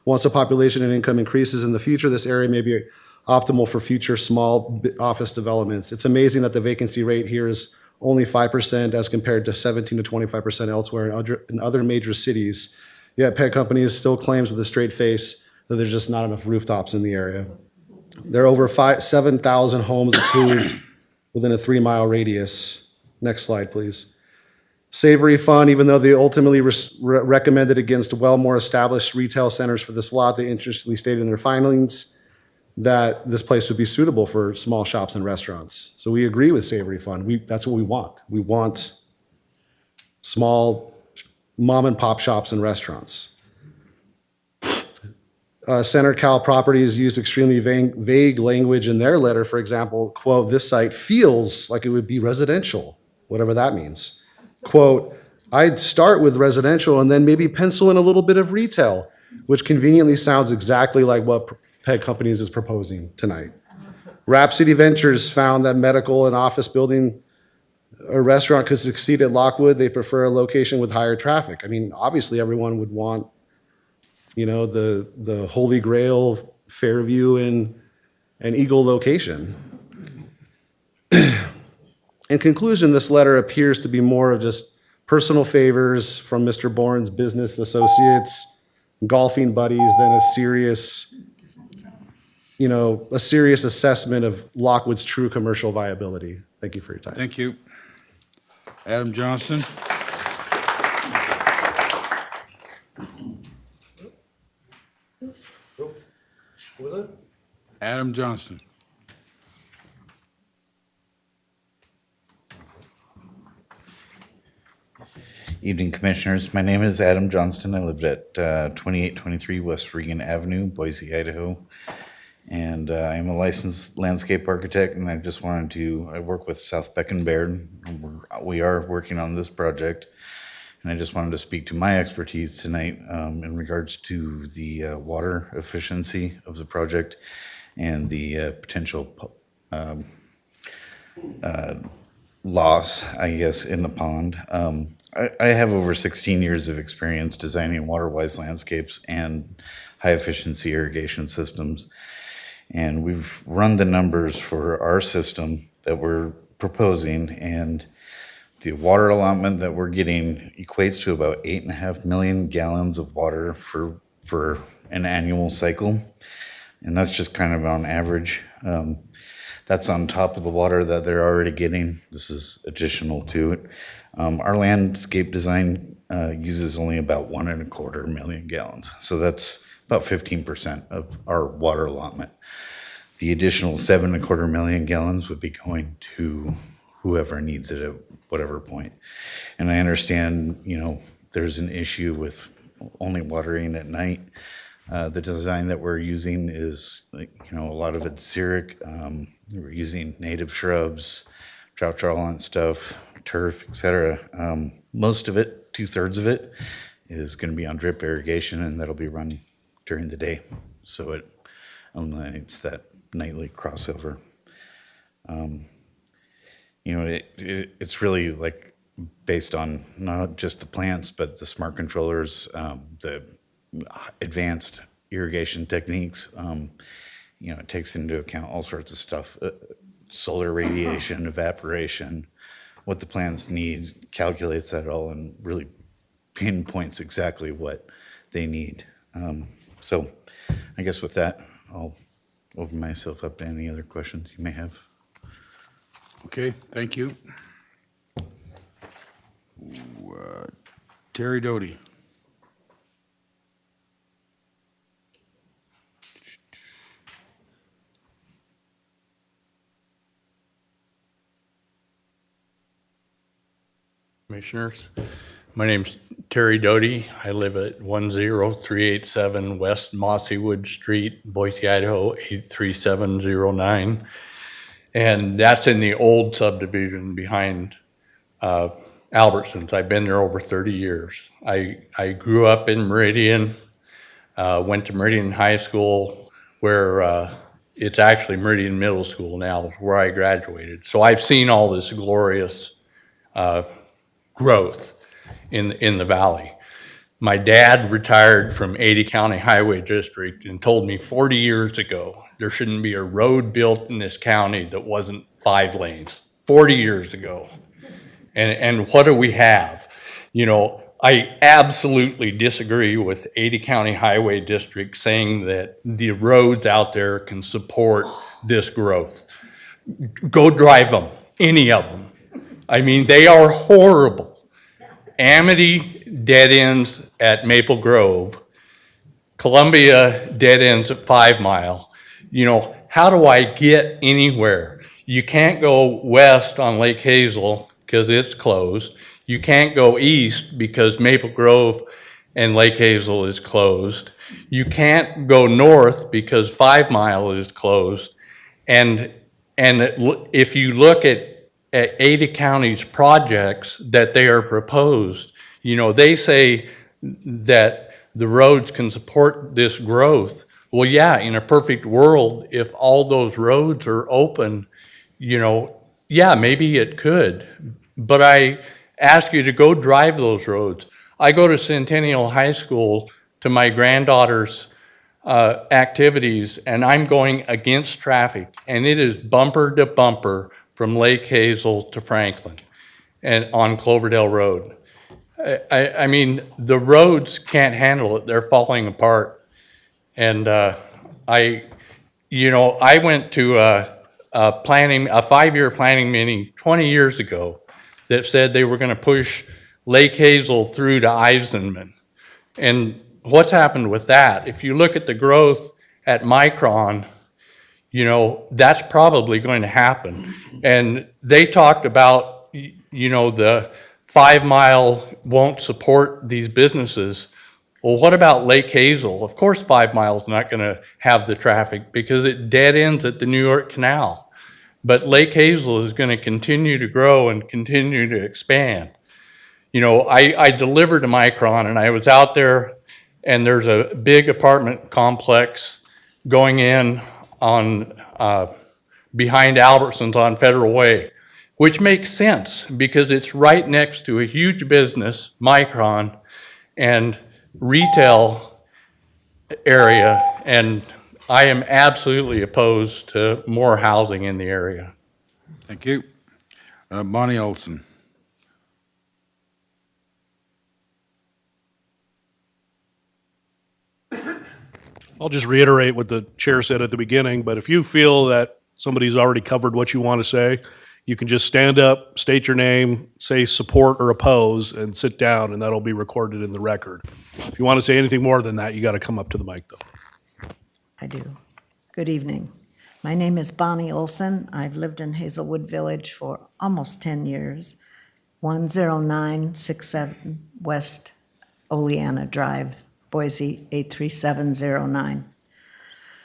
S19: Once the population and income increases in the future, this area may be optimal for future small office developments. It's amazing that the vacancy rate here is only 5% as compared to 17 to 25% elsewhere in other major cities. Yet Pet Companies still claims with a straight face that there's just not enough rooftops in the area. There are over 7,000 homes approved within a 3-mile radius. Next slide, please. Savory Fund, even though they ultimately recommended against well more established retail centers for this lot, they interestingly stated in their findings that this place would be suitable for small shops and restaurants. So we agree with Savory Fund. That's what we want. We want small mom and pop shops and restaurants. Center Cal Properties used extremely vague language in their letter. For example, quote, "This site feels like it would be residential," whatever that means. Quote, "I'd start with residential and then maybe pencil in a little bit of retail," which conveniently sounds exactly like what Pet Companies is proposing tonight. Rhapsody Ventures found that medical and office building a restaurant could succeed at Lockwood. They prefer a location with higher traffic. I mean, obviously everyone would want, the Holy Grail, Fairview, and Eagle location. In conclusion, this letter appears to be more of just personal favors from Mr. Bourne's business associates, golfing buddies, than a serious assessment of Lockwood's true commercial viability. Thank you for your time.
S3: Thank you. Adam Johnston.
S19: What was it?
S3: Adam Johnston.
S4: Evening, Commissioners. My name is Adam Johnston. I lived at 2823 West Regan Avenue, Boise, Idaho. And I'm a licensed landscape architect, and I work with South Beck and Baird. We are working on this project, and I just wanted to speak to my expertise tonight in regards to the water efficiency of the project and the potential loss, I guess, in the pond. I have over 16 years of experience designing water-wise landscapes and high-efficiency irrigation systems. And we've run the numbers for our system that we're proposing, and the water allotment that we're getting equates to about 8.5 million gallons of water for an annual cycle. And that's just kind of on average. That's on top of the water that they're already getting. This is additional to it. Our landscape design uses only about 1.25 million gallons. So that's about 15% of our water allotment. The additional 7.25 million gallons would be going to whoever needs it at whatever point. And I understand, there's an issue with only watering at night. The design that we're using is, a lot of it's xeric. We're using native shrubs, drought tolerant stuff, turf, etc. Most of it, 2/3 of it, is going to be on drip irrigation, and that'll be run during the day. So it eliminates that nightly crossover. It's really like based on not just the plants, but the smart controllers, the advanced irrigation techniques. It takes into account all sorts of stuff, solar radiation, evaporation, what the plants need, calculates that all, and really pinpoints exactly what they need. So I guess with that, I'll open myself up to any other questions you may have.
S3: Okay, thank you. Terry Doty.
S1: Commissioners. My name's Terry Doty. I live at 10387 West Mossywood Street, Boise, Idaho 83709. And that's in the old subdivision behind Albertsons. I've been there over 30 years. I grew up in Meridian, went to Meridian High School, where it's actually Meridian Middle School now, where I graduated. So I've seen all this glorious growth in the valley. My dad retired from 80 County Highway District and told me 40 years ago there shouldn't be a road built in this county that wasn't 5 lanes. 40 years ago. And what do we have? You know, I absolutely disagree with 80 County Highway District saying that the roads out there can support this growth. Go drive them, any of them. I mean, they are horrible. Amity dead ends at Maple Grove. Columbia dead ends at 5 Mile. You know, how do I get anywhere? You can't go west on Lake Hazel because it's closed. You can't go east because Maple Grove and Lake Hazel is closed. You can't go north because 5 Mile is closed. And if you look at 80 counties' projects that they are proposed, you know, they say that the roads can support this growth. Well, yeah, in a perfect world, if all those roads are open, you know, yeah, maybe it could. But I ask you to go drive those roads. I go to Centennial High School to my granddaughter's activities, and I'm going against traffic, and it is bumper to bumper from Lake Hazel to Franklin and on Cloverdale Road. I mean, the roads can't handle it. They're falling apart. And I went to a 5-year planning meeting 20 years ago that said they were going to push Lake Hazel through to Eisenman. And what's happened with that? If you look at the growth at Micron, you know, that's probably going to happen. And they talked about, you know, the 5 Mile won't support these businesses. Well, what about Lake Hazel? Of course 5 Mile's not going to have the traffic because it dead ends at the New York Canal. But Lake Hazel is going to continue to grow and continue to expand. You know, I delivered to Micron, and I was out there, and there's a big apartment complex going in on behind Albertsons on Federal Way, which makes sense because it's right next to a huge business, Micron, and retail area, and I am absolutely opposed to more housing in the area.
S3: Thank you. Bonnie Olson.
S2: I'll just reiterate what the chair said at the beginning, but if you feel that somebody's already covered what you want to say, you can just stand up, state your name, say support or oppose, and sit down, and that'll be recorded in the record. If you want to say anything more than that, you got to come up to the mic, though.
S16: I do. Good evening. My name is Bonnie Olson. I've lived in Hazelwood Village for almost 10 years, 10967 West Oleana Drive, Boise 83709.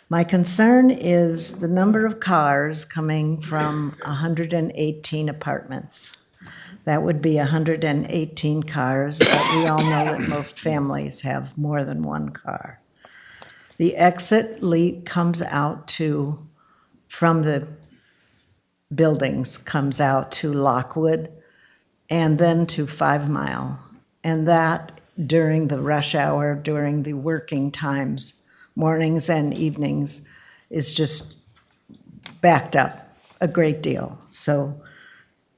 S16: My concern is the number of cars coming from 118 apartments. That would be 118 cars, but we all know that most families have more than one car. The exit comes out from the buildings, comes out to Lockwood and then to 5 Mile. And that during the rush hour, during the working times, mornings and evenings, is just backed up a great deal. So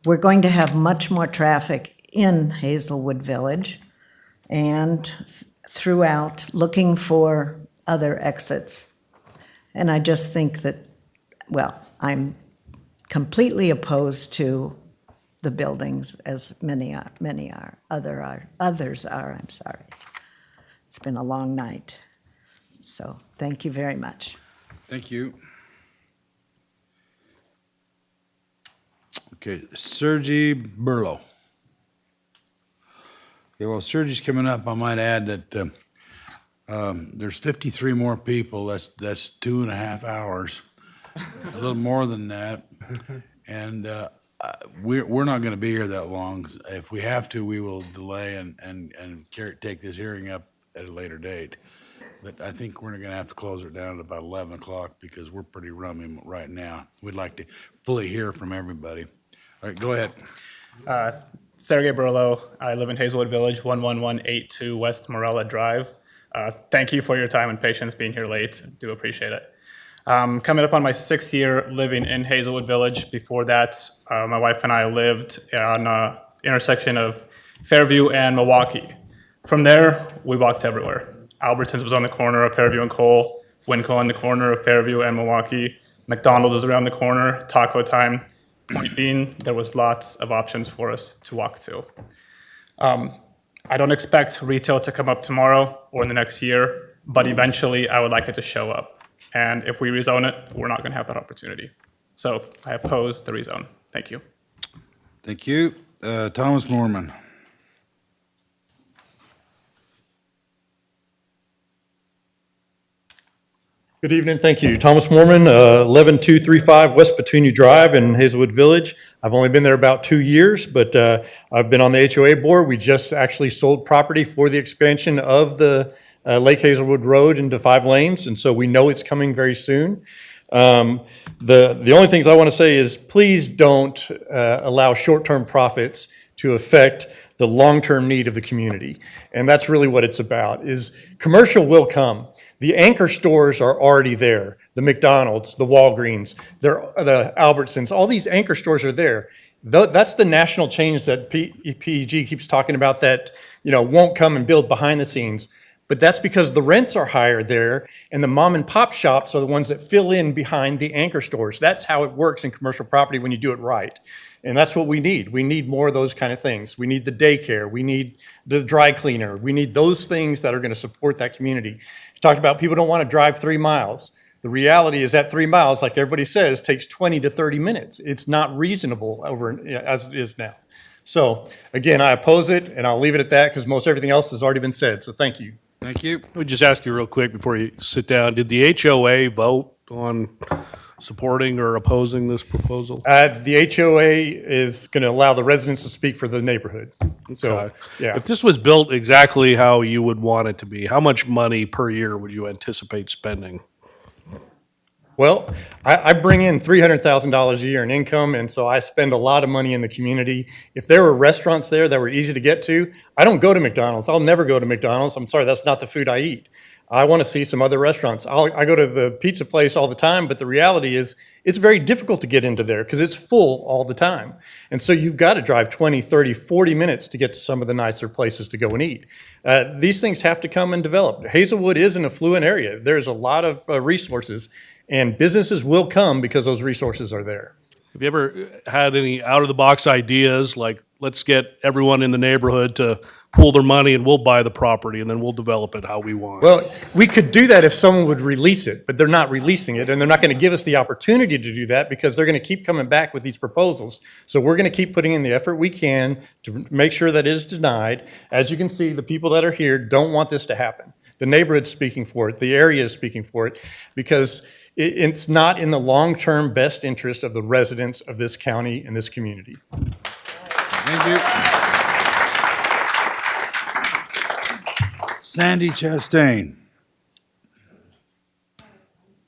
S16: we're going to have much more traffic in Hazelwood Village and throughout, looking for other exits. And I just think that, well, I'm completely opposed to the buildings, as others are, I'm sorry. It's been a long night. So thank you very much.
S3: Thank you. Okay, Sergi Burlow. Okay, well, Sergey's coming up. I might add that there's 53 more people. That's 2.5 hours, a little more than that. And we're not going to be here that long. If we have to, we will delay and take this hearing up at a later date. But I think we're going to have to close it down at about 11 o'clock because we're pretty rummy right now. We'd like to fully hear from everybody. All right, go ahead.
S6: Sergey Burlow. I live in Hazelwood Village, 11182 West Morella Drive. Thank you for your time and patience being here late. Do appreciate it. Coming up on my 6th year living in Hazelwood Village. Before that, my wife and I lived on the intersection of Fairview and Milwaukee. From there, we walked everywhere. Albertsons was on the corner of Fairview and Cole, Winco on the corner of Fairview and Milwaukee, McDonald's was around the corner, Taco Time. Point being, there was lots of options for us to walk to. I don't expect retail to come up tomorrow or in the next year, but eventually I would like it to show up. And if we rezone it, we're not going to have that opportunity. So I oppose the rezone. Thank you.
S3: Thank you. Thomas Mormon.
S8: Good evening, thank you. Thomas Mormon, 11235 West Petunia Drive in Hazelwood Village. I've only been there about 2 years, but I've been on the HOA board. We just actually sold property for the expansion of the Lake Hazelwood Road into 5 lanes, and so we know it's coming very soon. The only things I want to say is please don't allow short-term profits to affect the long-term need of the community. And that's really what it's about, is commercial will come. The anchor stores are already there. The McDonald's, the Walgreens, the Albertsons, all these anchor stores are there. That's the national change that PEG keeps talking about that, won't come and build behind the scenes. But that's because the rents are higher there, and the mom and pop shops are the ones that fill in behind the anchor stores. That's how it works in commercial property when you do it right. And that's what we need. We need more of those kind of things. We need the daycare. We need the dry cleaner. We need those things that are going to support that community. You talked about people don't want to drive 3 miles. The reality is that 3 miles, like everybody says, takes 20 to 30 minutes. It's not reasonable as it is now. So again, I oppose it, and I'll leave it at that because most everything else has already been said. So thank you.
S3: Thank you.
S2: Let me just ask you real quick before you sit down. Did the HOA vote on supporting or opposing this proposal?
S8: The HOA is going to allow the residents to speak for the neighborhood. So, yeah.
S2: If this was built exactly how you would want it to be, how much money per year would you anticipate spending?
S8: Well, I bring in $300,000 a year in income, and so I spend a lot of money in the community. If there were restaurants there that were easy to get to, I don't go to McDonald's. I'll never go to McDonald's. I'm sorry, that's not the food I eat. I want to see some other restaurants. I go to the pizza place all the time, but the reality is it's very difficult to get into there because it's full all the time. And so you've got to drive 20, 30, 40 minutes to get to some of the nicer places to go and eat. These things have to come and develop. Hazelwood is an affluent area. There's a lot of resources, and businesses will come because those resources are there.
S2: Have you ever had any out-of-the-box ideas, like let's get everyone in the neighborhood to pool their money and we'll buy the property and then we'll develop it how we want?
S8: Well, we could do that if someone would release it, but they're not releasing it, and they're not going to give us the opportunity to do that because they're going to keep coming back with these proposals. So we're going to keep putting in the effort we can to make sure that it is denied. As you can see, the people that are here don't want this to happen. The neighborhood's speaking for it. The area is speaking for it because it's not in the long-term best interest of the residents of this county and this community.
S3: Thank you. Sandy Chastain.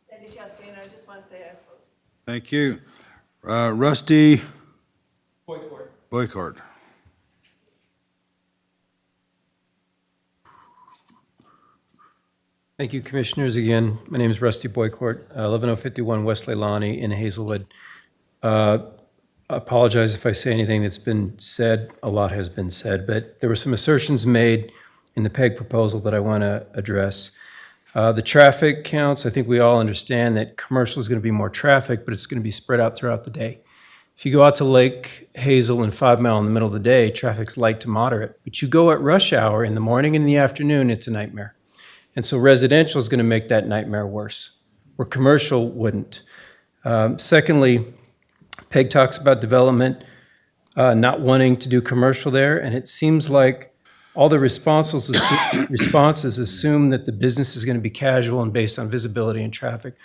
S22: Sandy Chastain, I just want to say I oppose.
S3: Thank you. Rusty
S22: Boycourt.
S3: Boycourt.
S20: Thank you, Commissioners. Again, my name is Rusty Boycourt, 11051 West Leilani in Hazelwood. I apologize if I say anything that's been said. A lot has been said, but there were some assertions made in the PEG proposal that I want to address. The traffic counts, I think we all understand that commercial is going to be more traffic, but it's going to be spread out throughout the day. If you go out to Lake Hazel and 5 Mile in the middle of the day, traffic's light to moderate. But you go at rush hour in the morning and in the afternoon, it's a nightmare. And so residential is going to make that nightmare worse, where commercial wouldn't. Secondly, PEG talks about development not wanting to do commercial there, and it seems like All the responses assume that the business is going to be casual and based on visibility and traffic.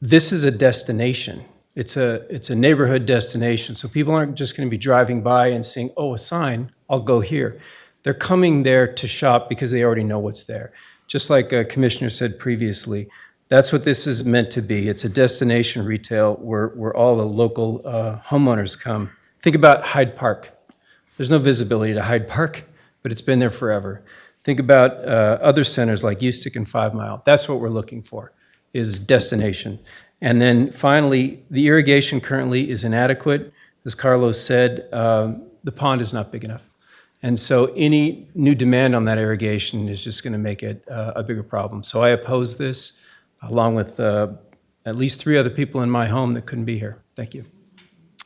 S20: This is a destination. It's a neighborhood destination. So people aren't just going to be driving by and saying, oh, a sign, I'll go here. They're coming there to shop because they already know what's there. Just like Commissioner said previously, that's what this is meant to be. It's a destination retail where all the local homeowners come. Think about Hyde Park. There's no visibility to Hyde Park, but it's been there forever. Think about other centers like Eustic and 5 Mile. That's what we're looking for, is destination. And then finally, the irrigation currently is inadequate. As Carlos said, the pond is not big enough. And so any new demand on that irrigation is just going to make it a bigger problem. So I oppose this, along with at least 3 other people in my home that couldn't be here. Thank you.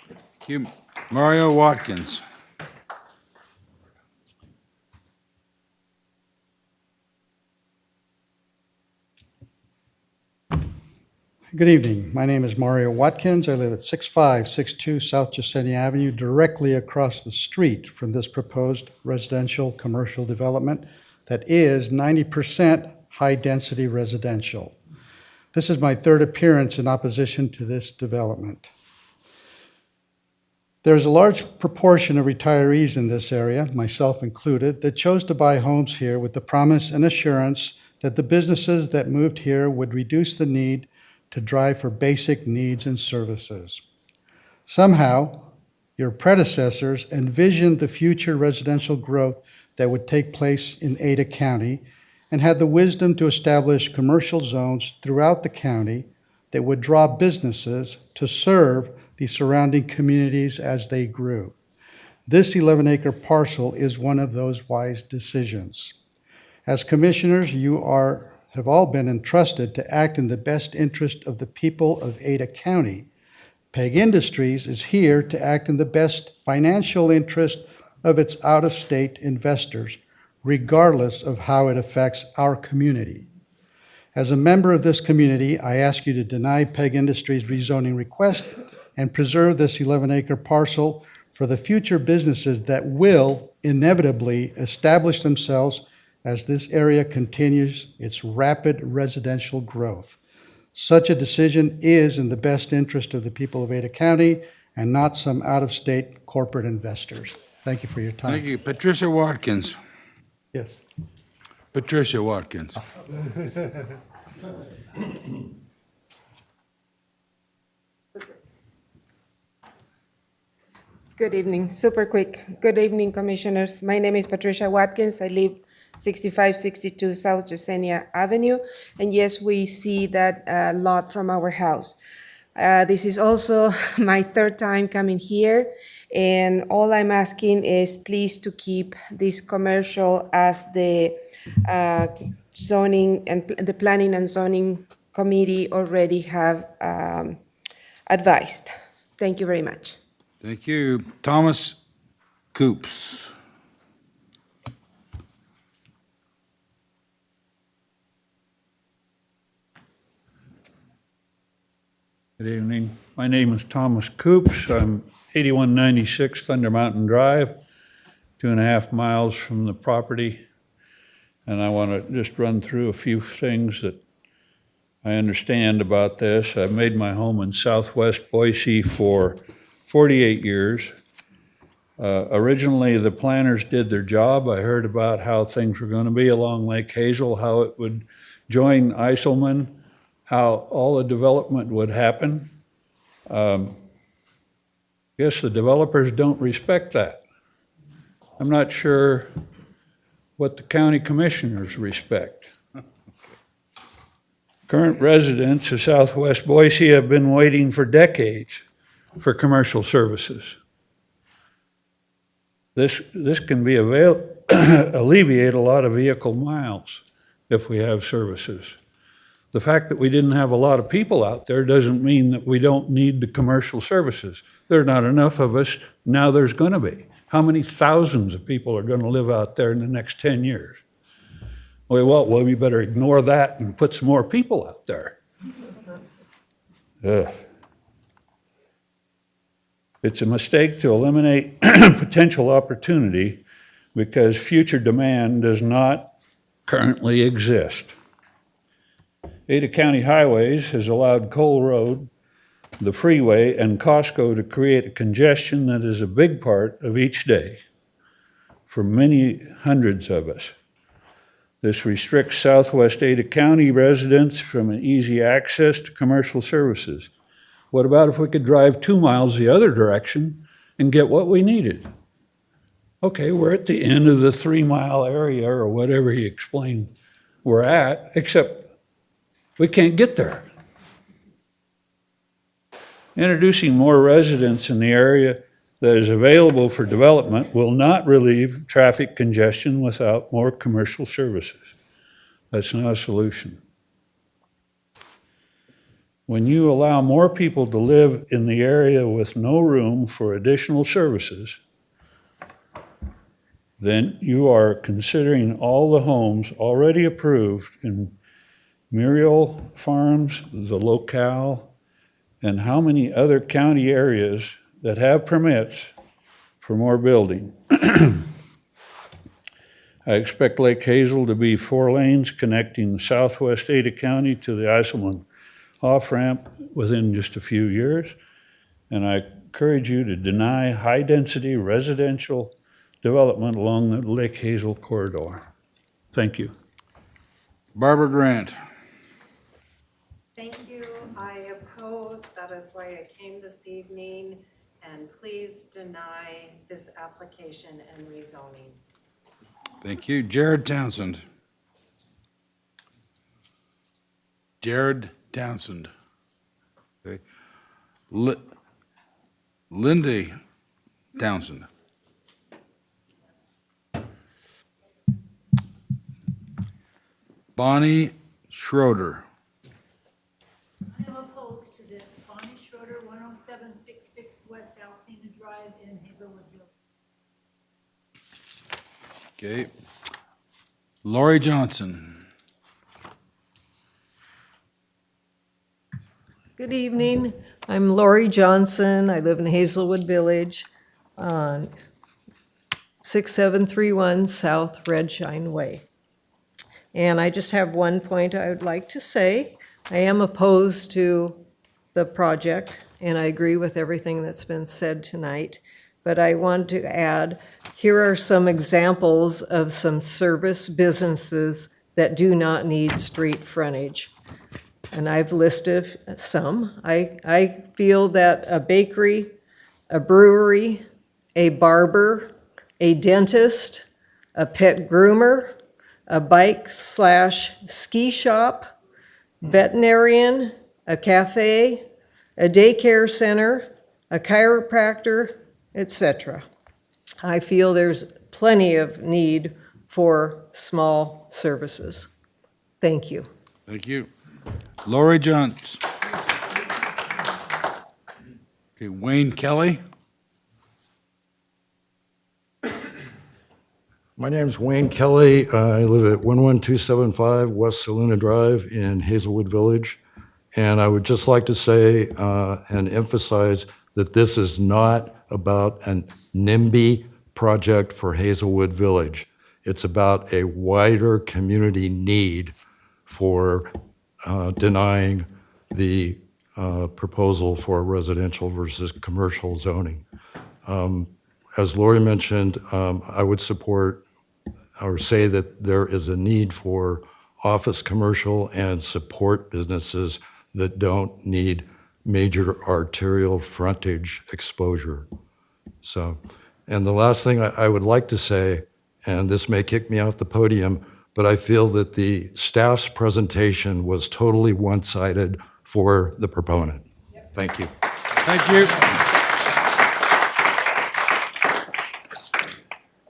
S3: Thank you. Mario Watkins.
S11: Good evening. My name is Mario Watkins. I live at 6562 South Jasenia Avenue, directly across the street from this proposed residential commercial development that is 90% high-density residential. This is my 3rd appearance in opposition to this development. There's a large proportion of retirees in this area, myself included, that chose to buy homes here with the promise and assurance that the businesses that moved here would reduce the need to drive for basic needs and services. Somehow, your predecessors envisioned the future residential growth that would take place in Ada County and had the wisdom to establish commercial zones throughout the county that would draw businesses to serve the surrounding communities as they grew. This 11-acre parcel is one of those wise decisions. As commissioners, you have all been entrusted to act in the best interest of the people of Ada County. PEG Industries is here to act in the best financial interest of its out-of-state investors, regardless of how it affects our community. As a member of this community, I ask you to deny PEG Industries' rezoning request and preserve this 11-acre parcel for the future businesses that will inevitably establish themselves as this area continues its rapid residential growth. Such a decision is in the best interest of the people of Ada County and not some out-of-state corporate investors. Thank you for your time.
S3: Thank you. Patricia Watkins.
S11: Yes.
S3: Patricia Watkins.
S13: Good evening. Super quick. Good evening, commissioners. My name is Patricia Watkins. I live 6562 South Jasenia Avenue. And yes, we see that lot from our house. This is also my 3rd time coming here. And all I'm asking is please to keep this commercial as the zoning and the planning and zoning committee already have advised. Thank you very much.
S3: Thank you. Thomas Coops.
S18: Good evening. My name is Thomas Coops. I'm 8196 Thunder Mountain Drive, 2.5 miles from the property. And I want to just run through a few things that I understand about this. I've made my home in Southwest Boise for 48 years. Originally, the planners did their job. I heard about how things were going to be along Lake Hazel, how it would join Eiselman, how all the development would happen. Guess the developers don't respect that. I'm not sure what the county commissioners respect. Current residents of Southwest Boise have been waiting for decades for commercial services. This can be alleviate a lot of vehicle miles if we have services. The fact that we didn't have a lot of people out there doesn't mean that we don't need the commercial services. There are not enough of us. Now there's going to be. How many thousands of people are going to live out there in the next 10 years? Well, we better ignore that and put some more people out there. It's a mistake to eliminate potential opportunity because future demand does not currently exist. Ada County Highways has allowed Cole Road, the freeway, and Costco to create a congestion that is a big part of each day for many hundreds of us. This restricts southwest Ada County residents from an easy access to commercial services. What about if we could drive 2 miles the other direction and get what we needed? Okay, we're at the end of the 3-mile area or whatever he explained we're at, except we can't get there. Introducing more residents in the area that is available for development will not relieve traffic congestion without more commercial services. That's not a solution. When you allow more people to live in the area with no room for additional services, then you are considering all the homes already approved in Muriel Farms, the locale, and how many other county areas that have permits for more building. I expect Lake Hazel to be 4 lanes connecting southwest Ada County to the Eiselman off-ramp within just a few years. And I encourage you to deny high-density residential development along the Lake Hazel corridor. Thank you.
S3: Barbara Grant.
S5: Thank you. I oppose. That is why I came this evening. And please deny this application and rezoning.
S3: Thank you. Jared Townsend. Jared Townsend. Okay. Lindy Townsend. Bonnie Schroeder.
S7: I am opposed to this. Bonnie Schroeder, 10766 West Alpena Drive in Hazelwoodville.
S3: Okay. Lori Johnson.
S9: Good evening. I'm Lori Johnson. I live in Hazelwood Village on 6731 South Red Shine Way. And I just have one point I would like to say. I am opposed to the project, and I agree with everything that's been said tonight. But I want to add, here are some examples of some service businesses that do not need street frontage. And I've listed some. I feel that a bakery, a brewery, a barber, a dentist, a pet groomer, a bike/ski shop, veterinarian, a cafe, a daycare center, a chiropractor, etc. I feel there's plenty of need for small services. Thank you.
S3: Thank you. Lori Johnson. Okay, Wayne Kelly.
S21: My name's Wayne Kelly. I live at 11275 West Saluna Drive in Hazelwood Village. And I would just like to say and emphasize that this is not about an NIMBY project for Hazelwood Village. It's about a wider community need for denying the proposal for residential versus commercial zoning. As Lori mentioned, I would support or say that there is a need for office commercial and support businesses that don't need major arterial frontage exposure. So, and the last thing I would like to say, and this may kick me off the podium, but I feel that the staff's presentation was totally one-sided for the proponent. Thank you.
S3: Thank you.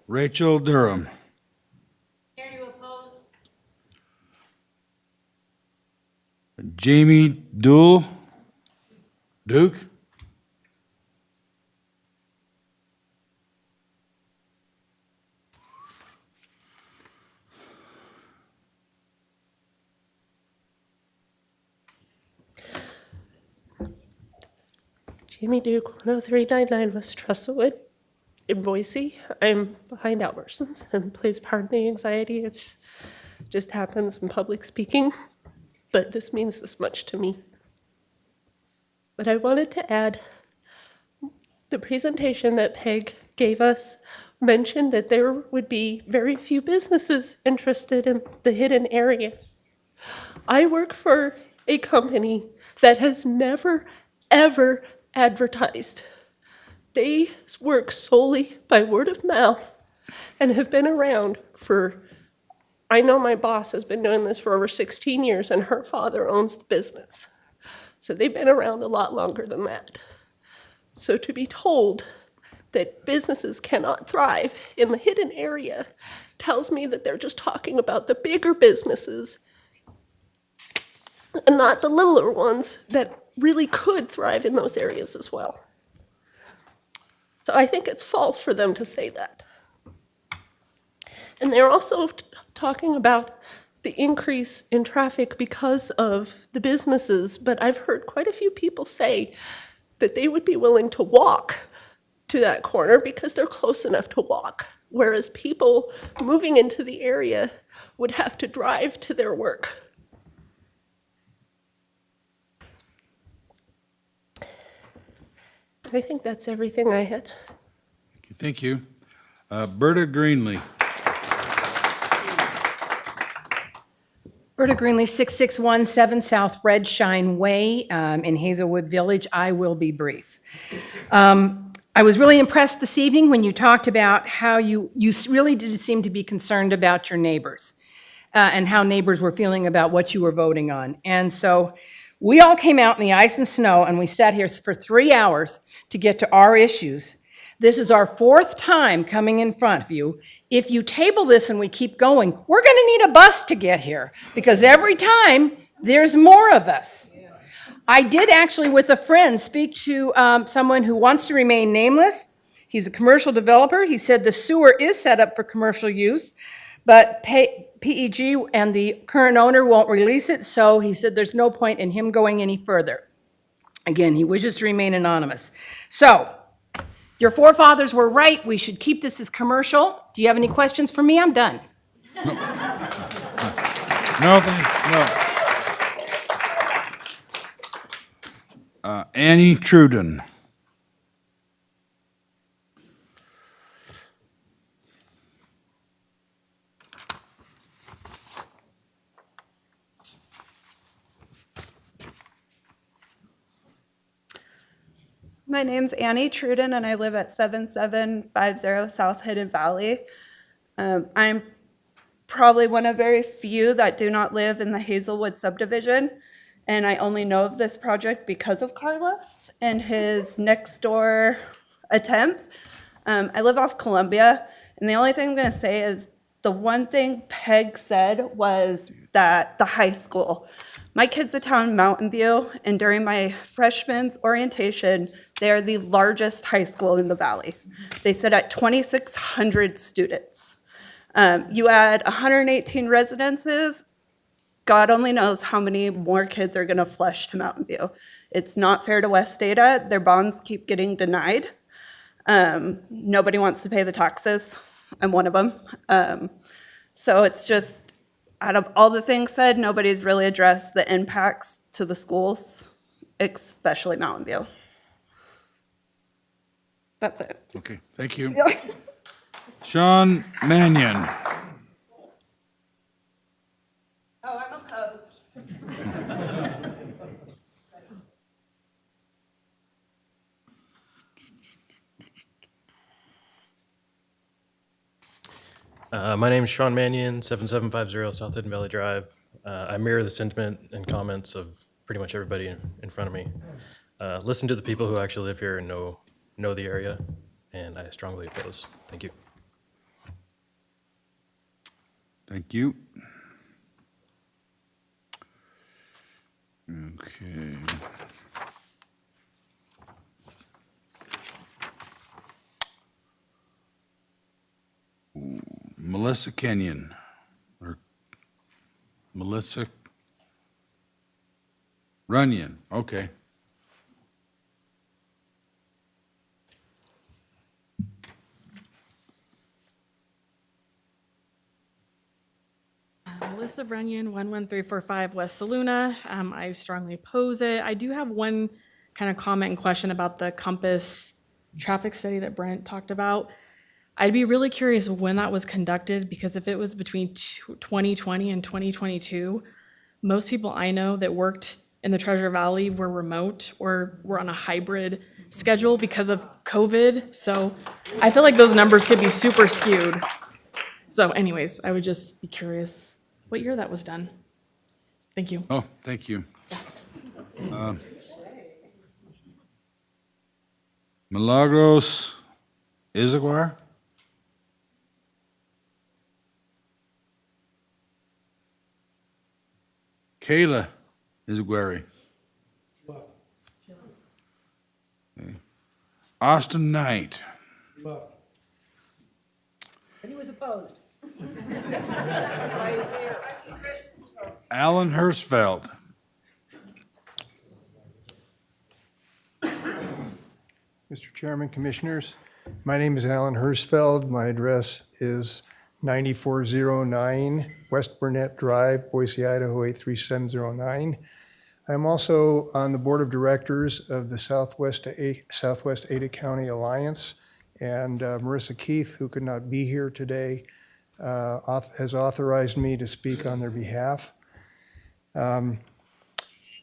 S3: Rachel Durham.
S7: Care to oppose?
S3: Jamie Duke.
S25: Jamie Duke, 10399 West Trustwood.
S12: in Boise. I'm behind Albertsons, and please pardon the anxiety. It's just happens in public speaking, but this means this much to me. But I wanted to add, the presentation that Peg gave us mentioned that there would be very few businesses interested in the hidden area. I work for a company that has never, ever advertised. They work solely by word of mouth and have been around for, I know my boss has been doing this for over 16 years and her father owns the business. So they've been around a lot longer than that. So to be told that businesses cannot thrive in the hidden area tells me that they're just talking about the bigger businesses and not the littler ones that really could thrive in those areas as well. So I think it's false for them to say that. And they're also talking about the increase in traffic because of the businesses, but I've heard quite a few people say that they would be willing to walk to that corner because they're close enough to walk, whereas people moving into the area would have to drive to their work. I think that's everything I had.
S3: Thank you. Berta Greenlee.
S14: Berta Greenlee, 6617 South Red Shine Way in Hazelwood Village. I will be brief. I was really impressed this evening when you talked about how you really did seem to be concerned about your neighbors and how neighbors were feeling about what you were voting on. And so we all came out in the ice and snow and we sat here for 3 hours to get to our issues. This is our 4th time coming in front of you. If you table this and we keep going, we're going to need a bus to get here because every time there's more of us. I did actually, with a friend, speak to someone who wants to remain nameless. He's a commercial developer. He said the sewer is set up for commercial use, but PEG and the current owner won't release it, so he said there's no point in him going any further. Again, he wishes to remain anonymous. So, your forefathers were right. We should keep this as commercial. Do you have any questions for me? I'm done.
S3: No. Annie Truden.
S15: My name's Annie Truden, and I live at 7750 South Hidden Valley. I'm probably one of very few that do not live in the Hazelwood subdivision, and I only know of this project because of Carlos and his next door attempts. I live off Columbia, and the only thing I'm going to say is the one thing Peg said was that the high school. My kids attend Mountain View, and during my freshman's orientation, they are the largest high school in the valley. They sit at 2,600 students. You add 118 residences, God only knows how many more kids are gonna flush to Mountain View. It's not fair to West Data. Their bonds keep getting denied. Nobody wants to pay the taxes. I'm one of them. So it's just, out of all the things said, nobody's really addressed the impacts to the schools, especially Mountain View. That's it.
S3: Okay, thank you. Sean Mannion.
S15: Oh, I'm opposed.
S17: My name is Sean Mannion, 7750 South Hidden Valley Drive. I mirror the sentiment and comments of pretty much everybody in front of me. Listen to the people who actually live here and know the area, and I strongly oppose. Thank you.
S3: Thank you. Okay. Melissa Kenyon, or Melissa Runyon, okay.
S10: Alyssa Runyon, 11345 West Saluna. I strongly oppose it. I do have one kind of comment and question about the Compass traffic study that Brent talked about. I'd be really curious when that was conducted, because if it was between 2020 and 2022, most people I know that worked in the Treasure Valley were remote or were on a hybrid schedule because of COVID. So I feel like those numbers could be super skewed. So anyways, I would just be curious what year that was done. Thank you.
S3: Oh, thank you. Milagros Izaguirre? Kayla Izaguirre. Okay. Austin Knight.
S14: But he was opposed. That's why he's here.
S3: Alan Hirschfeld.
S19: Mr. Chairman, Commissioners, my name is Alan Hirschfeld. My address is 9409 West Burnett Drive, Boise, Idaho 83709. I'm also on the Board of Directors of the Southwest Ada County Alliance, and Marissa Keith, who could not be here today, has authorized me to speak on their behalf.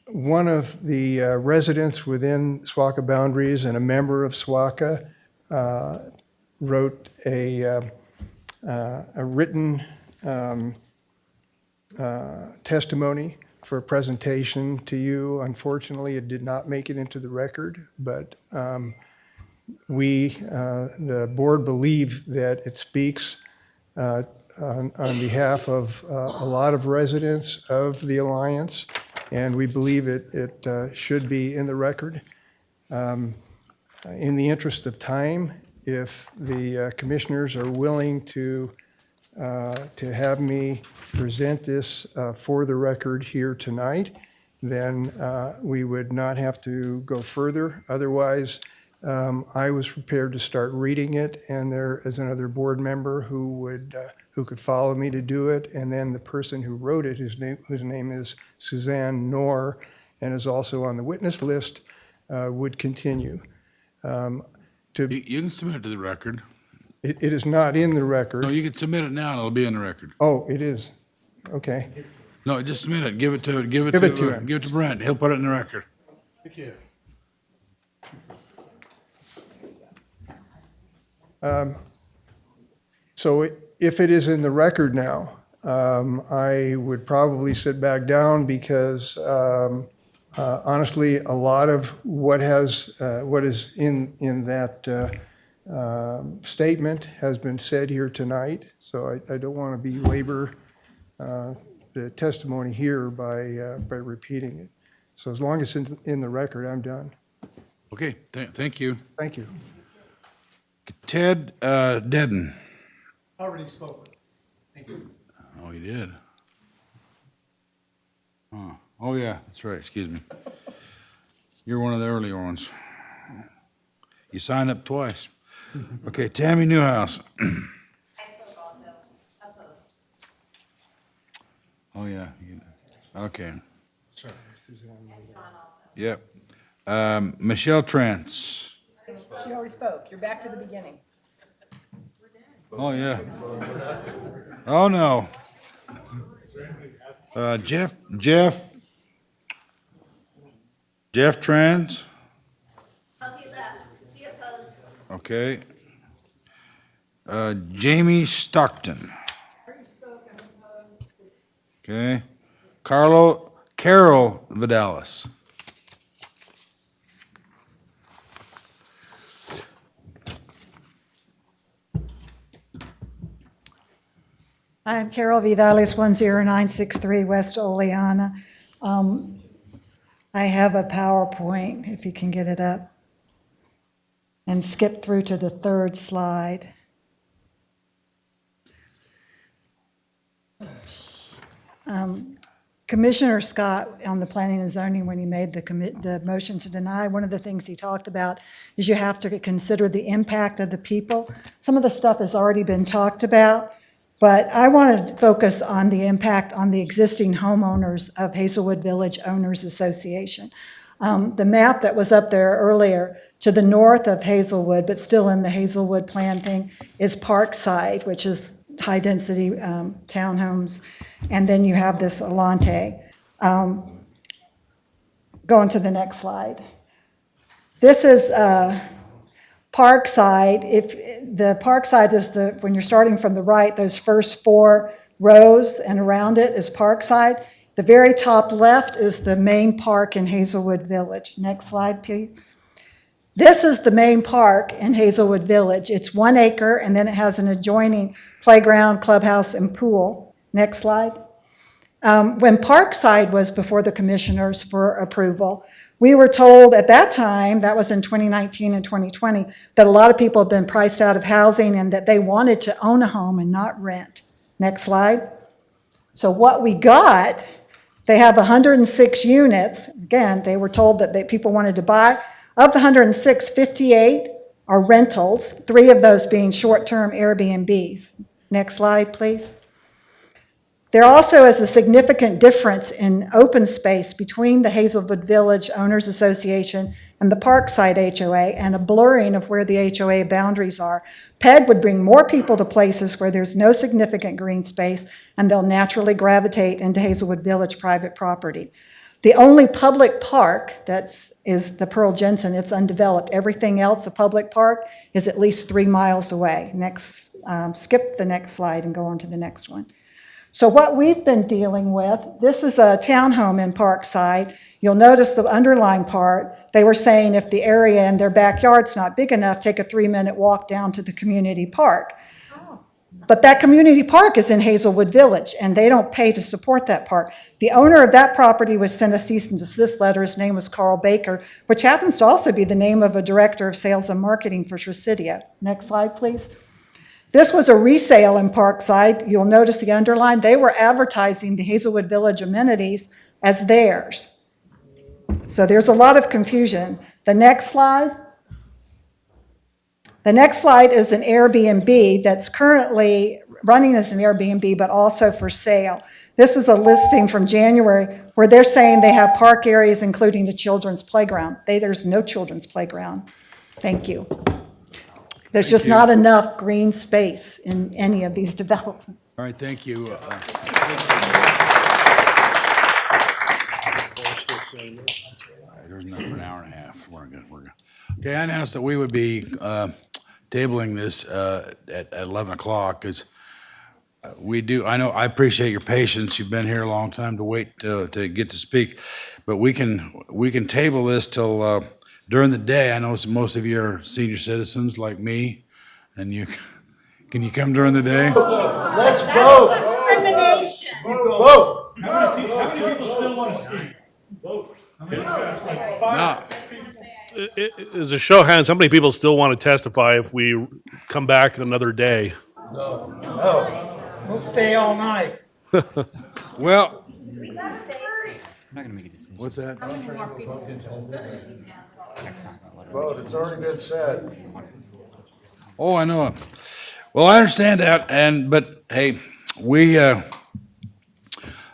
S19: One of the residents within SWACA boundaries and a member of SWACA wrote a written testimony for a presentation to you. Unfortunately, it did not make it into the record, but we, the board, believe that it speaks on behalf of a lot of residents of the Alliance, and we believe it should be in the record. In the interest of time, if the commissioners are willing to have me present this for the record here tonight, then we would not have to go further. Otherwise, I was prepared to start reading it, and there is another board member who could follow me to do it, and then the person who wrote it, whose name is Suzanne Knorr, and is also on the witness list, would continue.
S3: You can submit it to the record.
S19: It is not in the record.
S3: No, you can submit it now and it'll be in the record.
S19: Oh, it is. Okay.
S3: No, just submit it. Give it to him.
S19: Give it to him.
S3: Give it to Brent. He'll put it in the record.
S19: Thank you. So if it is in the record now, I would probably sit back down because honestly, a lot of what is in that statement has been said here tonight. So I don't want to belabor the testimony here by repeating it. So as long as it's in the record, I'm done.
S3: Okay, thank you.
S19: Thank you.
S3: Ted Dedden.
S23: Already spoken. Thank you.
S3: Oh, he did? Oh, yeah, that's right, excuse me. You're one of the earlier ones. You signed up twice. Okay, Tammy Newhouse. Oh, yeah. Okay.
S19: Sorry, Suzanne.
S3: Yep. Michelle Trance.
S14: She already spoke. You're back to the beginning.
S3: Oh, yeah. Oh, no. Jeff Trans. Okay. Jamie Stockton. Okay. Carol Vidalis.
S24: I'm Carol Vidalis, 10963 West Oleana. I have a PowerPoint, if you can get it up. And skip through to the third slide. Commissioner Scott on the Planning and Zoning, when he made the motion to deny, one of the things he talked about is you have to consider the impact of the people. Some of the stuff has already been talked about. But I wanted to focus on the impact on the existing homeowners of Hazelwood Village Owners Association. The map that was up there earlier, to the north of Hazelwood, but still in the Hazelwood plan thing, is Parkside, which is high-density townhomes. And then you have this Alante. Going to the next slide. This is Parkside. If the Parkside is when you're starting from the right, those first 4 rows and around it is Parkside. The very top left is the main park in Hazelwood Village. Next slide, please. This is the main park in Hazelwood Village. It's 1 acre, and then it has an adjoining playground, clubhouse, and pool. Next slide. When Parkside was before the commissioners for approval, we were told at that time, that was in 2019 and 2020, that a lot of people had been priced out of housing and that they wanted to own a home and not rent. Next slide. So what we got, they have 106 units. Again, they were told that people wanted to buy. Of the 106, 58 are rentals, 3 of those being short-term Airbnbs. Next slide, please. There also is a significant difference in open space between the Hazelwood Village Owners Association and the Parkside HOA, and a blurring of where the HOA boundaries are. PEG would bring more people to places where there's no significant green space, and they'll naturally gravitate into Hazelwood Village private property. The only public park is the Pearl Jensen. It's undeveloped. Everything else, a public park, is at least 3 miles away. Next, skip the next slide and go on to the next one. So what we've been dealing with, this is a townhome in Parkside. You'll notice the underlying part. They were saying if the area in their backyard's not big enough, take a 3-minute walk down to the community park. But that community park is in Hazelwood Village, and they don't pay to support that park. The owner of that property was sent a cease and desist letter. His name was Carl Baker, which happens to also be the name of a director of sales and marketing for Tricidia. Next slide, please. This was a resale in Parkside. You'll notice the underline. They were advertising the Hazelwood Village amenities as theirs. So there's a lot of confusion. The next slide. The next slide is an Airbnb that's currently running as an Airbnb, but also for sale. This is a listing from January where they're saying they have park areas, including a children's playground. There's no children's playground. Thank you. There's just not enough green space in any of these developments.
S3: All right, thank you. There's enough for an hour and a half. We're good. Okay, I announced that we would be tabling this at 11 o'clock because I appreciate your patience. You've been here a long time to wait to get to speak, but we can table this till during the day. I know most of you are senior citizens like me, and can you come during the day?
S1: Let's vote. Discrimination.
S3: Vote.
S1: How many people still want to speak? Vote.
S3: No.
S2: As a show of hands, how many people still want to testify if we come back another day?
S1: No. We'll stay all night.
S3: Well,
S1: We gotta stay.
S4: I'm not gonna make a decision.
S3: what's that?
S4: How many more people?
S21: Vote, it's already been said.
S3: Oh, I know. Well, I understand that, but hey, we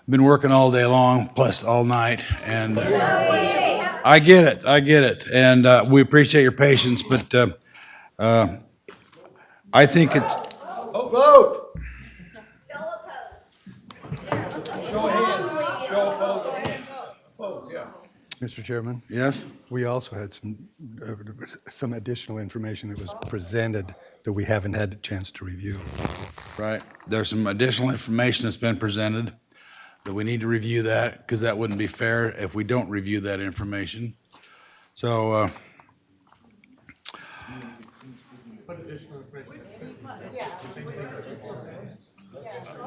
S3: been working all day long, plus all night, and I get it, and we appreciate your patience, but I think it's.
S1: Vote.
S19: Show hands. Show opposed. Yeah.
S6: Mr. Chairman?
S3: Yes?
S6: We also had some additional information that was presented that we haven't had a chance to review.
S3: Right. There's some additional information that's been presented that we need to review that, because that wouldn't be fair if we don't review that information. So,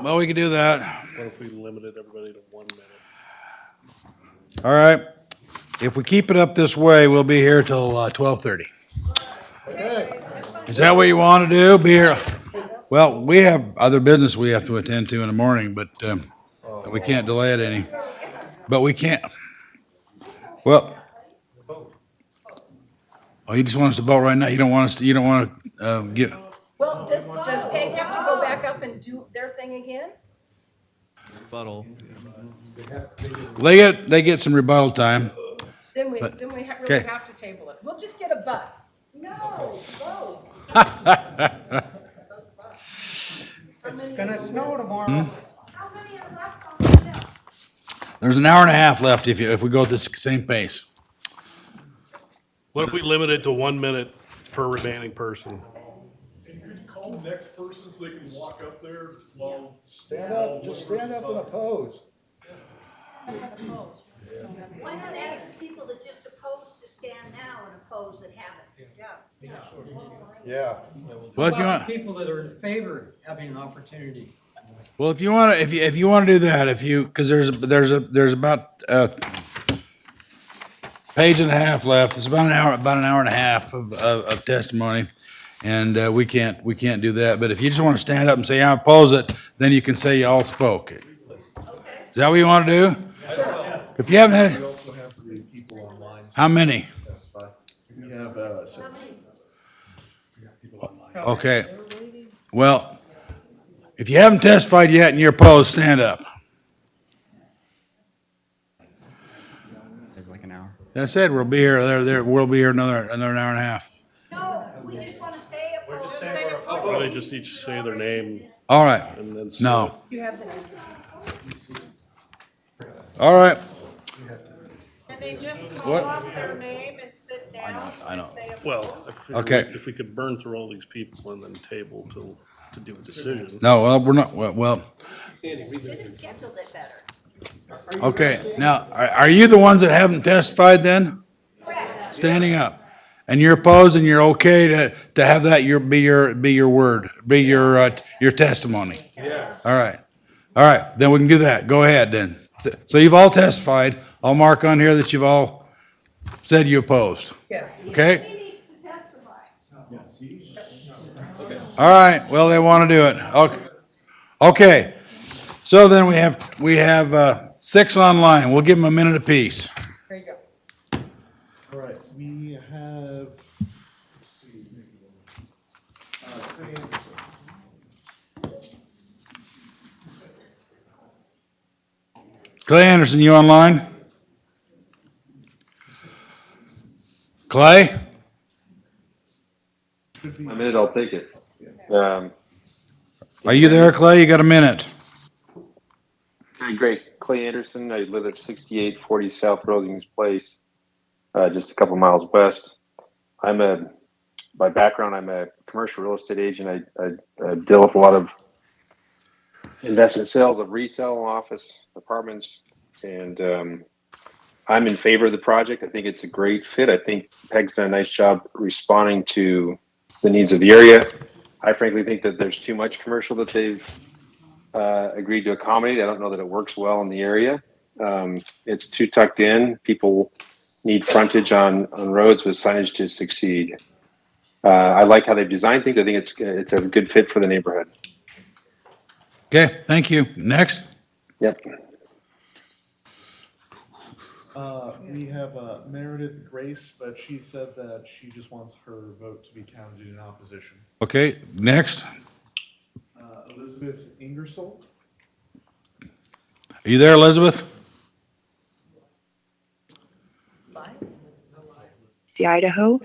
S3: well, we could do that.
S2: What if we limited everybody to 1 minute?
S3: All right. If we keep it up this way, we'll be here till 12:30. Is that what you want to do? Be here? Well, we have other business we have to attend to in the morning, but we can't delay it any. But we can't. Well, oh, you just want us to vote right now? You don't want us to? You don't want to give?
S14: Well, does Peg have to go back up and do their thing again?
S4: Rebuttal.
S3: They get some rebuttal time.
S14: Then we
S3: But-
S14: really
S3: okay.
S14: have to table it. We'll just get a bus. No, vote.
S1: It's gonna snow tomorrow.
S7: How many are left on the list?
S3: There's an hour and a half left if we go at this same pace.
S2: What if we limit it to 1 minute per remaining person?
S8: And could you call the next person so they can walk up there while?
S1: Stand up, just stand up and oppose.
S7: Why not ask the people that just opposed to stand now and oppose that haven't?
S1: Yeah.
S3: Well, if you want-
S1: People that are in favor of having an opportunity.
S3: Well, if you want to, if you want to do that, because there's about page and a half left. It's about an hour and a half of testimony, and we can't do that. But if you just want to stand up and say I oppose it, then you can say you all spoke. Is that what you want to do? If you haven't had,
S8: We also have to read people online.
S3: how many?
S8: We have, six.
S3: Okay. Well, if you haven't testified yet and you're opposed, stand up.
S4: It's like an hour.
S3: That's it. We'll be here. We'll be here another hour and a half.
S7: No, we just want to say opposed.
S5: Just say
S2: Or
S5: opposed.
S2: they just each say their name?
S3: All right.
S2: And then
S3: No.
S14: You have the.
S3: All right.
S5: And they just call
S3: What?
S5: off their name and sit down
S3: I know.
S5: and say opposed.
S2: Well,
S3: Okay.
S2: if we could burn through all these people and then table to do a decision.
S3: No, well, we're not, well,
S7: Should have scheduled it better.
S3: okay. Now, are you the ones that haven't testified then? Standing up. And you're opposed and you're okay to have that be your word, be your testimony? Yeah. All right, then we can do that. Go ahead then. So you've all testified. I'll mark on here that you've all said you opposed.
S14: Yeah.
S3: Okay?
S7: He needs to testify.
S3: All right, well, they want to do it. Okay. Okay. So then we have 6 online. We'll give them a minute apiece.
S14: There you go.
S8: All right, we have, let's see, Clay Anderson.
S3: Clay Anderson, you online? Clay?
S8: Should be-
S16: A minute, I'll take it.
S3: Are you there, Clay? You got a minute.
S16: Okay, great. Clay Anderson, I live at 6840 South Rosings Place, just a couple miles west. By background, I'm a commercial real estate agent. I deal with a lot of investment sales of retail, office, apartments, and I'm in favor of the project. I think it's a great fit. I think Peg's done a nice job responding to the needs of the area. I frankly think that there's too much commercial that they've agreed to accommodate. I don't know that it works well in the area. It's too tucked in. People need frontage on roads with signage to succeed. I like how they've designed things. I think it's a good fit for the neighborhood.
S3: Okay, thank you. Next.
S16: Yep.
S8: We have Meredith Grace, but she said that she just wants her vote to be counted in opposition.
S3: Okay, next.
S8: Elizabeth Ingersoll.
S3: Are you there, Elizabeth?
S20: See Idaho.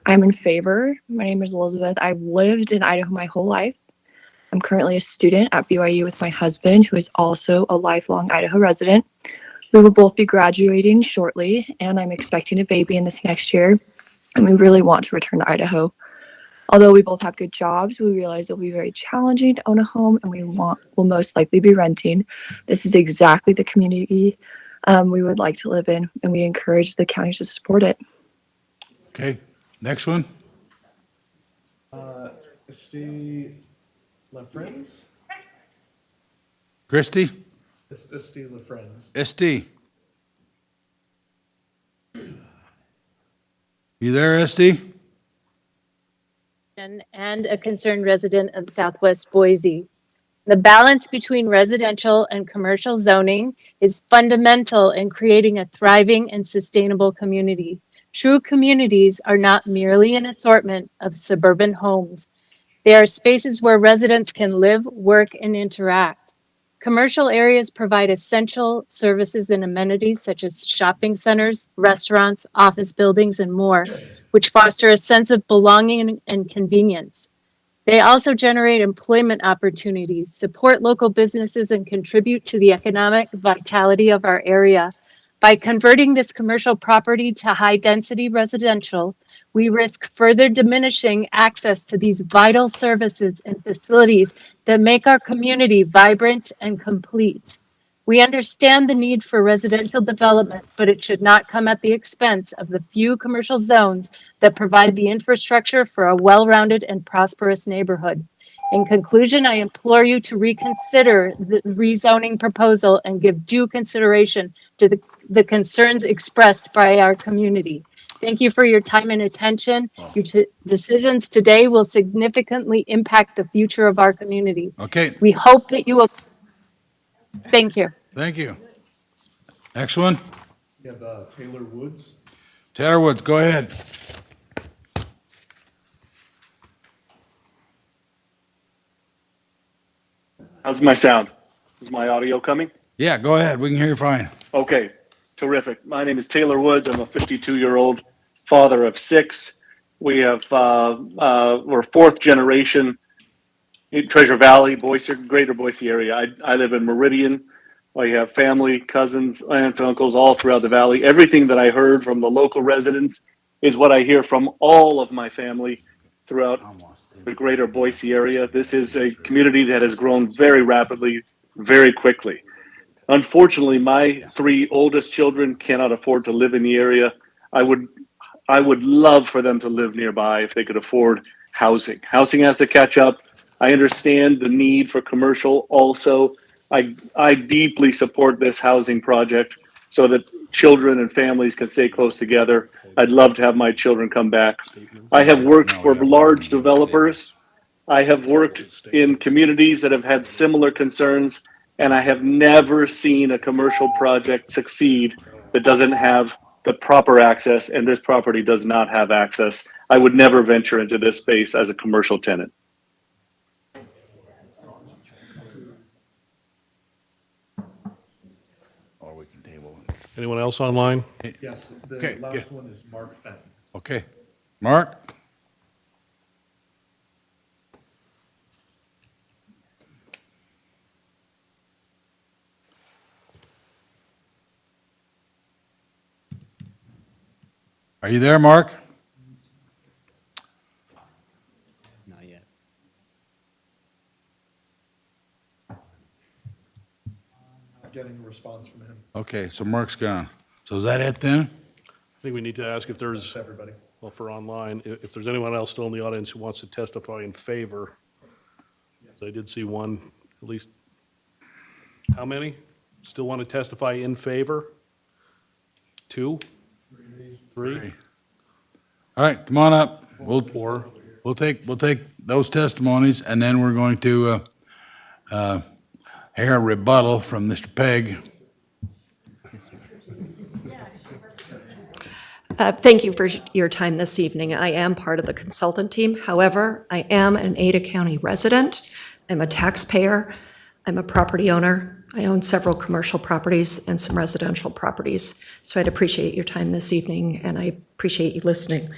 S20: I'm in favor. My name is Elizabeth. I've lived in Idaho my whole life. I'm currently a student at BYU with my husband, who is also a lifelong Idaho resident. We will both be graduating shortly, and I'm expecting a baby in this next year, and we really want to return to Idaho. Although we both have good jobs, we realize it'll be very challenging to own a home, and will most likely be renting. This is exactly the community we would like to live in, and we encourage the county to support it.
S3: Okay, next one.
S8: Estee LaFrenz.
S3: Christie?
S8: Estee LaFrenz.
S3: Esty. You there, Esty?
S22: And a concerned resident of Southwest Boise. The balance between residential and commercial zoning is fundamental in creating a thriving and sustainable community. True communities are not merely an assortment of suburban homes. They are spaces where residents can live, work, and interact. Commercial areas provide essential services and amenities such as shopping centers, restaurants, office buildings, and more, which foster a sense of belonging and convenience. They also generate employment opportunities, support local businesses, and contribute to the economic vitality of our area. By converting this commercial property to high-density residential, we risk further diminishing access to these vital services and facilities that make our community vibrant and complete. We understand the need for residential development, but it should not come at the expense of the few commercial zones that provide the infrastructure for a well-rounded and prosperous neighborhood. In conclusion, I implore you to reconsider the rezoning proposal and give due consideration to the concerns expressed by our community. Thank you for your time and attention. Your decisions today will significantly impact the future of our community.
S3: Okay,
S22: We hope that you will. Thank you.
S3: thank you. Next one,
S8: We have Taylor Woods.
S3: Taylor Woods, go ahead.
S9: How's my sound? Is my audio coming?
S3: Yeah, go ahead, we can hear you fine.
S9: Okay, terrific. My name is Taylor Woods. I'm a 52-year-old father of 6. We have, we're 4th generation in Treasure Valley, Boise, greater Boise area. I live in Meridian. I have family, cousins, aunts, uncles all throughout the valley. Everything that I heard from the local residents is what I hear from all of my family throughout the greater Boise area. This is a community that has grown very rapidly, very quickly. Unfortunately, my 3 oldest children cannot afford to live in the area. I would love for them to live nearby if they could afford housing. Housing has to catch up. I understand the need for commercial also. I deeply support this housing project so that children and families can stay close together. I'd love to have my children come back. I have worked for large developers. I have worked in communities that have had similar concerns, and I have never seen a commercial project succeed that doesn't have the proper access, and this property does not have access. I would never venture into this space as a commercial tenant.
S2: Anyone else online?
S8: Yes, the
S3: Okay,
S8: last one is Mark Fenton.
S3: Okay, Mark? Are you there, Mark?
S4: Not yet.
S8: Not getting a response from him.
S3: Okay, so Mark's gone. So is that it then?
S2: I think we need to ask if there's,
S8: That's everybody.
S2: well, for online, if there's anyone else still in the audience who wants to testify in favor. So I did see one, at least. How many still want to testify in favor? 2? 3?
S3: All right, come on up.
S2: Four.
S3: We'll take those testimonies, and then we're going to hear a rebuttal from Mr. Pegg.
S11: Thank you for your time this evening. I am part of the consultant team. However, I am an Ada County resident. I'm a taxpayer. I'm a property owner. I own several commercial properties and some residential properties. So I'd appreciate your time this evening, and I appreciate you listening.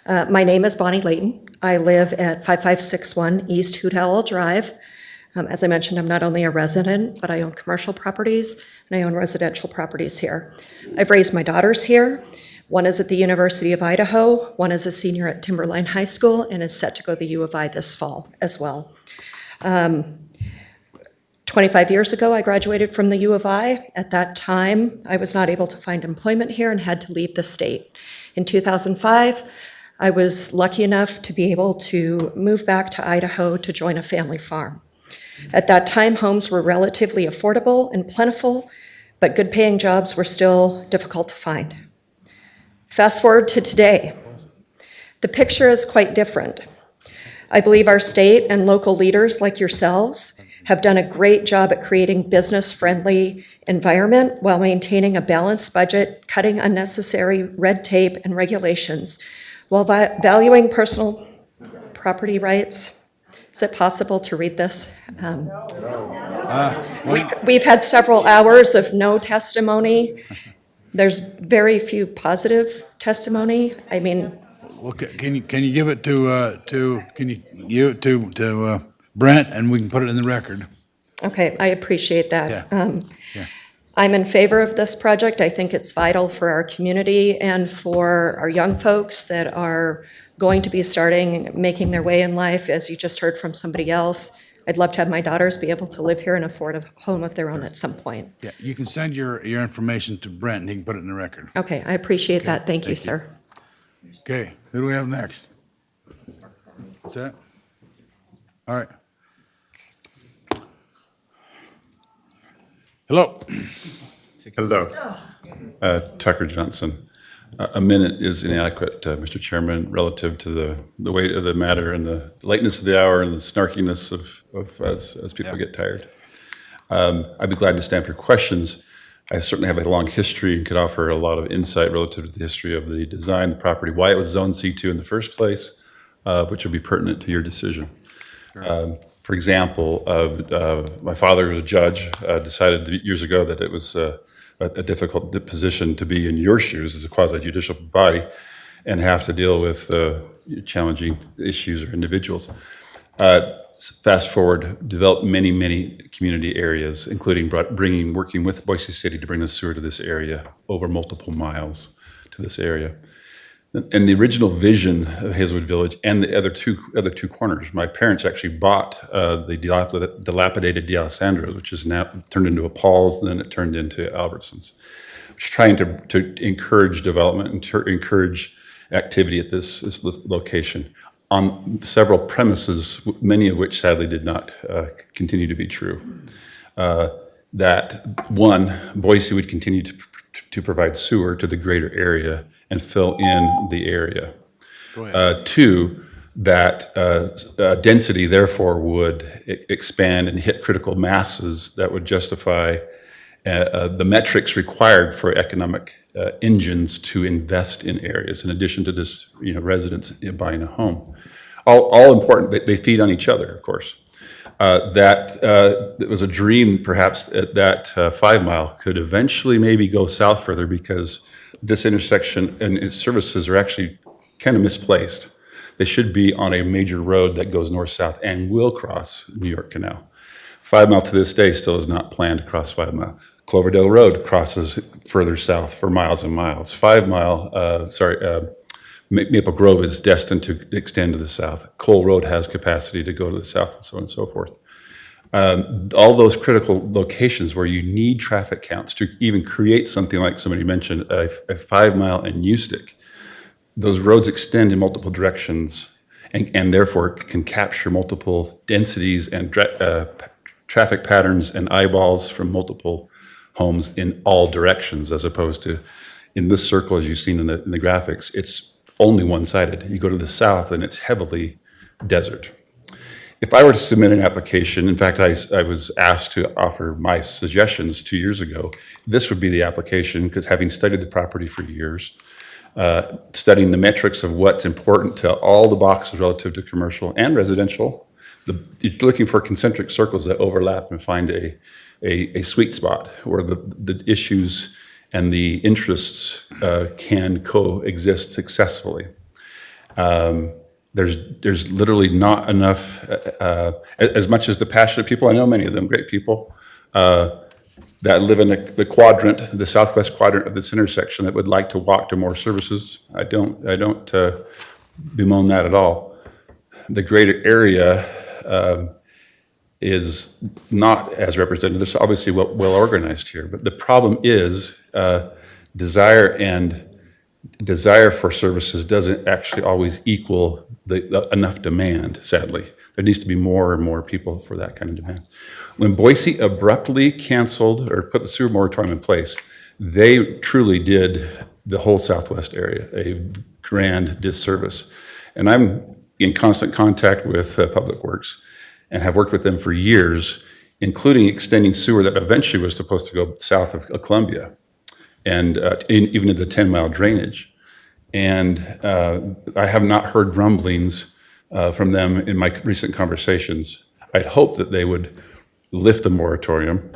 S11: My name is Bonnie Layton. I live at 5561 East Hoot Owl Drive. As I mentioned, I'm not only a resident, but I own commercial properties and I own residential properties here. I've raised my daughters here. One is at the University of Idaho, one is a senior at Timberline High School, and is set to go to the U of I this fall as well. 25 years ago, I graduated from the U of I. At that time, I was not able to find employment here and had to leave the state. In 2005, I was lucky enough to be able to move back to Idaho to join a family farm. At that time, homes were relatively affordable and plentiful, but good-paying jobs were still difficult to find. Fast forward to today. The picture is quite different. I believe our state and local leaders like yourselves have done a great job at creating business-friendly environment while maintaining a balanced budget, cutting unnecessary red tape and regulations, while valuing personal property rights Is it possible to read this? We've had several hours of no testimony. There's very few positive testimony. I mean,
S3: Well, can you give it to Brent, and we can put it in the record?
S11: okay, I appreciate that.
S3: Yeah. Yeah.
S11: I'm in favor of this project. I think it's vital for our community and for our young folks that are going to be making their way in life, as you just heard from somebody else. I'd love to have my daughters be able to live here and afford a home of their own at some point.
S3: Yeah, you can send your information to Brent, and he can put it in the record.
S11: Okay, I appreciate that. Thank you, sir.
S3: Okay, who do we have next? What's that? All right. Hello.
S12: Hello. Tucker Johnson. A minute is inadequate, Mr. Chairman, relative to the weight of the matter and the lateness of the hour and the snarkiness of as people get tired. I'd be glad to stand for questions. I certainly have a long history and could offer a lot of insight relative to the history of the design, the property, why it was zoned C2 in the first place, which would be pertinent to your decision. For example, my father was a judge, decided years ago that it was a difficult position to be in your shoes as a quasi-judicial body and have to deal with challenging issues or individuals. Fast forward, developed many, many community areas, including working with Boise City to bring the sewer to this area over multiple miles to this area. And the original vision of Hazelwood Village and the other two corners, my parents actually bought the dilapidated D'Alessandro's, which is now turned into a Paul's, and then it turned into Albertson's, which is trying to encourage development and to encourage activity at this location on several premises, many of which sadly did not continue to be true. That one, Boise would continue to provide sewer to the greater area and fill in the area. Two, that density therefore would expand and hit critical masses that would justify the metrics required for economic engines to invest in areas, in addition to just residents buying a home. All important. They feed on each other, of course. It was a dream, perhaps, that 5 Mile could eventually maybe go south further, because this intersection and its services are actually kind of misplaced. They should be on a major road that goes north-south and will cross New York Canal. 5 Mile to this day still is not planned to cross 5 Mile. Cloverdale Road crosses further south for miles and miles. 5 Mile, Maple Grove is destined to extend to the south. Cole Road has capacity to go to the south, and so on and so forth. All those critical locations where you need traffic counts to even create something like somebody mentioned, a 5 Mile and Ustick. Those roads extend in multiple directions and therefore can capture multiple densities and traffic patterns and eyeballs from multiple homes in all directions, as opposed to in this circle, as you've seen in the graphics, it's only one-sided. You go to the south and it's heavily desert. If I were to submit an application, in fact, I was asked to offer my suggestions 2 years ago, this would be the application, because having studied the property for years, studying the metrics of what's important to all the boxes relative to commercial and residential, you're looking for concentric circles that overlap and find a sweet spot where the issues and the interests can coexist successfully. There's literally not enough, as much as the passionate people, I know many of them, great people, that live in the quadrant, the southwest quadrant of this intersection, that would like to walk to more services. I don't bemoan that at all. The greater area is not as represented. There's obviously well organized here, but the problem is desire for services doesn't actually always equal enough demand, sadly. There needs to be more and more people for that kind of demand. When Boise abruptly canceled or put the sewer moratorium in place, they truly did the whole southwest area a grand disservice. And I'm in constant contact with Public Works and have worked with them for years, including extending sewer that eventually was supposed to go south of Columbia and even into the 10-mile drainage. And I have not heard rumblings from them in my recent conversations. I'd hoped that they would lift the moratorium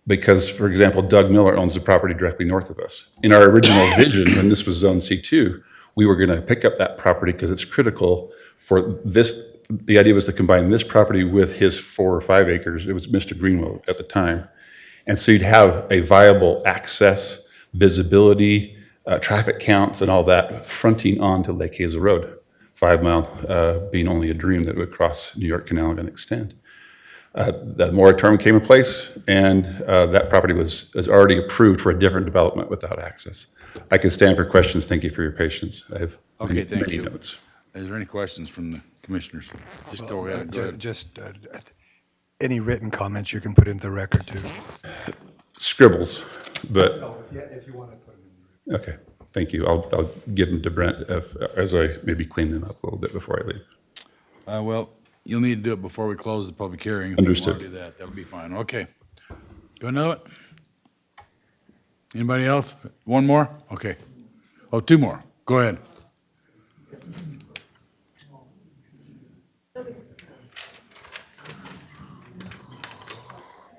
S12: because, for example, Doug Miller owns the property directly north of us. In our original vision, when this was Zone C2, we were going to pick up that property because it's critical for this. The idea was to combine this property with his 4 or 5 acres. It was Mr. Greenwell at the time. And so you'd have a viable access, visibility, traffic counts and all that fronting onto Lake Hazel Road. 5 Mile being only a dream that would cross New York Canal and extend. The moratorium came in place, and that property was already approved for a different development without access. I can stand for questions. Thank you for your patience. I have many notes.
S3: Is there any questions from the commissioners? Just go ahead. Go ahead.
S6: Just any written comments you can put into the record too.
S12: Scribbles, but.
S6: Yeah, if you want to put them in the record.
S12: Okay, thank you. I'll give them to Brent as I maybe clean them up a little bit before I leave.
S3: Well, you'll need to do it before we close the public hearing. If
S12: Understood.
S3: you want to do that, that'll be fine. Okay. Go another one? Anybody else? One more? Okay. Oh, 2 more. Go ahead.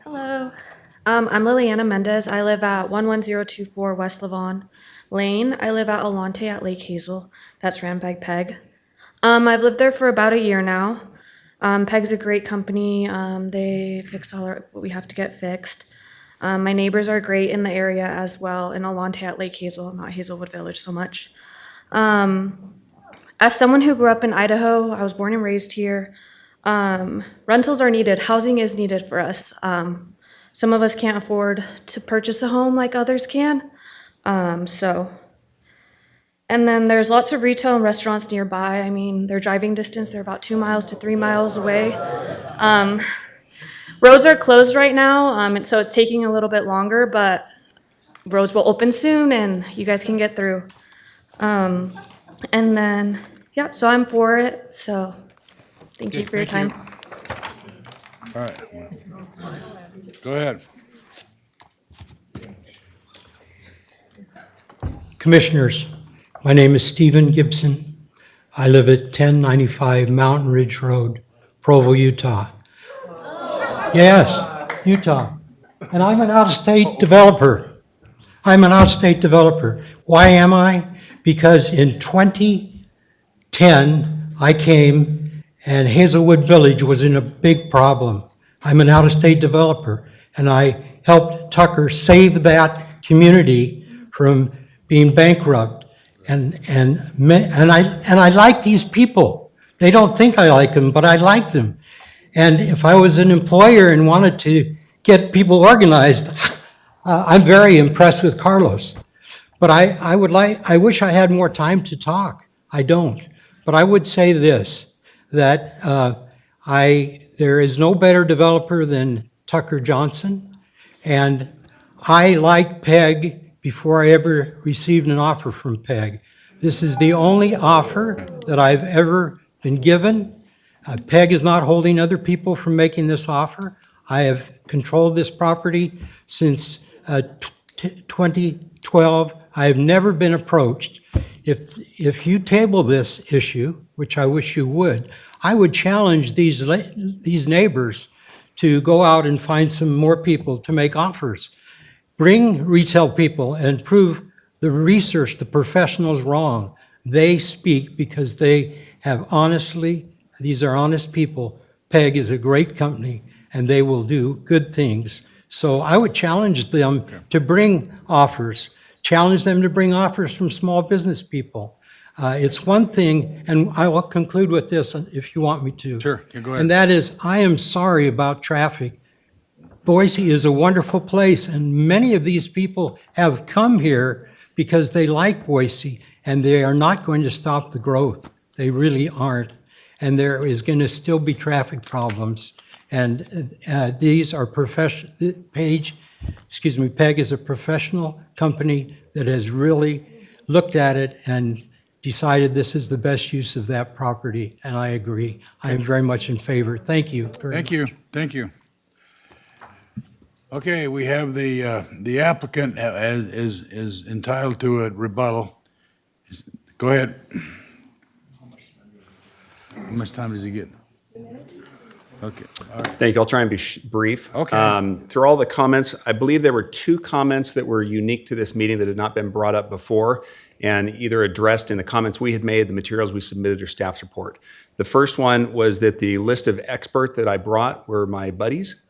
S13: Hello. I'm Liliana Mendez. I live at 11024 West Lavon Lane. I live at Alante at Lake Hazel. That's ran by Peg. I've lived there for about a year now. Peg's a great company. They fix all what we have to get fixed. My neighbors are great in the area as well, in Alante at Lake Hazel, not Hazelwood Village so much. As someone who grew up in Idaho, I was born and raised here. Rentals are needed. Housing is needed for us. Some of us can't afford to purchase a home like others can. And then there's lots of retail and restaurants nearby. I mean, they're driving distance. They're about 2 miles to 3 miles away. Roads are closed right now, and so it's taking a little bit longer, but roads will open soon and you guys can get through. And then, yeah, so I'm for it. So thank you for your time.
S3: All right. Go ahead.
S15: Commissioners, my name is Stephen Gibson. I live at 1095 Mountain Ridge Road, Provo, Utah. Yes, Utah. And I'm an out-of-state developer. Why am I? Because in 2010, I came and Hazelwood Village was in a big problem. I'm an out-of-state developer, and I helped Tucker save that community from being bankrupt. And I like these people. They don't think I like them, but I like them. And if I was an employer and wanted to get people organized, I'm very impressed with Carlos. But I wish I had more time to talk. I don't. But I would say this, that there is no better developer than Tucker Johnson. And I liked Peg before I ever received an offer from Peg. This is the only offer that I've ever been given. Peg is not holding other people from making this offer. I have controlled this property since 2012. I have never been approached. If you table this issue, which I wish you would, I would challenge these neighbors to go out and find some more people to make offers. Bring retail people and prove the research, the professionals wrong. They speak because they have these are honest people. Peg is a great company and they will do good things. So I would challenge them to bring offers, challenge them to bring offers from small business people. It's one thing, and I will conclude with this if you want me to.
S3: Sure, yeah, go ahead.
S15: And that is, I am sorry about traffic. Boise is a wonderful place, and many of these people have come here because they like Boise, and they are not going to stop the growth. They really aren't. And there is going to still be traffic problems. And these are Peg is a professional company that has really looked at it and decided this is the best use of that property, and I agree. I am very much in favor. Thank you.
S3: Thank you. Okay, we have the applicant is entitled to a rebuttal. Go ahead. How much time does he get? Okay, all right.
S10: Thank you. I'll try and be brief.
S3: Okay.
S10: Through all the comments, I believe there were 2 comments that were unique to this meeting that had not been brought up before and either addressed in the comments we had made, the materials we submitted, or staff's report. The first one was that the list of experts that I brought were my buddies.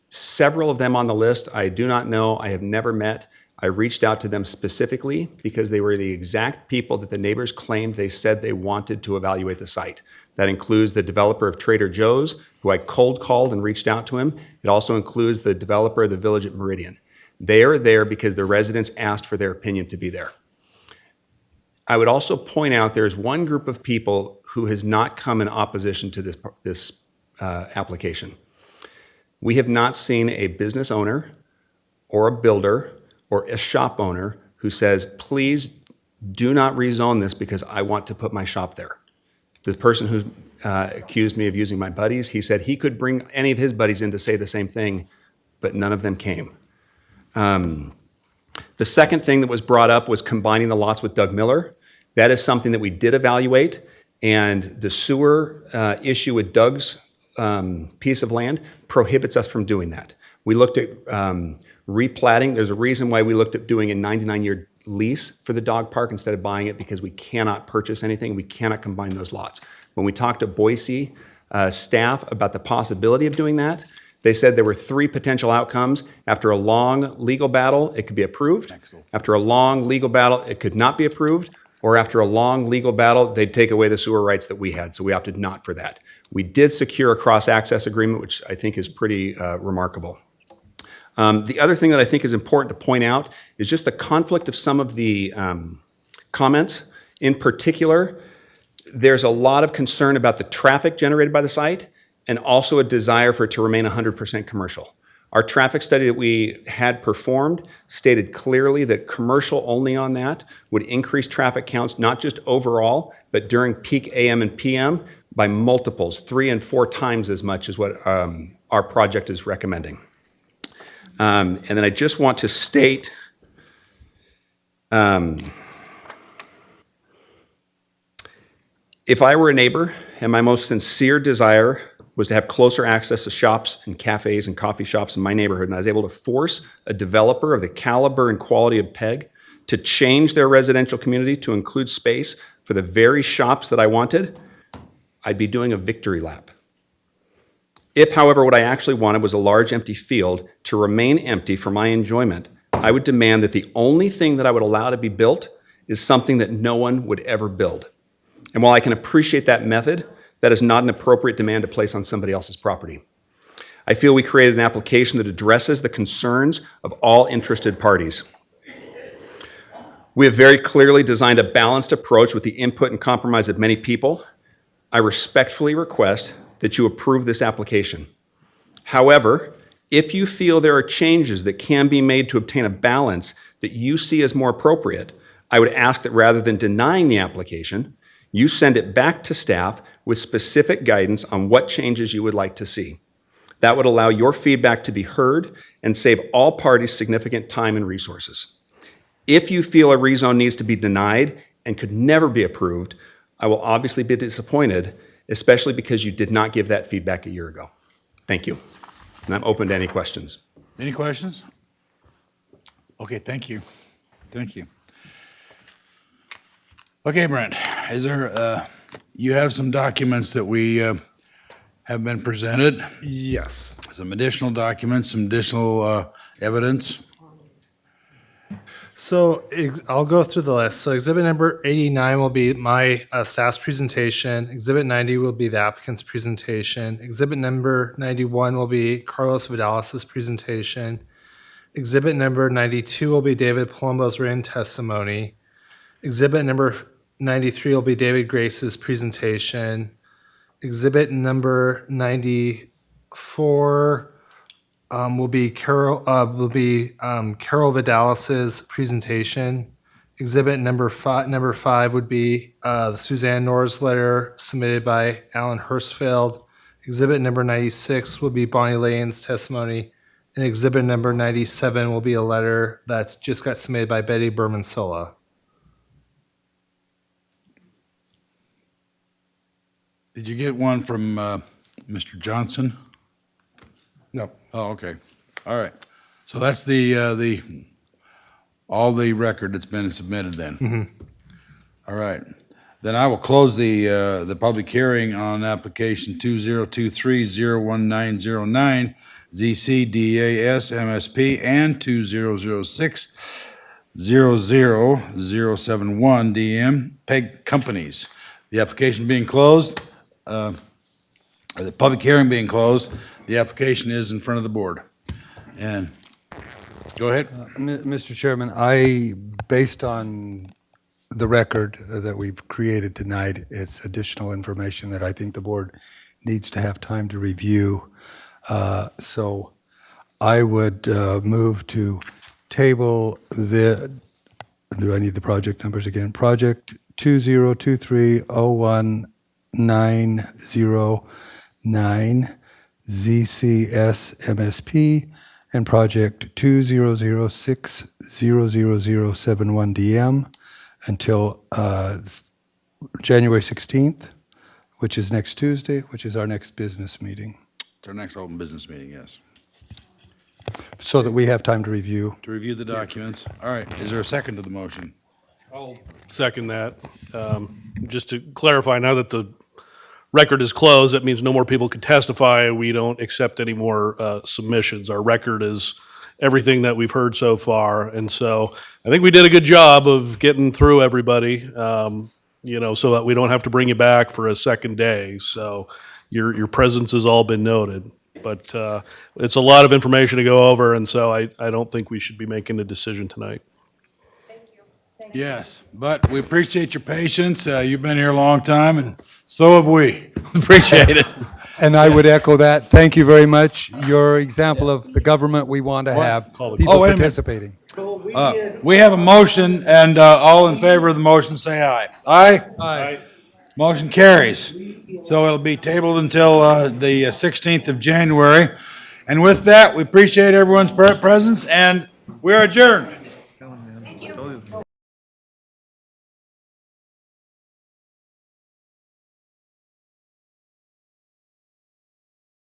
S10: Several of them on the list I do not know, I have never met. I reached out to them specifically because they were the exact people that the neighbors claimed they said they wanted to evaluate the site. That includes the developer of Trader Joe's, who I cold called and reached out to him. It also includes the developer of the Village at Meridian. They are there because the residents asked for their opinion to be there. I would also point out there's one group of people who has not come in opposition to this application. We have not seen a business owner or a builder or a shop owner who says, please do not rezone this because I want to put my shop there. The person who accused me of using my buddies, he said he could bring any of his buddies in to say the same thing, but none of them came. The second thing that was brought up was combining the lots with Doug Miller. That is something that we did evaluate, and the sewer issue with Doug's piece of land prohibits us from doing that. We looked at replatting. There's a reason why we looked at doing a 99-year lease for the dog park instead of buying it, because we cannot purchase anything. We cannot combine those lots. When we talked to Boise staff about the possibility of doing that, they said there were 3 potential outcomes. After a long legal battle, it could be approved. After a long legal battle, it could not be approved. Or after a long legal battle, they'd take away the sewer rights that we had, so we opted not for that. We did secure a cross-access agreement, which I think is pretty remarkable. The other thing that I think is important to point out is just the conflict of some of the comments. In particular, there's a lot of concern about the traffic generated by the site and also a desire for it to remain 100% commercial. Our traffic study that we had performed stated clearly that commercial only on that would increase traffic counts, not just overall, but during peak AM and PM by multiples, 3 and 4 times as much as what our project is recommending. And then I just want to state, if I were a neighbor and my most sincere desire was to have closer access to shops and cafes and coffee shops in my neighborhood, and I was able to force a developer of the caliber and quality of PEG to change their residential community to include space for the very shops that I wanted, I'd be doing a victory lap. If, however, what I actually wanted was a large empty field to remain empty for my enjoyment, I would demand that the only thing that I would allow to be built is something that no one would ever build. And while I can appreciate that method, that is not an appropriate demand to place on somebody else's property. I feel we created an application that addresses the concerns of all interested parties. We have very clearly designed a balanced approach with the input and compromise of many people. I respectfully request that you approve this application. However, if you feel there are changes that can be made to obtain a balance that you see as more appropriate, I would ask that rather than denying the application, you send it back to staff with specific guidance on what changes you would like to see. That would allow your feedback to be heard and save all parties significant time and resources. If you feel a rezone needs to be denied and could never be approved, I will obviously be disappointed, especially because you did not give that feedback a year ago. Thank you. And I'm open to any questions.
S3: Any questions? Okay, thank you. Thank you. Okay, Brent, is there, you have some documents that we have been presented?
S8: Yes.
S3: Some additional documents, some additional evidence?
S8: So I'll go through the list. So exhibit number 89 will be my staff's presentation. Exhibit 90 will be the applicant's presentation. Exhibit number 91 will be Carlos Vidalis's presentation. Exhibit number 92 will be David Palumbo's written testimony. Exhibit number 93 will be David Grace's presentation. Exhibit number 94 will be Carol Vidalis's presentation. Exhibit number five would be the Suzanne Norris letter submitted by Alan Hirschfeld. Exhibit number 96 will be Bonnie Lane's testimony. And exhibit number 97 will be a letter that's just got submitted by Betty Berman-Sola.
S3: Did you get one from Mr. Johnson?
S6: No.
S3: Oh, okay. All right. So that's all the record that's been submitted then. All right. Then I will close the public hearing on application 2023-01909 ZCDAS MSP and 2006-00071 DM PEG Companies. The application being closed, or the public hearing being closed, the application is in front of the board. And go ahead.
S6: Mr. Chairman, based on the record that we've created tonight, it's additional information that I think the board needs to have time to review. So I would move to table do I need the project numbers again? Project 2023-01-909 ZCS MSP and project 2006-00071 DM until January 16th, which is next Tuesday, which is our next business meeting.
S3: It's our next open business meeting, yes.
S6: So that we have time to review.
S3: To review the documents. All right. Is there a second to the motion?
S2: I'll second that. Just to clarify, now that the record is closed, that means no more people can testify. We don't accept any more submissions. Our record is everything that we've heard so far. And so I think we did a good job of getting through everybody, so that we don't have to bring you back for a second day. So your presence has all been noted. But it's a lot of information to go over, and so I don't think we should be making a decision tonight.
S3: Yes, but we appreciate your patience. You've been here a long time, and so have we. Appreciate it.
S6: And I would echo that. Thank you very much. Your example of the government we want to have, people
S3: wait a minute.
S6: participating.
S3: We have a motion, and all in favor of the motion, say aye. Aye?
S6: Aye.
S3: Motion carries. So it'll be tabled until the 16th of January. And with that, we appreciate everyone's presence, and we're adjourned.